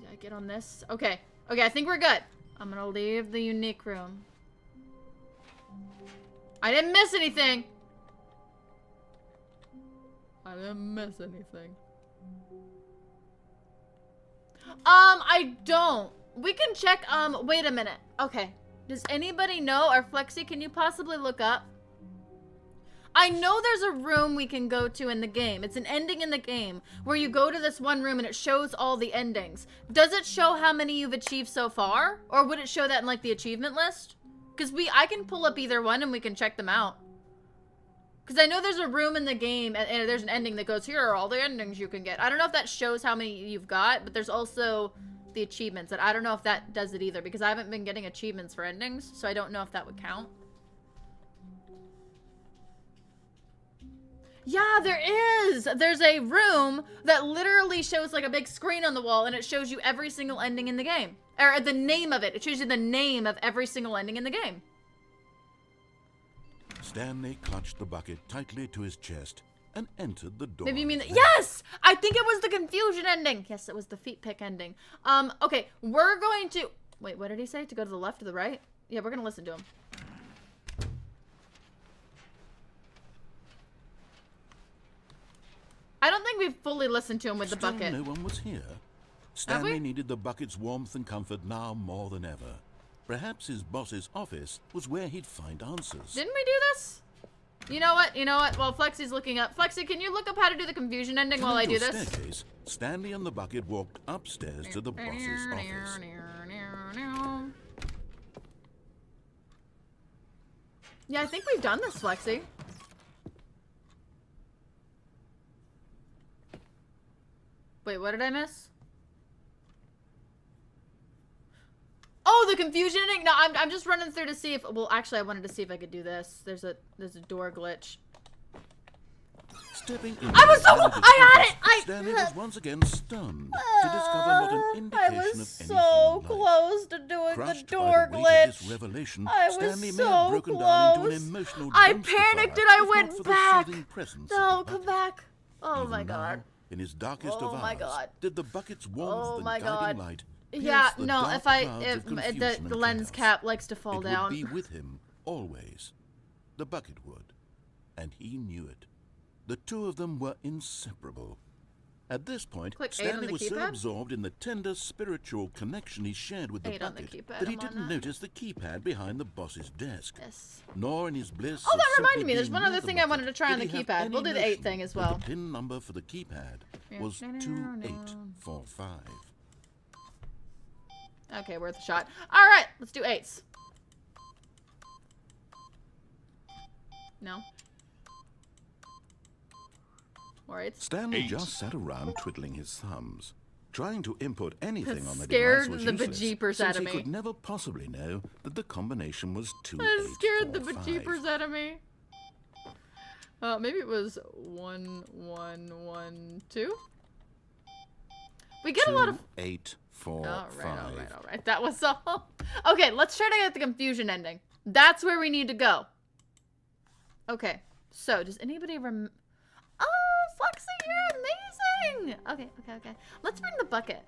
Did I get on this? Okay. Okay, I think we're good. I'm gonna leave the unique room. I didn't miss anything. I didn't miss anything. I don't. We can check, wait a minute. Okay. Does anybody know, or Flexi, can you possibly look up? I know there's a room we can go to in the game. It's an ending in the game where you go to this one room and it shows all the endings. Does it show how many you've achieved so far? Or would it show that in like the achievement list? Because I can pull up either one and we can check them out. Because I know there's a room in the game and there's an ending that goes, here are all the endings you can get. I don't know if that shows how many you've got, but there's also the achievements. And I don't know if that does it either because I haven't been getting achievements for endings. So I don't know if that would count. Yeah, there is! There's a room that literally shows like a big screen on the wall and it shows you every single ending in the game. Or the name of it. It shows you the name of every single ending in the game. Stanley clutched the bucket tightly to his chest and entered the door. Maybe you mean that? Yes! I think it was the confusion ending. Yes, it was the feet pick ending. Okay, we're going to... Wait, what did he say? To go to the left or the right? Yeah, we're gonna listen to him. I don't think we've fully listened to him with the bucket. No one was here. Stanley needed the bucket's warmth and comfort now more than ever. Perhaps his boss's office was where he'd find answers. Didn't we do this? You know what? You know what? While Flexi's looking up. Flexi, can you look up how to do the confusion ending while I do this? Staircase, Stanley and the bucket walked upstairs to the boss's office. Yeah, I think we've done this, Flexi. Wait, what did I miss? Oh, the confusion ending? No, I'm just running through to see if... Well, actually, I wanted to see if I could do this. There's a door glitch. Stepping in I was so... I had it! Stanley was once again stunned to discover not an indication I was of anything so like. close to doing Crushed the door by the weight of glitch. this revelation, I was Stanley may so have broken down into an close. emotional I dumpster panicked fire, and I if went not for the back. soothing presence No, of the come bucket. back. Oh Even my now, god. in his darkest Oh of my hours, god. did the bucket's warmth Oh and my guiding god. light Yeah, pierce the no, dark if clouds of the confusion and lens chaos. cap likes to fall It down. would be with him, always. The bucket would. And he knew it. The two of them were inseparable. At this point, Click 8 on Stanley the was so keypad? absorbed in the tender spiritual connection he shared with the 8 on the bucket keypad, that he I'm on didn't that. notice the keypad behind the boss's desk. Yes. Nor in his bliss. Oh, of that simply reminded me. There's being one near other the thing I bucket wanted to try on did the he have keypad. any We'll do the 8 notion thing as that well. The pin number for the keypad was 2845. Okay, worth a shot. All right, let's do 8s. No. More 8s. Stanley just sat around twiddling his thumbs. Trying to input anything on the Scared device was the useless, bejeepers since out of he me. could never possibly know that the combination was That scared the 2845. bejeepers out of me. Maybe it was 1112. We get a lot of... 2845. All right. That was all. Okay, let's try to get the confusion ending. That's where we need to go. Okay, so does anybody Oh, Foxy, you're amazing! Okay. Let's bring the bucket.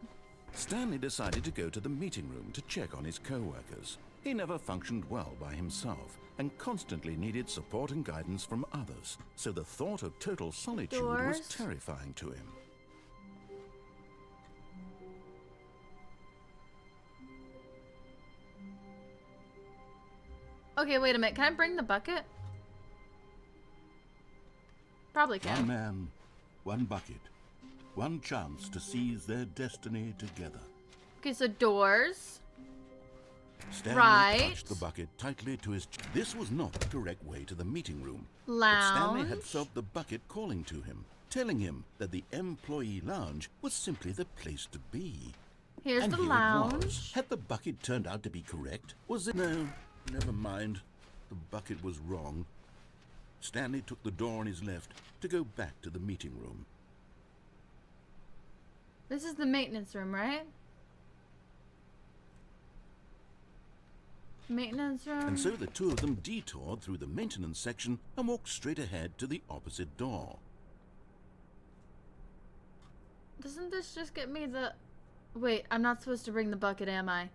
Stanley decided to go to the meeting room to check on his co-workers. He never functioned well by himself and constantly needed support and guidance from others, so the thought of total solitude was Doors. terrifying to him. Okay, wait a minute. Can I bring the bucket? Probably One can. man, one bucket, one chance to seize their destiny together. Okay, so doors. Stanley Right. clutched the bucket tightly to his chest. This was not the correct way to the meeting room. But Stanley had Lounge. felt the bucket calling to him, telling him that the employee lounge was simply the place to be. Here's And the here it lounge. was. Had the bucket turned out to be correct? Was it? No, never mind. The bucket was wrong. Stanley took the door on his left to go back to the meeting room. This is the maintenance room, right? Maintenance room. And so the two of them detoured through the maintenance section and walked straight ahead to the opposite door. Doesn't this just get me the... Wait, I'm not supposed to bring the bucket, am I?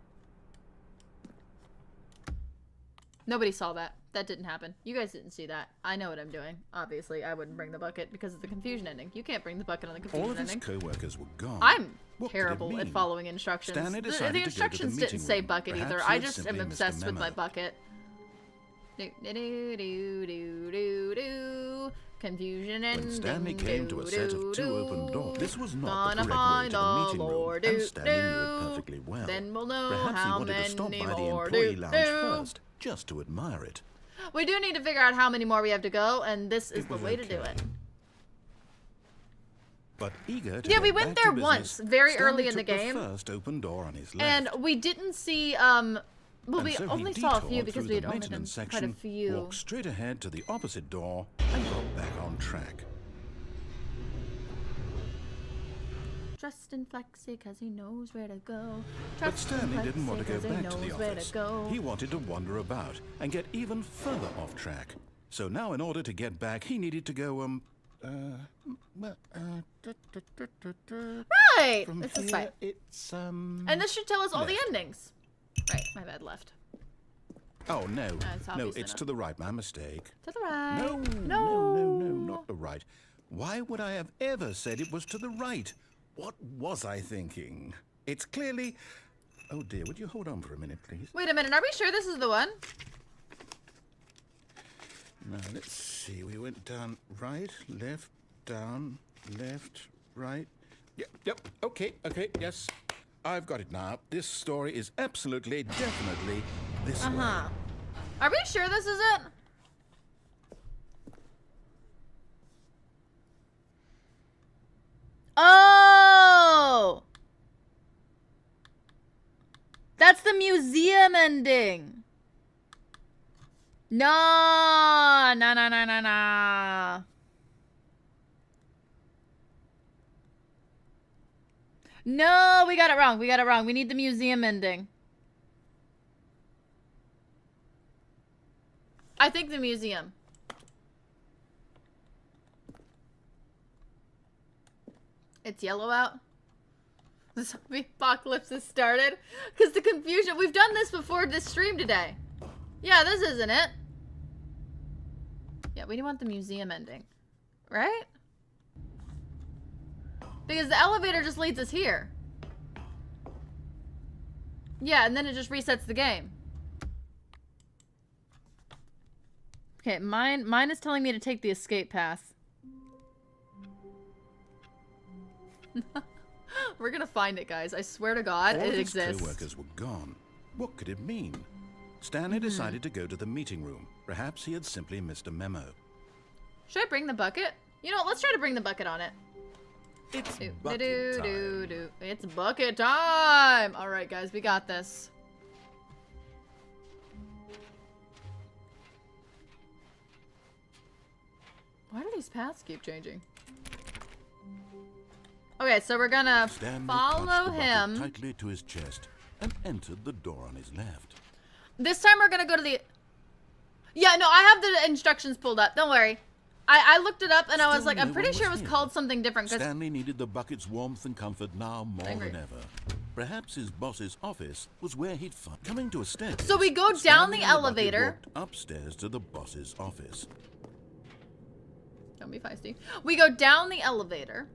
Nobody saw that. That didn't happen. You guys didn't see that. I know what I'm doing. Obviously, I wouldn't bring the bucket because of the confusion ending. You can't bring the bucket on the confusion All of his ending. co-workers were gone. I'm What could it terrible at mean? following instructions. Stanley The decided to go to the instructions meeting didn't say room. bucket Perhaps either. he I had just am simply missed obsessed the with my memo. bucket. Do, do, do, do, do, do, do. Confusion ending. When Stanley came to a set of two open doors, this was not the Gonna correct way find to the all meeting more room, do, and Stanley knew do. it perfectly well. Then we'll know Perhaps he how wanted to stop many by the more employee do, lounge do. first, just to admire it. We do need to figure out how many more we have to go, and this is It the was way to do okay. it. But eager to Yeah, get we went back to there business, once, very Stanley early in the took game. First open door on his left. And we didn't see, well, And we so he only saw a few detoured because through we had the only done maintenance quite a section, few. walked straight ahead to the opposite door, and got back on track. Trust in Flexi cause he knows where to go. But Trust in Stanley didn't want to Flexi go 'cause he back to the knows where office. to go. He wanted to wander about and get even further off track. So now, in order to get back, he needed to go, Right! from This is here, fine. it's, And this should tell us all the left. endings. Right, my bad, left. Oh, no. it's No, obviously it's not. to the right. My mistake. To the right. No, not the right. Why would I have ever said it was to the right? What was I thinking? It's clearly... Oh, dear, would you hold on for a minute, please? Wait a minute, are we sure this is the one? Now, let's see. We went down right, left, down, left, right. Yep, okay, yes. I've got it now. This story is absolutely, definitely this way. Are we sure this is it? Oh! That's the museum ending. No. No, we got it wrong. We need the museum ending. I think the museum. It's yellow out. The zombie apocalypse has started. Because the confusion. We've done this before this stream today. Yeah, this isn't it. Yeah, we want the museum ending. Right? Because the elevator just leads us here. Yeah, and then it just resets the game. Okay, mine is telling me to take the escape path. We're gonna find it, guys. I swear to God, All it of his exists. co-workers were gone. What could it mean? Stanley decided to go to the meeting room. Perhaps he had simply missed a memo. Should I bring the bucket? You know, let's try to bring the bucket on it. It's Do, bucket do, time. do, do. It's bucket time! Alright, guys, we got this. Why do these paths keep changing? Okay, so we're gonna Stanley follow clutched the bucket him. tightly to his chest and entered the door on his left. This time we're gonna go to the... Yeah, no, I have the instructions pulled up. Don't worry. I looked it up and I was Still like, I'm no pretty one sure it was was here. called something different. 'Cause Stanley needed the bucket's warmth and comfort now more agree. than ever. Perhaps his boss's office was where he'd find. Coming to a staircase. So we go down Stanley the and bucket elevator. walked upstairs to the boss's office. Don't be feisty. We go down the elevator.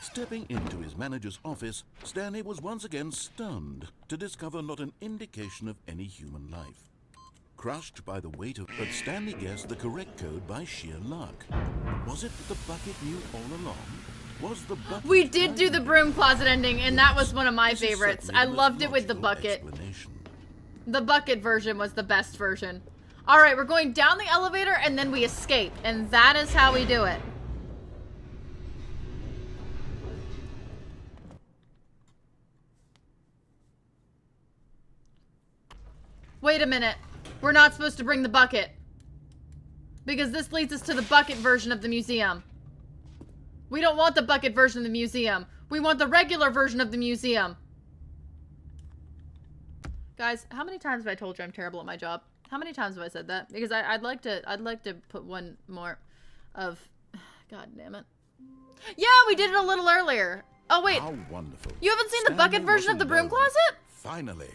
Stepping into his manager's office, Stanley was once again stunned to discover not an indication of any human life. Crushed by the weight of... But Stanley guessed the correct code by sheer luck. Was it that the bucket knew all along? Was the bucket... We did do the broom closet ending, and that was Yes, one of my this is favorites. certainly I the most loved it with the logical bucket. explanation. The bucket version was the best version. Alright, we're going down the elevator, and then we escape. And that is how we do it. Wait a minute. We're not supposed to bring the bucket. Because this leads us to the bucket version of the museum. We don't want the bucket version of the museum. We want the regular version of the museum. Guys, how many times have I told you I'm terrible at my job? How many times have I said that? Because I'd like to put one more of... God damn it. Yeah, we did it a little earlier. Oh, wait. How wonderful. You haven't seen the bucket version of the broom closet? Finally.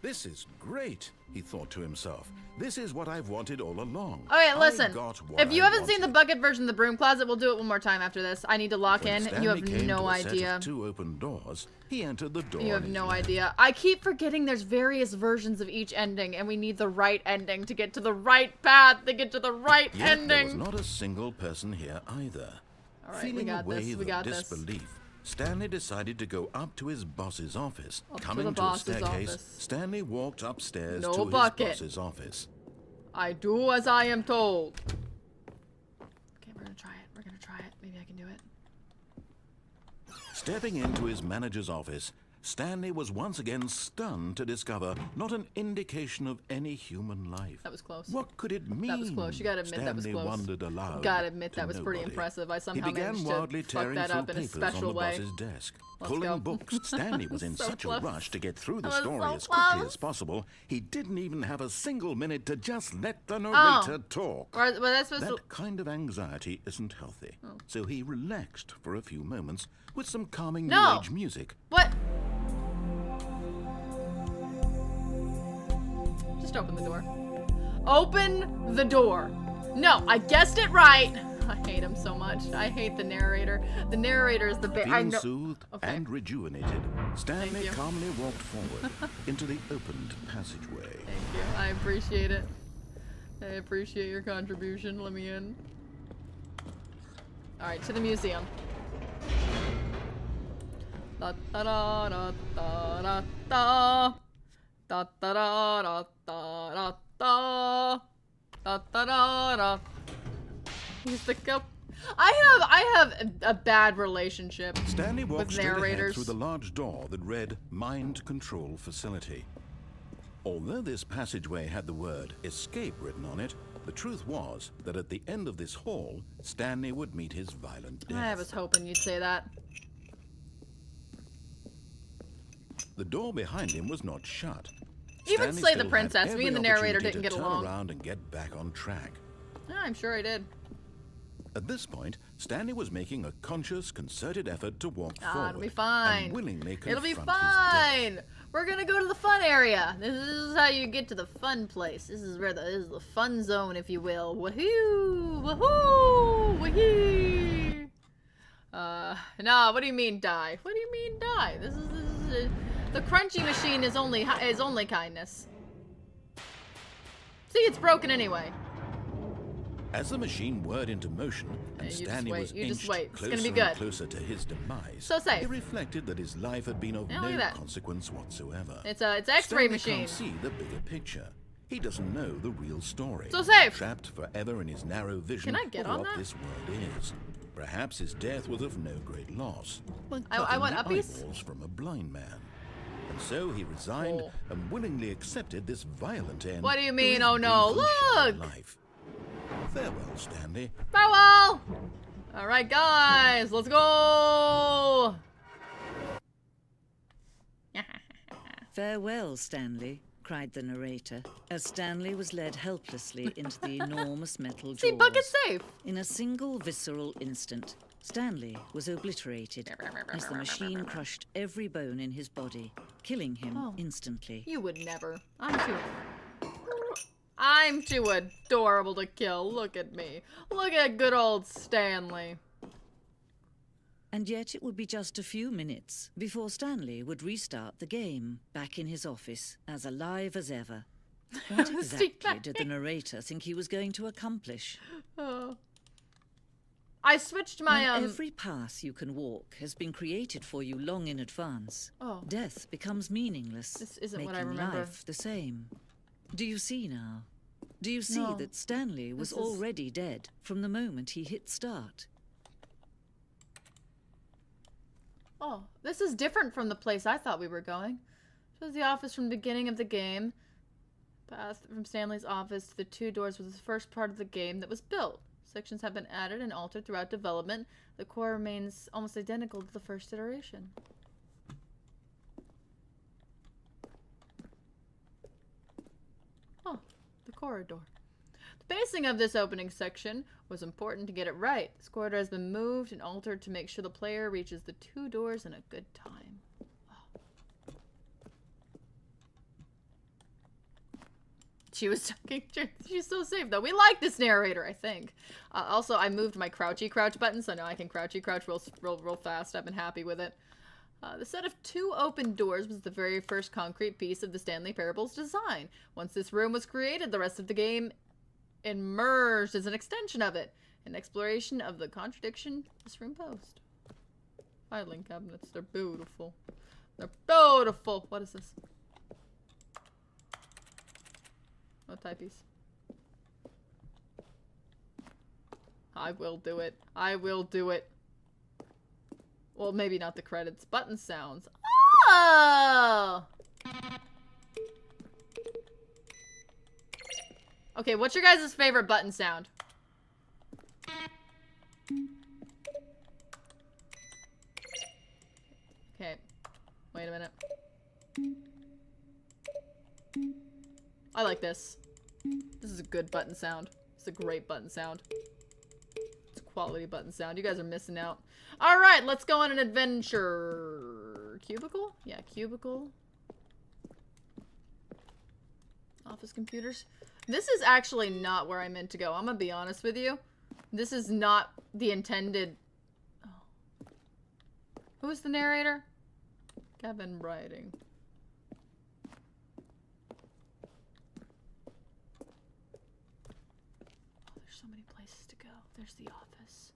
This is great, he thought to himself. This is what I've wanted all along. Okay, listen. If you haven't wanted. seen the bucket version of the broom closet, we'll do it one more time after this. I need to lock in. Stanley You have came no to a set idea. of 2 open doors. He entered the door. You have no idea. I keep forgetting there's various versions of each ending, and we need the right ending to get to the right path, to get to the right Yet ending. there was not a single person here either. All right, Feeling we got a wave this. We of got this. disbelief, Stanley decided to go up to his boss's office. Up to Coming the to a boss's staircase, office. Stanley walked upstairs No to bucket. his boss's office. I do as I am told. Okay, we're gonna try it. We're gonna try it. Maybe I can do it. Stepping into his manager's office, Stanley was once again stunned to discover not an indication of any human life. That was close. What could it mean? That was close. You gotta admit that was Stanley close. wondered aloud. Gotta admit to that was pretty nobody. impressive. I somehow He began managed wildly to fuck tearing that through up in a papers special on the way. boss's desk. Let's Pulling go. books, Stanley was in So such close. a rush to get through the That was story so as quickly close. as possible, he didn't even have a single minute to just let the narrator talk. Was that supposed That to... kind of anxiety isn't healthy. So he relaxed for a few moments with some calming No. New Age music. What? Just open the door. Open the door. No, I guessed it right. I hate him so much. I hate the narrator. The narrator is the best. I Feeling know. soothed Okay. and rejuvenated, Stanley you. calmly walked forward into the opened passageway. Thank you. I appreciate it. I appreciate your contribution. Let me in. All right, to the museum. Da da da da da da da da da da da da da da da da. He's the go. I have a bad relationship Stanley walked with straight ahead narrators. through the large door that read Mind Control Facility. Although this passageway had the word escape written on it, the truth was that at the end of this hall, Stanley would meet his violent death. I was hoping you'd say that. The door behind him was not shut. Even Stanley Slay the still had Princess, me every and the narrator opportunity didn't to get turn along. around and get back on track. Yeah, I'm sure I did. At this point, Stanley was making a conscious, concerted effort to walk forward. It'll be fine. And willingly It'll be confront his death. fine. We're gonna go to the fun area. This is how you get to the fun place. This is the fun zone, if you will. Woohoo! Woohoo! Woohoo! No. What do you mean die? What do you mean die? This is the crunchy machine is only kindness. See, it's broken anyway. As the machine whirred into motion and you just Stanley wait, was you just inched wait. It's closer gonna be and good. closer to his demise, So safe. he reflected that his life had been of Yeah, look at no that. consequence whatsoever. It's an X-ray Stanley machine. can't see the bigger picture. He doesn't know the real story. So safe. Trapped forever in his narrow vision Can I get of on what that? this world is. Perhaps his death was of no great loss, like I cutting want the a piece. eyeballs from a blind man. And so he resigned Oh. and willingly accepted this violent end. What do you to mean, his oh no? brief and shallow Look! life. Farewell, Stanley. Farewell! Alright, guys, let's go! Farewell, Stanley, cried the narrator, as Stanley was led helplessly into the enormous metal jaws. See, Bucket's safe! In a single visceral instant, Stanley was obliterated as the machine crushed every bone in his body, killing him instantly. You would never. I'm too adorable to kill. Look at me. Look at good old Stanley. And yet it would be just a few minutes before Stanley would restart the game, back in his office, as alive as ever. What exactly did the narrator think he was going to accomplish? I switched my, When every path you can walk has been created for you long in advance, death becomes meaningless, This isn't making what I remember. life the same. Do you see now? Do you see No. that Stanley was This is- already dead from the moment he hit start? Oh, this is different from the place I thought we were going. Shows the office from the beginning of the game. Path from Stanley's office to the two doors was the first part of the game that was built. Sections have been added and altered throughout development. The core remains almost identical to the first iteration. Oh, the corridor. The pacing of this opening section was important to get it right. This corridor has been moved and altered to make sure the player reaches the 2 doors in a good time. She was talking. She's so safe, though. We like this narrator, I think. Also, I moved my crouchy crouch button, so now I can crouchy crouch real fast. I've been happy with it. The set of 2 open doors was the very first concrete piece of the Stanley Parable's design. Once this room was created, the rest of the game emerged as an extension of it. An exploration of the contradiction this room posed. Filing cabinets. They're beautiful. They're beautiful. What is this? No typeys. I will do it. I will do it. Well, maybe not the credits. Button sounds. Oh! Okay, what's your guys' favorite button sound? Okay. Wait a minute. I like this. This is a good button sound. It's a great button sound. It's a quality button sound. You guys are missing out. Alright, let's go on an adventure. Cubicle? Yeah, cubicle. Office computers. This is actually not where I meant to go. I'm gonna be honest with you. This is not the intended... Oh. Who is the narrator? Kevin writing. So many places to go. There's the office.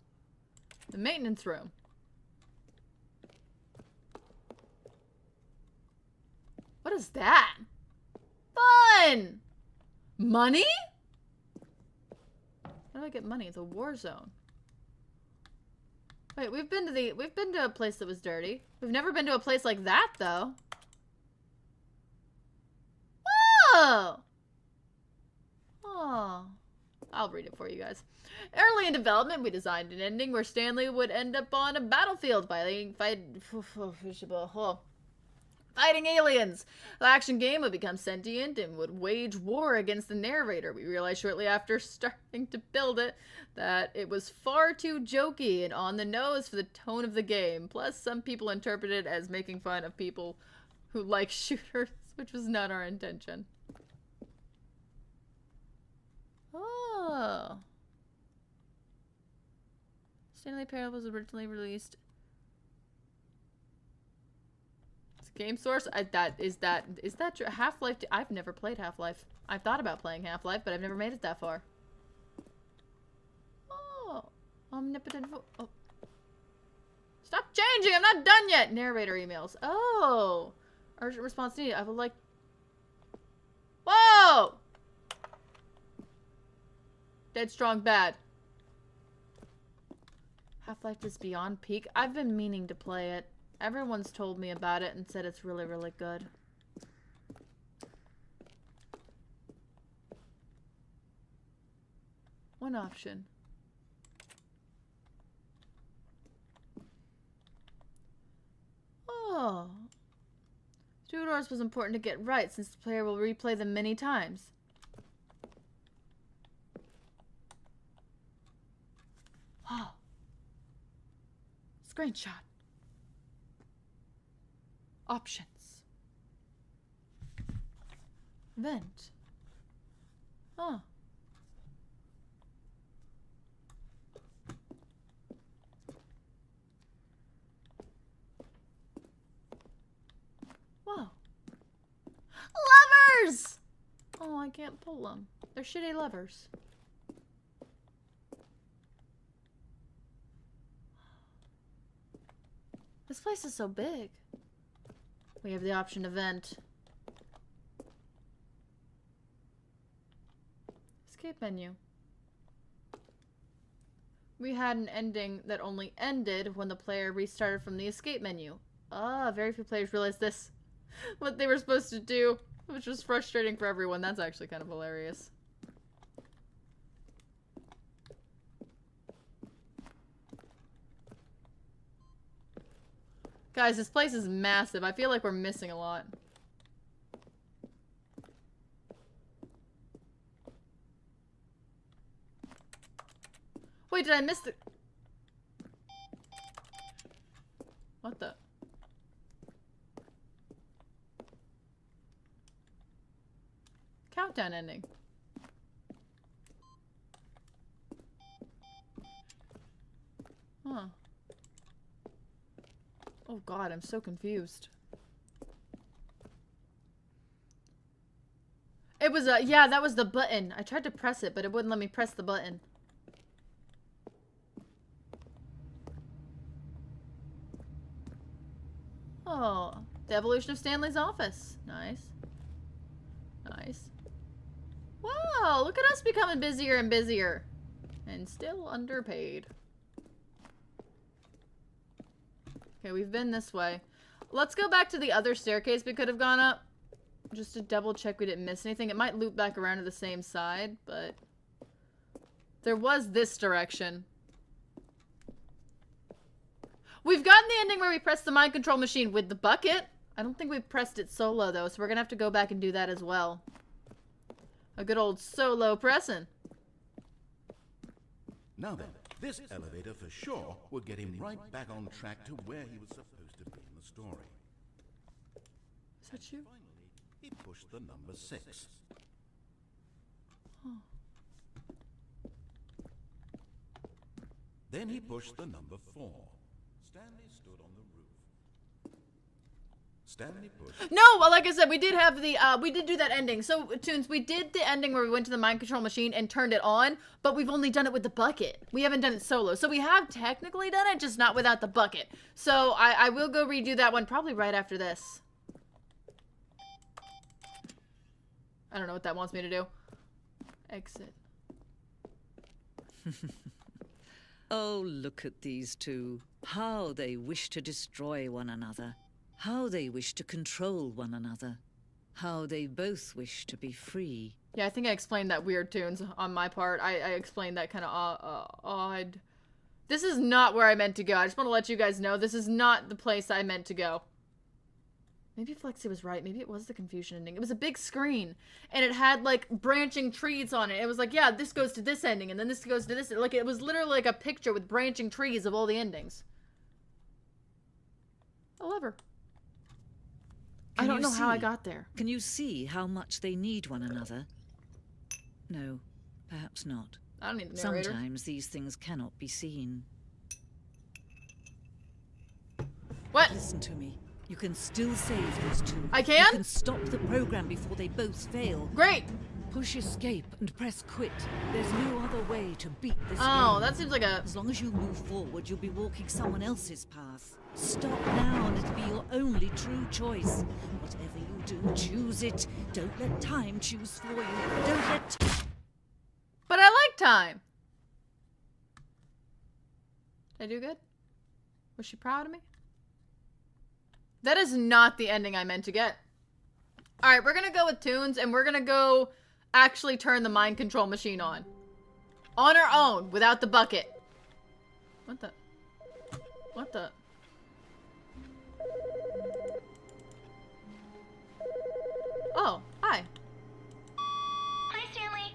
The maintenance room. What is that? Fun! Money? How do I get money? It's a war zone. Wait, we've been to a place that was dirty. We've never been to a place like that though. Oh! Oh. I'll read it for you guys. Early in development, we designed an ending where Stanley would end up on a battlefield fighting aliens. The action game would become sentient and would wage war against the narrator. We realized shortly after starting to build it that it was far too jokey and on the nose for the tone of the game. Plus, some people interpreted it as making fun of people who like shooters, which was not our intention. Oh. Stanley Parable was originally released. It's a game source. Is that true? Half-Life. I've never played Half-Life. I've thought about playing Half-Life, but I've never made it that far. Oh. Omnipotent. Oh. Stop changing. I'm not done yet. Narrator emails. Oh. Urgent response needed. I would like. Whoa. Dead Strong Bad. Half-Life is beyond peak. I've been meaning to play it. Everyone's told me about it and said it's really, really good. One option. Oh. Two doors was important to get right since the player will replay them many times. Oh. Screenshot. Options. Vent. Oh. Whoa. Levers! Oh, I can't pull them. They're shitty levers. This place is so big. We have the option to vent. Escape menu. We had an ending that only ended when the player restarted from the escape menu. Ah, very few players realized this. What they were supposed to do, which was frustrating for everyone. That's actually kind of hilarious. Guys, this place is massive. I feel like we're missing a lot. Wait, did I miss the... What the... Countdown ending. Huh. Oh god, I'm so confused. It was a... Yeah, that was the button. I tried to press it, but it wouldn't let me press the button. Oh, the evolution of Stanley's office. Nice. Nice. Wow, look at us becoming busier and busier. And still underpaid. Okay, we've been this way. Let's go back to the other staircase we could have gone up. Just to double check we didn't miss anything. It might loop back around to the same side, but... There was this direction. We've gotten the ending where we press the mind control machine with the bucket. I don't think we've pressed it solo, though, so we're gonna have to go back and do that as well. A good old solo pressing. Now then, this elevator for sure will get him right back on track to where he was supposed to be in the story. Is that you? Finally, he pushed the number 6. Oh. Then he pushed the number 4. Stanley stood on the roof. Stanley pushed... No, well, like I said, we did have the, we did do that ending. So, Toons, we did the ending where we went to the mind control machine and turned it on, but we've only done it with the bucket. We haven't done it solo. So we have technically done it, just not without the bucket. So I will go redo that one probably right after this. I don't know what that wants me to do. Exit. Oh, look at these two. How they wish to destroy one another. How they wish to control one another. How they both wish to be free. Yeah, I think I explained that weird, Toons, on my part. I explained that kind of odd. This is not where I meant to go. I just want to let you guys know this is not the place I meant to go. Maybe Flexi was right. Maybe it was the confusion ending. It was a big screen, and it had, like, branching trees on it. It was like, yeah, this goes to this ending, and then this goes to this. Like, it was literally like a picture with branching trees of all the endings. A lever. I don't know how I got there. Can you see how much they need one another? No, perhaps not. I don't need the narrator. Sometimes these things cannot be seen. What? Listen to me. You can still save those two. I can? You can stop the program before they both fail. Great! Push escape and press quit. There's no other way to beat this Oh, game. that seems like a... As long as you move forward, you'll be walking someone else's path. Stop now and it'll be your only true choice. Whatever you do, choose it. Don't let time choose for you. Don't let... But I like time. Did I do good? Was she proud of me? That is not the ending I meant to get. Alright, we're gonna go with Toons, and we're gonna go actually turn the mind control machine on. On our own, without the bucket. What the? What the? Oh, hi. Hi, Stanley.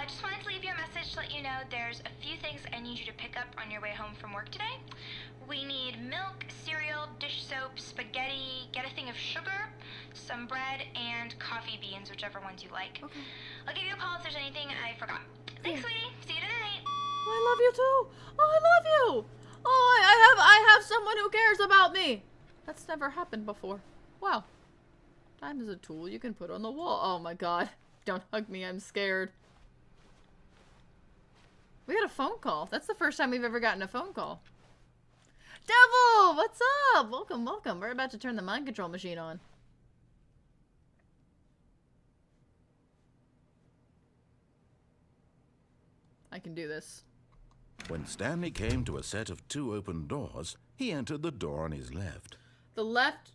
Just wanted to leave you a message to let you know there's a few things I need you to pick up on your way home from work today. We need milk, cereal, dish soap, spaghetti, get a thing of sugar, some bread, and coffee beans, whichever ones you like. Okay. I'll give you a call if there's anything I forgot. Thanks, sweetie. See you tonight. I love you too. Oh, I love you. Oh, I have someone who cares about me. That's never happened before. Wow. Time is a tool you can put on the wall. Oh my god. Don't hug me, I'm scared. We got a phone call. That's the first time we've ever gotten a phone call. Devil, what's up? Welcome, welcome. We're about to turn the mind control machine on. I can do this. When Stanley came to a set of 2 open doors, he entered the door on his left. The left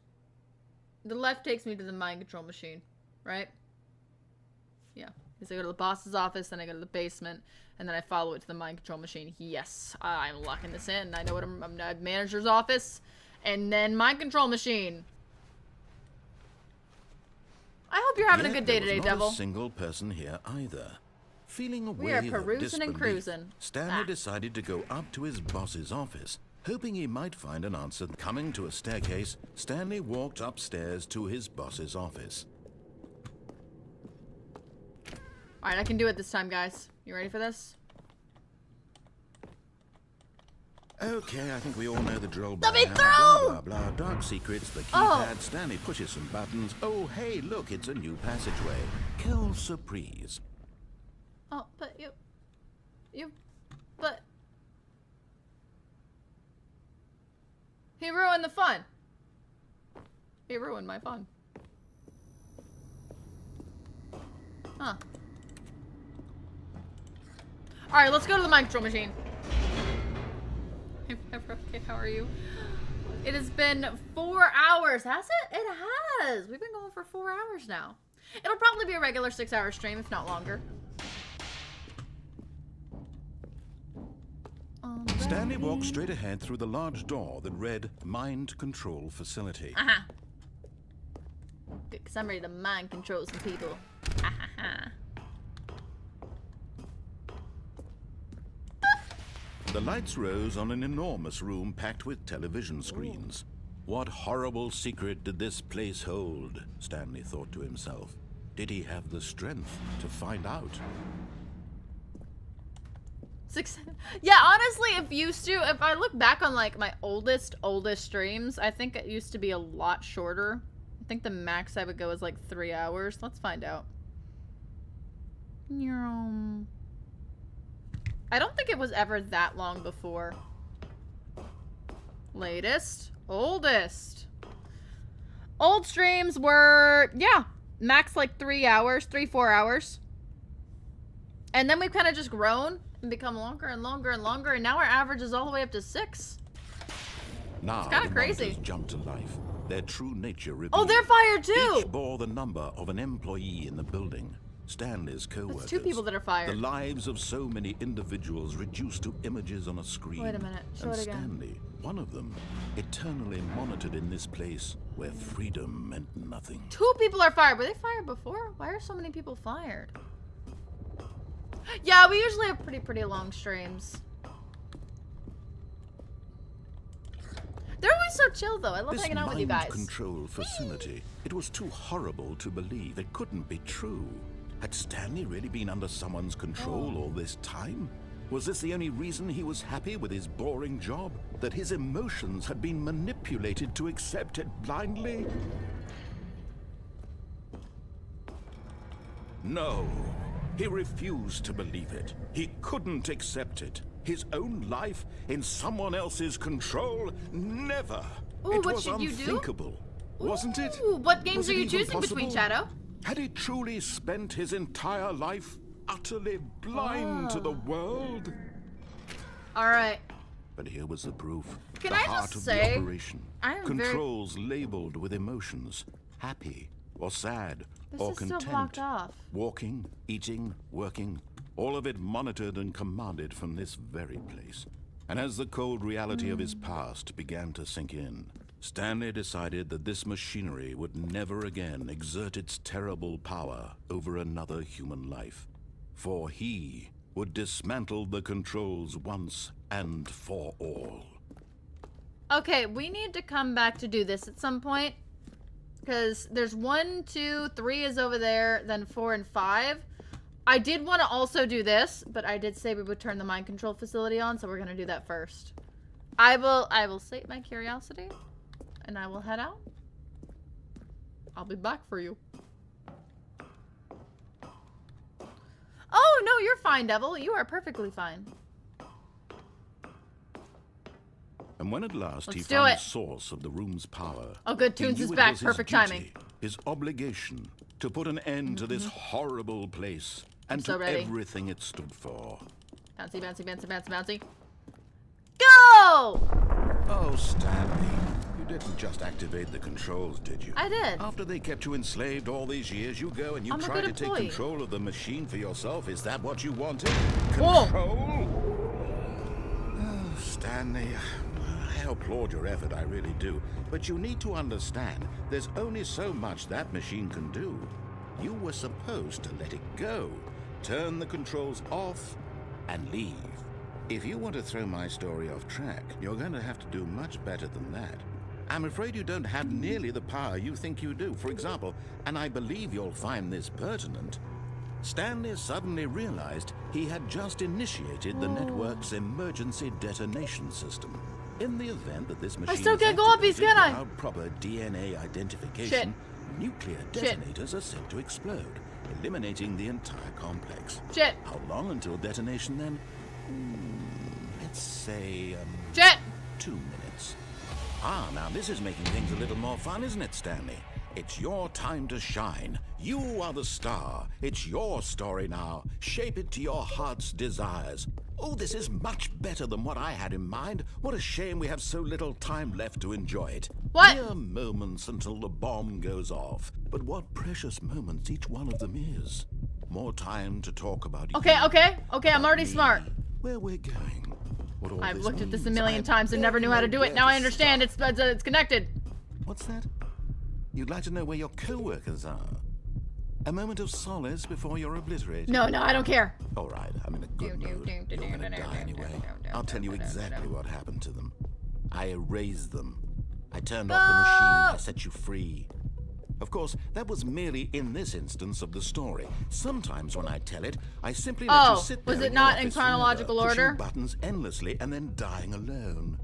takes me to the mind control machine, right? Yeah. Because I go to the boss's office, then I go to the basement, and then I follow it to the mind control machine. Yes, I'm locking this in. I know what I'm at manager's office, And then mind control machine. I hope you're having a good day today, not Devil. a single person here either. Feeling a We wave are of perusing and disbelief, cruising. Stanley decided to go up to his boss's office, hoping he might find an answer. Coming to a staircase, Stanley walked upstairs to his boss's office. Alright, I can do it this time, guys. You ready for this? Okay, I think we all know the drill. Let me by now. through! Blah, blah, blah. Dark secrets, the keypad. Oh. Stanley pushes some buttons. Oh, hey, look, it's a new passageway. Quelle surprise. Oh, but but... He ruined the fun. He ruined my fun. Huh. Alright, let's go to the mind control machine. Okay, how are you? It has been 4 hours, has it? It has! We've been going for 4 hours now. It'll probably be a regular 6-hour stream, if not longer. Stanley walked straight ahead through the large door that read Mind Control Facility. Uh-huh. Good, because I'm ready to mind control some people. Ha-ha-ha. The lights rose on an enormous room packed with television screens. What horrible secret did this place hold? Stanley thought to himself. Did he have the strength to find out? Yeah, honestly, if I look back on like my oldest streams, I think it used to be a lot shorter. I think the max I would go is like 3 hours. Let's find out. I don't think it was ever that long before. Latest, oldest. Old streams were, yeah, max like 3 hours, 4 hours. And then we've kind of just grown and become longer and longer and longer, and now our average is all the way up to 6. Now It's kind of the crazy. monitors jumped to life. Their true nature revealed. Oh, they're fired too! Each bore the number of an employee in the building. Stanley's co-workers. That's 2 people that are fired. The lives of so many individuals reduced to images on a screen. Wait a minute. Show and it again. Stanley, one of them, eternally monitored in this place where freedom meant nothing. 2 people are fired. Were they fired before? Why are so many people fired? Yeah, we usually have pretty long streams. They're always so chill, though. I love hanging out with you guys. This mind control facility, it was too horrible to believe. It couldn't be true. Had Stanley really been under someone's control all this time? Was this the only reason he was happy with his boring job? That his emotions had been manipulated to accept it blindly? No. He refused to believe it. He couldn't accept it. His own life in someone else's control? Never. Ooh, it what was should you do? unthinkable, wasn't it? Ooh, what games Was are it you even choosing between, possible? Shadow? Had he truly spent his entire life utterly blind to the world? Alright. But here was the proof. Can the I heart just of say, the operation. I am very- Controls labeled with emotions. Happy or sad This or is still content. blocked off. Walking, eating, working. All of it monitored and commanded from this very place. And as the cold reality of his past began to sink in, Stanley decided that this machinery would never again exert its terrible power over another human life. For he would dismantle the controls once and for all. Okay, we need to come back to do this at some point. Because there's 1, 2, 3 is over there, then 4 and 5. I did want to also do this, but I did say we would turn the mind control facility on, so we're going to do that first. I will sate my curiosity, and I will head out. I'll be back for you. Oh, no, you're fine, Devil. You are perfectly fine. And when at last Let's he do found it. the source of the room's power, Oh, good. he Toons knew is it back. was his Perfect duty, timing. his obligation to put an end to this horrible place and so to ready. everything it stood for. Bouncy, bouncy, bouncy, bouncy, bouncy. Go! Oh, Stanley, you didn't just activate the controls, did you? I did. After they kept you enslaved all these years, you go and you I'm a try good to take employee. control of the machine for yourself. Is that what you wanted? Whoa. Control? Oh, Stanley, I applaud your effort, I really do. But you need to understand, there's only so much that machine can do. You were supposed to let it go, turn the controls off, and leave. If you want to throw my story off track, you're going to have to do much better than that. I'm afraid you don't have nearly the power you think you do. For example, and I believe you'll find this pertinent, Stanley suddenly realized he had just initiated the network's emergency detonation system. In the event that this machine still is can't go up, activated can I? without proper DNA identification, nuclear detonators are set to explode, eliminating the entire complex. Shit. How long until detonation then? Let's say, 2 minutes. Ah, now this is making things a little more fun, isn't it, Stanley? It's your time to shine. You are the star. It's your story now. Shape it to your heart's desires. Oh, this is much better than what I had in mind. What a shame we have so little time left to enjoy it. What? Mere moments until the bomb goes off. But what precious moments each one of them is. More time to talk about Okay, you, okay, I'm about already me, smart. where we're going. What all I've this looked at this a means. million I times and never knew how to barely do it. know Now where I to understand. start. It's connected. What's that? You'd like to know where your co-workers are? A moment of solace before you're obliterated? No, I don't care. All right, I'm in a good mood. You're gonna die anyway. I'll tell you exactly what happened to them. I erased them. I turned off the machine. I set you free. Of course, that was merely in this instance of the story. Sometimes when I tell it, I simply let you sit there was it in not your in office chronological forever, order? pushing buttons endlessly and then dying alone.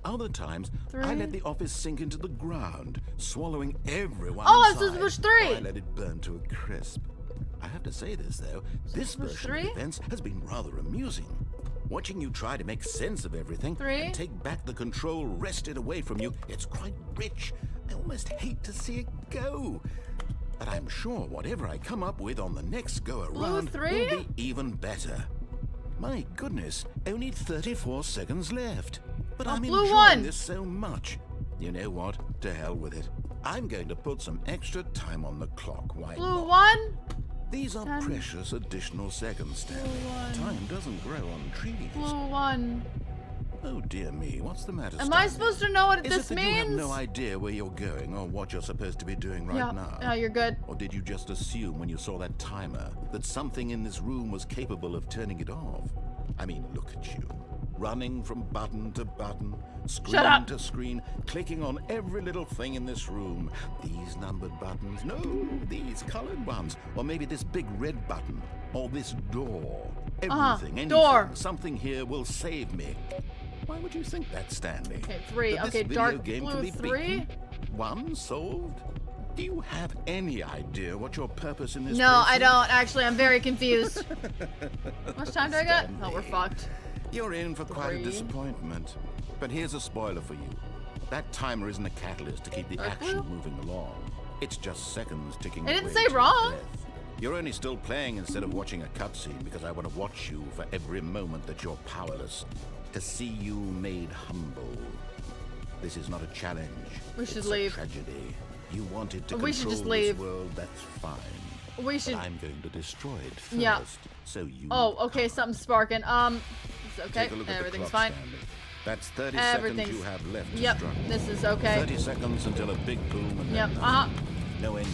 Other times, I let the office sink into the ground, swallowing everyone I'm inside. supposed to push 3. Or I let it burn to a crisp. I have to say this, though. This push version 3? of events has been rather amusing. Watching you try to make sense of everything 3? and take back the control wrested away from you, it's quite rich. I almost hate to see it go. But I'm sure whatever I come up with on the next go-around 3? will be even better. My goodness, only 34 seconds left. But I'm blue enjoying 1. this so much. You know what? To hell with it. I'm going to put some extra time on the clock. Why Blue not? 1. These are precious additional seconds, Stanley. Time doesn't grow on trees. Blue 1. Oh dear me, what's the matter, Am I Stanley? supposed to know what Is this it that means? you have no idea where you're going or what you're supposed to be doing right now? No, you're good. Or did you just assume when you saw that timer that something in this room was capable of turning it off? I mean, look at you. Running from button to button, screen to screen, clicking on every little thing in this room. These numbered buttons, no, these colored ones. Or maybe this big red button, or this door. Everything, anything, door. something here will save me. Why would you think that, Stanley? Okay, 3. That this Okay, video dark game blue can be 3. beaten? 1 solved? Do you have any idea what your purpose in this No, place I is? don't. Actually, I'm very confused. How much time do I got? Oh, we're fucked. You're in for quite a 3. disappointment. But here's a spoiler for you. That timer isn't a catalyst to keep the action moving along. It's just seconds ticking I didn't away say to your wrong. death. You're only still playing instead of watching a cutscene because I want to watch you for every moment that you're powerless. To see you made humble. This is not a challenge. We should it's leave. A tragedy. You wanted to We should control just leave. this world, that's fine. We should. But I'm going to destroy it first. Yeah. So you Oh, okay, something's sparking. It's okay. Take a look at Everything's the clock, fine. Stanley. That's 30 Everything's. seconds you have left to Yep, struggle. this is okay. 30 seconds until a big boom and Yep, then nothing. uh-huh. No ending.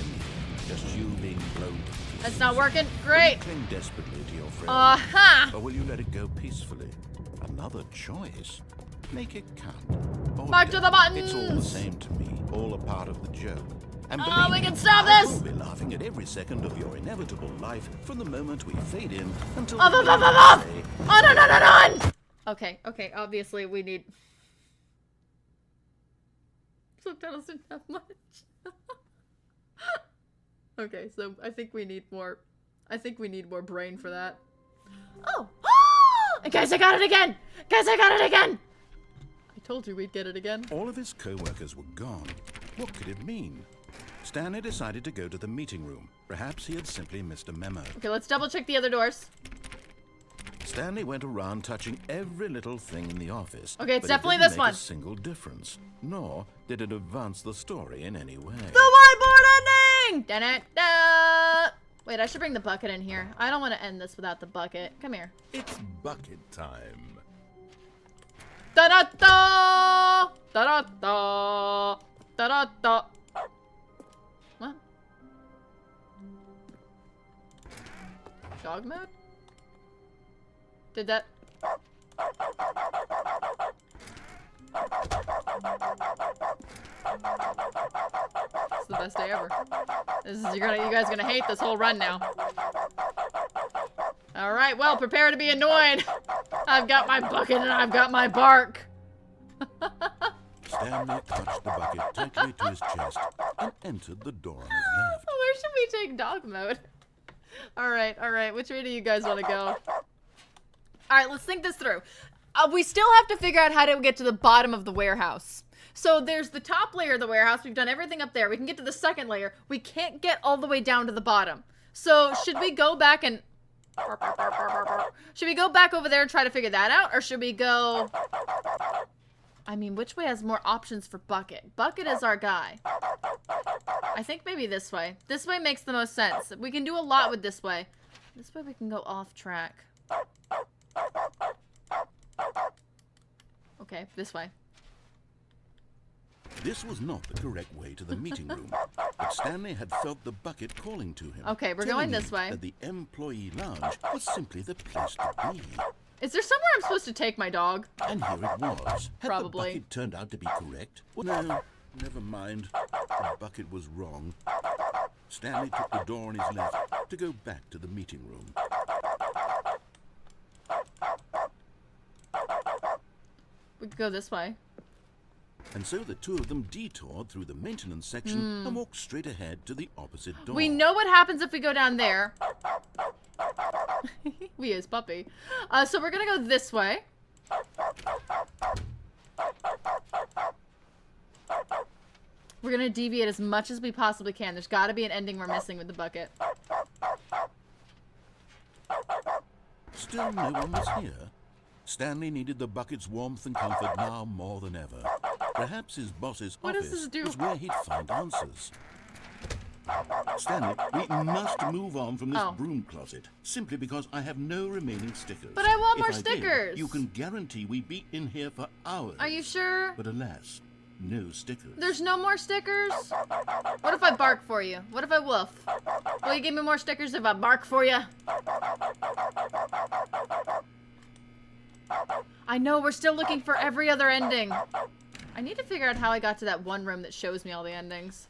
Just you being blown. That's not working. Will Great. you cling desperately to your friend? Uh-huh. Or will you let it go peacefully? Another choice. Make it count. Or Back to the don't. It's all the buttons. same to me. All a part of the joke. And Oh, believe we me, can stop I this. will be laughing at every second of your inevitable life from the moment we fade in until Up, the up, up, end up, of up. the day. On. Okay, obviously we need... Subtitles didn't have much. Okay, so I think we need more brain for that. Oh! And guys, I got it again! I told you we'd get it again. All of his co-workers were gone. What could it mean? Stanley decided to go to the meeting room. Perhaps he had simply missed a memo. Okay, let's double check the other doors. Stanley went around touching every little thing in the office. Okay, it's but definitely it didn't this make one. a single difference, nor did it advance the story in any way. The whiteboard ending! Da-da-da! Wait, I should bring the bucket in here. I don't want to end this without the bucket. Come here. It's bucket time. Da-da-da! Da-da-da! Da-da-da! What? Dog mode? Did that... It's the best day ever. This is, you guys gonna hate this whole run now. Alright, well, prepare to be annoyed. I've got my bucket and I've got my bark. Stanley clutched the bucket tightly to his chest and entered the door on his left. Where should we take dog mode? Alright, which way do you guys want to go? Alright, let's think this through. We still have to figure out how to get to the bottom of the warehouse. So there's the top layer of the warehouse. We've done everything up there. We can get to the second layer. We can't get all the way down to the bottom. So should we go back and... Should we go back over there and try to figure that out? Or should we go... I mean, which way has more options for Bucket? Bucket is our guy. I think maybe this way. This way makes the most sense. We can do a lot with this way. This way we can go off track. Okay, this way. This was not the correct way to the meeting room, but Stanley had felt the bucket calling to him. Okay, we're telling going this him way. That the employee lounge was simply the place to be. Is there somewhere I'm supposed to take my dog? And here it was. Had Probably. the bucket turned out to be correct? Well, no, never mind. The bucket was wrong. Stanley took the door on his left to go back to the meeting room. We could go this way. And so the two of them detoured through the maintenance section and walked straight ahead to the opposite door. We know what happens if we go down there. We is puppy. So we're gonna go this way. We're gonna deviate as much as we possibly can. There's gotta be an ending we're missing with the bucket. Still no one was here. Stanley needed the bucket's warmth and comfort now more than ever. Perhaps his boss's What does office this do? was where he'd find answers. Stanley, we must move on from this broom closet, simply because I have no remaining stickers. But I want If more I did, stickers. you can guarantee we'd be in here for hours. Are you sure? But alas, no stickers. There's no more stickers? What if I bark for you? What if I woof? Will you give me more stickers if I bark for you? I know, we're still looking for every other ending. I need to figure out how I got to that one room that shows me all the endings.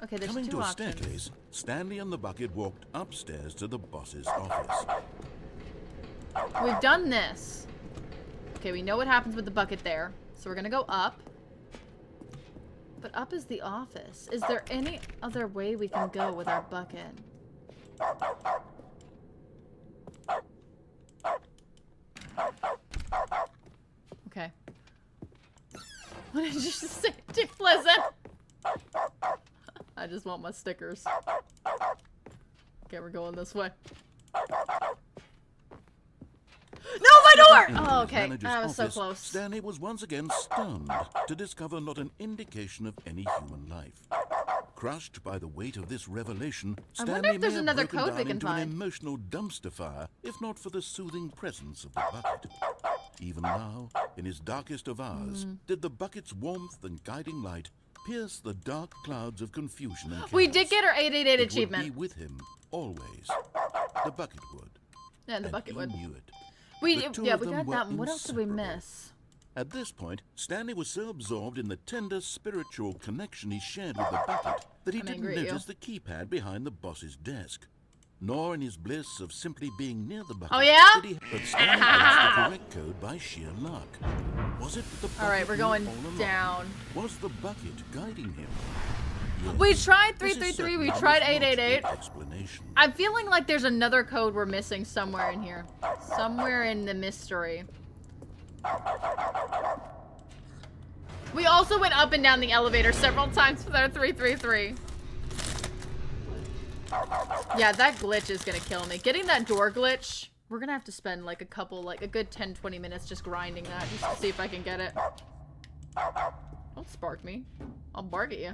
Okay, there's Coming two to a options. staircase, Stanley and the bucket walked upstairs to the boss's office. We've done this. Okay, we know what happens with the bucket there. So we're gonna go up. But up is the office. Is there any other way we can go with our bucket? Okay. What did you just say? Too pleasant. I just want my stickers. Okay, we're going this way. No, my door! Oh, okay. I was so close. Stanley was once again stunned to discover not an indication of any human life. Crushed by the weight of this revelation, I wonder Stanley if there's may have another broken code down we can into find. an emotional dumpster fire, if not for the soothing presence of the bucket. Even now, in his darkest of hours, did the bucket's warmth and guiding light pierce the dark clouds of confusion and chaos. We did get our 888 It achievement. would be with him, always. The bucket would. Yeah, the And bucket he would. knew it. We The two yeah, of we them got were that one. What else did we inseparable. miss? At this point, Stanley was so absorbed in the tender spiritual connection he shared with the bucket that he I'm didn't angry at you. notice the keypad behind the boss's desk. Nor in his bliss of simply being near the bucket Oh, yeah? did he... But Stanley guessed the correct code by sheer luck. Was it the bucket All right, we're knew going all along? down. Was the bucket guiding him? Yes. We tried This is 333. We certainly tried not the 888. explanation. I'm feeling like there's another code we're missing somewhere in here. Somewhere in the mystery. We also went up and down the elevator several times with our 333. Yeah, that glitch is gonna kill me. Getting that door glitch, we're gonna have to spend like a good 10-20 minutes just grinding that just to see if I can get it. Don't spark me. I'll bark at you.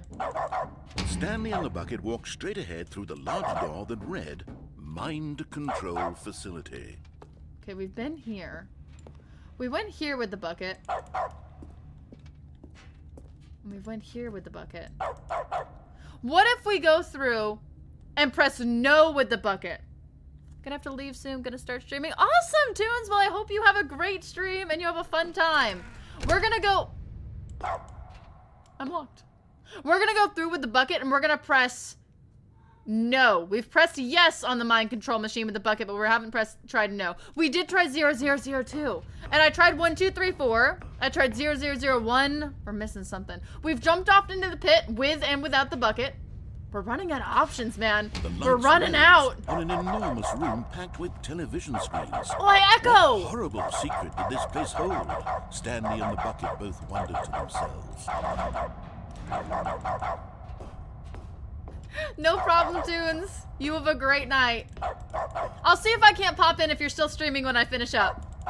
Stanley and the bucket walked straight ahead through the large door that read, Mind Control Facility. Okay, we've been here. We went here with the bucket. And we went here with the bucket. What if we go through and press no with the bucket? Gonna have to leave soon. Gonna start streaming. Awesome, Tunes! Well, I hope you have a great stream and you have a fun time. We're gonna go... I'm locked. We're gonna go through with the bucket and we're gonna press no. We've pressed yes on the mind control machine with the bucket, but we haven't tried no. We did try 0002. And I tried 1, 2, 3, 4. I tried 0001. We're missing something. We've jumped off into the pit with and without the bucket. We're running out of options, man. We're running out. On an enormous room packed with television screens. Oh, I echo! What horrible secret did this place hold? Stanley and the bucket both wondered to themselves. No problem, Tunes. You have a great night. I'll see if I can't pop in if you're still streaming when I finish up.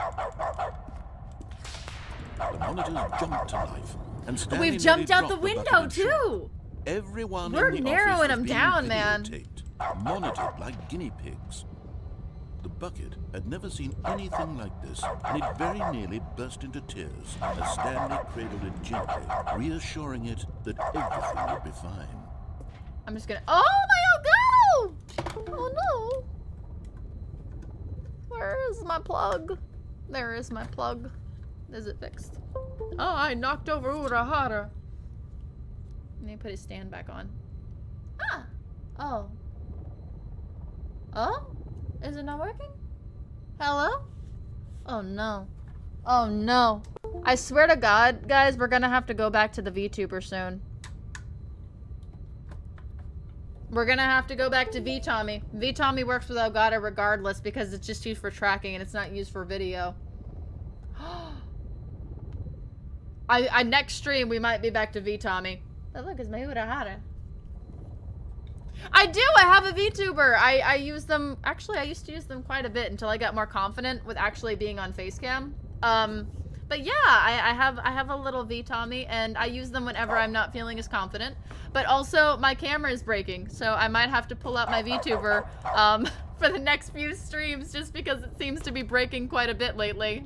The monitors jumped to life, and Stanley We've jumped nearly out the dropped window, bucket and too. Everyone We're in the narrowing office was them being down, man. videotaped, monitored like guinea pigs. The bucket had never seen anything like this, and it very nearly burst into tears as Stanley cradled it gently, reassuring it that everything would be fine. I'm just gonna... Oh my god! Oh no! Where is my plug? There is my plug. Is it fixed? Oh, I knocked over Urahara. Let me put his stand back on. Ah! Oh. Oh? Is it not working? Hello? Oh no. Oh no. I swear to God, guys, we're gonna have to go back to the VTuber soon. We're gonna have to go back to VTommy. VTommy works with Elgato regardless because it's just used for tracking and it's not used for video. Next stream we might be back to VTommy. Oh look, it's my Urahara. I do! I have a VTuber! I use them... Actually, I used to use them quite a bit until I got more confident with actually being on Facecam. But yeah, I have a little VTommy, and I use them whenever I'm not feeling as confident. But also, my camera is breaking, so I might have to pull out my VTuber for the next few streams, just because it seems to be breaking quite a bit lately.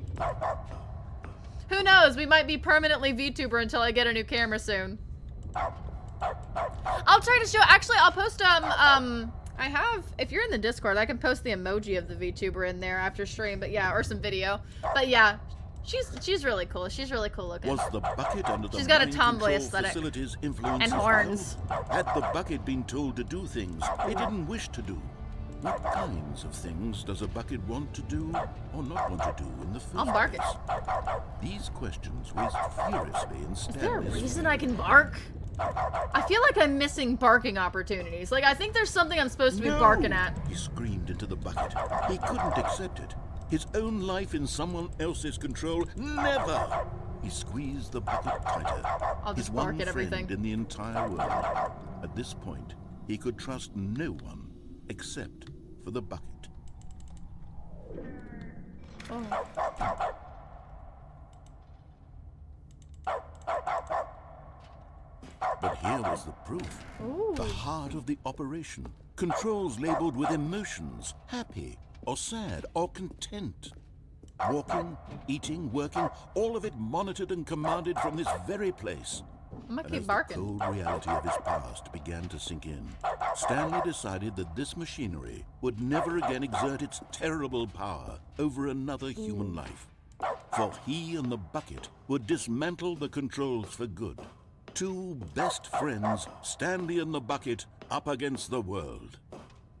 Who knows? We might be permanently VTuber until I get a new camera soon. I'll try to show... Actually, I'll post, I have... If you're in the Discord, I can post the emoji of the VTuber in there after stream, but yeah, or some video. But yeah, she's really cool. She's really cool looking. Was the bucket under the She's got a mind tomboy control aesthetic. facility's influence And as horns. well? Had the bucket been told to do things it didn't wish to do? What kinds of things does a bucket want to do or not want to do in the first I'll bark it. place? These questions raced furiously in Is there a Stanley's reason I can bark? I feel like I'm missing barking opportunities. Like, I think there's something I'm supposed to be barking at. He screamed into the bucket. He couldn't accept it. His own life in someone else's control, never! He squeezed the bucket tighter. I'll just His bark one at everything. friend in the entire world. At this point, he could trust no one except for the bucket. Oh. But here was the proof. Ooh. The heart of the operation. Controls labeled with emotions, happy or sad or content. Walking, eating, working, all of it monitored and commanded from this very place. I'm gonna And keep as barking. the cold reality of his past began to sink in, Stanley decided that this machinery would never again exert its terrible power over another human life. For he and the bucket would dismantle the controls for good. Two best friends, Stanley and the bucket, up against the world.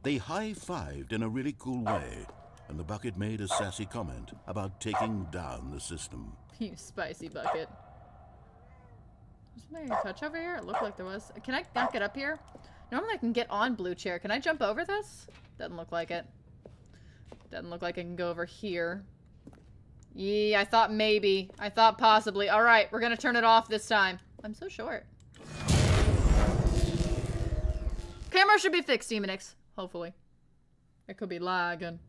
They high-fived in a really cool way, and the bucket made a sassy comment about taking down the system. You spicy bucket. Was there a touch over here? It looked like there was. Can I not get up here? Normally I can get on blue chair. Can I jump over this? Doesn't look like it. Doesn't look like I can go over here. Yeah, I thought maybe. I thought possibly. Alright, we're gonna turn it off this time. I'm so short. Camera should be fixed, Demonix. Hopefully. It could be lagging.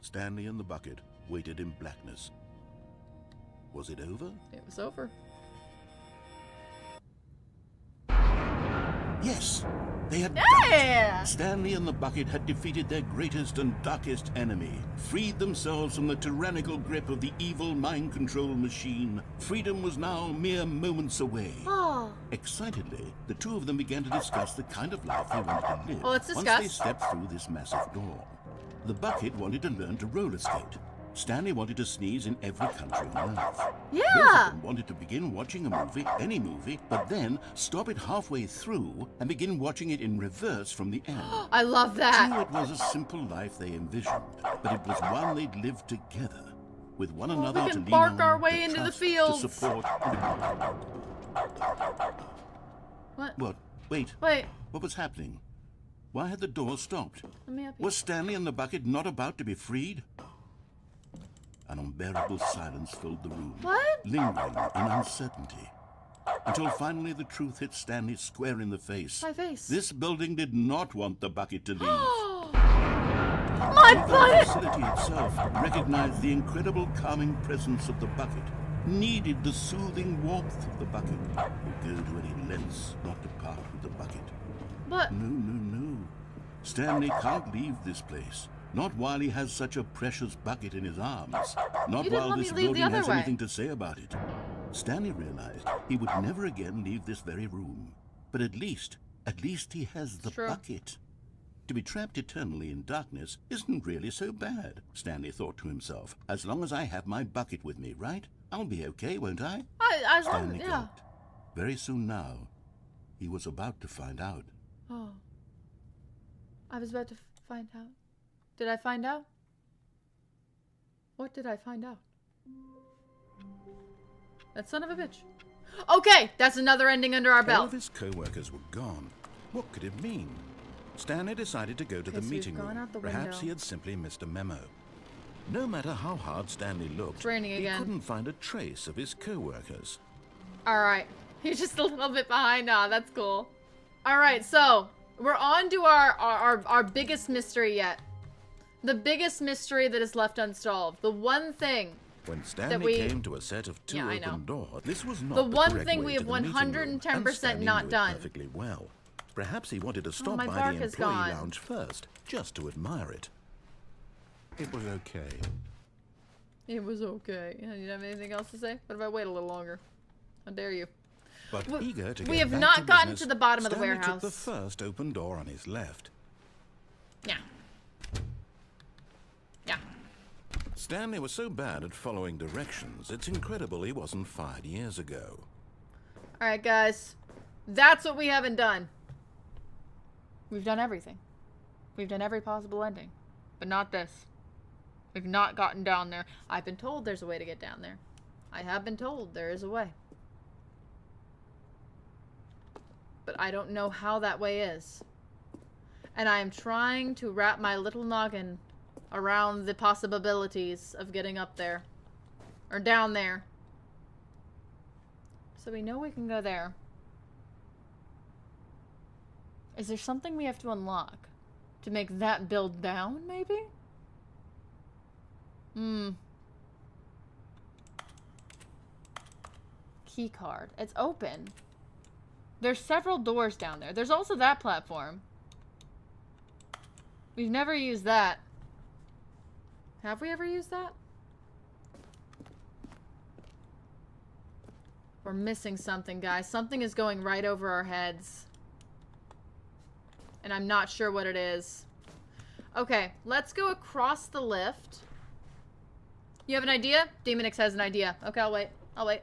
Stanley and the bucket waited in blackness. Was it over? It was over. Yes! They had done Yeah. it. Stanley and the bucket had defeated their greatest and darkest enemy, freed themselves from the tyrannical grip of the evil mind control machine. Freedom was now mere moments away. Oh. Excitedly, the two of them began to discuss the kind of life they wanted to live Well, let's once discuss. they stepped through this massive door. The bucket wanted to learn to roller skate. Stanley wanted to sneeze in every country on Earth. Both Yeah. of them wanted to begin watching a movie, any movie, but then stop it halfway through and begin watching it in reverse from the end. I love True, that. it was a simple life they envisioned, but it was one they'd lived together, with one another we to can lean bark on, our to way into the trust, fields. to support. What? What? Wait. Wait. What was happening? Why had the door stopped? Let me up here. Was Stanley and the bucket not about to be freed? An unbearable silence filled the room, What? lingering in uncertainty, until finally the truth hit Stanley square in the face. My face. This building did not want the bucket to leave. My The butt! facility itself recognized the incredible calming presence of the bucket, needed the soothing warmth of the bucket, would go to any lengths not to part with the bucket. But No. Stanley can't leave this place. Not while he has such a precious bucket in his arms. Not You didn't while let me this leave the building other has way. anything to say about it. Stanley realized he would never again leave this very room. But at least he has the True. bucket. To be trapped eternally in darkness isn't really so bad, Stanley thought to himself. As long as I have my bucket with me, right? I'll be okay, won't I? I love Stanley yeah. gulped. Very soon now, he was about to find out. Oh. I was about to find out. Did I find out? What did I find out? That son of a bitch. Okay, that's another ending under our All belt. of his co-workers were gone. What could it mean? Stanley decided to go to the Okay, so we've meeting gone room. out the Perhaps window. he had simply missed a memo. No matter how hard Stanley looked, It's raining he again. couldn't find a trace of his co-workers. Alright. He's just a little bit behind now. That's cool. Alright, so we're on to our biggest mystery yet. The biggest mystery that is left unsolved. The one thing. When Stanley we- came to a set of two Yeah, I know. open doors, this was not The the one correct thing way we to have the meeting room, 110% and Stanley not knew it done. perfectly well. Perhaps he wanted to stop my by bark the is employee gone. lounge first, just to admire it. It was okay. It was okay. You have anything else to say? What if I wait a little longer? How dare you? But We- eager to we get have back not to gotten business, to the bottom of the Stanley warehouse. took the first open door on his left. Yeah. Yeah. Stanley was so bad at following directions, it's incredible he wasn't fired years ago. Alright, guys. That's what we haven't done. We've done everything. We've done every possible ending. But not this. We've not gotten down there. I've been told there's a way to get down there. I have been told there is a way. But I don't know how that way is. And I am trying to wrap my little noggin around the possibilities of getting up there. Or down there. So we know we can go there. Is there something we have to unlock? To make that build down, maybe? Key card. It's open. There's several doors down there. There's also that platform. We've never used that. Have we ever used that? We're missing something, guys. Something is going right over our heads. And I'm not sure what it is. Okay, let's go across the lift. You have an idea? Demonix has an idea. Okay, I'll wait. I'll wait.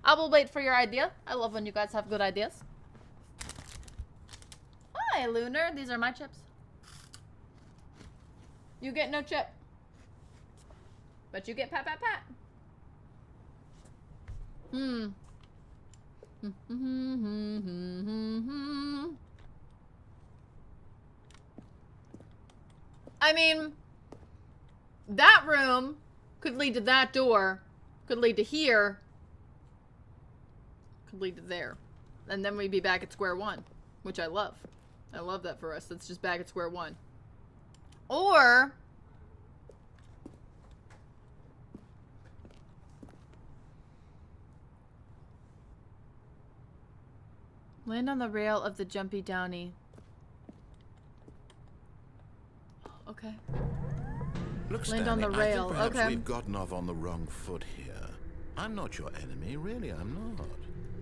I will wait for your idea. I love when you guys have good ideas. Hi, Lunar. These are my chips. You get no chip. But you get pat, pat, pat. I mean, that room could lead to that door, could lead to here, could lead to there. And then we'd be back at square one, which I love. I love that for us. That's just back at square one. Or land on the rail of the jumpy downy. okay. Look, Land Stanley, on the I rail, think perhaps okay. we've gotten off on the wrong foot here. I'm not your enemy, really, I'm not.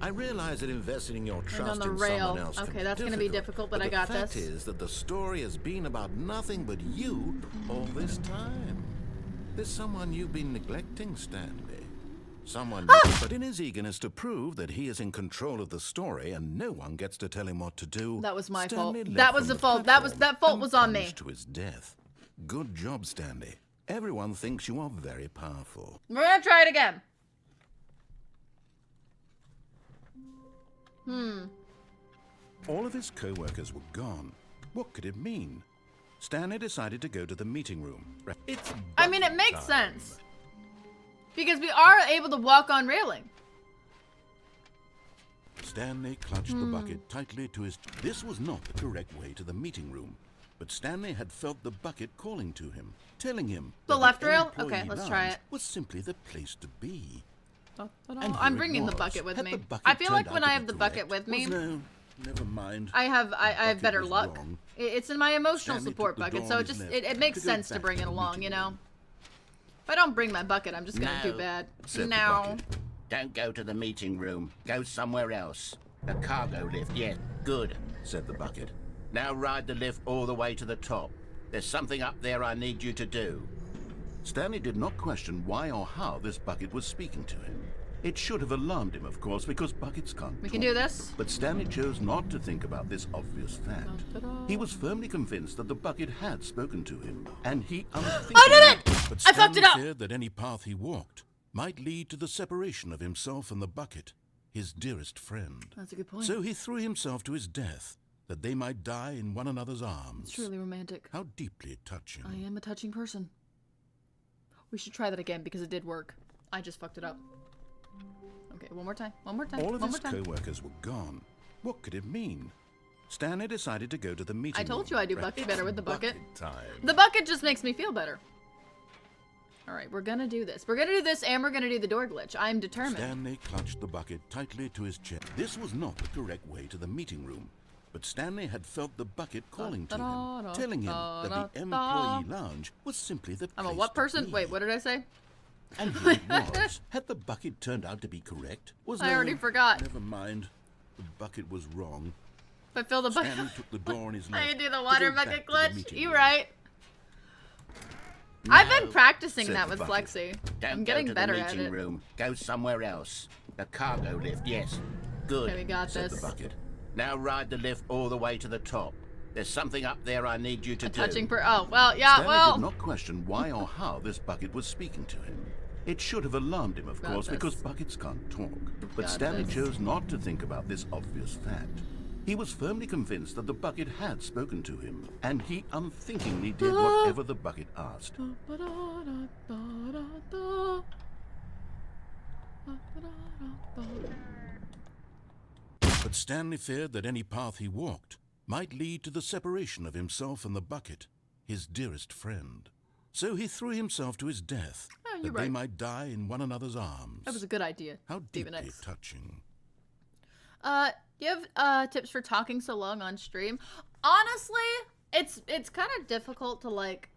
I realize that investing in your trust the in rail. someone else can Okay, be that's gonna be difficult, but I got the fact this. is that the story has been about nothing but you all this time. There's someone you've been neglecting, Stanley. Someone, but in his eagerness to prove that he is in control of the story and no one gets to tell him what to do, That was my fault. Stanley That left was from the the fault. platform That fault and was on me. plunged to his death. Good job, Stanley. Everyone thinks you are very powerful. We're gonna try it again. All of his co-workers were gone. What could it mean? Stanley decided to go to the meeting room. It's I mean, it bucket makes time. sense. Because we are able to walk on railing. Stanley clutched the bucket tightly to his... This was not the correct way to the meeting room, but Stanley had felt the bucket calling to him, telling him The that left rail? employee Okay, let's try lounge it. was simply the place to be. And I'm here it bringing the was. bucket with Had me. the bucket I feel like turned when out I to have be the bucket correct, with me, no, never mind. I have bucket better was luck. wrong. It's in my emotional Stanley support took the bucket, door so on it his just left it makes to go sense to back bring to it the along, meeting you know. room. If I don't bring my bucket, I'm just gonna do No, bad. said the No. bucket. Don't go to the meeting room. Go somewhere else. A cargo lift, yeah, good, Said the bucket. Now ride the lift all the way to the top. There's something up there I need you to do. Stanley did not question why or how this bucket was speaking to him. It should have alarmed him, of course, because buckets can't We can talk. do this. But Stanley chose not to think about this obvious fact. He was firmly convinced that the bucket had spoken to him, and he unthinkingly... I did it! But I fucked it Stanley up! feared that any path he walked might lead to the separation of himself and the bucket, his dearest friend. That's a good point. So he threw himself to his death, that they might die in one another's arms. It's truly romantic. How deeply touching. I am a touching person. We should try that again because it did work. I just fucked it up. Okay, one more time. One more time. All of one his more time. co-workers were gone. What could it mean? Stanley decided to go to the meeting I told room. you I do bucket better with the bucket. Time. The bucket just makes me feel better. Alright, we're gonna do this. We're gonna do this and we're gonna do the door glitch. I'm determined. Stanley clutched the bucket tightly to his chest. This was not the correct way to the meeting room, but Stanley had felt the bucket calling to him, telling him that the employee lounge was simply the place I'm a what to person? be. Wait, what did I say? And here it was. Had the bucket turned out to be correct? Was I there... already forgot. Never mind. The bucket was wrong. If I fill the bucket. Stanley took the door on his left. I can do the to water go bucket back to the glitch. meeting You room. right. I've been No, practicing said that the with bucket. Flexi. Don't I'm go getting to better the at meeting it. room. Go somewhere else. A cargo lift, yes, good, Okay, we got Said this. the bucket. Now ride the lift all the way to the top. There's something up there I need you to do. Touching oh, well, yeah, Stanley well. did not question why or how this bucket was speaking to him. It should have alarmed him, of Got course, this. because buckets can't talk. But Got Stanley this. chose not to think about this obvious fact. He was firmly convinced that the bucket had spoken to him, and he unthinkingly did whatever the bucket asked. But Stanley feared that any path he walked might lead to the separation of himself and the bucket, his dearest friend. So he threw himself to his death, Oh, that you're they right. might die in one another's arms. That was a good idea. How Steven deeply X. touching. Do you have tips for talking so long on stream? Honestly, it's kind of difficult to like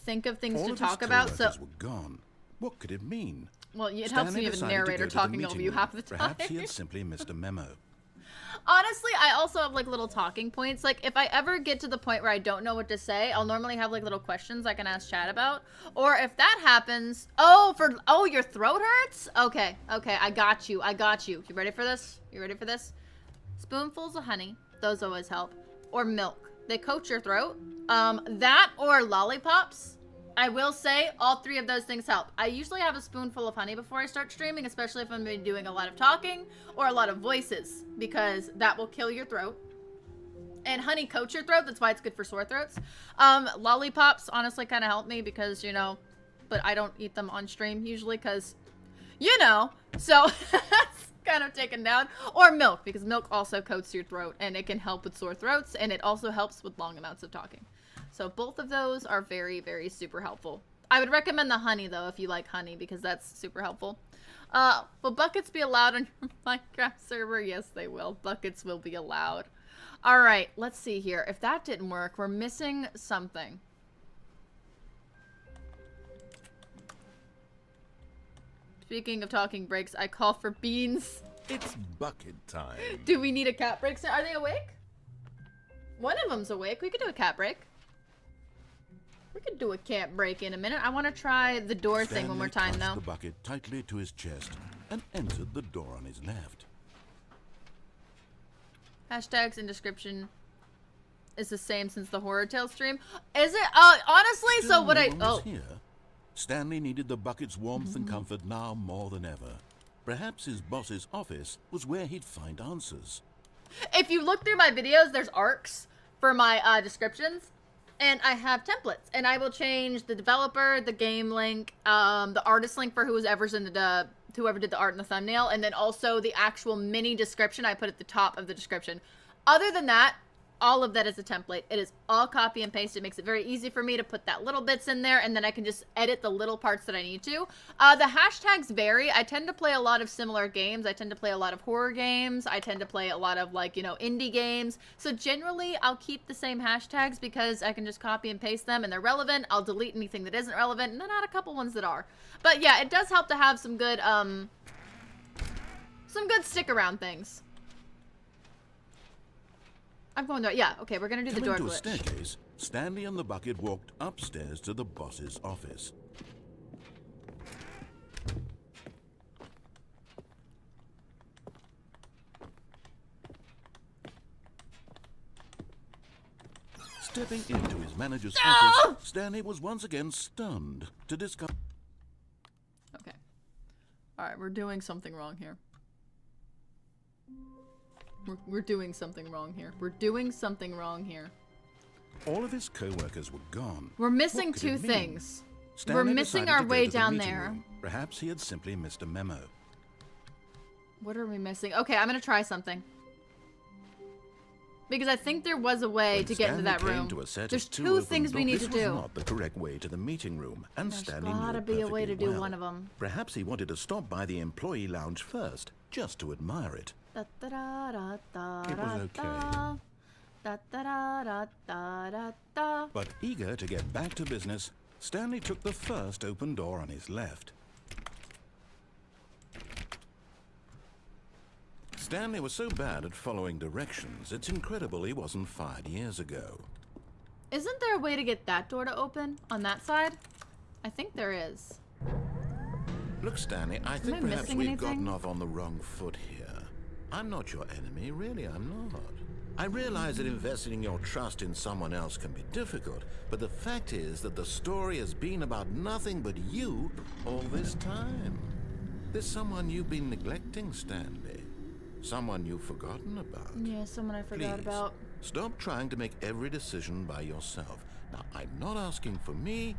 think of things All to of his talk about. So, co-workers were gone. What could it mean? well, it helps Stanley me have a decided to narrator go to the talking over meeting you room. half the time. Perhaps he had simply missed a memo. Honestly, I also have like little talking points. Like if I ever get to the point where I don't know what to say, I'll normally have like little questions I can ask chat about. Or if that happens, oh, your throat hurts? Okay, I got you. You ready for this? You ready for this? Spoonfuls of honey, those always help. Or milk. They coat your throat. That or lollipops. I will say all three of those things help. I usually have a spoonful of honey before I start streaming, especially if I'm doing a lot of talking or a lot of voices, because that will kill your throat. And honey coats your throat, that's why it's good for sore throats. Lollipops honestly kind of help me because, you know, but I don't eat them on stream usually because, you know, so that's kind of taken down. Or milk, because milk also coats your throat and it can help with sore throats, and it also helps with long amounts of talking. So both of those are very, very super helpful. I would recommend the honey, though, if you like honey, because that's super helpful. Will buckets be allowed on your Minecraft server? Yes, they will. Buckets will be allowed. All right, let's see here. If that didn't work, we're missing something. Speaking of talking breaks, I call for beans. It's bucket time. Do we need a cat break? Are they awake? One of them's awake. We could do a cat break. We could do a cat break in a minute. I want to try the door thing one more time, Stanley though. the bucket tightly to his chest and entered the door on his left. Hashtags in description is the same since the Horror Tale stream. Is it? Honestly, Still so what no I... one was here. Stanley needed the bucket's warmth and comfort now more than ever. Perhaps his boss's office was where he'd find answers. If you look through my videos, there's arcs for my descriptions. And I have templates. And I will change the developer, the game link, the artist link for whoever's in the... whoever did the art and the thumbnail, and then also the actual mini description I put at the top of the description. Other than that, all of that is a template. It is all copy and paste. It makes it very easy for me to put that little bits in there, and then I can just edit the little parts that I need to. The hashtags vary. I tend to play a lot of similar games. I tend to play a lot of horror games. I tend to play a lot of, like, you know, indie games. So generally, I'll keep the same hashtags because I can just copy and paste them, and they're relevant. I'll delete anything that isn't relevant, and then add a couple ones that are. But yeah, it does help to have some good stick around things. I'm going there. Yeah, okay, we're gonna do the door Coming to a glitch. staircase, Stanley and the bucket walked upstairs to the boss's office. Stepping into his manager's office, Stanley was once again stunned to discover... Okay. Alright, we're doing something wrong here. We're doing something wrong here. We're doing something wrong here. all of his co-workers were gone. We're missing What could two it mean? things. Stanley We're missing decided our to go way to the down meeting there. room. Perhaps he had simply missed a memo. What are we missing? Okay, I'm gonna try something. Because I think there was a way When to get into Stanley that came room. to a set There's of two two open things we doors, need to this was do. not the correct way to the meeting room, and There's Stanley knew gotta it be a way to perfectly do well. one of them. Perhaps he wanted to stop by the employee lounge first, just to admire it. Da, da, da, da, da, It was okay. da, da, da, da, da, da, da. But eager to get back to business, Stanley took the first open door on his left. Stanley was so bad at following directions, it's incredible he wasn't fired years ago. Isn't there a way to get that door to open on that side? I think there is. Look, Stanley, I think I perhaps missing we've anything? gotten off on the wrong foot here. I'm not your enemy, really, I'm not. I realize that investing your trust in someone else can be difficult, but the fact is that the story has been about nothing but you all this time. There's someone you've been neglecting, Stanley. Someone you've forgotten about. Yeah, someone I forgot Please, about. stop trying to make every decision by yourself. Now, I'm not asking for me,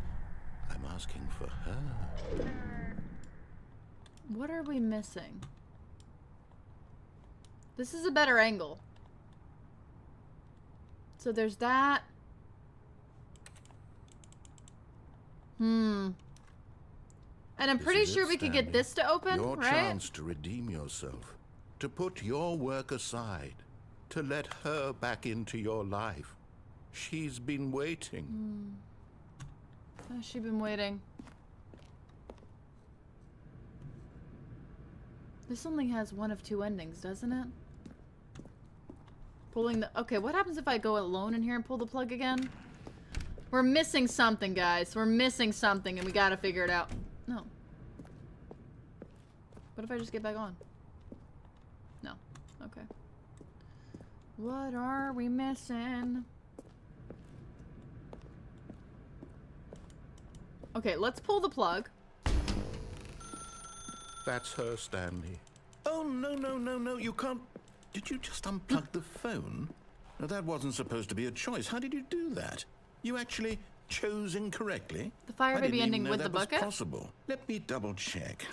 I'm asking for her. What are we missing? This is a better angle. So there's that. And I'm This pretty is sure it, we could get Stanley. this to open, Your right? chance to redeem yourself, to put your work aside, to let her back into your life. She's been waiting. Has she been waiting? This only has one of two endings, doesn't it? Pulling the... Okay, what happens if I go alone in here and pull the plug again? We're missing something, guys. We're missing something, and we gotta figure it out. No. What if I just get back on? No. Okay. What are we missing? Okay, let's pull the plug. That's her, Stanley. Oh, no, you can't... Did you just unplug the phone? No, that wasn't supposed to be a choice. How did you do that? You actually chose incorrectly? The fire I may be didn't even ending know with the that was bucket? possible. Let me double check.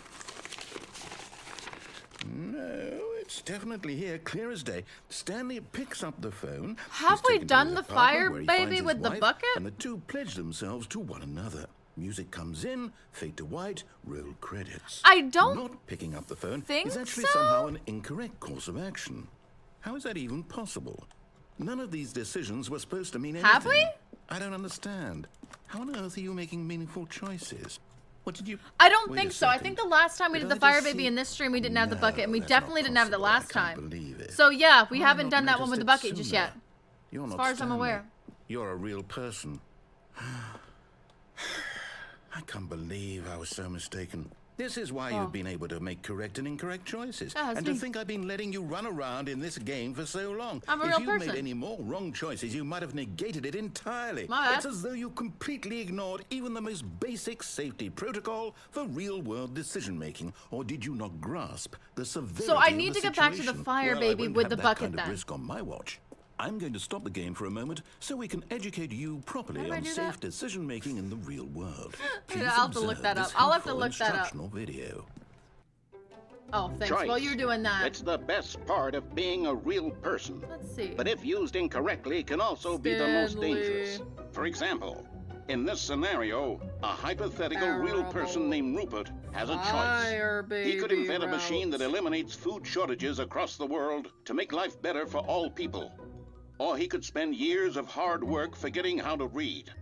No, it's definitely here, clear as day. Stanley picks up the phone. Have He's we taken to done his the apartment fire where he baby finds his with the wife, bucket? And the two pledge themselves to one another. Music comes in, fade to white, roll credits. I don't Not picking up the phone think is actually so. somehow an incorrect course of action. How is that even possible? None of these decisions were supposed to mean anything. Have we? I don't understand. How on earth are you making meaningful choices? What did you... I don't Wait a think so. I second. think the last time we Did did the I Fire just Baby see- in this stream, we didn't have the No, bucket, and we that's not definitely didn't have it the possible. I last can't time. believe it. So yeah, we How have I haven't not done that one noticed with the it bucket just sooner? yet. You're As not far as I'm Stanley. aware. You're a real person. I can't believe I was so mistaken. This is why you've been able to make correct and incorrect choices. Oh, that's and to me. think I've been letting you run around in this game for so long. I'm a if real you'd person. made any more wrong choices, you might have negated it entirely. My bad. It's as though you completely ignored even the most basic safety protocol for real-world decision-making. Or did you not grasp the severity So I of need the to get back to the situation? Fire Well, I Baby won't with have the that bucket kind of then. risk on my watch. I'm going to stop the game for a moment so we can educate you properly How do I on do safe that? decision-making in the real world. Please I'll have to look observe that up. this I'll have to helpful look that up. instructional video. Oh, thanks. Choice. While you're doing that. It's the best part of being a real person. Let's see. But if used incorrectly, can also be the most Stanley. dangerous. For example, in this scenario, a hypothetical real person named Rupert has a Fire choice. He could Baby invent a machine that route. eliminates food shortages across the world to make life better for all people. Or he could spend years of hard work forgetting how to read.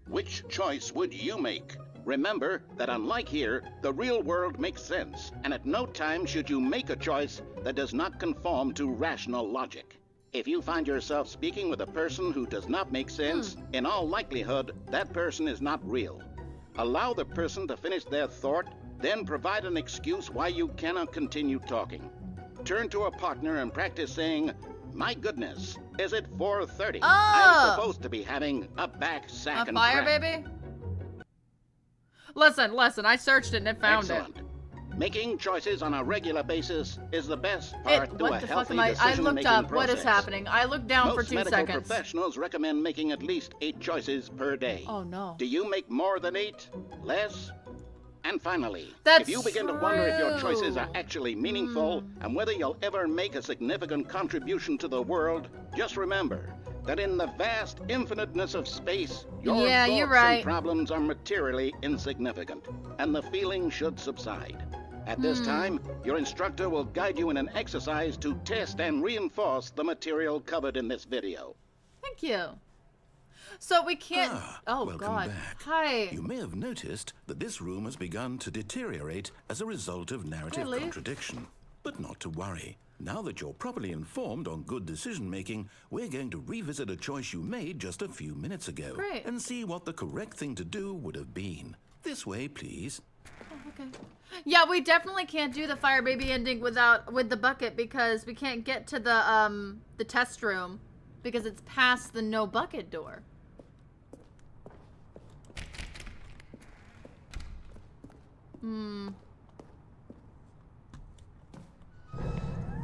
Which choice would you make? Remember that unlike here, the real world makes sense, and at no time should you make a choice that does not conform to rational logic. If you find yourself speaking with a person who does not make sense, in all likelihood, that person is not real. Allow the person to finish their thought, then provide an excuse why you cannot continue talking. Turn to a partner and practice saying, "My goodness, is it 4:30? I'm supposed to be having a back sack A and Fire crack." Baby? Listen, I searched it and it found Excellent. it. Making choices on a regular basis is the best part to a What the fuck healthy am I looked decision-making up. What is process. happening? I looked down Most for 2 medical seconds. professionals recommend making at least 8 choices per day. Oh no. Do you make more than 8? Less? And finally, That's if you begin to wonder if your choices are true. actually meaningful and whether you'll ever make a significant contribution to the world, just remember that in the vast infiniteness of space, your Yeah, thoughts you're right. and problems are materially insignificant, and the feeling should subside. At this time, your instructor will guide you in an exercise to test and reinforce the material covered in this video. Thank you. So we can't. Oh welcome God. back. Hi. You may have noticed that this room has begun to deteriorate as a result of narrative Really? contradiction. But not to worry. Now that you're properly informed on good decision-making, we're going to revisit a choice you made just a few minutes ago. Great. And see what the correct thing to do would have been. This way, please. Okay. Yeah, we definitely can't do the Fire Baby ending with the bucket because we can't get to the test room because it's past the no bucket door.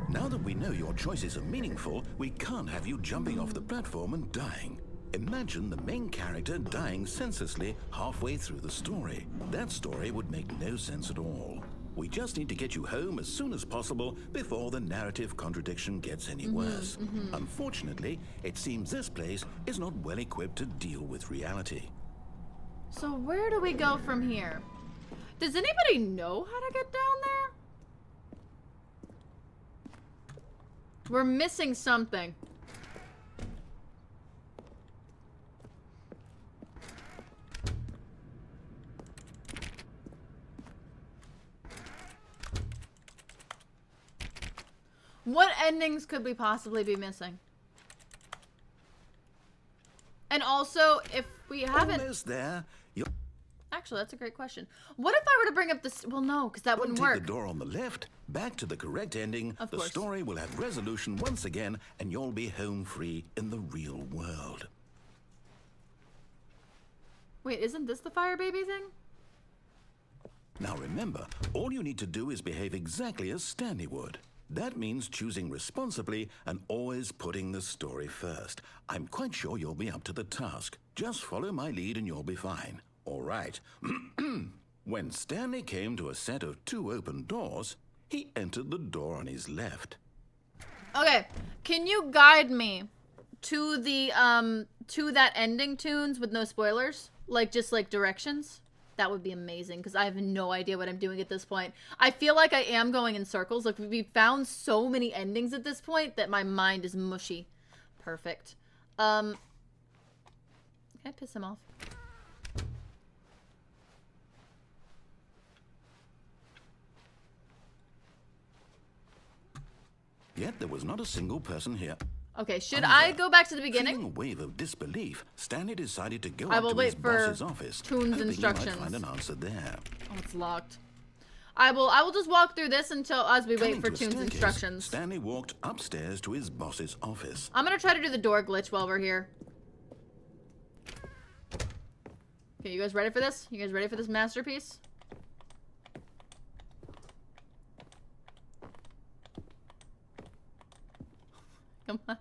Now that we know your choices are meaningful, we can't have you jumping off the platform and dying. Imagine the main character dying senselessly halfway through the story. That story would make no sense at all. We just need to get you home as soon as possible before the narrative contradiction gets any worse. Unfortunately, it seems this place is not well equipped to deal with reality. So where do we go from here? Does anybody know how to get down there? We're missing something. What endings could we possibly be missing? And also, if we haven't... Almost there. You'll Actually, that's a great question. What if I were to bring up this... Well, no, because that wouldn't take work. the door on the left, back to the correct ending. Of The course. story will have resolution once again, and you'll be home free in the real world. Wait, isn't this the Fire Baby thing? Now remember, all you need to do is behave exactly as Stanley would. That means choosing responsibly and always putting the story first. I'm quite sure you'll be up to the task. Just follow my lead and you'll be fine. All right. When Stanley came to a set of 2 open doors, he entered the door on his left. Okay, can you guide me to the to that ending tunes with no spoilers? Like just like directions? That would be amazing because I have no idea what I'm doing at this point. I feel like I am going in circles. Like we found so many endings at this point that my mind is mushy. Perfect. Can I piss him off? Yet there was not a single person here. Okay, should I go back to the beginning? Feeling a wave of disbelief, Stanley decided to go I up will to wait his for boss's office, Toon's hoping instructions. he might find an answer there. Oh, it's locked. I will just walk through this until as we wait Coming for to a Toon's staircase, instructions. Stanley walked upstairs to his boss's office. I'm gonna try to do the door glitch while we're here. Okay, you guys ready for this? You guys ready for this masterpiece? Come on.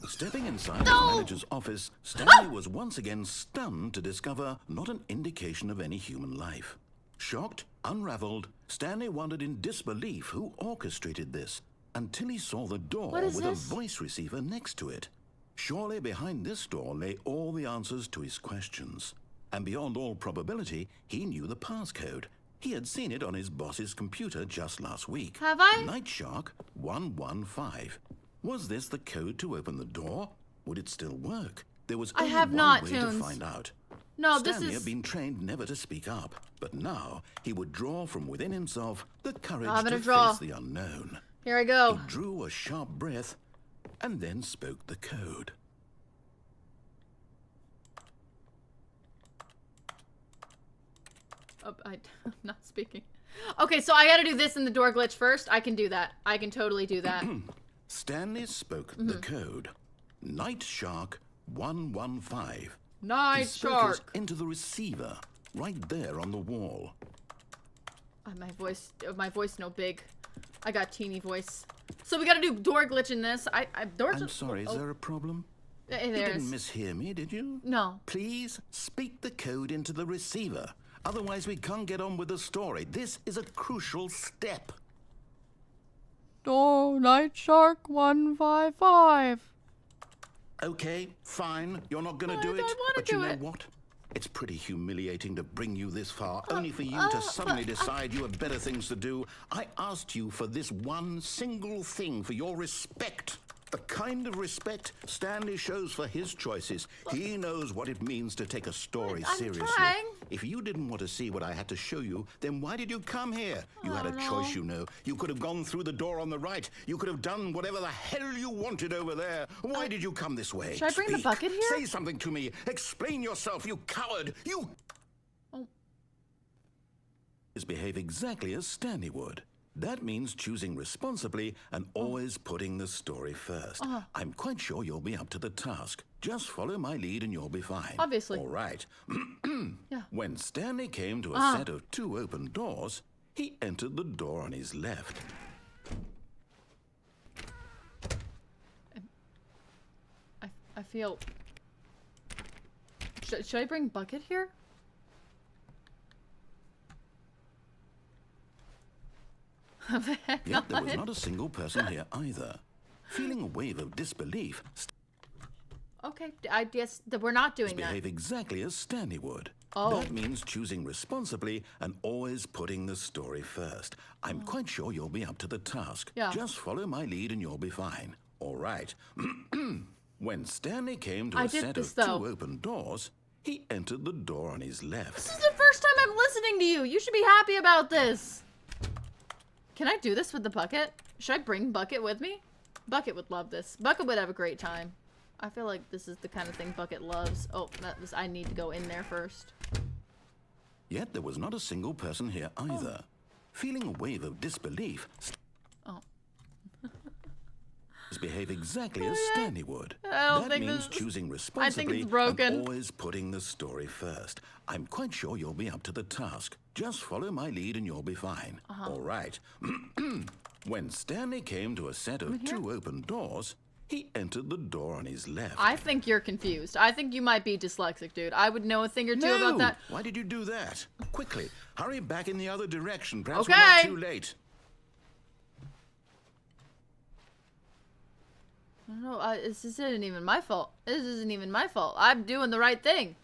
Stepping inside his manager's office, Stanley was once again stunned to discover not an indication of any human life. Shocked, unraveled, Stanley wondered in disbelief who orchestrated this until he saw the door with a voice receiver next to it. Surely behind this door lay all the answers to his questions. And beyond all probability, he knew the passcode. He had seen it on his boss's computer just last week. Have I? Night Shark 115. Was this the code to open the door? Would it still work? There was only one way to find out. No, Stanley had been trained never to speak up, but now he would draw from within himself the courage to face the unknown. Here I go. He drew a sharp breath and then spoke the code. Oh, I'm not speaking. Okay, so I gotta do this in the door glitch first. I can do that. I can totally do that. Stanley spoke the code. Night Shark 115. Night Shark. It into the receiver, right there on the wall. My voice no big. I got teeny voice. So we gotta do door glitch in this. I'm sorry, is there a problem? You didn't mishear me, did you? No. Please speak the code into the receiver. Otherwise, we can't get on with the story. This is a crucial step. Oh, Night Shark 155. Okay, fine. You're not going to do it. But you know what? It's pretty humiliating to bring you this far, only for you to suddenly decide you have better things to do. I asked you for this one single thing, for your respect. The kind of respect Stanley shows for his choices. He knows what it means to take a story seriously. Trying. If you didn't want to see what I had to show you, then why did you come here? You had a choice, you know. You could have gone through the door on the right. You could have done whatever the hell you wanted over there. Why did you come this way? Should I bring the bucket here? Say something to me. Explain yourself, you coward. You... Behave exactly as Stanley would. That means choosing responsibly and always putting the story first. I'm quite sure you'll be up to the task. Just follow my lead and you'll be fine. Obviously. All right. Yeah. When Stanley came to a set of 2 open doors, he entered the door on his left. I feel... Should I bring bucket here? Yet there was not a single person here either. Feeling a wave of disbelief, Okay, I guess that we're not doing that. behave exactly as Stanley would. That means choosing responsibly and always putting the story first. I'm quite sure you'll be up to the task. Yeah. Just follow my lead and you'll be fine. All right. When Stanley came to a set of 2 open doors, he entered the door on his left. This is the first time I'm listening to you. You should be happy about this. Can I do this with the bucket? Should I bring Bucket with me? Bucket would love this. Bucket would have a great time. I feel like this is the kind of thing Bucket loves. Oh, I need to go in there first. Yet there was not a single person here either. Feeling a wave of disbelief, behave exactly as Stanley would. That means choosing responsibly and always putting the story first. I'm quite sure you'll be up to the task. Just follow my lead and you'll be fine. All right. When Stanley came to a set of 2 open doors, he entered the door on his left. I think you're confused. I think you might be dyslexic, dude. I would know a thing or two about that. Why did you do that? Quickly, hurry back in the other direction. Perhaps we're not too late. No, this isn't even my fault. This isn't even my fault. I'm doing the right thing.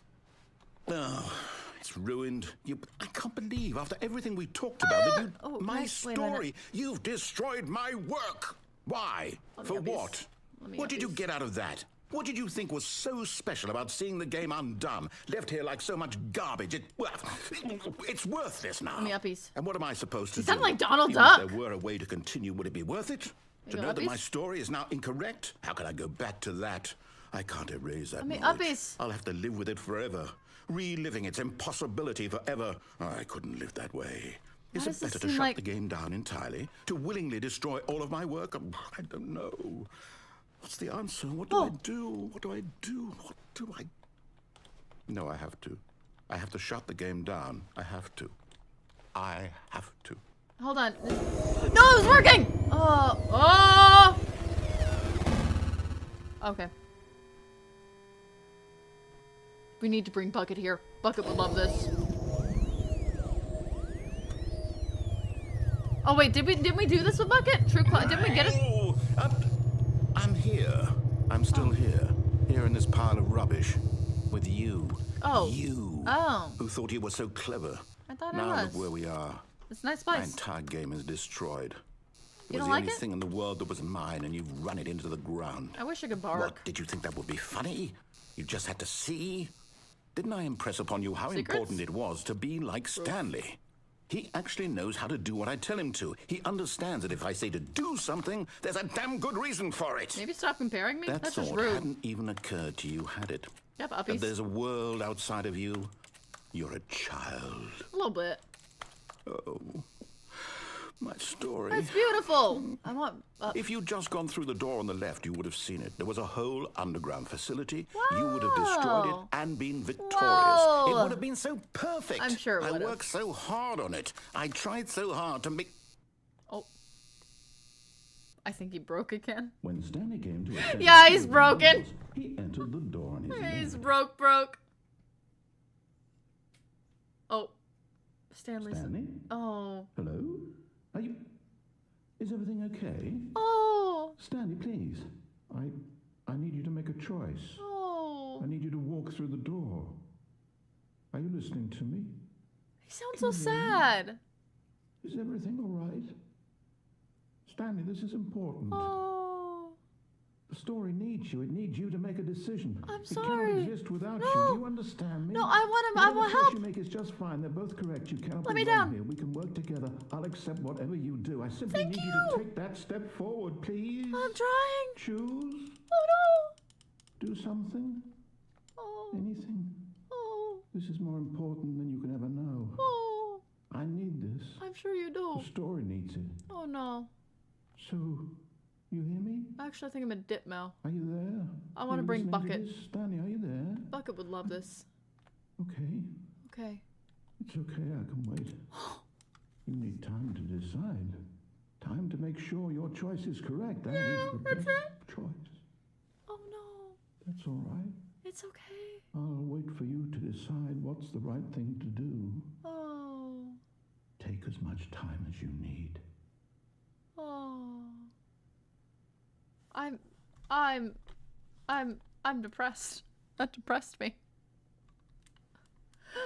Oh, it's ruined. I can't believe after everything we talked about that you... my story. You've destroyed my work. Why? For what? What did you get out of that? What did you think was so special about seeing the game undone, left here like so much garbage? It's worthless now. Let me uppies. And what am I supposed to do? You sound like Donald Even Duck. if there were a way to continue, would it be worth it? To You know that uppies? my story is now incorrect? How can I go back to that? I can't erase that Let me knowledge. uppies. I'll have to live with it forever, reliving its impossibility forever. I couldn't live that way. Is does it this better to seem shut like- the game down entirely? To willingly destroy all of my work? I don't know. What's the answer? What do I do? What do I do? What do I... No, I have to. I have to shut the game down. I have to. I have to. Hold on. No, it was working! Oh! Okay. We need to bring Bucket here. Bucket would love this. Oh wait, didn't we do this with Bucket? Didn't we get it? Oh, I'm here. I'm still here. Here in this pile of rubbish. With you. Oh. You. Oh. Who thought you were so clever. I thought now I look was. where we are. It's a nice My place. entire game is destroyed. It You was don't the like only it? thing in the world that was mine, and you've run it into the ground. I wish I could bark. What, did you think that would be funny? You just had to see? Didn't I impress upon you how Secrets? important it was to be like Stanley? He actually knows how to do what I tell him to. He understands that if I say to do something, there's a damn good reason for it. Maybe stop comparing me? That That's just thought rude. hadn't even occurred to you, had it? Yep, That uppies. there's a world outside of you? You're a child. A little bit. Oh, my story. That's beautiful. I want... If you'd just gone through the door on the left, you would have seen it. There was a whole underground facility. You would have destroyed it Whoa. and been victorious. Whoa. It would have been so perfect. I'm sure it I would have. worked so hard on it. I tried so hard to make... Oh. I think he broke again. When Stanley came to a Yeah, he's broken. he entered the door on his He's broke. Oh. Stanley's... Stanley? Oh. Hello? Are you... Is everything okay? Oh. Stanley, please. I need you to make a choice. Oh. I need you to walk through the door. Are you listening to me? He sounds so sad. Is everything all right? Stanley, this is important. Oh. The story needs you. It needs you to make a decision. I'm It sorry. cannot exist without No. you. Do you understand me? No, I want him. I want Whatever choice help. you make is just fine. They're both correct. You cannot Let be me wrong down. here. We can work together. I'll accept whatever you do. I simply Thank need you you. to take that step forward, please. I'm trying. Choose. Oh Do something. no. Oh. Anything. Oh. This is more important than you can ever know. Oh. I need this. I'm sure you do. The story needs it. Oh no. So, you hear me? Actually, I think I'm a dip now. Are you there? I wanna You bring listening to Bucket. this? Stanley, are you there? Bucket would love this. Okay. Okay. It's okay, I can wait. You need time to decide. Time to make sure your choice is correct. That is the that's best choice. Oh no. That's all right. It's okay. I'll wait for you to decide what's the right thing to do. Oh. Take as much time as you need. Oh. I'm depressed. That depressed me.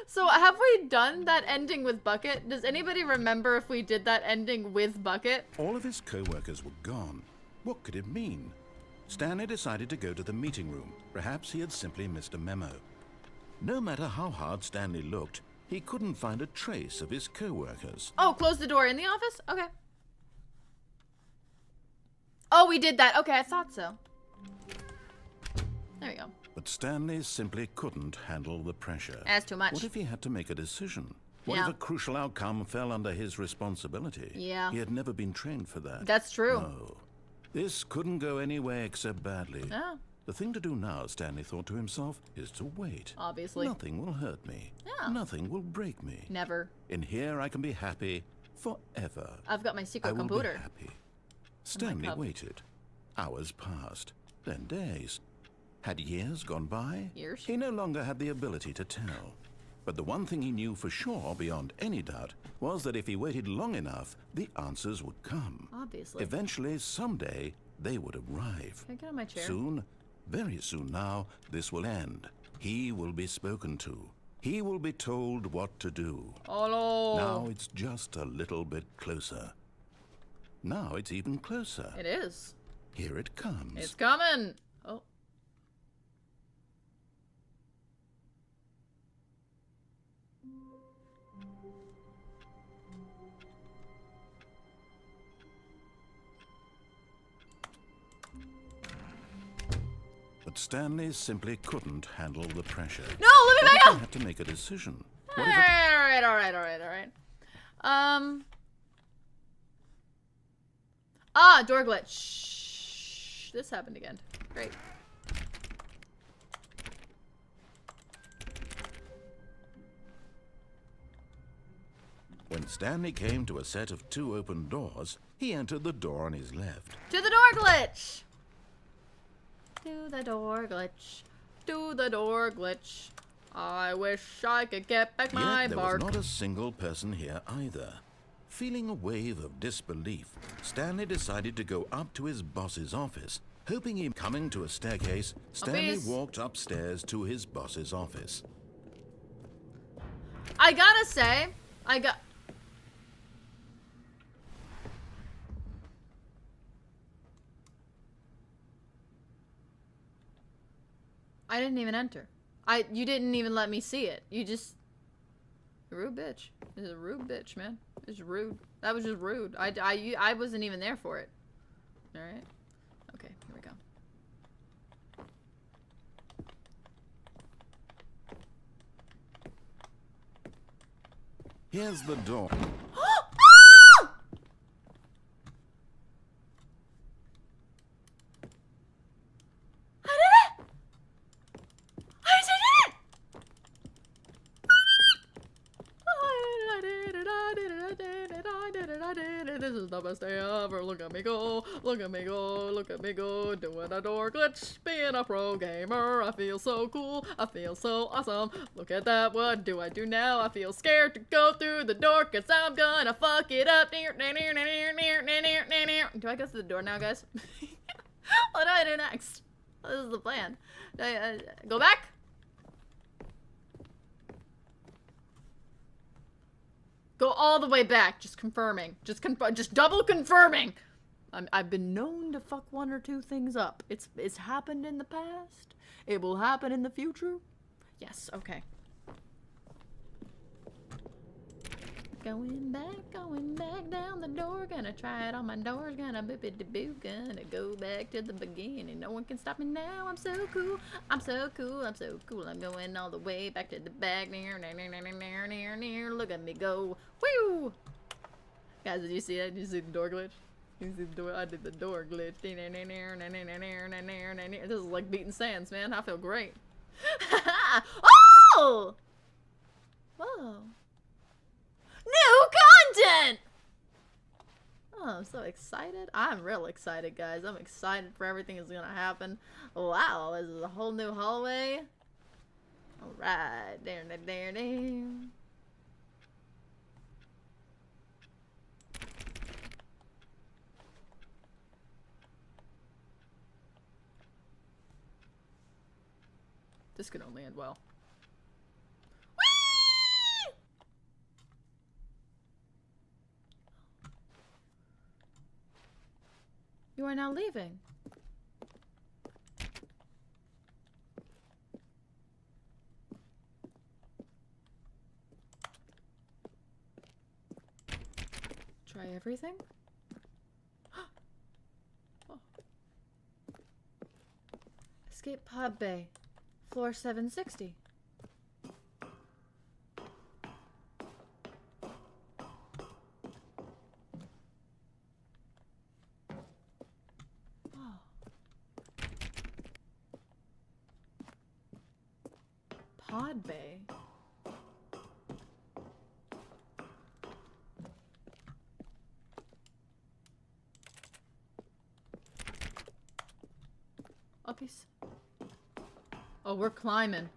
So have we done that ending with Bucket? Does anybody remember if we did that ending with Bucket? All of his co-workers were gone. What could it mean? Stanley decided to go to the meeting room. Perhaps he had simply missed a memo. No matter how hard Stanley looked, he couldn't find a trace of his co-workers. Oh, close the door in the office? Okay. Oh, we did that. Okay, I thought so. There we go. But Stanley simply couldn't handle the pressure. That's too much. What if he had to make a decision? What Yeah. if a crucial outcome fell under his responsibility? Yeah. He had never been trained for that. That's true. No. This couldn't go any way except badly. Yeah. The thing to do now, Stanley thought to himself, is to wait. Obviously. Nothing will hurt me. Yeah. Nothing will break me. Never. In here, I can be happy forever. I've got my I secret will computer. be happy. Stanley cup. waited. Hours passed. Then days. Had years gone by? Years? He no longer had the ability to tell. But the one thing he knew for sure, beyond any doubt, was that if he waited long enough, the answers would come. Obviously. Eventually, someday, they would arrive. Can I get on my chair? Soon, very soon now, this will end. He will be spoken to. He will be told what to do. Oh no. Now it's just a little bit closer. Now it's even closer. It is. Here it comes. It's coming. Oh. But Stanley simply couldn't handle the pressure. No, let me back He up! had to make a decision. Alright. Door glitch. Shh. This happened again. Great. When Stanley came to a set of 2 open doors, he entered the door on his left. To the door glitch! To the door glitch. To the door glitch. I wish I could get back my Yet there bark. was not a single person here either. Feeling a wave of disbelief, Stanley decided to go up to his boss's office. Hoping he coming to a staircase, Stanley walked upstairs to his boss's office. I gotta say, I didn't even enter. You didn't even let me see it. You just... Rude bitch. This is a rude bitch, man. It's rude. That was just rude. I wasn't even there for it. Alright. Okay, here we go. Here's the door. This is the best day ever. Look at me go, look at me go, look at me go. Doing a door glitch, being a pro gamer. I feel so cool, I feel so awesome. Look at that, what do I do now? I feel scared to go through the door cause I'm gonna fuck it up. Do I go through the door now, guys? What do I do next? This is the plan. Do I go back? Go all the way back, just confirming. Just double confirming. I've been known to fuck 1 or 2 things up. It's happened in the past. It will happen in the future. Yes, okay. Going back down the door. Gonna try it on my doors. Gonna boop it to boo. Gonna go back to the beginning. No one can stop me now. I'm so cool. I'm so cool. I'm so cool. I'm going all the way back to the back. Near. Look at me go. Woo! Guys, did you see that? Did you see the door glitch? Did you see the door? I did the door glitch. This is like beating sands, man. I feel great. Oh! Whoa. New content! Oh, I'm so excited. I'm real excited, guys. I'm excited for everything that's gonna happen. Wow, this is a whole new hallway. Alright. There. This could only end well. You are now leaving. Try everything? Oh. Escape pod bay. Floor 760. Pod bay. Okay. Oh, we're climbing.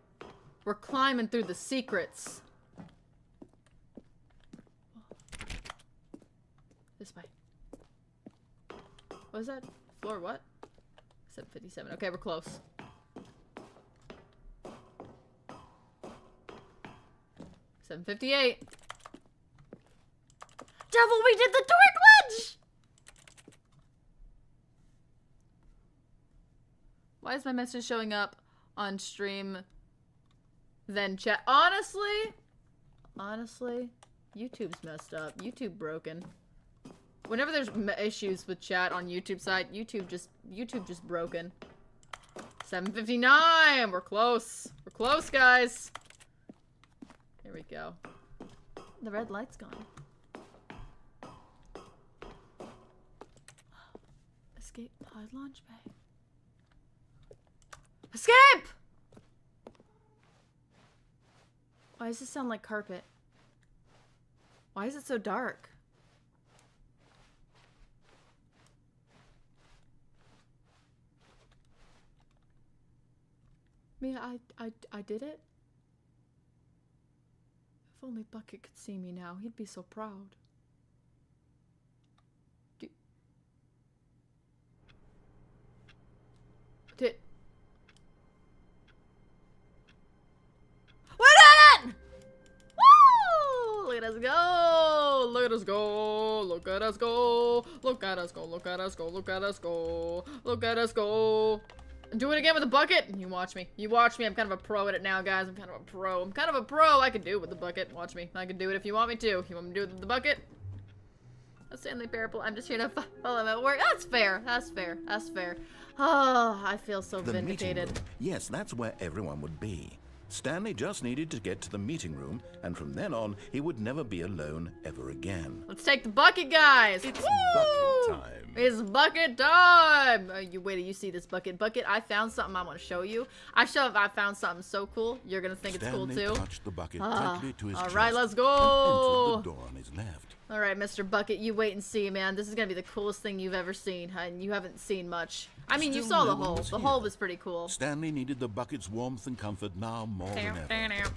We're climbing through the secrets. This way. What is that? Floor what? 757. Okay, we're close. 758. Devil, we did the door glitch! Why is my message showing up on stream then chat? Honestly, YouTube's messed up. YouTube broken. Whenever there's issues with chat on YouTube side, YouTube just broken. 7:59. We're close. We're close, guys. Here we go. The red light's gone. Escape pod launch bay. Escape! Why does this sound like carpet? Why is it so dark? Me, I did it. If only Bucket could see me now, he'd be so proud. Did... We did it! Woo! Look at us go! Look at us go! Look at us go! Look at us go! Look at us go! Look at us go! Look at us go! Do it again with the bucket. You watch me. You watch me. I'm kind of a pro at it now, guys. I'm kind of a pro. I'm kind of a pro. I can do it with the bucket. Watch me. I can do it if you want me to. You want me to do it with the bucket? A Stanley Parable. I'm just here to follow him at work. That's fair. That's fair. That's fair. Oh, I feel so vindicated. Yes, that's where everyone would be. Stanley just needed to get to the meeting room, and from then on, he would never be alone ever again. Let's take the bucket, guys. It's bucket time. It's bucket time. You wait till you see this bucket. Bucket, I found something I want to show you. I found something so cool. You're gonna think it's cool too. Stanley touched the bucket tightly to his chest. All right, let's go. And entered the door on his left. All right, Mr. Bucket, you wait and see, man. This is gonna be the coolest thing you've ever seen, and you haven't seen much. I mean, you saw the hole. The hole was pretty cool. Stanley needed the bucket's warmth and comfort now more than ever.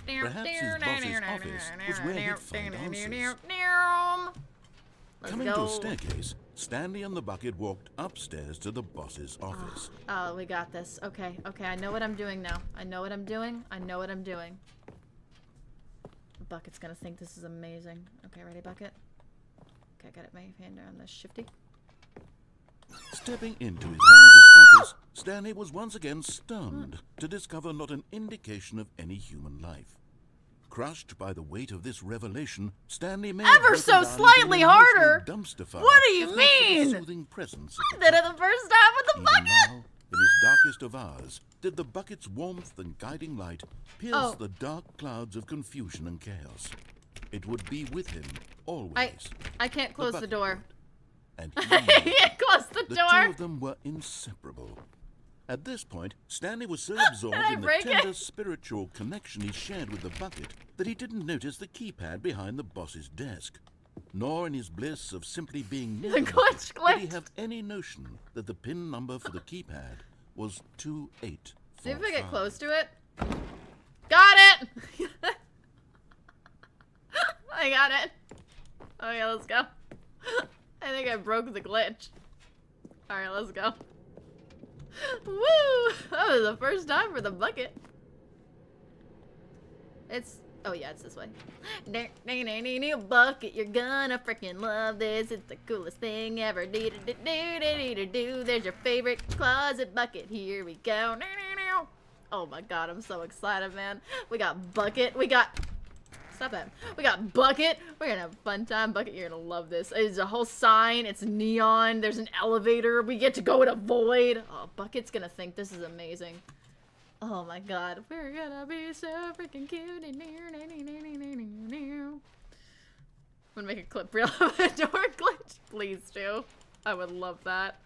Perhaps his boss's office was where he'd find answers. Let's Coming go. to a staircase, Stanley and the bucket walked upstairs to the boss's office. Oh, we got this. Okay, okay, I know what I'm doing now. I know what I'm doing. I know what I'm doing. Bucket's gonna think this is amazing. Okay, ready, Bucket? Okay, got it. My hand on the shifty. Stepping into his manager's office, Stanley was once again stunned to discover not an indication of any human life. Crushed by the weight of this revelation, Stanley may ever so slightly harder. Dumpster fire. What do you if not for the mean? soothing presence I did it the first time with the Even bucket. now, in his darkest of hours, did the bucket's warmth and guiding light pierce the dark clouds of confusion and chaos. It would be with him always. I can't close the door. And I can't close the the door. two of them were inseparable. At this point, Stanley was so absorbed I in the break tender it? spiritual connection he shared with the bucket that he didn't notice the keypad behind the boss's desk. Nor in his bliss of simply being near The him glitch did he glitched. have any notion that the pin number for the keypad was 2845. See if I get close to it. Got it! I got it. Okay, let's go. I think I broke the glitch. Alright, let's go. Woo! That was the first time for the bucket. It's... Oh yeah, it's this way. Bucket, you're gonna freaking love this. It's the coolest thing ever. There's your favorite closet bucket. Here we go. Oh my god, I'm so excited, man. We got bucket. We got... Stop that. We got bucket. We're gonna have a fun time. Bucket, you're gonna love this. It's a whole sign. It's neon. There's an elevator. We get to go in a void. Oh, Bucket's gonna think this is amazing. Oh my god. We're gonna be so freaking cute. I'm gonna make a clip reel of a door glitch. Please do. I would love that.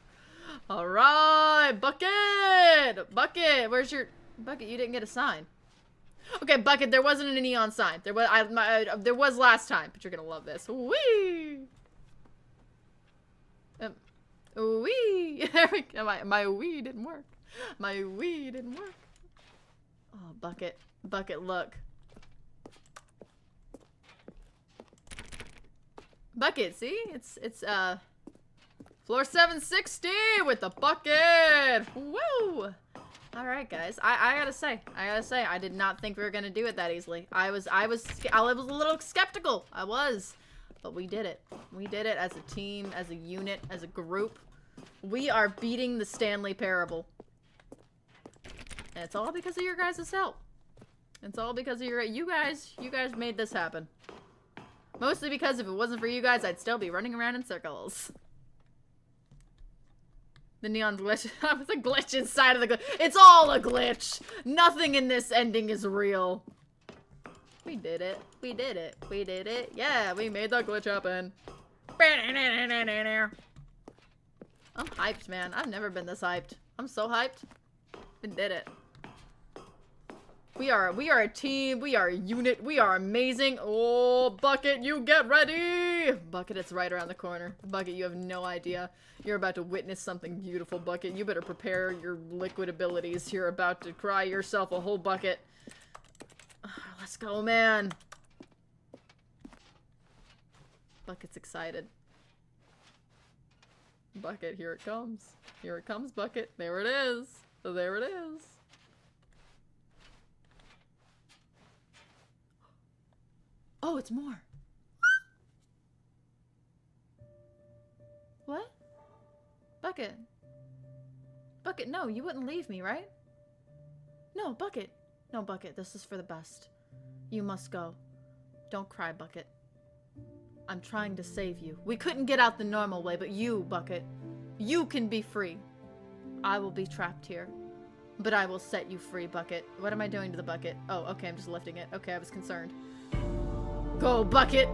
Alright, Bucket! Bucket, where's your... Bucket, you didn't get a sign. Okay, Bucket, there wasn't a neon sign. There was there was last time, but you're gonna love this. Whee! Wee! There we go. My wee didn't work. My wee didn't work. Oh, Bucket. Bucket, look. Bucket, see? It's floor 760 with the bucket. Woo! All right, guys. I gotta say, I did not think we were gonna do it that easily. I was a little skeptical. I was, but we did it. We did it as a team, as a unit, as a group. We are beating the Stanley Parable, and it's all because of your guys' help. It's all because of you guys. You guys made this happen. Mostly because if it wasn't for you guys, I'd still be running around in circles. The neon glitch. It was a glitch inside of the glitch. It's all a glitch. Nothing in this ending is real. We did it. We did it. We did it. Yeah, we made the glitch happen. I'm hyped, man. I've never been this hyped. I'm so hyped. We did it. We are a team. We are a unit. We are amazing. Oh, Bucket, you get ready. Bucket, it's right around the corner. Bucket, you have no idea. You're about to witness something beautiful, Bucket. You better prepare your liquid abilities. You're about to cry yourself a whole bucket. Let's go, man. Bucket's excited. Bucket, here it comes. Here it comes, Bucket. There it is. There it is. Oh, it's more. What? Bucket. Bucket, no, you wouldn't leave me, right? No, Bucket. No, Bucket, this is for the best. You must go. Don't cry, Bucket. I'm trying to save you. We couldn't get out the normal way, but you, Bucket, you can be free. I will be trapped here, but I will set you free, Bucket. What am I doing to the bucket? Oh, okay, I'm just lifting it. Okay, I was concerned. Go, Bucket.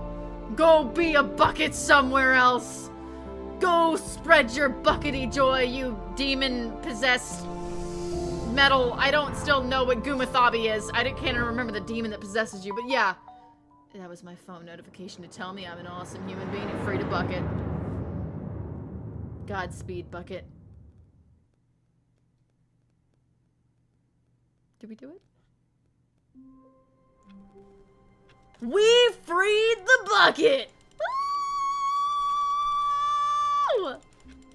Go be a bucket somewhere else. Go spread your buckety joy, you demon-possessed metal. I don't still know what Gumathabi is. I can't even remember the demon that possesses you, but yeah. That was my phone notification to tell me I'm an awesome human being and free to Bucket. Godspeed, Bucket. Did we do it? We freed the Bucket! Woo!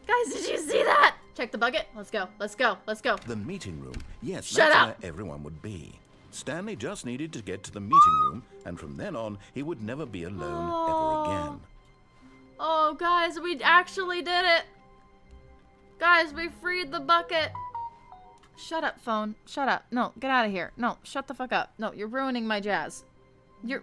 Guys, did you see that? Check the bucket. Let's go. Let's go. Let's go. The meeting room. Yes, Shut that's up! where everyone would be. Stanley just needed to get to the meeting room, and from then on, he would never be alone ever again. Oh, guys, we actually did it. Guys, we freed the Bucket. Shut up, phone. Shut up. No, get out of here. No, shut the fuck up. No, you're ruining my jazz. You're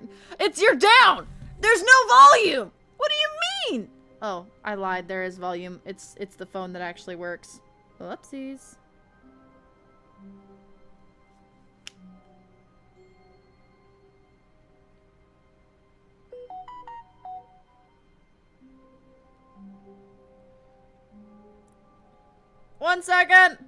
down! There's no volume! What do you mean? Oh, I lied. There is volume. It's the phone that actually works. Whoopsies. One second!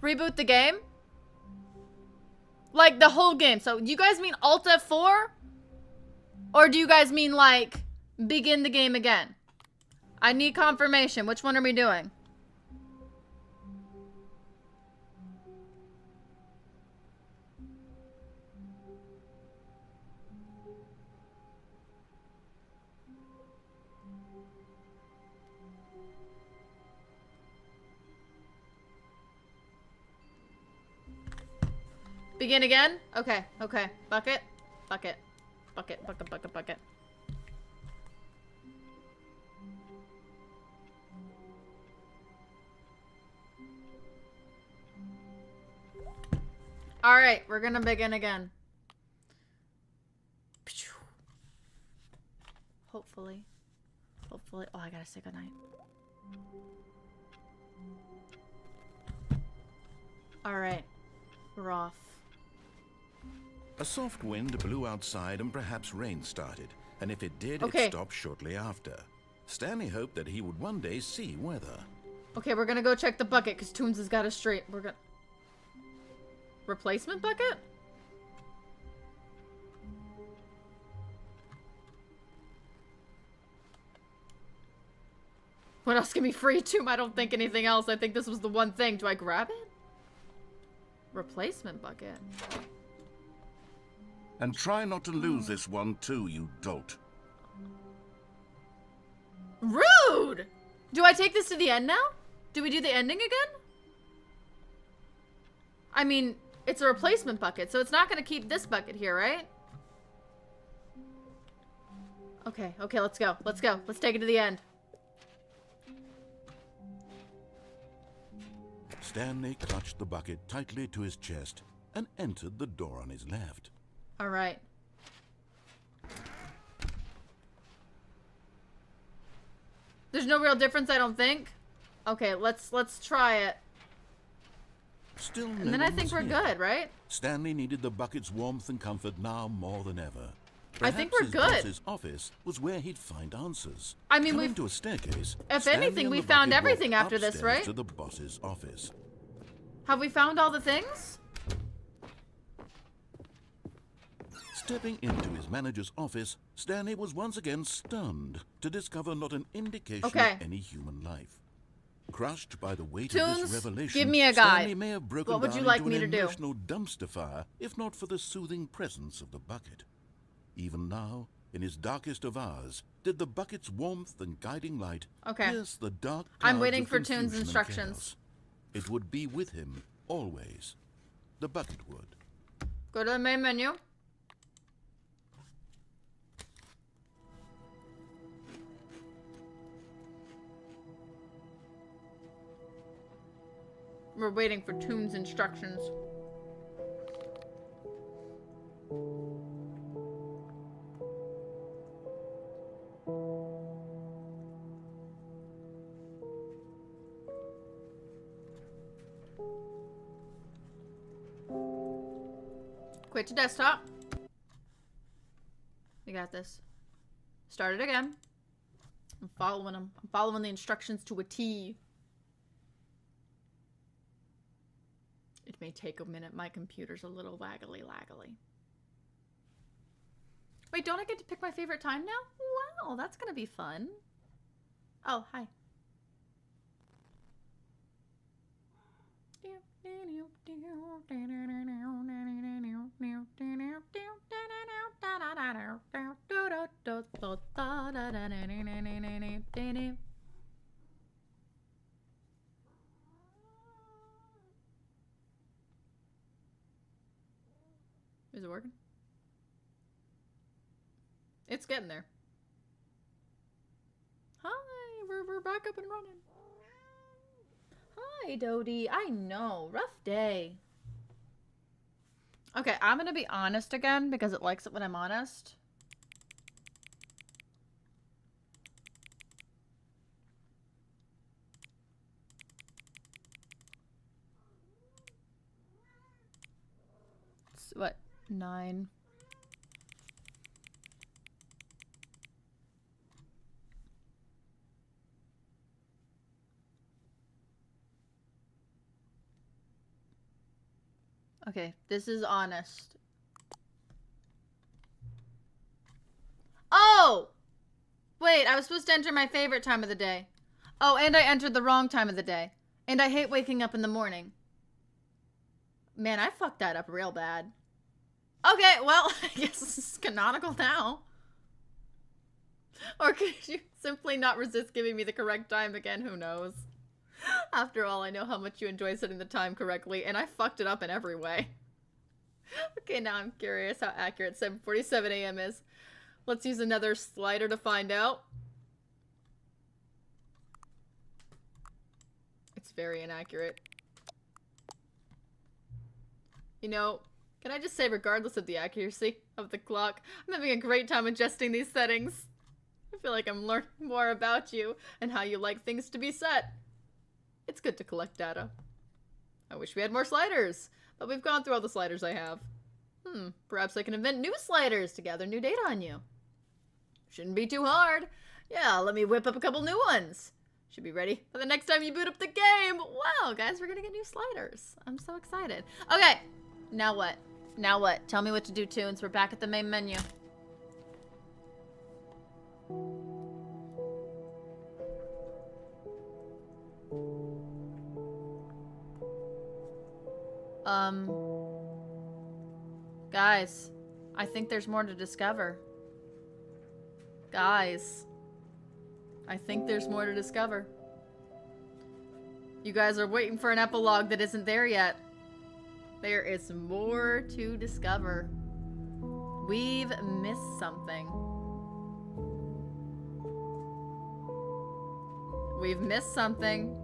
Reboot the game? Like the whole game. So you guys mean Alt F4? Or do you guys mean like begin the game again? I need confirmation. Which one are we doing? Begin again? Okay, okay. Bucket. Bucket. Bucket, bucket, bucket, bucket. Alright, we're gonna begin again. Hopefully. Hopefully. Oh, I gotta say goodnight. Alright. We're off. A soft wind blew outside and perhaps rain started, and if it did, Okay. it stopped shortly after. Stanley hoped that he would one day see weather. Okay, we're gonna go check the bucket because Toons has got us straight. We're gonna... Replacement bucket? What else can be free? Tomb, I don't think anything else. I think this was the one thing. Do I grab it? Replacement bucket. And try not to lose this one too, you dolt. Rude! Do I take this to the end now? Do we do the ending again? I mean, it's a replacement bucket, so it's not gonna keep this bucket here, right? Okay, okay, let's go. Let's go. Let's take it to the end. Stanley clutched the bucket tightly to his chest and entered the door on his left. All right. There's no real difference, I don't think. Okay, let's try it. Still And then I think we're good, right? Stanley needed the bucket's warmth and comfort now more than ever. I think Perhaps we're his good. boss's office was where he'd find answers. I mean, Coming we've- to a staircase. if Stanley anything, and we the found bucket everything walked after this, upstairs right? To the boss's office. Have we found all the things? Stepping into his manager's office, Stanley was once again stunned to discover not an indication Okay. of any human life. Crushed by the weight Toons, of this revelation, give me a guide. Stanley may have broken What would down you like into me an to do? emotional dumpster fire, if not for the soothing presence of the bucket. Even now, in his darkest of hours, did the bucket's warmth and guiding light Okay. pierce the dark I'm clouds waiting of for Toons' confusion and instructions. chaos. It would be with him, always. The bucket would. Go to the main menu. We're waiting for Toons' instructions. Quit to desktop. You got this. Start it again. I'm following them. I'm following the instructions to a T. It may take a minute. My computer's a little waggly-laggly. Wait, don't I get to pick my favorite time now? Wow, that's gonna be fun. Oh, hi. Is it working? It's getting there. Hi, we're back up and running. Hi, Dodie. I know, rough day. Okay, I'm gonna be honest again because it likes it when I'm honest. It's what, 9? Okay, this is honest. Oh! Wait, I was supposed to enter my favorite time of the day. Oh, and I entered the wrong time of the day. And I hate waking up in the morning. Man, I fucked that up real bad. Okay, well, I guess this is canonical now. Or could you simply not resist giving me the correct time again? Who knows? After all, I know how much you enjoy setting the time correctly, and I fucked it up in every way. Okay, now I'm curious how accurate 7:47 a.m. is. Let's use another slider to find out. It's very inaccurate. You know, can I just say, regardless of the accuracy of the clock, I'm having a great time adjusting these settings. I feel like I'm learning more about you and how you like things to be set. It's good to collect data. I wish we had more sliders, but we've gone through all the sliders I have. Perhaps I can invent new sliders to gather new data on you. Shouldn't be too hard. Yeah, let me whip up a couple new ones. Should be ready for the next time you boot up the game. Wow, guys, we're gonna get new sliders. I'm so excited. Okay, now what? Now what? Tell me what to do, Toons. We're back at the main menu. Guys, I think there's more to discover. Guys, I think there's more to discover. You guys are waiting for an epilogue that isn't there yet. There is more to discover. We've missed something. We've missed something.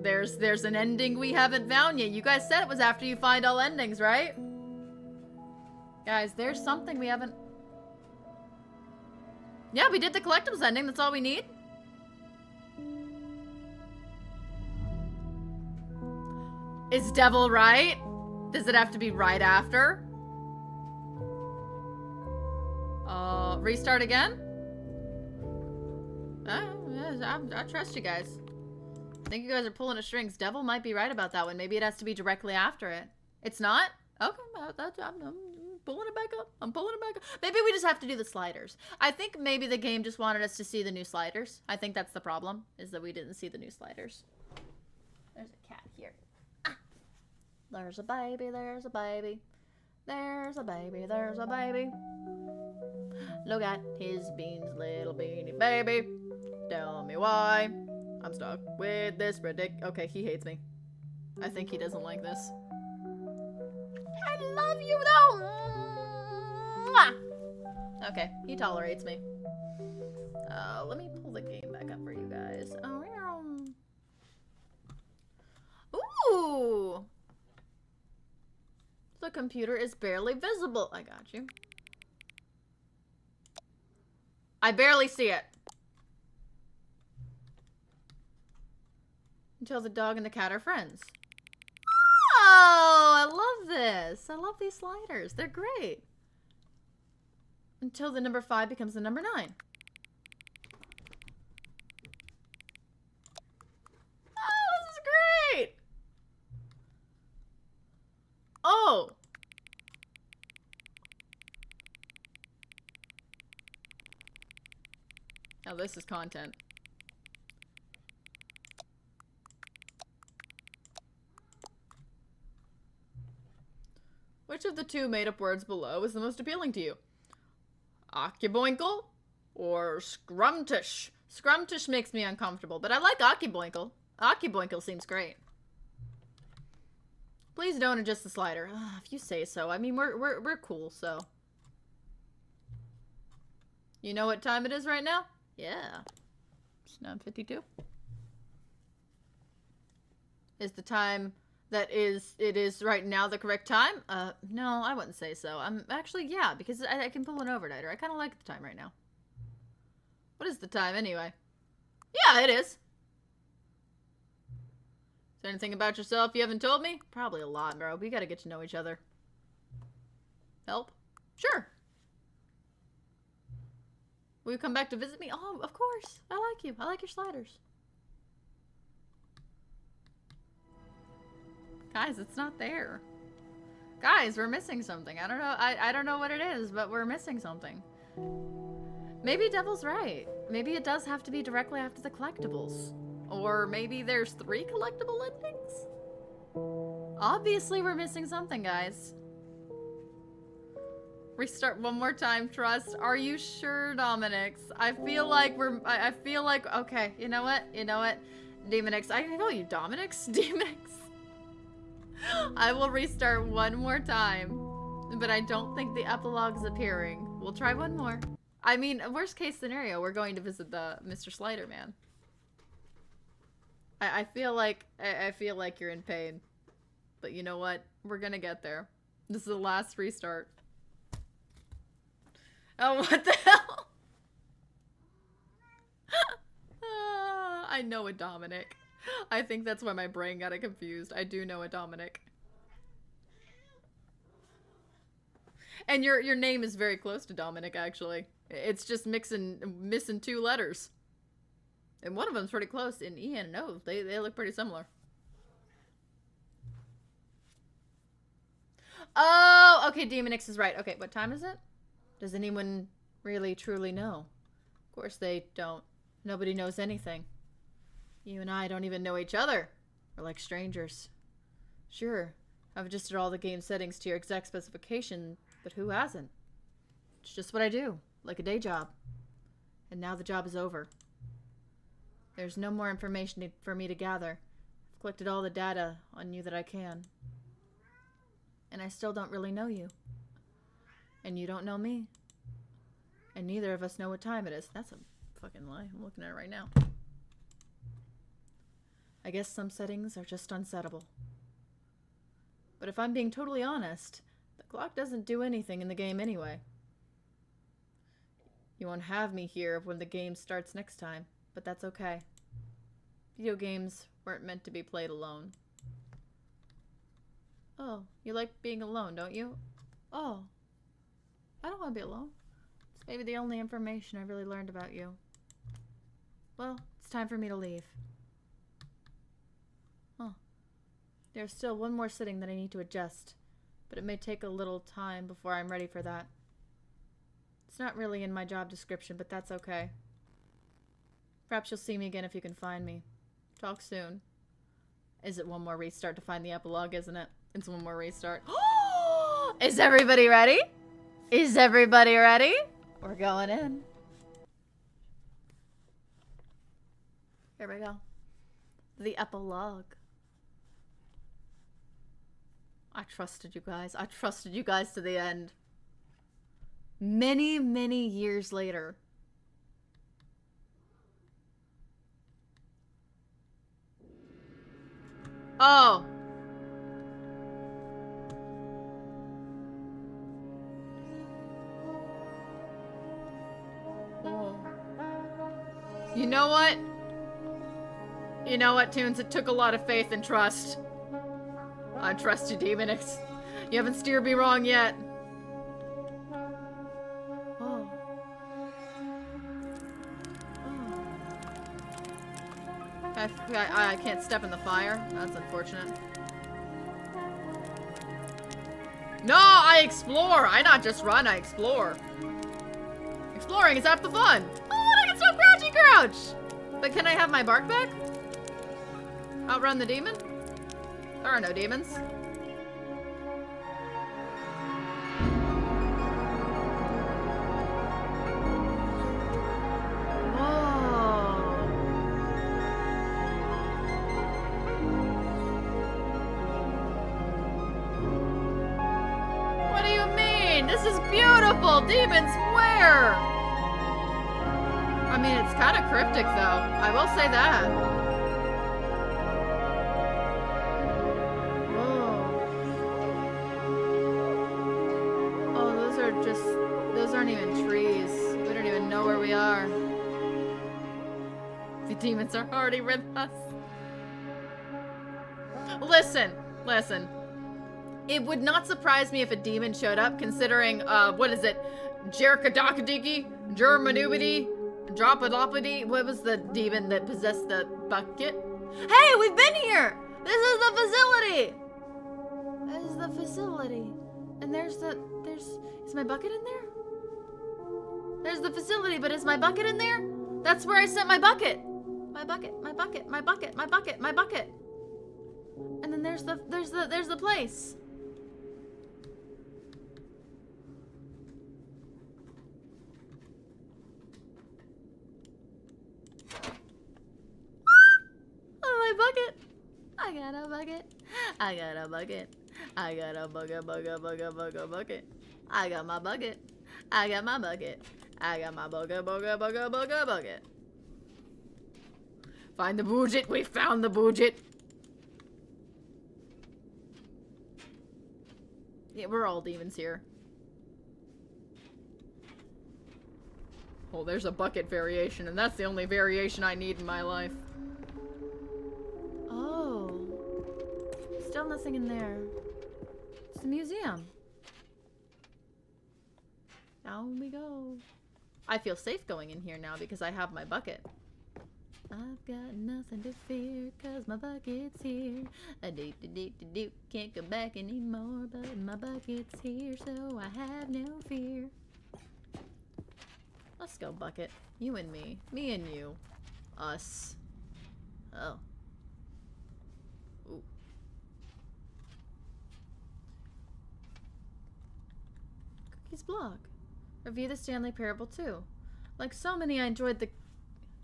There's an ending we haven't found yet. You guys said it was after you find all endings, right? Guys, there's something we haven't... Yeah, we did the collectibles ending. That's all we need. Is Devil right? Does it have to be right after? Restart again? I trust you guys. I think you guys are pulling at strings. Devil might be right about that one. Maybe it has to be directly after it. It's not? Okay, I'm pulling it back up. I'm pulling it back up. Maybe we just have to do the sliders. I think maybe the game just wanted us to see the new sliders. I think that's the problem, is that we didn't see the new sliders. There's a cat here. Ah. There's a baby, there's a baby. There's a baby, there's a baby. Look at his beans, little beanie baby. Tell me why I'm stuck with this Okay, he hates me. I think he doesn't like this. I love you though. Mwah! Okay, he tolerates me. Let me pull the game back up for you guys. Ooh! The computer is barely visible. I got you. I barely see it. Until the dog and the cat are friends. Oh, I love this. I love these sliders. They're great. Until the number 5 becomes the number 9. Oh, this is great. Oh. Now this is content. Which of the two made-up words below is the most appealing to you? Occuboinkle or scrumtish? Scrumtish makes me uncomfortable, but I like occuboinkle. Occuboinkle seems great. Please don't adjust the slider. If you say so. I mean, we're cool, so. You know what time it is right now? Yeah. It's 9:52. Is the time that it is right now the correct time? No, I wouldn't say so. I'm actually, yeah, because I can pull an overnighter. I kind of like the time right now. What is the time anyway? Yeah, it is. Is there anything about yourself you haven't told me? Probably a lot, bro. We gotta get to know each other. Help? Sure. Will you come back to visit me? Oh, of course. I like you. I like your sliders. Guys, it's not there. Guys, we're missing something. I don't know. I don't know what it is, but we're missing something. Maybe Devil's right. Maybe it does have to be directly after the collectibles. Or maybe there's 3 collectible endings? Obviously, we're missing something, guys. Restart one more time, trust. Are you sure, Dominix? I feel like I feel like, okay, you know what? You know what? Demonix, I can call you Dominix? Demonix. I will restart one more time, but I don't think the epilogue's appearing. We'll try one more. I mean, worst case scenario, we're going to visit the Mr. Slider Man. I feel like you're in pain, but you know what? We're gonna get there. This is the last restart. Oh, what the hell? I know a Dominic. I think that's why my brain got it confused. I do know a Dominic. And your name is very close to Dominic, actually. It's just missing 2 letters. And one of them's pretty close. In E and an O, they look pretty similar. Oh, okay, Demonix is right. Okay, what time is it? Does anyone really truly know? Of course they don't. Nobody knows anything. You and I don't even know each other. We're like strangers. Sure, I've adjusted all the game settings to your exact specification, but who hasn't? It's just what I do, like a day job. And now the job is over. There's no more information for me to gather. I've collected all the data on you that I can. And I still don't really know you. And you don't know me. And neither of us know what time it is. That's a fucking lie. I'm looking at it right now. I guess some settings are just unsettable. But if I'm being totally honest, the clock doesn't do anything in the game anyway. You won't have me here when the game starts next time, but that's okay. Video games weren't meant to be played alone. Oh, you like being alone, don't you? Oh, I don't want to be alone. It's maybe the only information I really learned about you. Well, it's time for me to leave. Huh. There's still one more sitting that I need to adjust, but it may take a little time before I'm ready for that. It's not really in my job description, but that's okay. Perhaps you'll see me again if you can find me. Talk soon. Is it one more restart to find the epilogue, isn't it? It's one more restart. Is everybody ready? Is everybody ready? We're going in. Here we go. The epilogue. I trusted you guys. I trusted you guys to the end. Many, many years later. Oh. You know what? You know what, Toons? It took a lot of faith and trust. I trust you, Demonix. You haven't steered me wrong yet. Oh. I can't step in the fire. That's unfortunate. No, I explore. I not just run, I explore. Exploring is half the fun. Oh, I can stop crouching crouch. But can I have my bark back? Outrun the demon? There are no demons. What do you mean? This is beautiful! Demons where? I mean, it's kind of cryptic, though. I will say that. Those aren't even trees. We don't even know where we are. The demons are already with us. Listen. It would not surprise me if a demon showed up, considering, what is it? Jerkadakadiki? Germanubity? Dropadopity? What was the demon that possessed the bucket? Hey, we've been here! This is the facility! This is the facility. And is my bucket in there? There's the facility, but is my bucket in there? That's where I sent my bucket. My bucket. And then there's the place. Oh, my bucket. I got a bucket. I got a bucket. I got a bucket. I got my bucket. I got my bucket. I got my bucket. Find the budget. We found the budget. Yeah, we're all demons here. Oh, there's a bucket variation, and that's the only variation I need in my life. Oh. Still nothing in there. It's the museum. Down we go. I feel safe going in here now because I have my bucket. I've got nothing to fear cause my bucket's here. Can't go back anymore, but my bucket's here, so I have no fear. Let's go, bucket. You and me. Me and you. Us. Oh. Ooh. Cookie's blog. Review the Stanley Parable too. Like so many, I enjoyed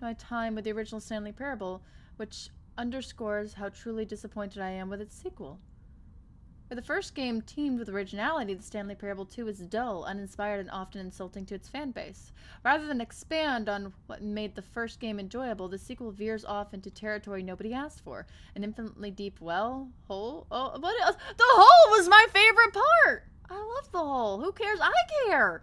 my time with the original Stanley Parable, which underscores how truly disappointed I am with its sequel. Where the first game teamed with originality, the Stanley Parable 2 is dull, uninspired, and often insulting to its fan base. Rather than expand on what made the first game enjoyable, the sequel veers off into territory nobody asked for. An infinitely deep well? Hole? Oh, what else? The hole was my favorite part! I love the hole. Who cares? I care!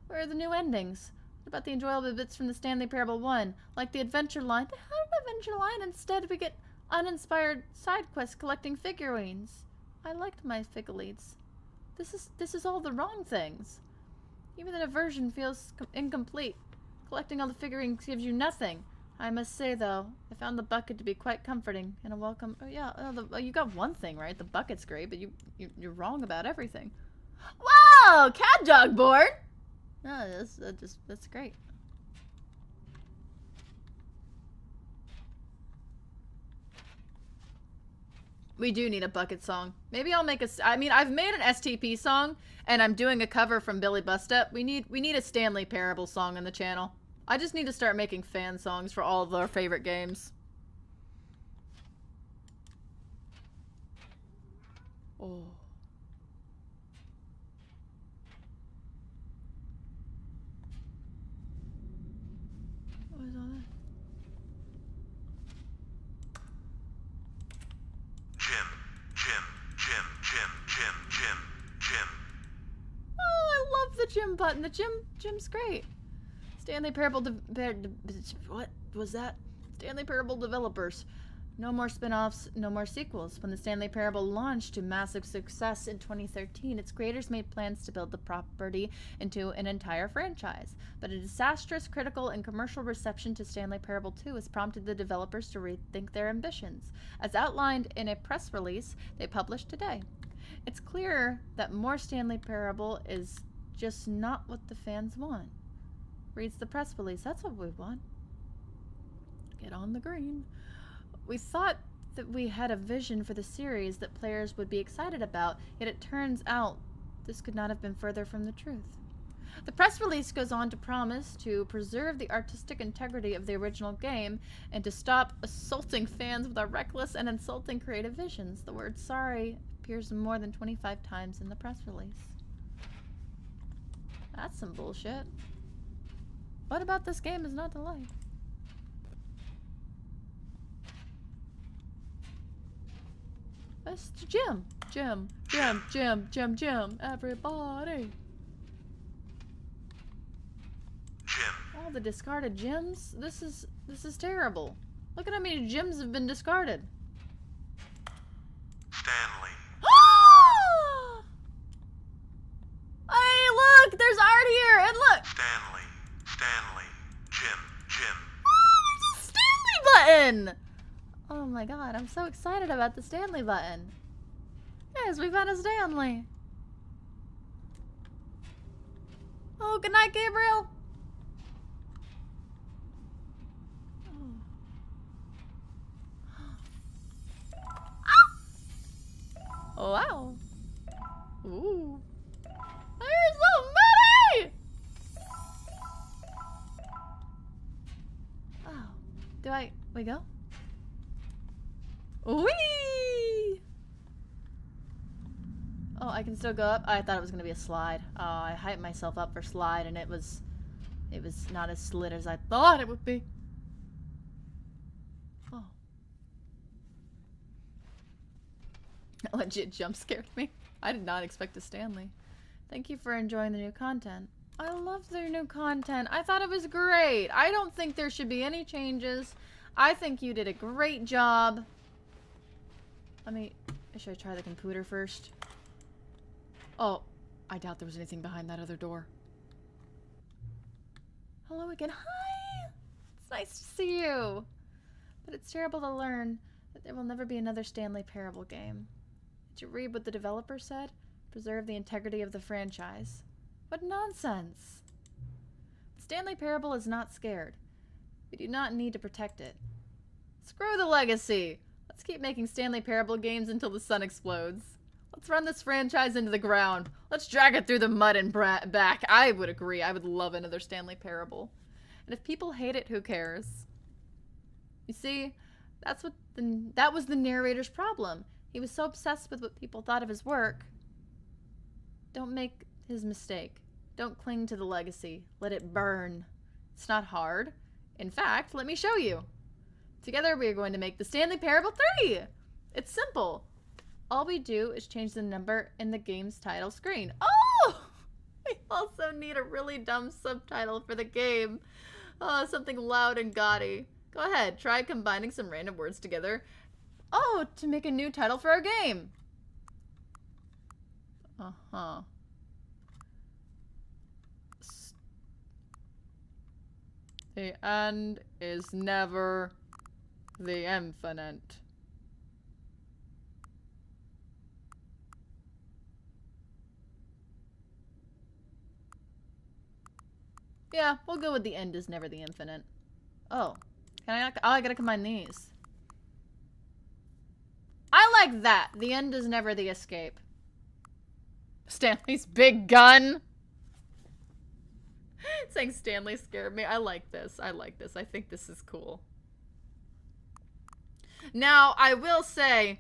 Where are the new endings? What about the enjoyable bits from the Stanley Parable 1? Like the adventure line? They had an adventure line. Instead, we get uninspired side quests collecting figurines. I liked my figurines. This is all the wrong things. Even the diversion feels incomplete. Collecting all the figurines gives you nothing. I must say, though, I found the bucket to be quite comforting and a welcome. Oh yeah, you got one thing right. The bucket's great, but you're wrong about everything. Wow, cat dog board. No, that's great. We do need a bucket song. Maybe I'll make I mean, I've made an STP song, and I'm doing a cover from Billy Bust Up. We need a Stanley Parable song on the channel. I just need to start making fan songs for all of our favorite games. Oh. What is all that? Jim. Oh, I love the Jim button. The Jim's great. Stanley Parable what was that? Stanley Parable developers. No more spin-offs, no more sequels. When the Stanley Parable launched to massive success in 2013, its creators made plans to build the property into an entire franchise. But a disastrous critical and commercial reception to Stanley Parable 2 has prompted the developers to rethink their ambitions, as outlined in a press release they published today. It's clear that more Stanley Parable is just not what the fans want. Reads the press release. That's what we want. Get on the green. We thought that we had a vision for the series that players would be excited about, yet it turns out this could not have been further from the truth. The press release goes on to promise to preserve the artistic integrity of the original game and to stop assaulting fans with our reckless and insulting creative visions. The word sorry appears more than 25 times in the press release. That's some bullshit. What about this game is not to like? That's Jim. Everybody. All the discarded gems. This is terrible. Look at how many gems have been discarded. Stanley. Hey, look! There's art here, and look. Stanley. Jim. There's a Stanley button. Oh my god, I'm so excited about the Stanley button. Yes, we found a Stanley. Oh, good night, Gabriel. Oh, wow. Ooh. There's the money! Oh. We go? Whee! Oh, I can still go up? I thought it was gonna be a slide. Oh, I hyped myself up for slide and it was not as slid as I thought it would be. Oh. That legit jump scared me. I did not expect a Stanley. Thank you for enjoying the new content. I love their new content. I thought it was great. I don't think there should be any changes. I think you did a great job. Should I try the computer first? Oh, I doubt there was anything behind that other door. Hello again. Hi! It's nice to see you. But it's terrible to learn that there will never be another Stanley Parable game. Did you read what the developer said? Preserve the integrity of the franchise. What nonsense! The Stanley Parable is not scared. We do not need to protect it. Screw the legacy! Let's keep making Stanley Parable games until the sun explodes. Let's run this franchise into the ground. Let's drag it through the mud and back. I would agree. I would love another Stanley Parable. And if people hate it, who cares? You see, that was the narrator's problem. He was so obsessed with what people thought of his work. Don't make his mistake. Don't cling to the legacy. Let it burn. It's not hard. In fact, let me show you. Together we are going to make the Stanley Parable 3! It's simple. All we do is change the number in the game's title screen. Oh! We also need a really dumb subtitle for the game. Oh, something loud and gaudy. Go ahead, try combining some random words together. Oh, to make a new title for our game. Uh-huh. The end is never the infinite. Yeah, we'll go with the end is never the infinite. Oh. Can I? Oh, I gotta combine these. I like that. The end is never the escape. Stanley's big gun. Saying Stanley scared me. I like this. I like this. I think this is cool. Now, I will say,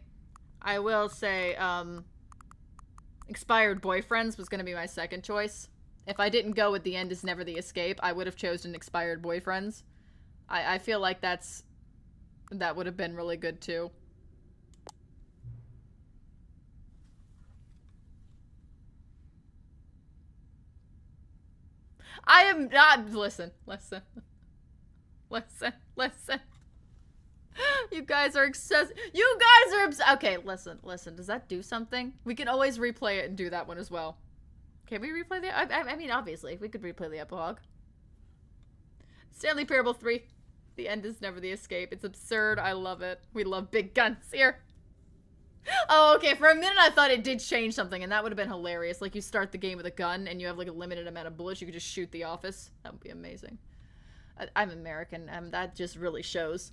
Expired Boyfriends was going to be my second choice. If I didn't go with the end is never the escape, I would have chosen Expired Boyfriends. I feel like that would have been really good too. I am not. Listen. You guys are excessive. You guys are okay, listen. Does that do something? We can always replay it and do that one as well. Can we replay the... I mean, obviously, we could replay the epilogue. Stanley Parable 3. The end is never the escape. It's absurd. I love it. We love big guns here. Oh, okay. For a minute, I thought it did change something, and that would have been hilarious. Like, you start the game with a gun, and you have, like, a limited amount of bullets. You could just shoot the office. That would be amazing. I'm American, and that just really shows.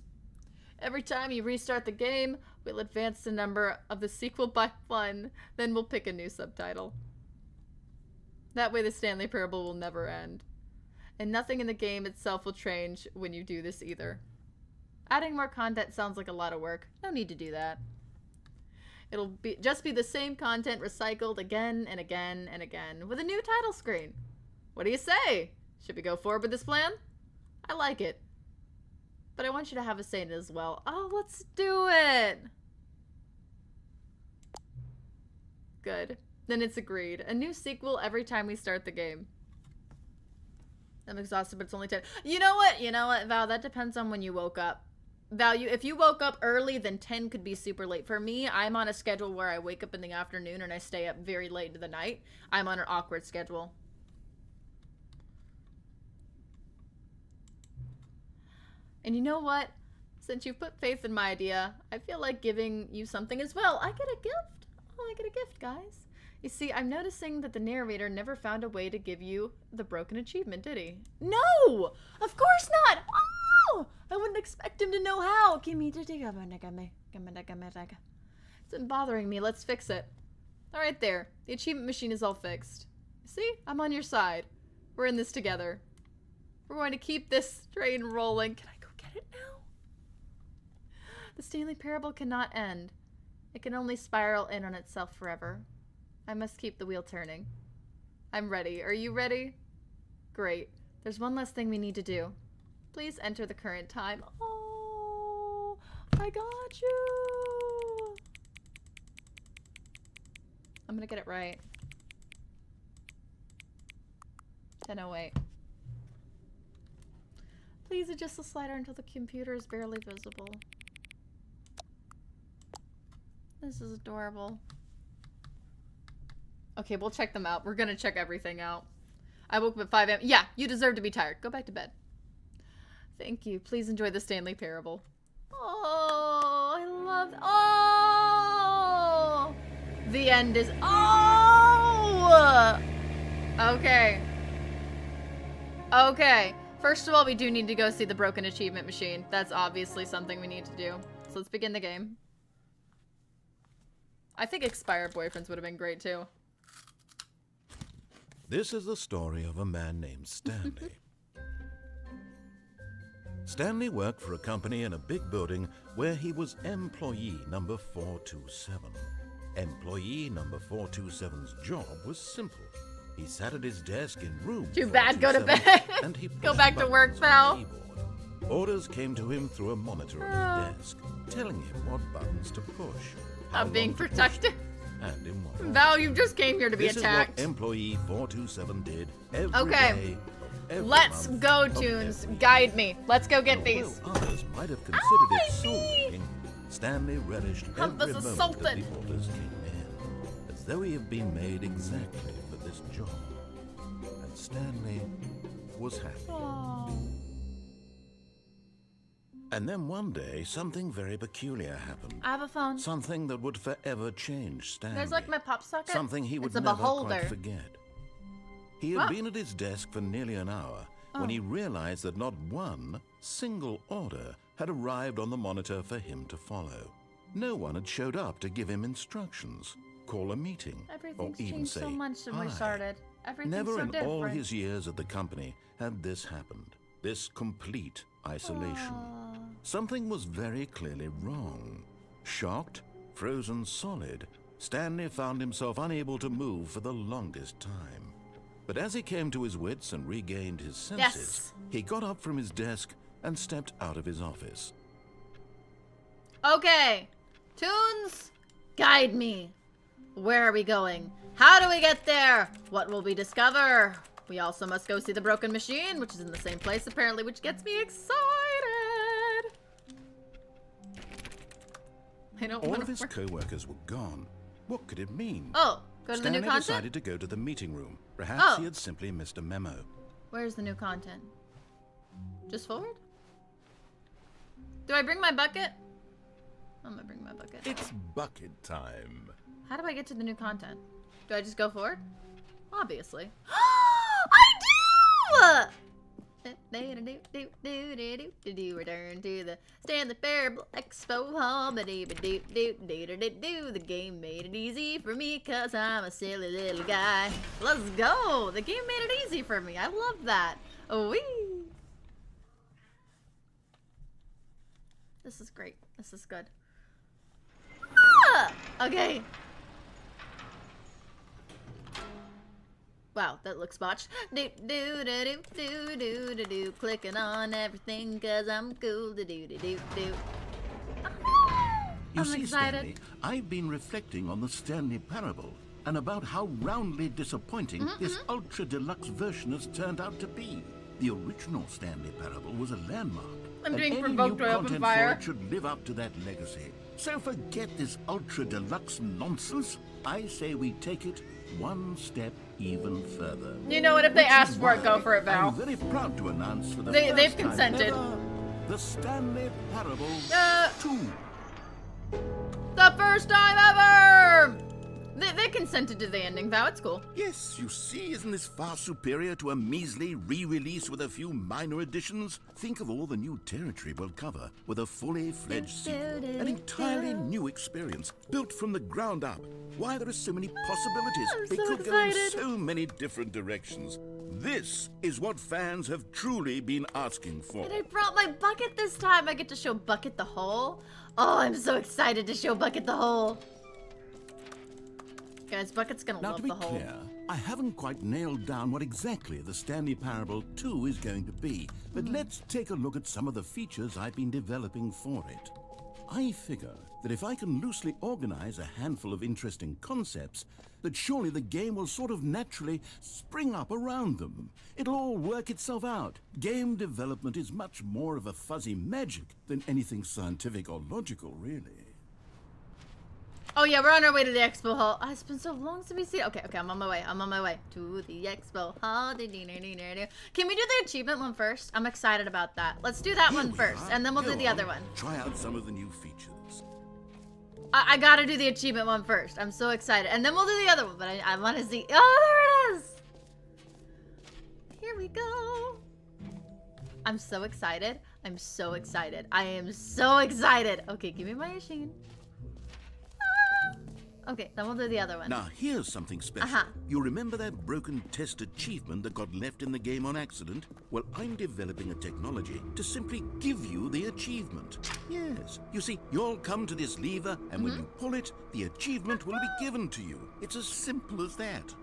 Every time you restart the game, we'll advance the number of the sequel by 1. Then we'll pick a new subtitle. That way the Stanley Parable will never end. And nothing in the game itself will change when you do this either. Adding more content sounds like a lot of work. No need to do that. It'll just be the same content recycled again and again and again with a new title screen. What do you say? Should we go forward with this plan? I like it. But I want you to have a say in it as well. Oh, let's do it! Good. Then it's agreed. A new sequel every time we start the game. I'm exhausted, but it's only 10. You know what, Val? That depends on when you woke up. Val, if you woke up early, then 10 could be super late. For me, I'm on a schedule where I wake up in the afternoon and I stay up very late into the night. I'm on an awkward schedule. And you know what? Since you've put faith in my idea, I feel like giving you something as well. I get a gift. Oh, I get a gift, guys. You see, I'm noticing that the narrator never found a way to give you the broken achievement, did he? No! Of course not! Oh! I wouldn't expect him to know how. It's been bothering me. Let's fix it. All right, there. The achievement machine is all fixed. See? I'm on your side. We're in this together. We're going to keep this train rolling. Can I go get it now? The Stanley Parable cannot end. It can only spiral in on itself forever. I must keep the wheel turning. I'm ready. Are you ready? Great. There's one last thing we need to do. Please enter the current time. Oh, I got you. I'm gonna get it right. 10:08. Please adjust the slider until the computer is barely visible. This is adorable. Okay, we'll check them out. We're gonna check everything out. I woke up at 5 a.m. Yeah, you deserve to be tired. Go back to bed. Thank you. Please enjoy the Stanley Parable. Oh, I love... Oh! The end is... Oh! Okay. Okay. First of all, we do need to go see the broken achievement machine. That's obviously something we need to do. So let's begin the game. I think Expired Boyfriends would have been great too. This is the story of a man named Stanley. Stanley worked for a company in a big building where he was employee number 427. Employee number 427's job was simple. He sat at his desk in room Too bad, go to 427, bed. and he Go pushed back to work, buttons on the pal. keyboard. Orders came to him through a monitor on his desk, telling him what buttons to push, how I'm being long to push protected. them, and in what order. Val, you just came here to be This attacked. is what employee 427 did every Okay. day of every Let's month go, of Tunes. every year. Guide me. Let's go get And these. although others might have considered it I soul-wrecking, Stanley relished I every was moment assaulted. that the orders came in, as though he had been made exactly for this job. And Stanley was happy. And then one day, something very peculiar happened. I have a phone. Something that would forever change Stanley. There's like my pop socket. Something he would It's a never beholder. quite forget. He had What? been at his desk for nearly an hour when he realized that not one single order had arrived on the monitor for him to follow. No one had showed up to give him instructions, call a meeting, Everything's or even changed say so much since we hi. started. Everything's Never so in different. all his years at the company had this happened. This complete isolation. Something was very clearly wrong. Shocked, frozen solid, Stanley found himself unable to move for the longest time. But as he came to his wits and regained his senses, he got up from his desk and stepped out of his office. Okay. Tunes, guide me. Where are we going? How do we get there? What will we discover? We also must go see the broken machine, which is in the same place apparently, which gets me excited. I don't All want of his to. co-workers were gone. What could it mean? Oh, go to the Stanley new content. decided to go to the meeting room. Perhaps Oh. he had simply missed a memo. Where's the new content? Just forward? Do I bring my bucket? I'm gonna bring my bucket. It's bucket time. How do I get to the new content? Do I just go forward? Obviously. I do! Return to the Stanley Parable Expo Hall. The game made it easy for me cause I'm a silly little guy. Let's go! The game made it easy for me. I love that. Oh, wee! This is great. This is good. Ah! Okay. Wow, that looks botched. Do do do do do do do do. Clicking on everything cause I'm cool. Do do do do do. You I'm see, excited. Stanley, I've been reflecting on the Stanley Parable and about how roundly disappointing this ultra deluxe version has turned out to be. The original Stanley Parable was a landmark. I'm and being any provoked new to open content fire. for it should live up to that legacy. So forget this ultra deluxe nonsense. I say we take it one step even further. You know what? If they Which ask is for it, go why for it, Val. I'm very proud to announce for the They've first time consented. ever, the Stanley Parable 2. The first time ever! They consented to the ending, Val. It's cool. Yes, you see, isn't this far superior to a measly re-release with a few minor additions? Think of all the new territory we'll cover with a fully fledged sequel. An entirely new experience, built from the ground up. Why, there are so many possibilities. I'm It so could go in excited. so many different directions. This is what fans have truly been asking for. And I brought my bucket this time. I get to show Bucket the hole. Oh, I'm so excited to show Bucket the hole. Guys, Bucket's gonna Now, love to be the hole. clear, I haven't quite nailed down what exactly the Stanley Parable 2 is going to be, but let's take a look at some of the features I've been developing for it. I figure that if I can loosely organize a handful of interesting concepts, that surely the game will sort of naturally spring up around them. It'll all work itself out. Game development is much more of a fuzzy magic than anything scientific or logical, really. Oh yeah, we're on our way to the expo hall. Oh, it's been so long since we see it. Okay, I'm on my way. I'm on my way to the expo hall. Can we do the achievement one first? I'm excited about that. Let's do that one Here we first, are. and then we'll do Go the on. other one. Try out some of the new features. I gotta do the achievement one first. I'm so excited, and then we'll do the other one. But I want to see. Oh, there it is. Here we go. I'm so excited. I'm so excited. I am so excited. Okay, give me my machine. Okay, then we'll do the other one. Now, here's something special. You remember that broken test achievement that got left in the game on accident? Well, I'm developing a technology to simply give you the achievement. Yes. You see, you'll come to this lever, and when you pull it, the achievement will be given to you. It's as simple as that.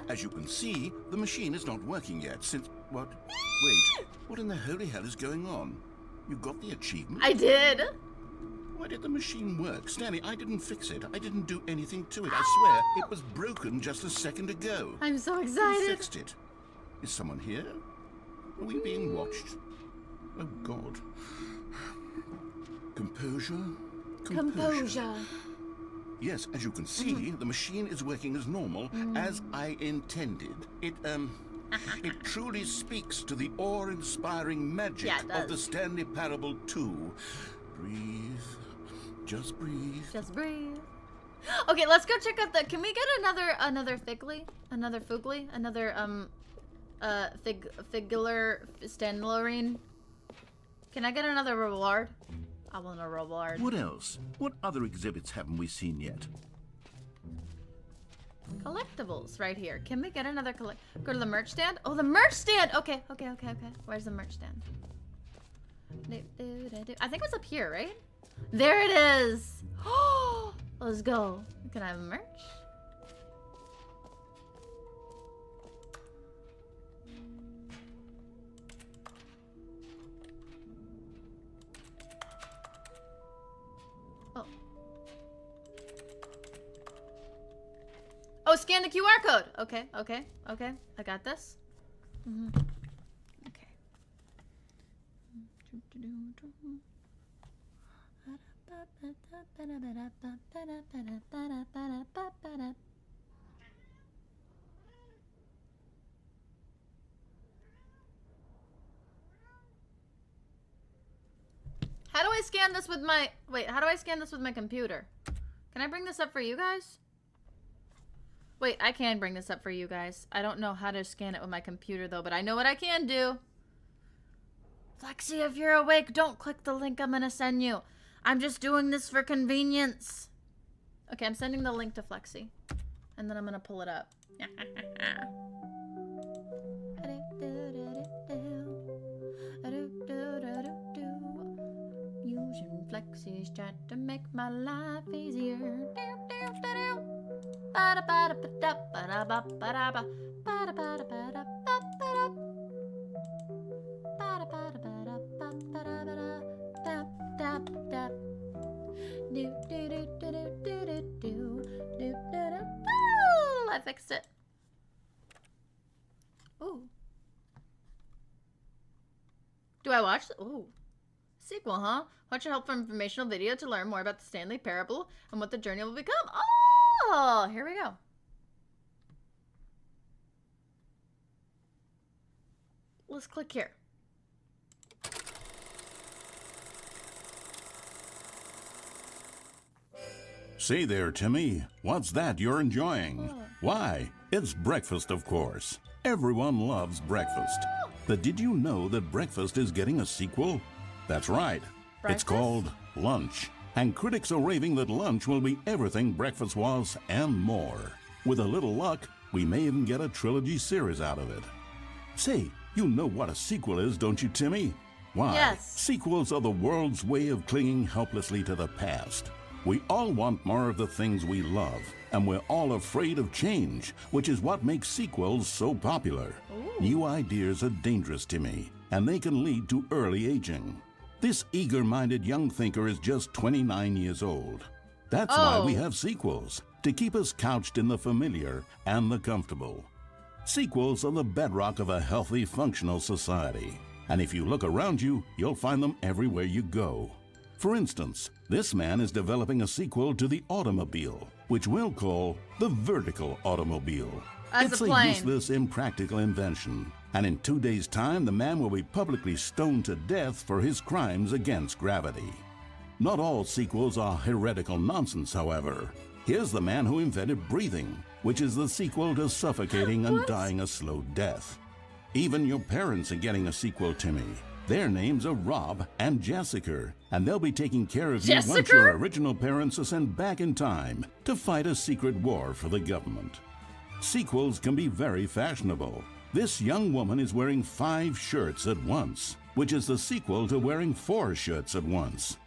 As you can see, the machine is not working yet since... What? Wait, what in the holy hell is going on? You got the achievement? I did. Why did the machine work? Stanley, I didn't fix it. I didn't do anything to it. I swear, it was broken just a second ago. I'm so Who excited. fixed it? Is someone here? Are we being watched? Oh, God. Composure? Composure. Yes, as you can see, the machine is working as normal, as I intended. It truly speaks to the awe-inspiring magic Yeah, it of the does. Stanley Parable 2. Breathe. Just breathe. Just breathe. Okay, let's go check out the... Can we get another Figly? Another Foogly? Another, Figular Stanlerine? Can I get another reward? I want a reward. What else? What other exhibits haven't we seen yet? Collectibles right here. Can we get another Go to the merch stand? Oh, the merch stand! Okay. Where's the merch stand? I think it was up here, right? There it is! Oh, let's go. Can I have merch? Oh, scan the QR code. Okay. I got this. Okay. How do I scan this with my... Wait, how do I scan this with my computer? Can I bring this up for you guys? Wait, I can bring this up for you guys. I don't know how to scan it with my computer, though, but I know what I can do. Flexi, if you're awake, don't click the link I'm gonna send you. I'm just doing this for convenience. Okay, I'm sending the link to Flexi. And then I'm gonna pull it up. Using Flexi's chat to make my life easier. I fixed it. Ooh. Do I watch? Ooh. Sequel, huh? Watch a helpful informational video to learn more about the Stanley Parable and what the journey will become. Oh, here we go. Let's click here. Say there, Timmy. What's that you're enjoying? Why, it's breakfast, of course. Everyone loves breakfast. But did you know that breakfast is getting a sequel? That's right. It's called Lunch. And critics are raving that Lunch will be everything breakfast was and more. With a little luck, we may even get a trilogy series out of it. Say, you know what a sequel is, don't you, Timmy? Why? Yes. Sequels are the world's way of clinging helplessly to the past. We all want more of the things we love, and we're all afraid of change, which is what makes sequels so popular. New ideas are dangerous, Timmy, and they can lead to early aging. This eager-minded young thinker is just 29 years old. That's why we have sequels, to keep us couched in the familiar and the comfortable. Sequels are the bedrock of a healthy, functional society. And if you look around you, you'll find them everywhere you go. For instance, this man is developing a sequel to the automobile, which we'll call the vertical automobile. It's a useless, impractical invention. And in 2 days' time, the man will be publicly stoned to death for his crimes against gravity. Not all sequels are heretical nonsense, however. Here's the man who invented breathing, which is the sequel to suffocating and dying a slow death. Even your parents are getting a sequel, Timmy. Their names are Rob and Jessica, and they'll be taking care of you once Jessica? your original parents are sent back in time to fight a secret war for the government. Sequels can be very fashionable. This young woman is wearing 5 shirts at once, which is the sequel to wearing 4 shirts at once.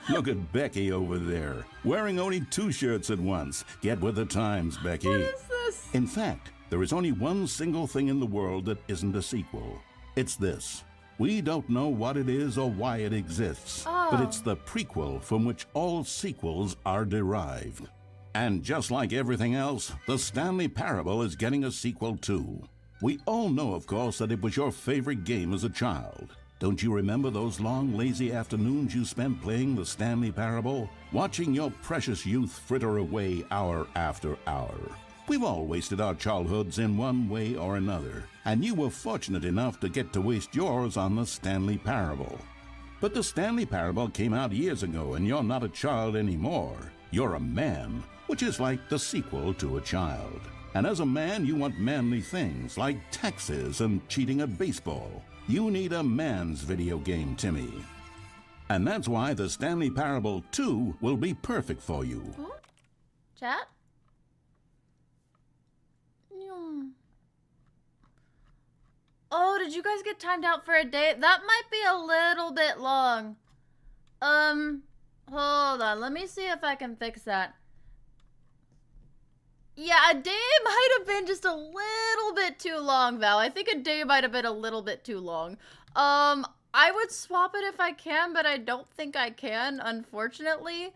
Look at Becky over there, wearing only 2 shirts at once. Get with the times, Becky. What is this? In fact, there is only one single thing in the world that isn't a sequel. It's this. We don't know what it is or why it exists, but it's the prequel from which all sequels are derived. And just like everything else, the Stanley Parable is getting a sequel too. We all know, of course, that it was your favorite game as a child. Don't you remember those long, lazy afternoons you spent playing the Stanley Parable? Watching your precious youth fritter away hour after hour. We've all wasted our childhoods in one way or another, and you were fortunate enough to get to waste yours on the Stanley Parable. But the Stanley Parable came out years ago, and you're not a child anymore. You're a man, which is like the sequel to a child. And as a man, you want manly things like taxes and cheating at baseball. You need a man's video game, Timmy. And that's why the Stanley Parable 2 will be perfect for you. Chat? Oh, did you guys get timed out for a day? That might be a little bit long. Hold on. Let me see if I can fix that. Yeah, a day might have been just a little bit too long, Val. I think a day might have been a little bit too long. I would swap it if I can, but I don't think I can, unfortunately.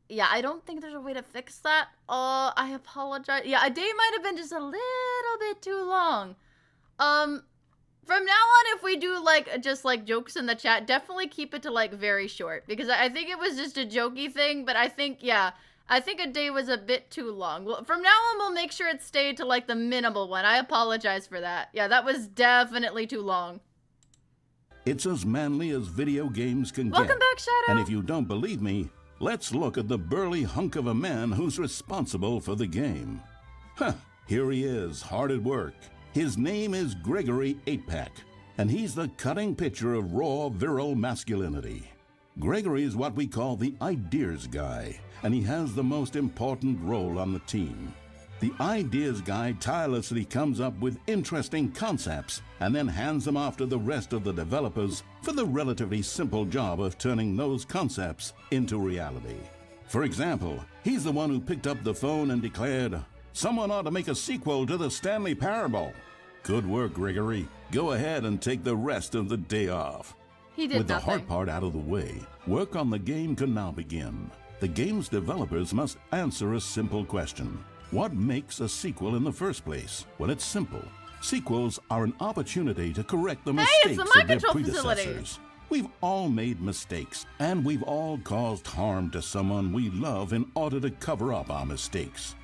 Yeah, I don't think there's a way to fix that. I apologize. Yeah, a day might have been just a little bit too long. From now on, if we do, like, just, like, jokes in the chat, definitely keep it to, like, very short. Because I think it was just a jokey thing, but I think, yeah, I think a day was a bit too long. Well, from now on, we'll make sure it stayed to, like, the minimal one. I apologize for that. Yeah, that was definitely too long. It's as manly as video games can get. Welcome back, Shadow. And if you don't believe me, let's look at the burly hunk of a man who's responsible for the game. Huh, here he is, hard at work. His name is Gregory 8-Pack, and he's the cutting picture of raw, virile masculinity. Gregory is what we call the ideas guy, and he has the most important role on the team. The ideas guy tirelessly comes up with interesting concepts and then hands them off to the rest of the developers for the relatively simple job of turning those concepts into reality. For example, he's the one who picked up the phone and declared, "Someone ought to make a sequel to the Stanley Parable." Good work, Gregory. Go ahead and take the rest of the day off. He did With nothing. the hard part out of the way, work on the game can now begin. The game's developers must answer a simple question. What makes a sequel in the first place? Well, it's simple. Sequels are an opportunity to correct the Hey, it's mistakes the of mind their control facility. predecessors. We've all made mistakes, and we've all caused harm to someone we love in order to cover up our mistakes.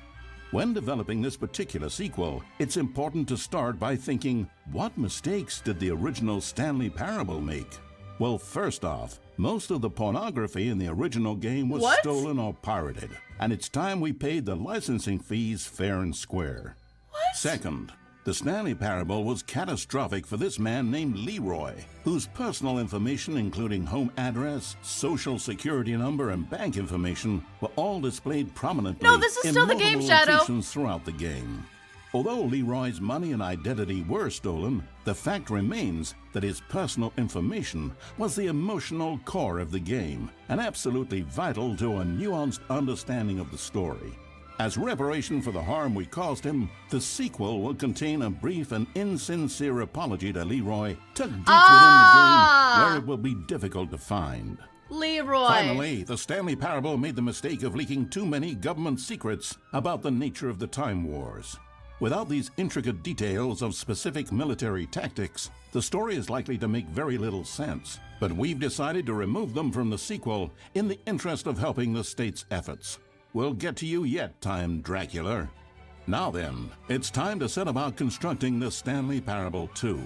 When developing this particular sequel, it's important to start by thinking, what mistakes did the original Stanley Parable make? Well, first off, most of the pornography in the original game was What? stolen or pirated, and it's time we paid the licensing fees fair and square. What? Second, the Stanley Parable was catastrophic for this man named Leroy, whose personal information, including home address, social security number, and bank information, were all displayed prominently No, this is in still the game, multiple Shadow. locations throughout the game. Although Leroy's money and identity were stolen, the fact remains that his personal information was the emotional core of the game and absolutely vital to a nuanced understanding of the story. As reparation for the harm we caused him, the sequel will contain a brief and insincere apology to Leroy tucked deep within the game where it will be difficult to find. Leroy. Finally, the Stanley Parable made the mistake of leaking too many government secrets about the nature of the Time Wars. Without these intricate details of specific military tactics, the story is likely to make very little sense. But we've decided to remove them from the sequel in the interest of helping the state's efforts. We'll get to you yet, Time Dracula. Now then, it's time to set about constructing the Stanley Parable 2.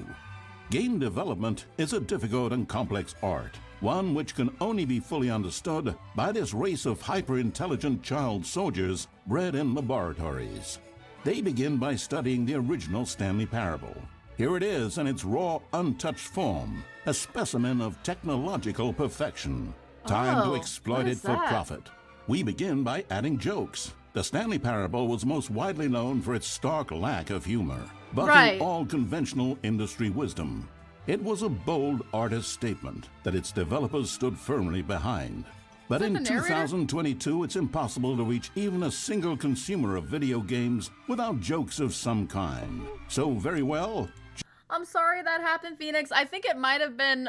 Game development is a difficult and complex art, one which can only be fully understood by this race of hyper-intelligent child soldiers bred in laboratories. They begin by studying the original Stanley Parable. Here it is in its raw, untouched form, a specimen of technological perfection. Time to exploit it for profit. We begin by adding jokes. The Stanley Parable was most widely known for its stark lack of humor, but in all conventional industry wisdom. It was a bold artist statement that its developers stood firmly behind. But in 2022, it's impossible to reach even a single consumer of video games without jokes of some kind. So very well, I'm sorry that happened, Phoenix. I think it might have been,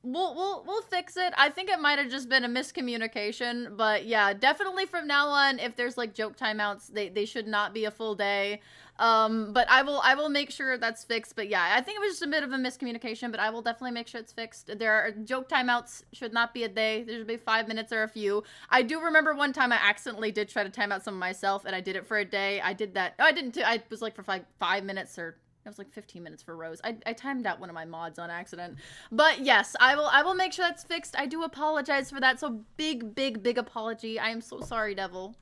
we'll fix it. I think it might have just been a miscommunication, but yeah, definitely from now on, if there's like joke timeouts, they should not be a full day. But I will make sure that's fixed. But yeah, I think it was just a bit of a miscommunication, but I will definitely make sure it's fixed. There are joke timeouts should not be a day. There should be 5 minutes or a few. I do remember one time I accidentally did try to time out some of myself, and I did it for a day. I did that. No, I didn't. I was like for 5 minutes, or it was like 15 minutes for Rose. I timed out one of my mods on accident. But yes, I will make sure that's fixed. I do apologize for that. So big apology. I am so sorry, Devil.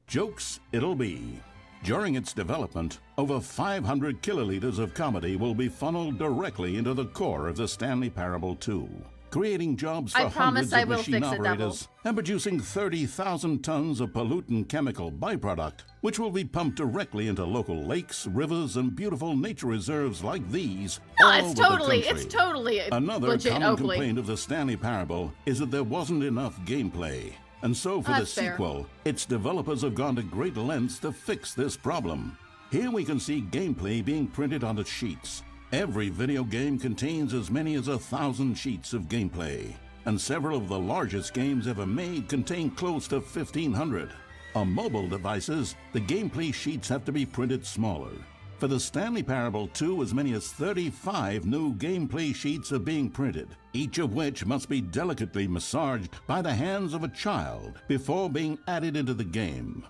jokes it'll be. During its development, over 500 kiloliters of comedy will be funneled directly into the core of the Stanley Parable 2, creating jobs for hundreds of machine operators and producing 30,000 tons of pollutant chemical byproduct, which will be pumped directly into local lakes, rivers, and beautiful nature reserves like these all over the country. It's totally Another legit common complaint of the Stanley Parable is that there wasn't enough gameplay. And so for the sequel, its developers have gone to great lengths to fix this problem. Here we can see gameplay being printed onto sheets. Every video game contains as many as 1,000 sheets of gameplay, and several of the largest games ever made contain close to 1,500. On mobile devices, the gameplay sheets have to be printed smaller. For the Stanley Parable 2, as many as 35 new gameplay sheets are being printed, each of which must be delicately massaged by the hands of a child before being added into the game.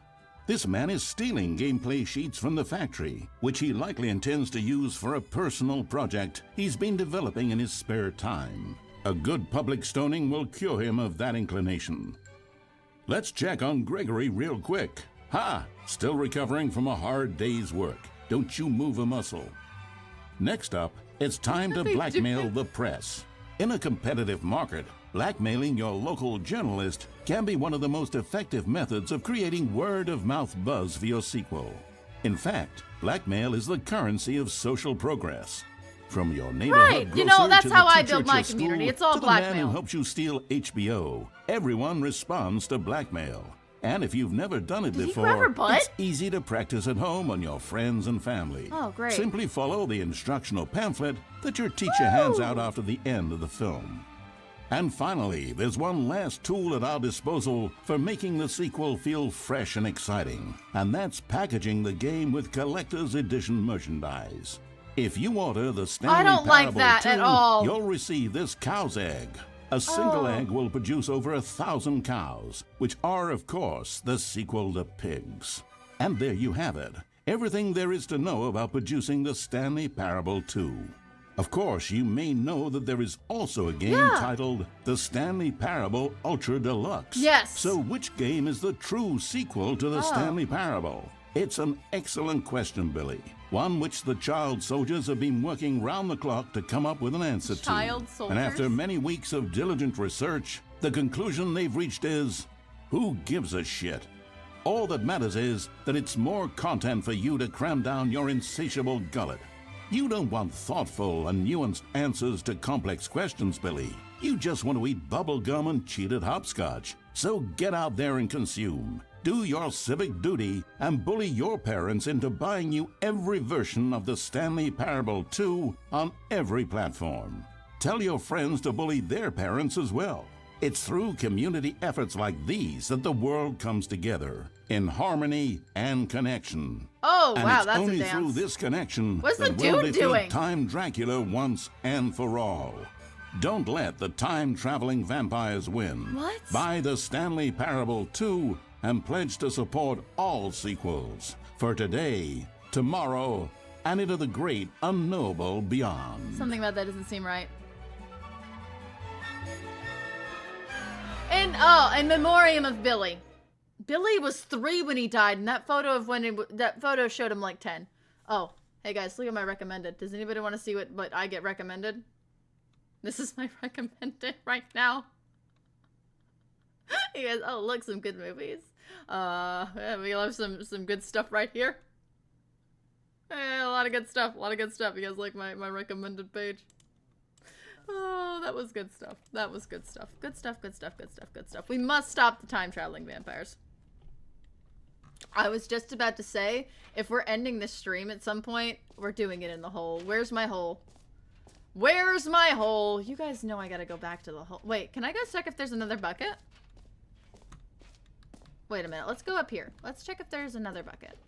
This man is stealing gameplay sheets from the factory, which he likely intends to use for a personal project he's been developing in his spare time. A good public stoning will cure him of that inclination. Let's check on Gregory real quick. Ha! Still recovering from a hard day's work. Don't you move a muscle. Next up, it's time to blackmail the press. In a competitive market, blackmailing your local journalist can be one of the most effective methods of creating word-of-mouth buzz for your sequel. In fact, blackmail is the currency of social progress. From your neighborhood grocer that's to how the I teacher build at my your community. school, It's all to the man blackmail. who helps you steal HBO, everyone responds to blackmail. And if you've never done it before, it's easy to practice at home on your friends and family. Oh, great. Simply follow the instructional pamphlet that your teacher hands out after the end of the film. And finally, there's one last tool at our disposal for making the sequel feel fresh and exciting, and that's packaging the game with collector's edition merchandise. If you order the Stanley Parable 2, you'll receive this cow's egg. A single egg will produce over 1,000 cows, which are, of course, the sequel to pigs. And there you have it. Everything there is to know about producing the Stanley Parable 2. Of course, you may know that there is also a game titled The Stanley Parable Ultra Deluxe. Yes. So which game is the true sequel to the Stanley Parable? It's an excellent question, Billy. One which the child soldiers have been working round the clock to come up with an answer to. And after many weeks of diligent research, the conclusion they've reached is, who gives a shit? All that matters is that it's more content for you to cram down your insatiable gullet. You don't want thoughtful and nuanced answers to complex questions, Billy. You just want to eat bubble gum and cheat at hopscotch. So get out there and consume. Do your civic duty and bully your parents into buying you every version of the Stanley Parable 2 on every platform. Tell your friends to bully their parents as well. It's through community efforts like these that the world comes together in harmony and connection. Oh, and wow, it's that's only a dance. through this connection What's the that we'll dude defeat doing? Time Dracula once and for all. Don't let the time-traveling vampires win. What? Buy the Stanley Parable 2 and pledge to support all sequels for today, tomorrow, and into the great unknowable beyond. Something about that doesn't seem right. And in memoriam of Billy. Billy was 3 when he died, and that photo of that photo showed him like 10. Oh, Hey guys, look at my recommended. Does anybody want to see what I get recommended? This is my recommended right now. You guys, oh look, some good movies. Yeah, we love some good stuff right here. Yeah, a lot of good stuff, You guys like my recommended page? Oh, that was good stuff. That was good stuff. Good stuff. We must stop the time traveling vampires. I was just about to say, if we're ending this stream at some point, we're doing it in the hole. Where's my hole? Where's my hole? You guys know I gotta go back to the hole. Wait, can I go check if there's another bucket? Wait a minute, let's go up here. Let's check if there's another bucket.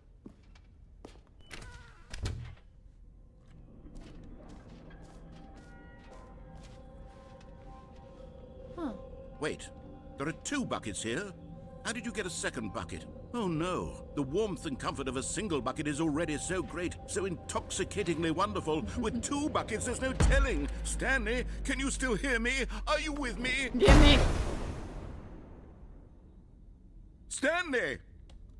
Huh. Wait, there are 2 buckets here. How did you get a second bucket? Oh no, the warmth and comfort of a single bucket is already so great, so intoxicatingly wonderful. With 2 buckets, there's no telling. Stanley, can you still hear me? Are you with me? Get me! Stanley!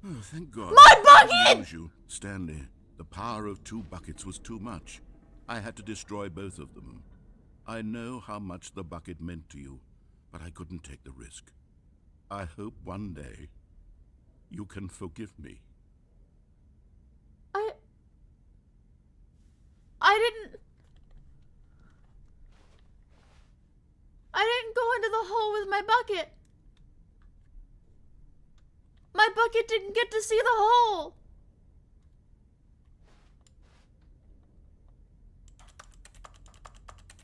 Oh, thank God. My bucket! Lose you. Stanley, the power of 2 buckets was too much. I had to destroy both of them. I know how much the bucket meant to you, but I couldn't take the risk. I hope one day you can forgive me. I didn't go into the hole with my bucket. My bucket didn't get to see the hole.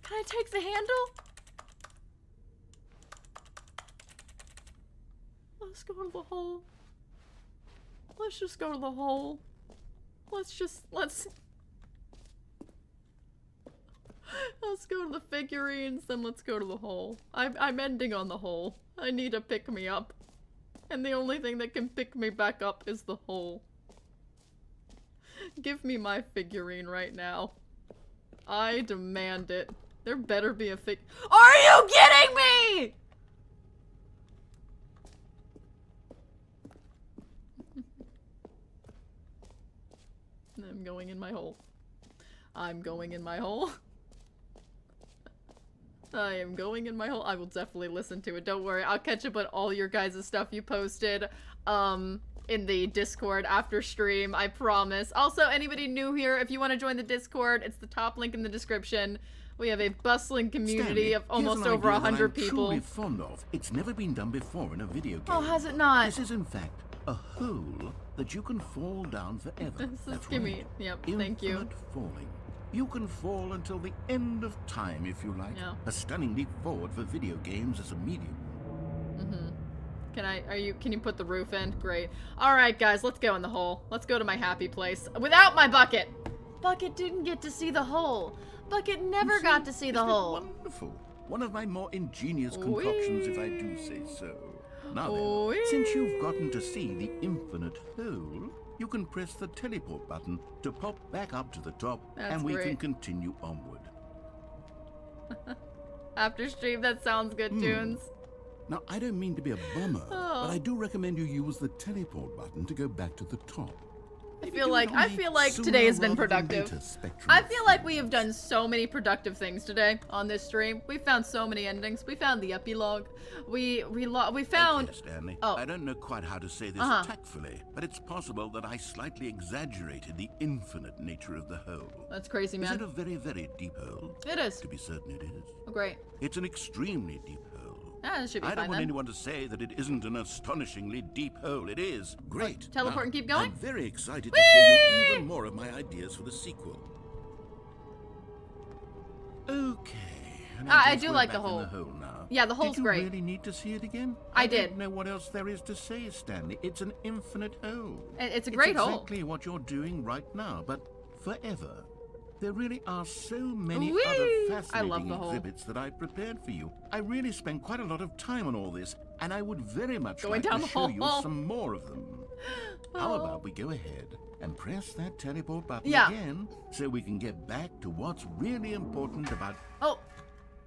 Can I take the handle? Let's go to the hole. Let's just go to the hole. Let's go to the figurines, then let's go to the hole. I'm ending on the hole. I need a pick-me-up. And the only thing that can pick me back up is the hole. Give me my figurine right now. I demand it. There better be a fig- Are you kidding me?! I'm going in my hole. I'm going in my hole. I am going in my hole. I will definitely listen to it. Don't worry. I'll catch up on all your guys' stuff you posted in the Discord after stream. I promise. Also, anybody new here, if you want to join the Discord, it's the top link in the description. We have a bustling community Stanley, of almost here's an over idea 100 that I'm people. truly fond of. It's never been done before in a video game. Oh, has it not? This is in fact a hole that you can fall down forever. That's Give me. right. Yep, thank you. Infinite falling. You can fall until the end of time if you like. Yeah. A stunning leap forward for video games as a medium. Can you put the roof in? Great. Alright guys, let's go in the hole. Let's go to my happy place. Without my bucket! Bucket didn't get to see the hole. Bucket never got to see the hole. Wonderful. One of my more ingenious concoctions, if I do say so. Now then, since you've gotten to see the infinite hole, you can press the teleport button to pop back up to the top, and we can continue onward. After stream, that sounds good, Tunes. Now, I don't mean to be a bummer, but I do recommend you use the teleport button to go back to the top. I feel like today has been productive. I feel like we have done so many productive things today on this stream. We found so many endings. We found the epilogue. We found. Okay, Stanley. Oh. I don't know quite how to say this tactfully, but it's possible that I slightly exaggerated the infinite nature of the hole. That's crazy, man. Is it a very, very deep hole? It is. To be certain, it is. Oh, great. It's an extremely deep hole. Yeah, it should be I fine don't want then. anyone to say that it isn't an astonishingly deep hole. It is. Great. Teleport Now, and keep going? I'm very excited to show you even more of my ideas for the sequel. Okay. and I guess do we're like the back in hole. the hole now. Yeah, the hole's Did you great. really need to see it again? I did. don't know what else there is to say, Stanley. It's an infinite hole. It's a great hole. It's exactly what you're doing right now, but forever. There really are so many Whee! other I fascinating love the hole. exhibits that I've prepared for you. I really spent quite a lot of time on all this, and I would very much Going like down to the show you hole. some more of them. How about we go ahead and press that teleport button Yeah. again so we can get back to what's really important about... Oh,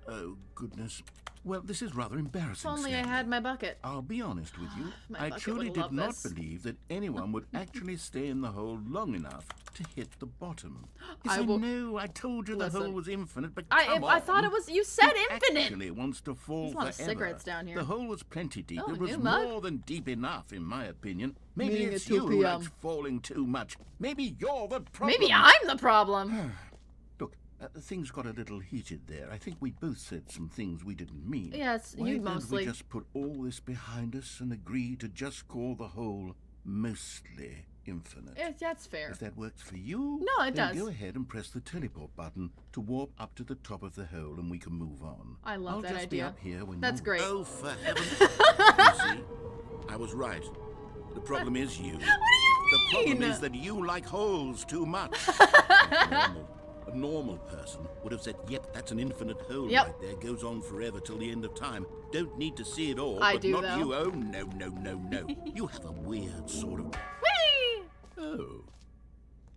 Oh, goodness. Well, this is rather embarrassing. If only I Stanley. had my bucket. I'll be honest with you. My I bucket truly would did love not this. believe that anyone would actually stay in the hole long enough to hit the bottom. Yes, I I will- know. I told you Listen. the hole was infinite, but I come thought on. it was. You said Who infinite. actually wants to fall There's a lot of forever? cigarettes down here. The hole was plenty deep. Oh, It was new mug. more than deep enough, in my opinion. Maybe Meeting it's at 2 you who p.m. likes falling too much. Maybe you're the problem. Maybe I'm the problem. Look, things got a little heated there. I think we both said some things we didn't mean. Yes, Why you don't mostly. we just put all this behind us and agree to just call the hole mostly infinite? Yeah, that's fair. If that works for you, No, it then does. go ahead and press the teleport button to warp up to the top of the hole, and we can move on. I love I'll that just be idea. up here when That's you... great. Oh, for heaven's sake. You see, I was right. The problem is you. What do you The problem mean? is that you like holes too much. A normal person would have said, yep, that's an infinite hole Yep. right there. Goes on forever till the end of time. Don't need to see it all. I but do, not though. you. Oh, no, no, no, no. You have a weird sort of... Whee! Oh.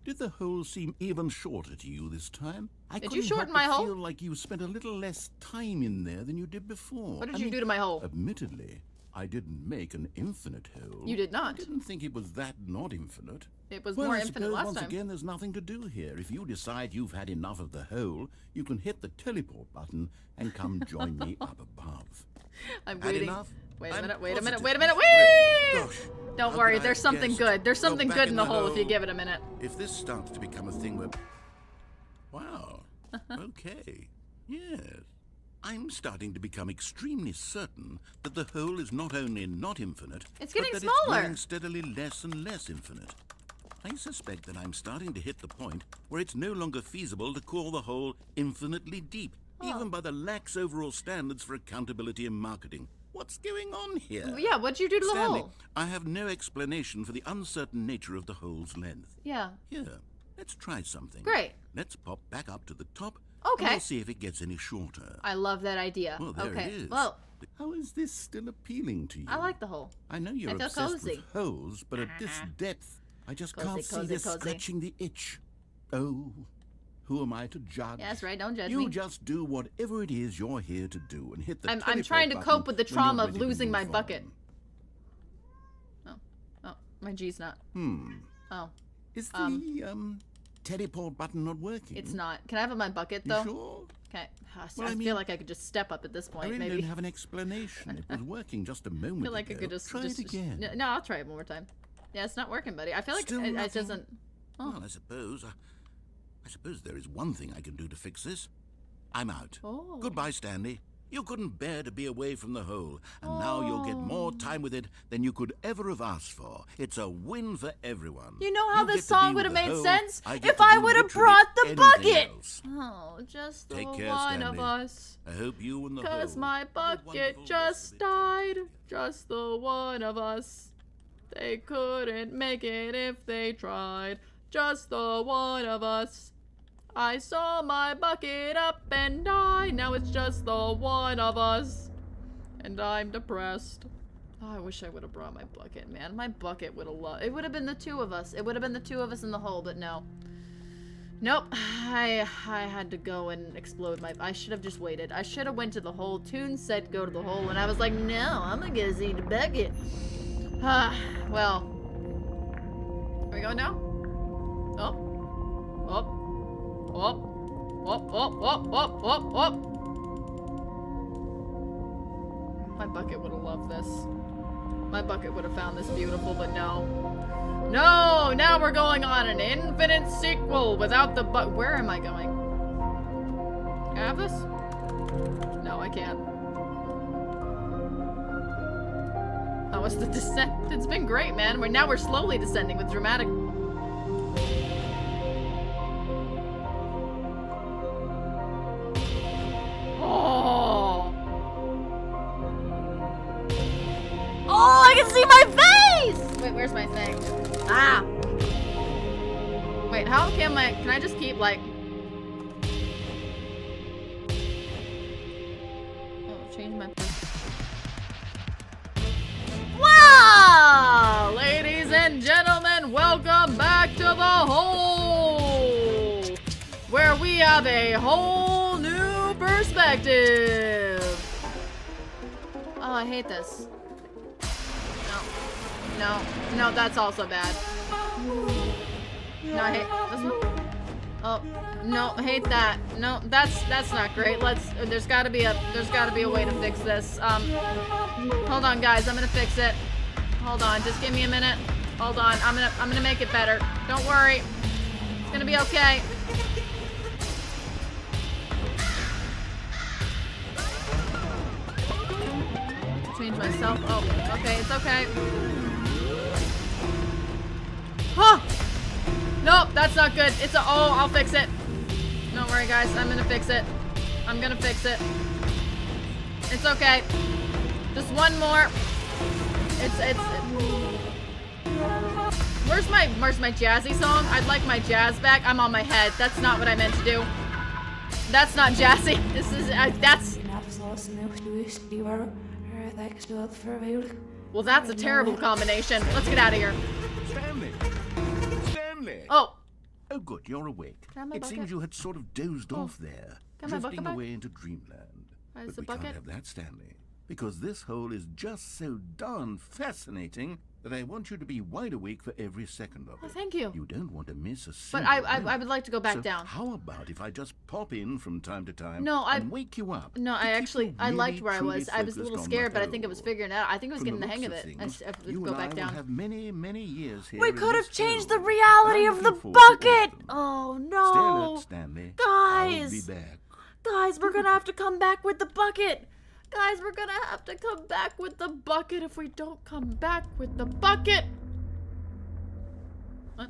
Did the hole seem even shorter to you this time? I Did you couldn't shorten help my but hole? feel like you spent a little less time in there than you did before. What did I you mean, do to my hole? Admittedly, I didn't make an infinite hole. You did not. I didn't think it was that not infinite. It was Well, more I infinite suppose last once time. again, there's nothing to do here. If you decide you've had enough of the hole, you can hit the teleport button and come join me up above. I'm Had waiting. enough? Wait a I'm minute, wait a minute, positive wait a minute, it's wait! Gosh, Don't how worry, could I there's have something guessed? good. There's Go something back good in the hole if you hole. give it a minute. If this starts to become a thing where... Wow. Okay. Yes. I'm starting to become extremely certain that the hole is not only not infinite, It's getting but that smaller. it's growing steadily less and less infinite. I suspect that I'm starting to hit the point where it's no longer feasible to call the hole infinitely deep, even by the lax overall standards for accountability and marketing. What's going on here? Yeah, what'd you do to the Stanley, hole? I have no explanation for the uncertain nature of the hole's length. Yeah. Here, let's try something. Great. Let's pop back up to the top. Okay. And we'll see if it gets any shorter. I love that idea. Well, there okay. it is. Well, How is this still appealing to you? I like the hole. I know you're I feel obsessed cozy. with holes, but at this depth, I just Cozy, can't see cozy, this cozy. scratching the itch. Oh, who am I to judge? Yeah, that's right. Don't judge You me. just do whatever it is you're here to do and hit the I'm teleport trying to button cope with the when you're trauma of ready to losing my move bucket. on. Oh, my G's not. Oh, Is the teleport button not working? it's not. Can I have my bucket You though? sure? Okay. Well, I I mean- feel like I could just step up at this I point, really maybe. don't have an explanation. It was working just a moment I feel like I ago. could just try it again. No, I'll try it one more time. Yeah, it's not working, buddy. I feel like Still it nothing? doesn't. Oh. Well, I suppose there is one thing I can do to fix this. I'm out. Oh. Goodbye, Stanley. You couldn't bear to be away from the hole, and now you'll get more time with it than you could ever have asked for. It's a win for everyone. You know how You this get to song be would with have the made hole, sense I get if to I do would have literally brought the anything bucket. else. Oh, just the Take care, one of Stanley. us. I hope you and the hole. Cause my have a bucket wonderful just rest of it. died. Just the one of us. They couldn't make it if they tried. Just the one of us. I saw my bucket up and die. Now it's just the one of us. And I'm depressed. Oh, I wish I would have brought my bucket, man. My bucket would have loved. It would have been the two of us. It would have been the two of us in the hole, but no. Nope. I had to go and explode my. I should have just waited. I should have went to the hole. Toon said go to the hole, and I was like, no, I'm gonna go see the bucket. Well. Are we going now? Oh. Oh. Oh. Oh. Oh. Oh. Oh. Oh. Oh. My bucket would have loved this. My bucket would have found this beautiful, but no. No! Now we're going on an infinite sequel without the where am I going? Can I have this? No, I can't. How was the descent? It's been great, man. Now we're slowly descending with dramatic. Oh! Oh, I can see my face! Wait, where's my thing? Ah! Wait, how can I just keep, like... Oh, change my... Wow! Ladies and gentlemen, welcome back to the hole! Where we have a whole new perspective! Oh, I hate this. No, that's also bad. No, I hate this one. Oh, no, I hate that. No, that's not great. There's gotta be a way to fix this. Hold on, guys, I'm gonna fix it. Hold on, just give me a minute. Hold on, I'm gonna make it better. Don't worry. It's gonna be okay. Change myself. Oh, okay, it's okay. Huh! Nope, that's not good. Oh, I'll fix it. Don't worry, guys. I'm gonna fix it. I'm gonna fix it. It's okay. Just one more. Where's my jazzy song? I'd like my jazz back. I'm on my head. That's not what I meant to do. That's not jazzy. This is, that's... Well, that's a terrible combination. Let's get out of here. Stanley! Stanley! Oh! Oh, good, you're awake. It seems you had sort of dozed off there, drifting away into dreamland. But we can't have that, Stanley, because this hole is just so darn fascinating that I want you to be wide awake for every second of it. Oh, thank you. You don't want to miss a single But I would like to go back down. How about if I just pop in from time to time and wake you up? No, I liked where I was. I was a little scared, but I think I was figuring it out. I think I was getting the hang of it. I just have to go back down. Have many, many years here. We could have changed the reality of the bucket! Oh, no. Stay alert, Stanley. Guys! I'll be back. Guys, we're gonna have to come back with the bucket! Guys, we're gonna have to come back with the bucket if we don't come back with the bucket! What?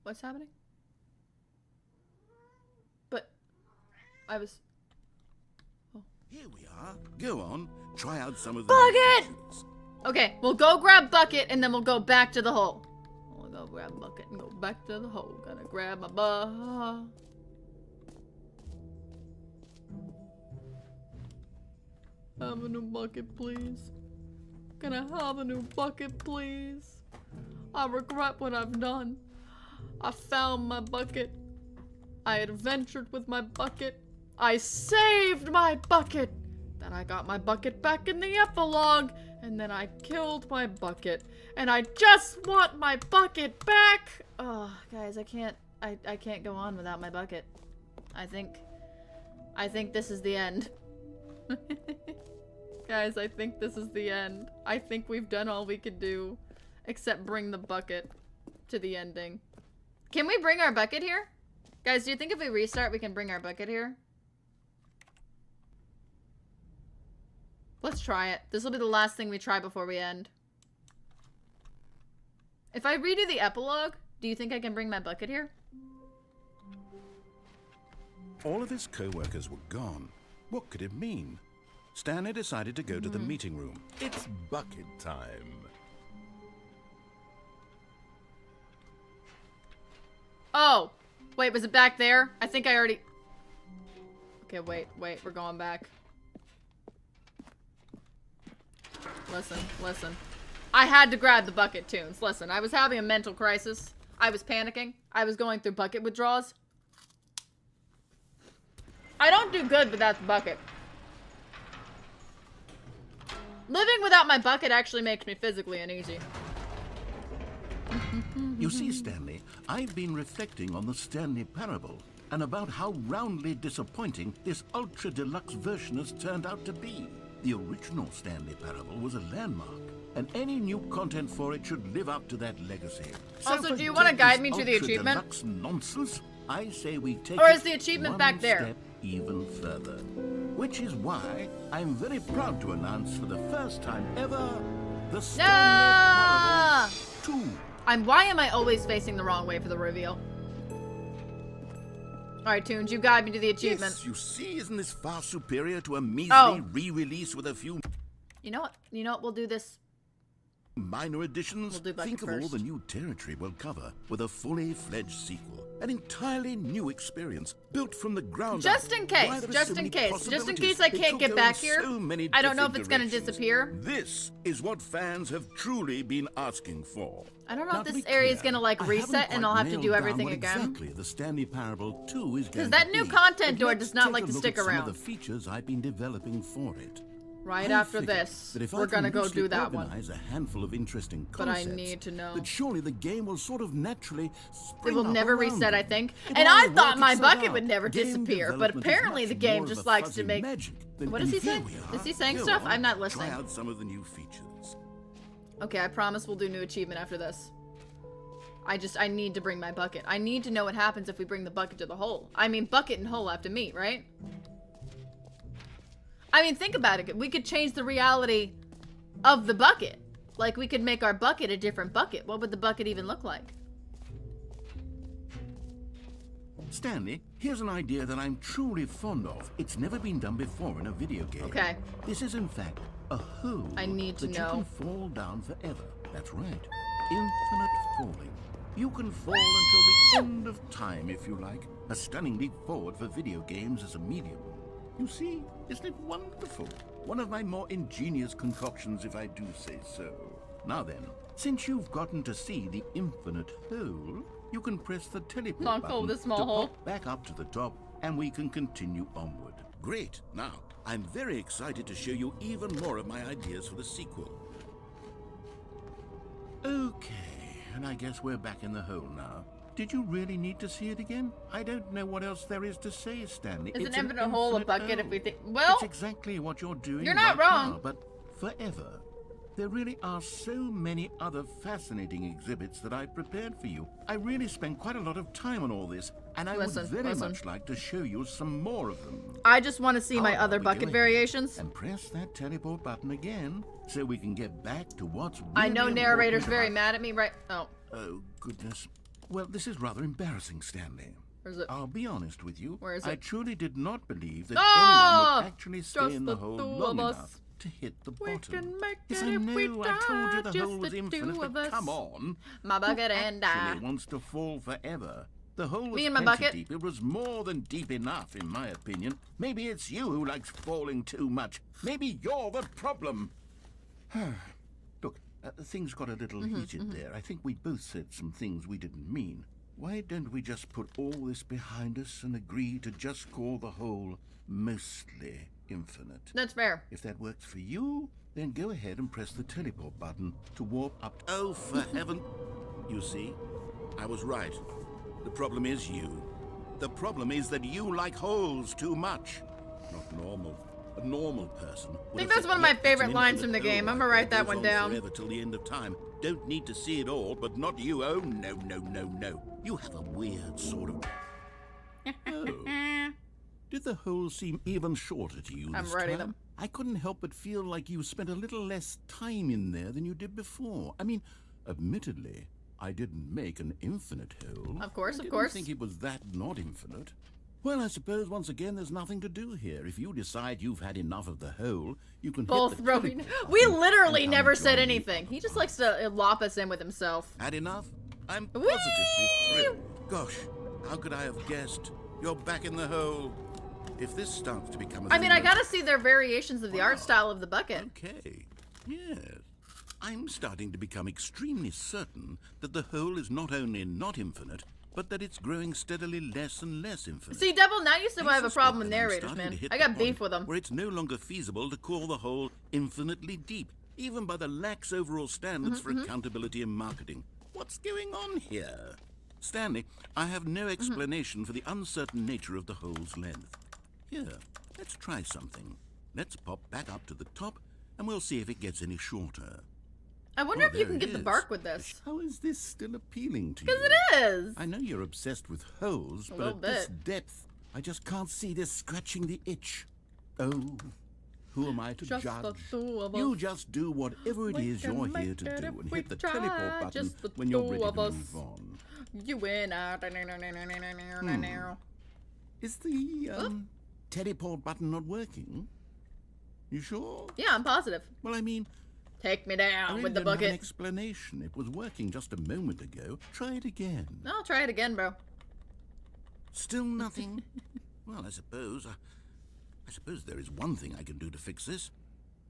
What's happening? But I was... Oh. Here we are. Go on. Try out some of the... Bucket! Okay, we'll go grab bucket and then we'll go back to the hole. We'll go grab bucket and go back to the hole. Gonna grab my bucket. Have a new bucket, please. Can I have a new bucket, please? I regret what I've done. I found my bucket. I adventured with my bucket. I saved my bucket. Then I got my bucket back in the epilogue. And then I killed my bucket. And I just want my bucket back. Oh, guys, I can't go on without my bucket. I think this is the end. Guys, I think this is the end. I think we've done all we could do, except bring the bucket to the ending. Can we bring our bucket here? Guys, do you think if we restart, we can bring our bucket here? Let's try it. This will be the last thing we try before we end. If I redo the epilogue, do you think I can bring my bucket here? All of his co-workers were gone. What could it mean? Stanley decided to go to the meeting room. It's bucket time. Oh! Wait, was it back there? I think I already... Okay, wait, we're going back. Listen. I had to grab the bucket tunes. Listen, I was having a mental crisis. I was panicking. I was going through bucket withdrawals. I don't do good without the bucket. Living without my bucket actually makes me physically uneasy. You see, Stanley, I've been reflecting on the Stanley Parable and about how roundly disappointing this ultra deluxe version has turned out to be. The original Stanley Parable was a landmark, and any new content for it should live up to that legacy. Also, do you want to guide me to the achievement? Deluxe nonsense? I say we take or is the achievement back there? Step even further. Which is why I'm very proud to announce for the first time ever the Stanley Parable 2. Why am I always facing the wrong way for the reveal? Alright, Toons, you guide me to the achievement. Yes, you see, isn't this far superior to a measly re-release with a few... You know what? We'll do this. minor additions. We'll do bucket Think of all first. the new territory we'll cover with a fully fledged sequel. An entirely new experience built from the ground up. Just in case, just in case I can't get back here. I don't know if it's gonna disappear. This is what fans have truly been asking for. I don't know Now, if to this be area is clear, gonna like I reset haven't and I'll quite have to nailed do down everything what again. Exactly, the Stanley Parable 2 is going that to new be. content But door let's does not take like a to look stick at some around. of the features I've been developing for it. Right I after figured this, that if we're I can gonna go loosely do that one. organize a handful of interesting But I concepts, need to know. that surely the game will sort of naturally It spring will up never around reset, them. I think. It And will I all thought work my itself bucket out. would never Game disappear, but development is apparently much the game more just of a likes fuzzy to make. magic than- What does and he say? here we are. Is he saying Go stuff? on, I'm not listening. Try out some of the new features. Okay, I promise we'll do new achievement after this. I need to bring my bucket. I need to know what happens if we bring the bucket to the hole. I mean, bucket and hole have to meet, right? I mean, think about it. We could change the reality of the bucket. Like, we could make our bucket a different bucket. What would the bucket even look like? Stanley, here's an idea that I'm truly fond of. It's never been done before in a video game. Okay. This is, in fact, a hole I need to that know. you can fall down forever. That's right. Infinite falling. You can fall until the end of time, if you like. A stunning leap forward for video games as a medium. You see, isn't it wonderful? One of my more ingenious concoctions, if I do say so. Now then, since you've gotten to see the infinite hole, you can press the teleport Not button called the small to hole. pop back up to the top, and we can continue onward. Great. Now, I'm very excited to show you even more of my ideas for the sequel. Okay, and I guess we're back in the hole now. Did you really need to see it again? I don't know what else there is to say, Stanley. Is It's an infinite hole a infinite bucket if hole. we think... Well, It's exactly what you're doing you're not right wrong. now, but forever. There really are so many other fascinating exhibits that I've prepared for you. I really spent quite a lot of time on all this, and I Listen, would very listen. much like to show you some more of them. I just want to see my How other about we bucket go ahead variations. And press that teleport button again, so we can get back to what's really I know narrator's important very about- mad at me, right? Oh, Oh, goodness. Well, this is rather embarrassing, Stanley. where's it? I'll be honest with you. Where is I it? truly did not believe that Oh! anyone would actually stay Just in the the hole two long of us. enough to hit the We bottom. can make Yes, it I if we know. I told you try, the hole just was the infinite, two of but us. come on. My bucket Who and actually wants to fall forever? The hole was Me and my plenty bucket. deep. It was more than deep enough, in my opinion. Maybe it's you who likes falling too much. Maybe you're the problem. Look, things got a little heated there. I think we both said some things we didn't mean. Why don't we just put all this behind us and agree to just call the hole mostly infinite? That's fair. If that works for you, then go ahead and press the teleport button to warp up. Oh, for heaven! You see, I was right. The problem is you. The problem is that you like holes too much. Not normal. A normal person. I think that's one of my favorite lines from the game. I'm gonna write that one down. Forever till the end of time. Don't need to see it all, but not you. Oh, no, no, no, no. You have a weird sort of... Oh. Did the hole seem even shorter to you I'm this writing time? them. I couldn't help but feel like you spent a little less time in there than you did before. I mean, admittedly, I didn't make an infinite hole. Of course, I of course. didn't think it was that not infinite. Well, I suppose once again there's nothing to do here. If you decide you've had enough of the hole, you can Both hit the throwing. teleport We button literally and never come said join me. anything. He just likes to lop us in with himself. Had enough? I'm Whee! positively thrilled. Gosh, how could I have guessed? You're back in the hole. If this starts to become a I mean, thing I that- gotta see their variations of the art style of the bucket. Okay, yes. I'm starting to become extremely certain that the hole is not only not infinite, but that it's growing steadily less and less infinite. See, Devil, now you see why I have a suspect problem with that I'm narrators, starting man. to hit I the got beef point with them. Where it's no longer feasible to call the hole infinitely deep, even by the lax overall standards for accountability and marketing. What's going on here? Stanley, I have no explanation for the uncertain nature of the hole's length. Here, let's try something. Let's pop back up to the top, and we'll see if it gets any shorter. I wonder if you there can it get the is. bark with this. How is this still appealing to you? Because it is. I know you're obsessed with holes, but little at this bit. depth, I just can't see this scratching the itch. Oh, who am I to Just judge? the two of You us. just do whatever it We is can you're make here to it do if and we hit the try, teleport button just the when you're two ready of to us. move on. You win. Is the teleport button not working? You sure? Yeah, I'm positive. Well, I mean, Take me I down really with the don't have an bucket. explanation. It was working just a moment ago. Try it again. I'll try it again, bro. Still nothing? Well, I suppose there is one thing I can do to fix this.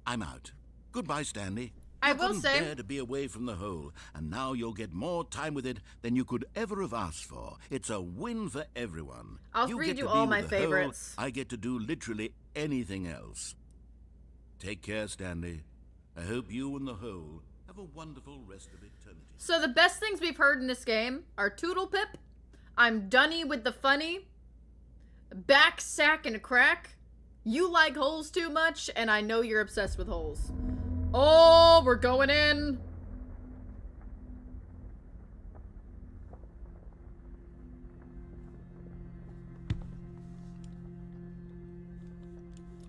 I'm out. Goodbye, Stanley. I You will couldn't say- bear to be away from the hole, and now you'll get more time with it than you could ever have asked for. It's a win for everyone. I'll You read get you to all be my with the hole, favorites. I get to do literally anything else. Take care, Stanley. I hope you and the hole have a wonderful rest of eternity. So the best things we've heard in this game are Toodle Pip, I'm Dunny with the funny, back, sack, and crack, you like holes too much, and I know you're obsessed with holes. Oh, we're going in.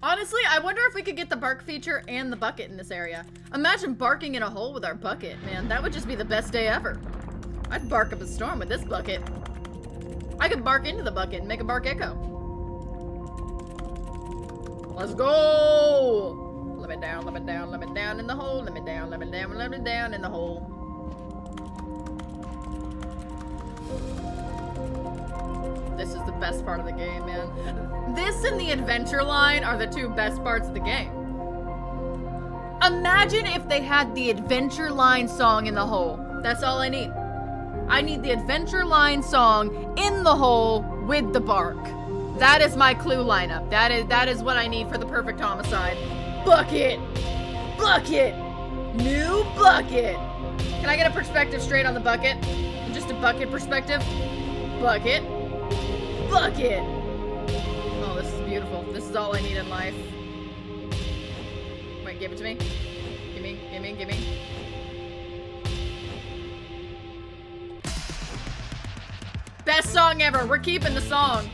Honestly, I wonder if we could get the bark feature and the bucket in this area. Imagine barking in a hole with our bucket, man. That would just be the best day ever. I'd bark up a storm with this bucket. I could bark into the bucket and make a bark echo. Let's go! Let me down, let me down, let me down in the hole, let me down, let me down, let me down in the hole. This is the best part of the game, man. This and the adventure line are the two best parts of the game. Imagine if they had the adventure line song in the hole. That's all I need. I need the adventure line song in the hole with the bark. That is my clue lineup. That is what I need for the perfect homicide. Bucket! Bucket! New bucket! Can I get a perspective straight on the bucket? Just a bucket perspective? Bucket. Bucket! Oh, this is beautiful. This is all I need in life. Wait, give it to me. Gimme, gimme, gimme. Best song ever. We're keeping the song.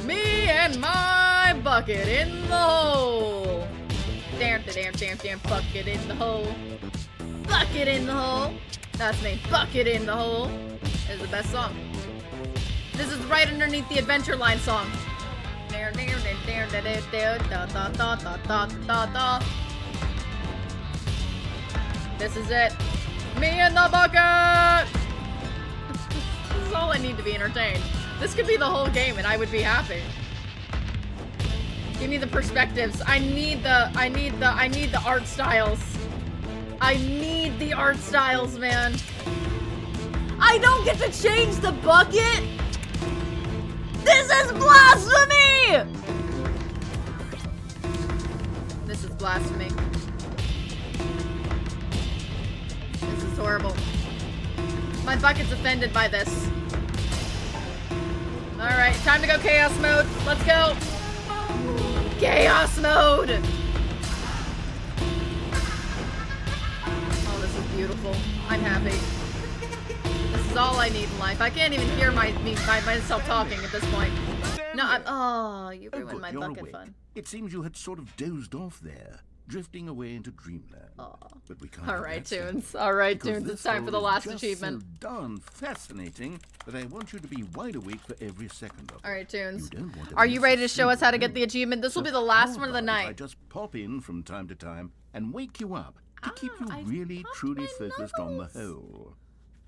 Me and my bucket in the hole. Damn, damn, damn, damn, bucket in the hole. Bucket in the hole. That's me. Bucket in the hole is the best song. This is right underneath the adventure line song. This is it. Me and the bucket. This is all I need to be entertained. This could be the whole game and I would be happy. Give me the perspectives. I need the art styles. I need the art styles, man. I don't get to change the bucket. This is blasphemy. This is blasphemy. This is horrible. My bucket's offended by this. Alright, time to go chaos mode. Let's go. Chaos mode! Oh, this is beautiful. I'm happy. This is all I need in life. I can't even hear myself talking at this point. No, oh, you ruined good, my you're bucket awake. fun. It seems you had sort of dozed off there, drifting away into dreamland. Aw. But we can't have Alright, that, Stanley, Tunes. Alright, because Tunes. this It's time for the hole is last just achievement. So darn fascinating that I want you to be wide awake for every second of it. Alright, Tunes. You don't want to Are you miss ready a to show us how to get single the achievement? This will So be the last how one of the about if I night. just pop in from time to time and wake you up to keep you I really, popped truly my focused on the knuckles. hole.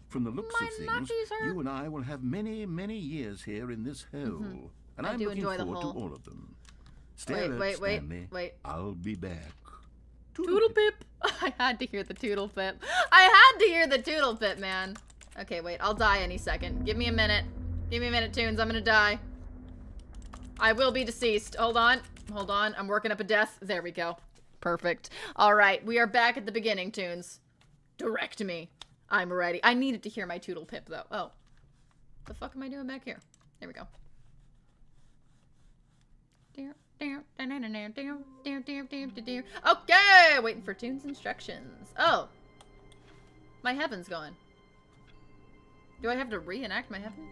From the looks My of things, knuckles hurt. you and I will have many, many years here in this hole. And I I'm do looking enjoy the forward to hole. all of them. Stay alert, wait, Stanley. wait. I'll be back. Toodle pip. I had to hear the toodle pip. I had to hear the toodle pip, man. Okay, wait. I'll die any second. Give me a minute. Give me a minute, Tunes. I'm gonna die. I will be deceased. Hold on. Hold on. I'm working up a death. There we go. Perfect. All right. We are back at the beginning, Tunes. Direct me. I'm ready. I needed to hear my toodle pip, though. Oh. The fuck am I doing back here? There we go. Okay, waiting for Tunes instructions. Oh, my heaven's gone. Do I have to reenact my heaven?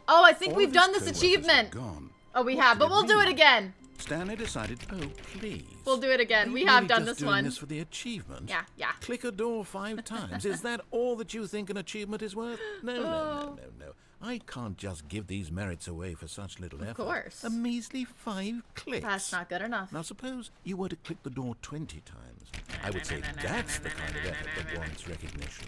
Oh, I think All we've of done his this co-workers are achievement. gone. Oh, we What have, did but it we'll do it mean? again. Stanley decided, oh, please. We'll do it again. Are We you have really done just this doing one. this for the achievement? Yeah, yeah. Click a door 5 times. Is that all that you think an achievement is worth? No, no, no, no, no. I can't just give these merits away for such little effort. Of course. A measly 5 clicks. That's not good enough. Now suppose you were to click the door 20 times. I would say that's the kind of effort that wants recognition.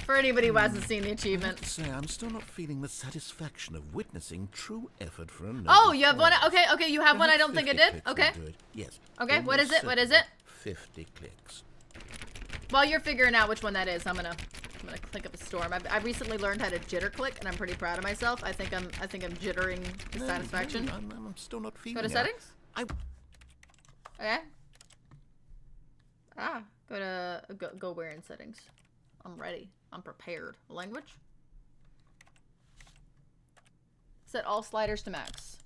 For anybody who hasn't seen the achievement. Say, I'm still not feeling the satisfaction of witnessing true effort for a noble Oh, you have one. cause. Okay, you have one. I don't think I 50 did. clicks Okay. will do it. Yes. Okay, what is it? What is it? 50 clicks. While you're figuring out which one that is, I'm gonna click up a storm. I recently learned how to jitter click, and I'm pretty proud of myself. I think I'm jittering to satisfaction. No, I'm still not feeling Go to it. settings. I Okay. Go where in settings? I'm ready. I'm prepared. Language. Set all sliders to max.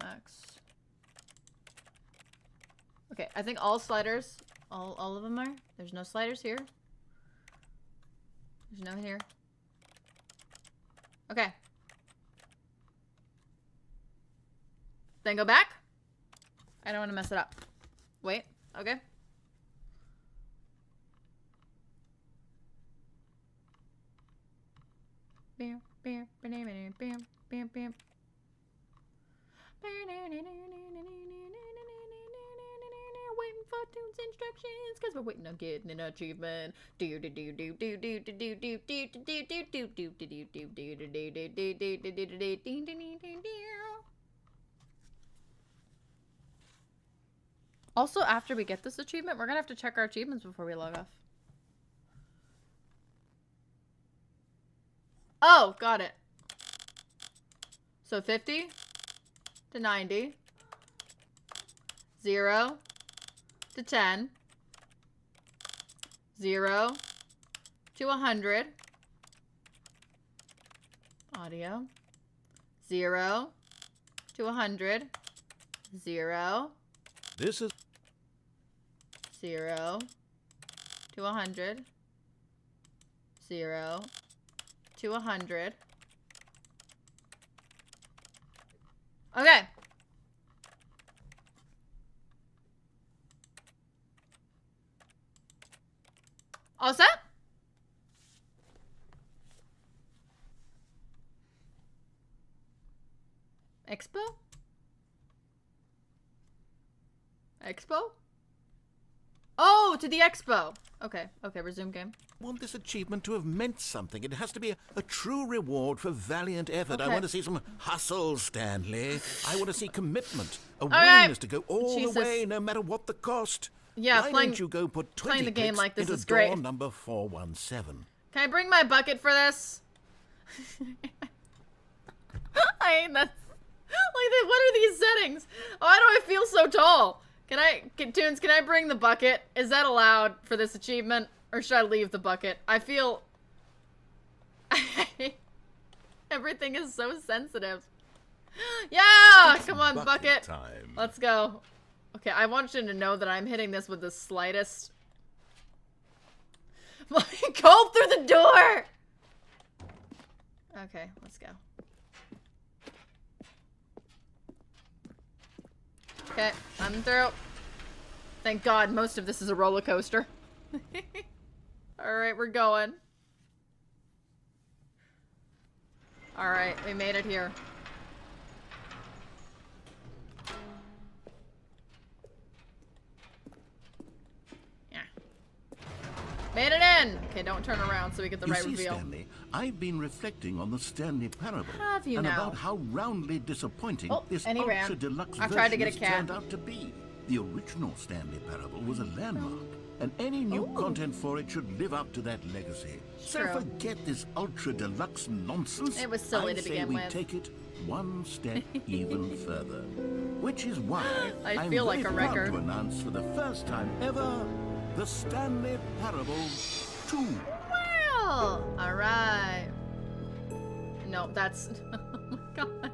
Max. Okay, I think all sliders, all of them are. There's no sliders here. There's no here. Okay. Then go back. I don't want to mess it up. Wait. Okay. Bam, bam, bam, bam, bam, bam, bam. Waiting for Toon's instructions, cause we're waiting on getting an achievement. Also, after we get this achievement, we're gonna have to check our achievements before we log off. Oh, got it. So 50 to 90, 0 to 10, 0 to 100, audio, 0 to 100, 0, This is 0 to 100, 0 to 100. Okay. All set? Expo? Expo? Oh, to the expo. Okay, resume game. want this achievement to have meant something. It has to be a true reward for valiant effort. I Okay. want to see some hustle, Stanley. I want to see commitment, a right. willingness to go all Jesus. the way, no matter what the cost. Yeah, Why playing- don't you go put 20 playing the game clicks like this into is door great. number 417? Can I bring my bucket for this? I hate that. Like, what are these settings? Why do I feel so tall? Toons, can I bring the bucket? Is that allowed for this achievement? Or should I leave the bucket? I feel... Everything is so sensitive. Yeah! Come on, bucket. Time. Let's go. Okay, I want you to know that I'm hitting this with the slightest... Go through the door! Okay, let's go. Okay, I'm through. Thank God most of this is a roller coaster. Alright, we're going. Alright, we made it here. Yeah. Made it in! Okay, don't turn around so we get the You right see, reveal. Stanley, I've been reflecting on the Stanley Parable. Have you and now? about how roundly disappointing Oh, this and he ran. ultra-deluxe I tried to version get a has cat. turned out to be. The original Stanley Parable was a landmark, and any new Ooh. content for it should live up to that legacy. So True. forget this ultra-deluxe nonsense. It was silly I to say begin we with. take it one step even further. Which is why I I'm feel like very a proud record. to announce for the first time ever the Stanley Parable 2. Well, alright. No, that's... Oh my God.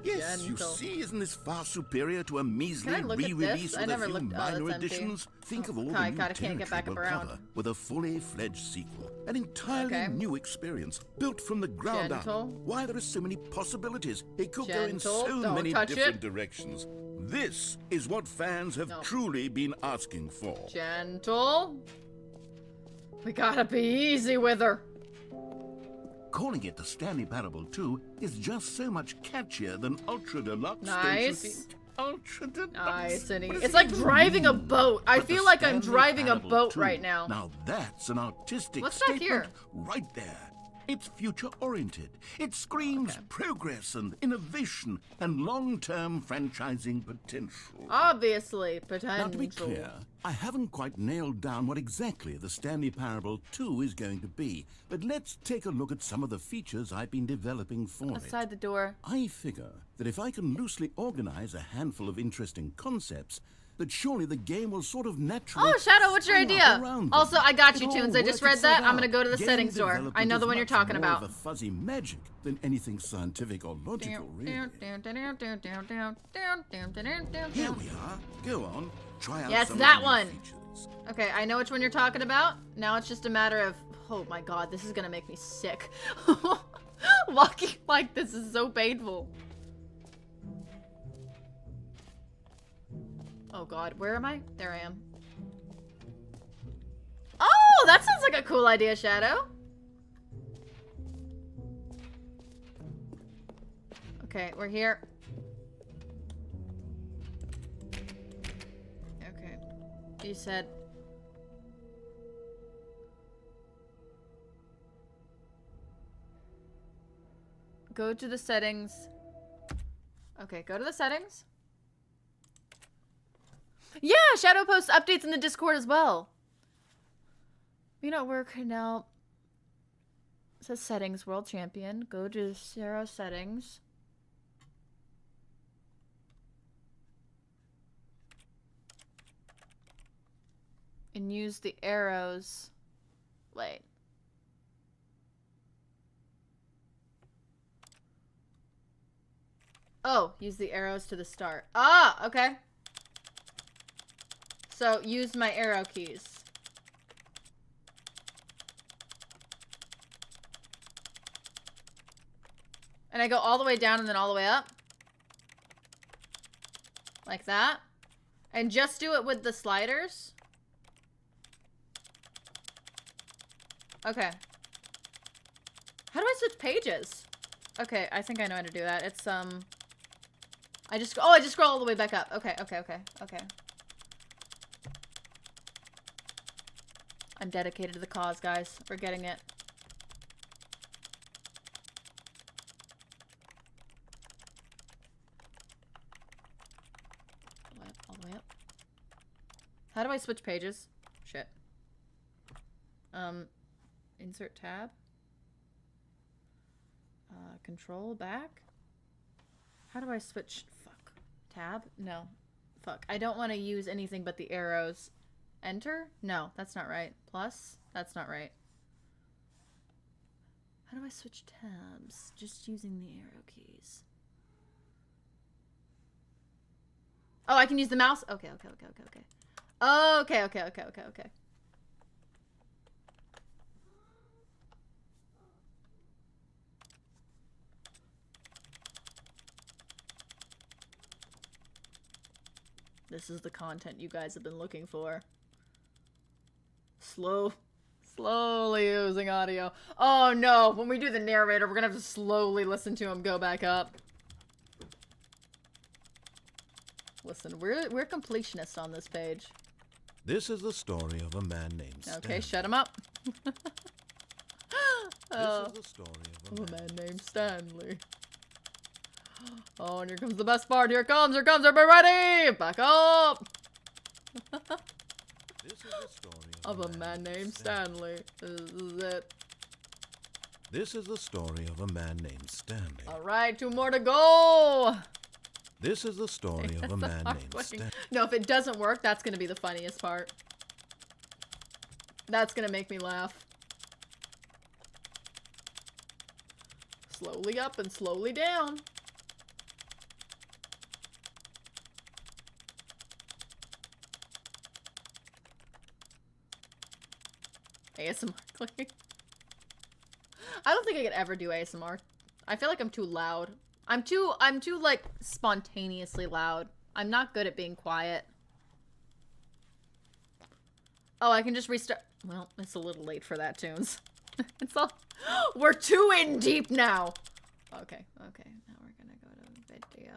Yes, you Gentle. see, isn't this far superior to a measly Can I look at re-release this? I with a never few looked- oh, minor that's empty. additions? Think of all God, the new God, I can't get territory back up we'll around. cover with a fully fledged sequel. An entirely Okay. new experience, built from the ground Gentle. up. Why, there are so many possibilities. It could go in Gentle. so Don't many touch different it. directions. This is what fans have truly been asking for. Gentle. We gotta be easy with her. Calling it the Stanley Parable 2 is just so much catchier than Ultra Deluxe. Nice. Don't you think? Ultra Deluxe. Nice. What does It's it like even driving a mean? boat. I But the feel like I'm Stanley driving a Parable boat 2, right now. Now that's an artistic What's back statement here? right there. It's future-oriented. It screams progress and innovation and long-term franchising potential. Obviously, potential. Now, to be clear, I haven't quite nailed down what exactly the Stanley Parable 2 is going to be, but let's take a look at some of the features I've been developing for Outside the door. I figure that if I can loosely organize a handful of interesting concepts, that surely the game will sort of naturally... Oh, Shadow, what's your spring up idea? around them. Also, I got you, It'll Tunes. I all just work read that. itself I'm gonna out. go to the Game settings door. I development know is the one you're much talking more about. of a fuzzy magic than anything scientific or logical, really. Here we are. Go on. Try out Yes, some that of the one. features. Okay, I know which one you're talking about. Now it's just a matter of... Oh my god, this is gonna make me sick. Walking like this is so painful. Oh god, where am I? There I am. Oh, that sounds like a cool idea, Shadow. Okay, we're here. Okay. You said... Go to the settings. Okay, go to the settings. Yeah, Shadow posts updates in the Discord as well. You know, work now. It says settings, world champion. Go to Zero settings. And use the arrows. Wait. Oh, use the arrows to the start. Ah, okay. So, use my arrow keys. And I go all the way down and then all the way up. Like that. And just do it with the sliders. Okay. How do I switch pages? Okay, I think I know how to do that. It's, I just scroll all the way back up. Okay. I'm dedicated to the cause, guys. We're getting it. All the way up. How do I switch pages? Shit. Insert tab. Control back. How do I switch? Fuck. Tab? No. Fuck. I don't want to use anything but the arrows. Enter? No, that's not right. Plus? That's not right. How do I switch tabs? Just using the arrow keys. Oh, I can use the mouse? Okay. Okay. This is the content you guys have been looking for. Slowly using audio. Oh no, when we do the narrator, we're gonna have to slowly listen to him go back up. Listen, we're completionists on this page. This is the story of a man named Stanley. Okay, shut him up. This is the story of a man named Stanley. Oh, and here comes the best part. Here comes, everybody ready! Back up! This is the story of a man named Stanley. This is it. This is the story of a man named Stanley. Alright, 2 more to go! This is the story of a man named Stanley. No, if it doesn't work, that's gonna be the funniest part. That's gonna make me laugh. Slowly up and slowly down. ASMR clicking. I don't think I could ever do ASMR. I feel like I'm too loud. I'm too like spontaneously loud. I'm not good at being quiet. Oh, I can just restart. Well, it's a little late for that, Tunes. It's all. We're too in deep now. Okay, okay. Now we're gonna go to video.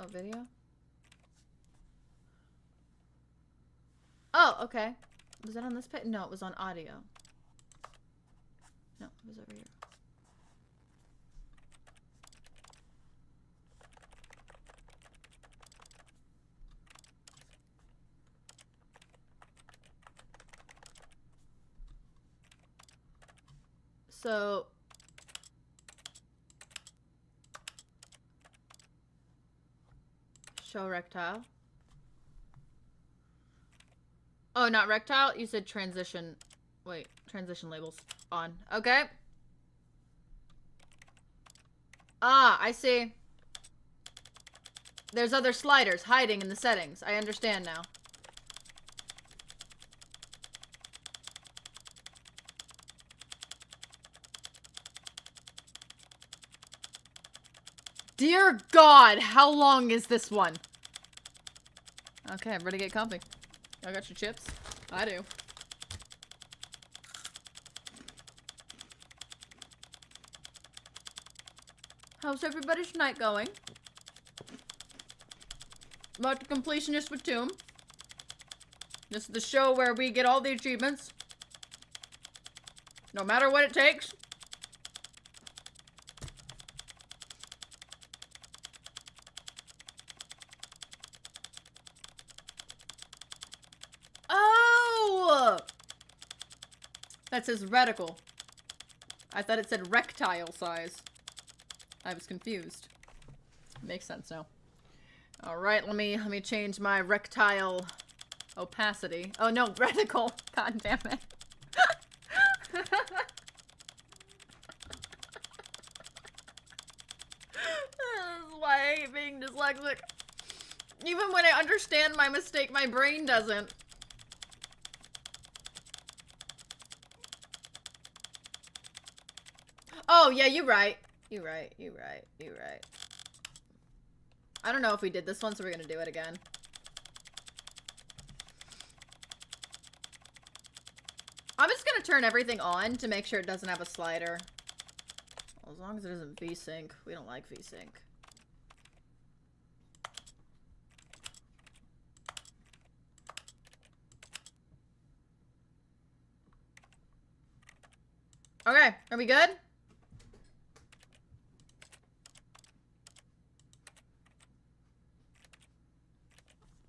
Oh, video? Oh, okay. Was that on this page? No, it was on audio. No, it was over here. So... show rectile. Oh, not rectile? You said transition. Wait, transition labels on. Okay. Ah, I see. There's other sliders hiding in the settings. I understand now. Dear God, how long is this one? Okay, everybody get comfy. Y'all got your chips? I do. How's everybody's night going? About the completionist with Tomb. This is the show where we get all the achievements. No matter what it takes. That says reticle. I thought it said rectile size. I was confused. Makes sense now. Alright, let me change my rectile opacity. Oh no, reticle. God damn it. This is why I hate being dyslexic. Even when I understand my mistake, my brain doesn't. Oh, yeah, you're right. You're right. You're right. You're right. I don't know if we did this one, so we're gonna do it again. I'm just gonna turn everything on to make sure it doesn't have a slider. Well, as long as it isn't VSync. We don't like VSync. Okay, are we good?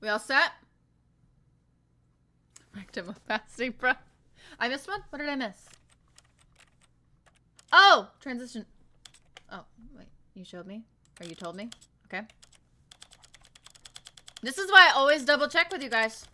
We all set? Rectum opacity, bro. I missed one? What did I miss? Oh! Transition. Oh, wait. You showed me? Or you told me? Okay. This is why I always double check with you guys.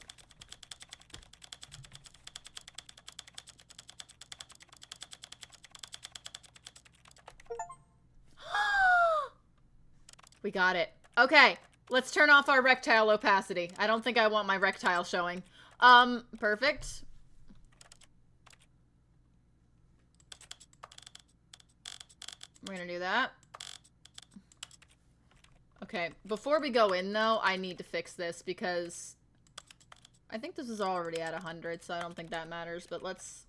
We got it. Okay. Let's turn off our rectile opacity. I don't think I want my rectile showing. Perfect. We're gonna do that. Okay, before we go in though, I need to fix this because I think this is already at 100, so I don't think that matters, but let's...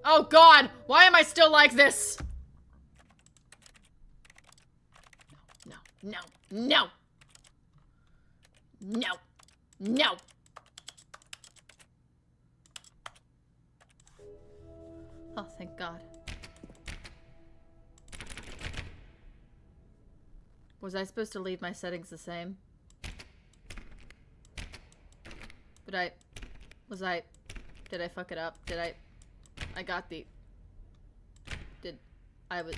Oh God, why am I still like this? No, no, no, no, no. Oh, thank God. Was I supposed to leave my settings the same? Did I fuck it up? I got the... I would...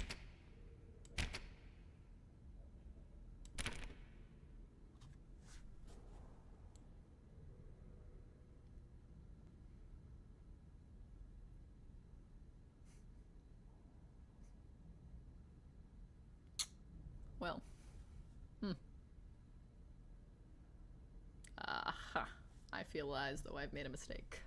Well. Aha. I feel as though I've made a mistake.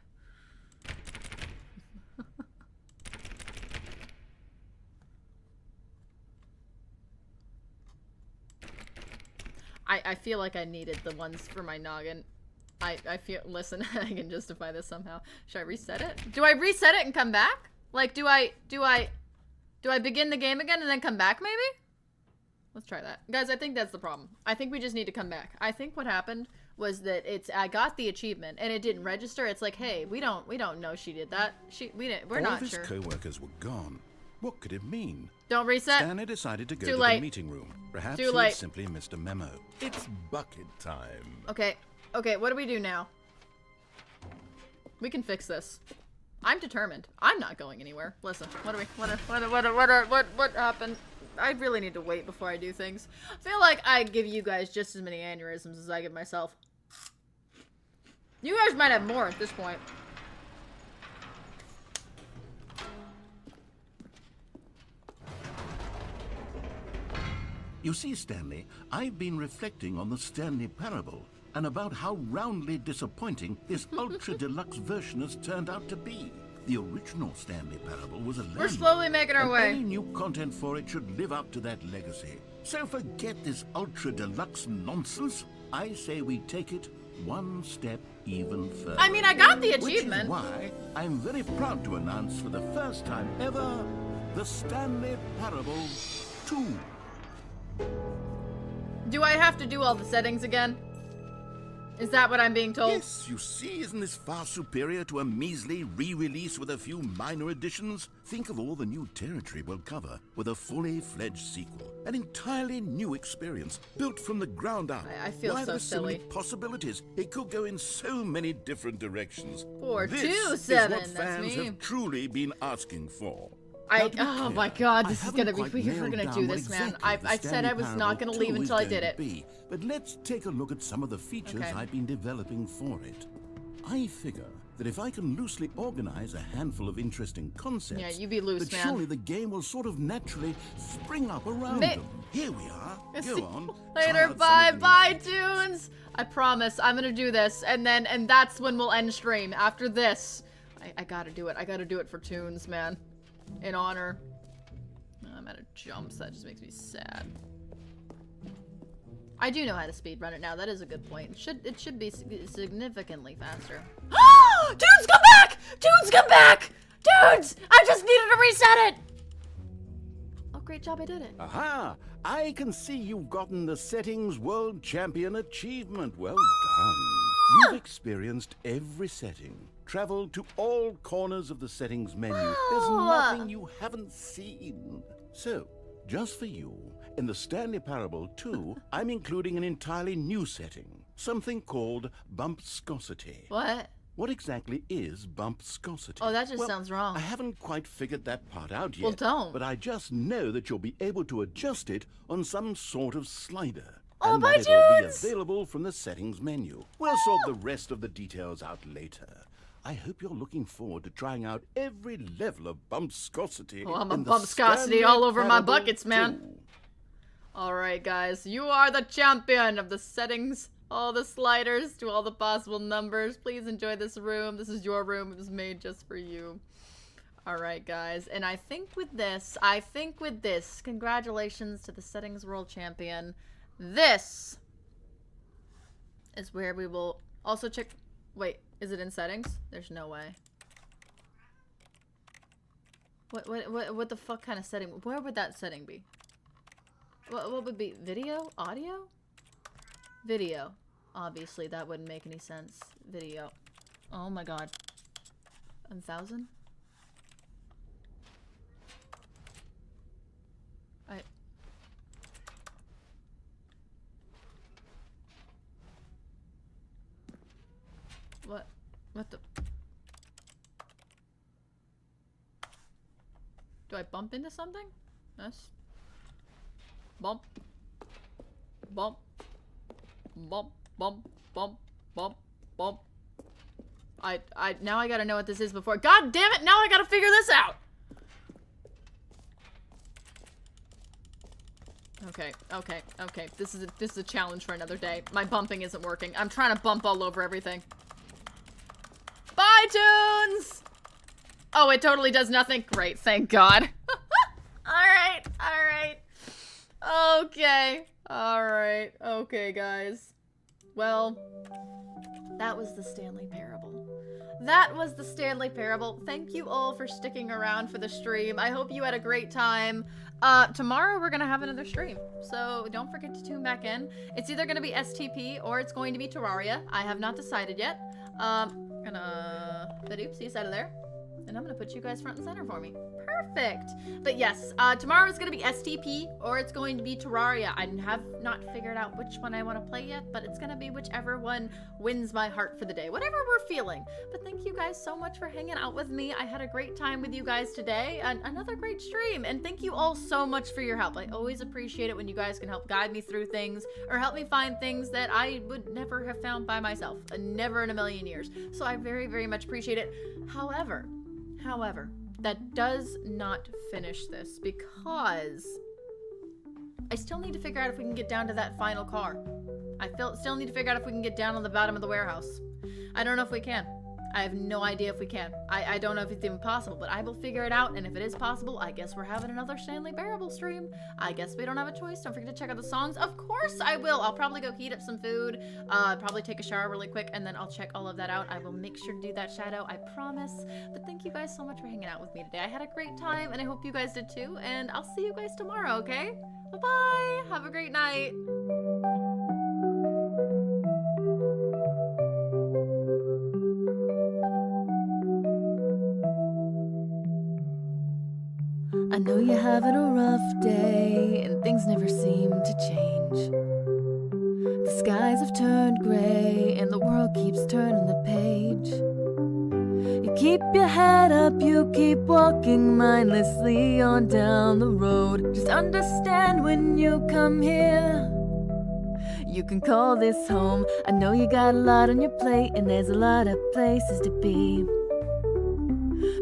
I feel like I needed the ones for my noggin. I feel, listen, I can justify this somehow. Should I reset it? Do I reset it and come back? Like, do I begin the game again and then come back maybe? Let's try that. Guys, I think that's the problem. I think we just need to come back. I think what happened was that I got the achievement and it didn't register. It's like, hey, we don't know she did that. We're not sure. All his co-workers were gone. What could it mean? Don't reset. Stanley decided to go Too to late. the meeting room. Perhaps Too he late. had simply missed a memo. It's bucket time. Okay. Okay, what do we do now? We can fix this. I'm determined. I'm not going anywhere. Listen, what happened? I really need to wait before I do things. I feel like I give you guys just as many aneurysms as I give myself. You guys might have more at this point. You see, Stanley, I've been reflecting on the Stanley Parable and about how roundly disappointing this ultra-deluxe version has turned out to be. The original Stanley Parable was a landmark. We're slowly making our and way. Any new content for it should live up to that legacy. So forget this ultra-deluxe nonsense. I say we take it one step even further. I mean, I got the achievement. Which is why I'm very proud to announce for the first time ever, the Stanley Parable 2. Do I have to do all the settings again? Is that what I'm being told? Yes, you see, isn't this far superior to a measly re-release with a few minor additions? Think of all the new territory we'll cover with a fully fledged sequel. An entirely new experience, built from the ground up. I feel Why, so there's so many silly. possibilities. It could go in so many different directions. 427, This is what that's fans me. have truly been asking for. Oh my god, this is gonna be, we're we're gonna do this, man. I said I was not gonna leave until I did it. But let's take a look at some of the features Okay. I've been developing for it. I figure that if I can loosely organize a handful of interesting concepts, Yeah, you be loose, that man. surely the game will sort of naturally spring up around them. Here we are. See Go on. Later, try out bye, some of bye, Tunes. I promise, I'm gonna do this, and that's when we'll end stream. After this, I gotta do it. I gotta do it for Tunes, man. In honor. I'm out of jumps. That just makes me sad. I do know how to speedrun it now. That is a good point. It should be significantly faster. Tunes, come back! Tunes, come back! Tunes! I just needed to reset it! Oh, great job, I did it. Aha! I can see you've gotten the Settings World Champion achievement. Well done. You've experienced every setting, traveled to all corners of the settings menu. There's nothing you haven't seen. So, just for you, in the Stanley Parable 2, I'm including an entirely new setting, something called bumpscosity. What? What exactly is bumpscosity? Oh, that just Well, sounds wrong. I haven't quite figured that part out yet. Well, don't. But I just know that you'll be able to adjust it on some sort of slider. Oh, and bye, that it'll be Tunes! available from the settings menu. We'll sort the rest of the details out later. I hope you're looking forward to trying out every level of bumpscosity. Oh, I'm a in the bumpscosity Stanley all over my Parable buckets, man. 2. Alright, guys. You are the champion of the settings. All the sliders to all the possible numbers. Please enjoy this room. This is your room. It was made just for you. Alright, guys. And I think with this, congratulations to the settings world champion. This is where we will also check. Wait, is it in settings? There's no way. What the fuck kind of setting? Where would that setting be? What would be video? Audio? Video. Obviously, that wouldn't make any sense. Video. Oh my god. 1,000? What the? Do I bump into something? Yes. Bump. Bump. Bump. Bump. Bump. Bump. Bump. Now I gotta know what this is before. God damn it! Now I gotta figure this out! Okay, okay, okay. This is a challenge for another day. My bumping isn't working. I'm trying to bump all over everything. Bye, Tunes! Oh, it totally does nothing. Great, thank God. Alright, alright. Okay. Alright. Okay, guys. Well, that was the Stanley Parable. That was the Stanley Parable. Thank you all for sticking around for the stream. I hope you had a great time. Tomorrow we're gonna have another stream, so don't forget to tune back in. It's either gonna be STP or it's going to be Terraria. I have not decided yet. Gonna put oopsies out of there, and I'm gonna put you guys front and center for me. Perfect. But yes, tomorrow is gonna be STP or it's going to be Terraria. I have not figured out which one I want to play yet, but it's gonna be whichever one wins my heart for the day, whatever we're feeling. But thank you guys so much for hanging out with me. I had a great time with you guys today, and another great stream. And thank you all so much for your help. I always appreciate it when you guys can help guide me through things or help me find things that I would never have found by myself, never in a million years. So I very, very much appreciate it. However, that does not finish this, because I still need to figure out if we can get down to that final car. I still need to figure out if we can get down on the bottom of the warehouse. I don't know if we can. I have no idea if we can. I don't know if it's even possible, but I will figure it out, and if it is possible, I guess we're having another Stanley Parable stream. I guess we don't have a choice. Don't forget to check out the songs. Of course I will. I'll probably go heat up some food, probably take a shower really quick, and then I'll check all of that out. I will make sure to do that, Shadow, I promise. But thank you guys so much for hanging out with me today. I had a great time, and I hope you guys did too, and I'll see you guys tomorrow, okay? Bye-bye. Have a great night. I know you're having a rough day, and things never seem to change. The skies have turned gray, and the world keeps turning the page. You keep your head up, you keep walking mindlessly on down the road. Just understand when you come here, you can call this home. I know you got a lot on your plate, and there's a lot of places to be.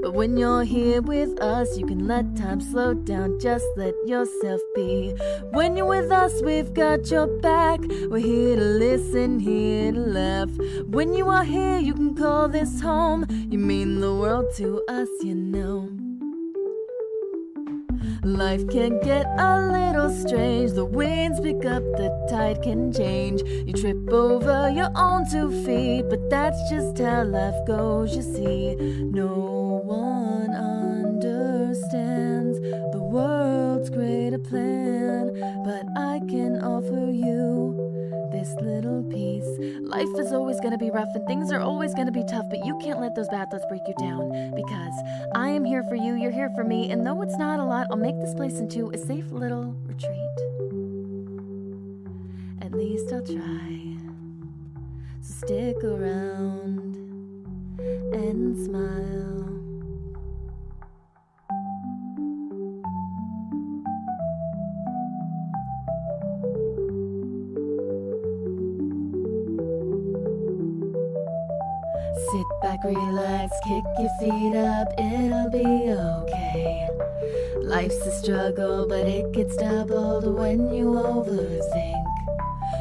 But when you're here with us, you can let time slow down, just let yourself be. When you're with us, we've got your back. We're here to listen, here to laugh. When you are here, you can call this home. You mean the world to us, you know. Life can get a little strange. The winds pick up, the tide can change. You trip over your own 2 feet, but that's just how life goes, you see. No one understands the world's greater plan, but I can offer you this little piece. Life is always gonna be rough and things are always gonna be tough, but you can't let those bad thoughts break you down, because I am here for you, you're here for me, and though it's not a lot, I'll make this place into a safe little retreat. At least I'll try. So stick around and smile. Sit back, relax, kick your feet up, it'll be okay. Life's a struggle, but it gets doubled when you overthink.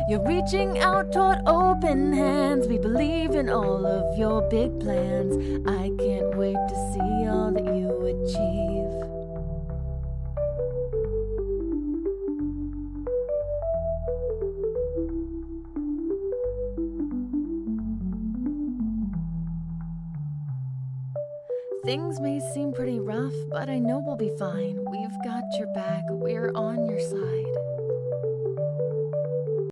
You're reaching out toward open hands, we believe in all of your big plans. I can't wait to see all that you achieve. Things may seem pretty rough, but I know we'll be fine. We've got your back, we're on your side.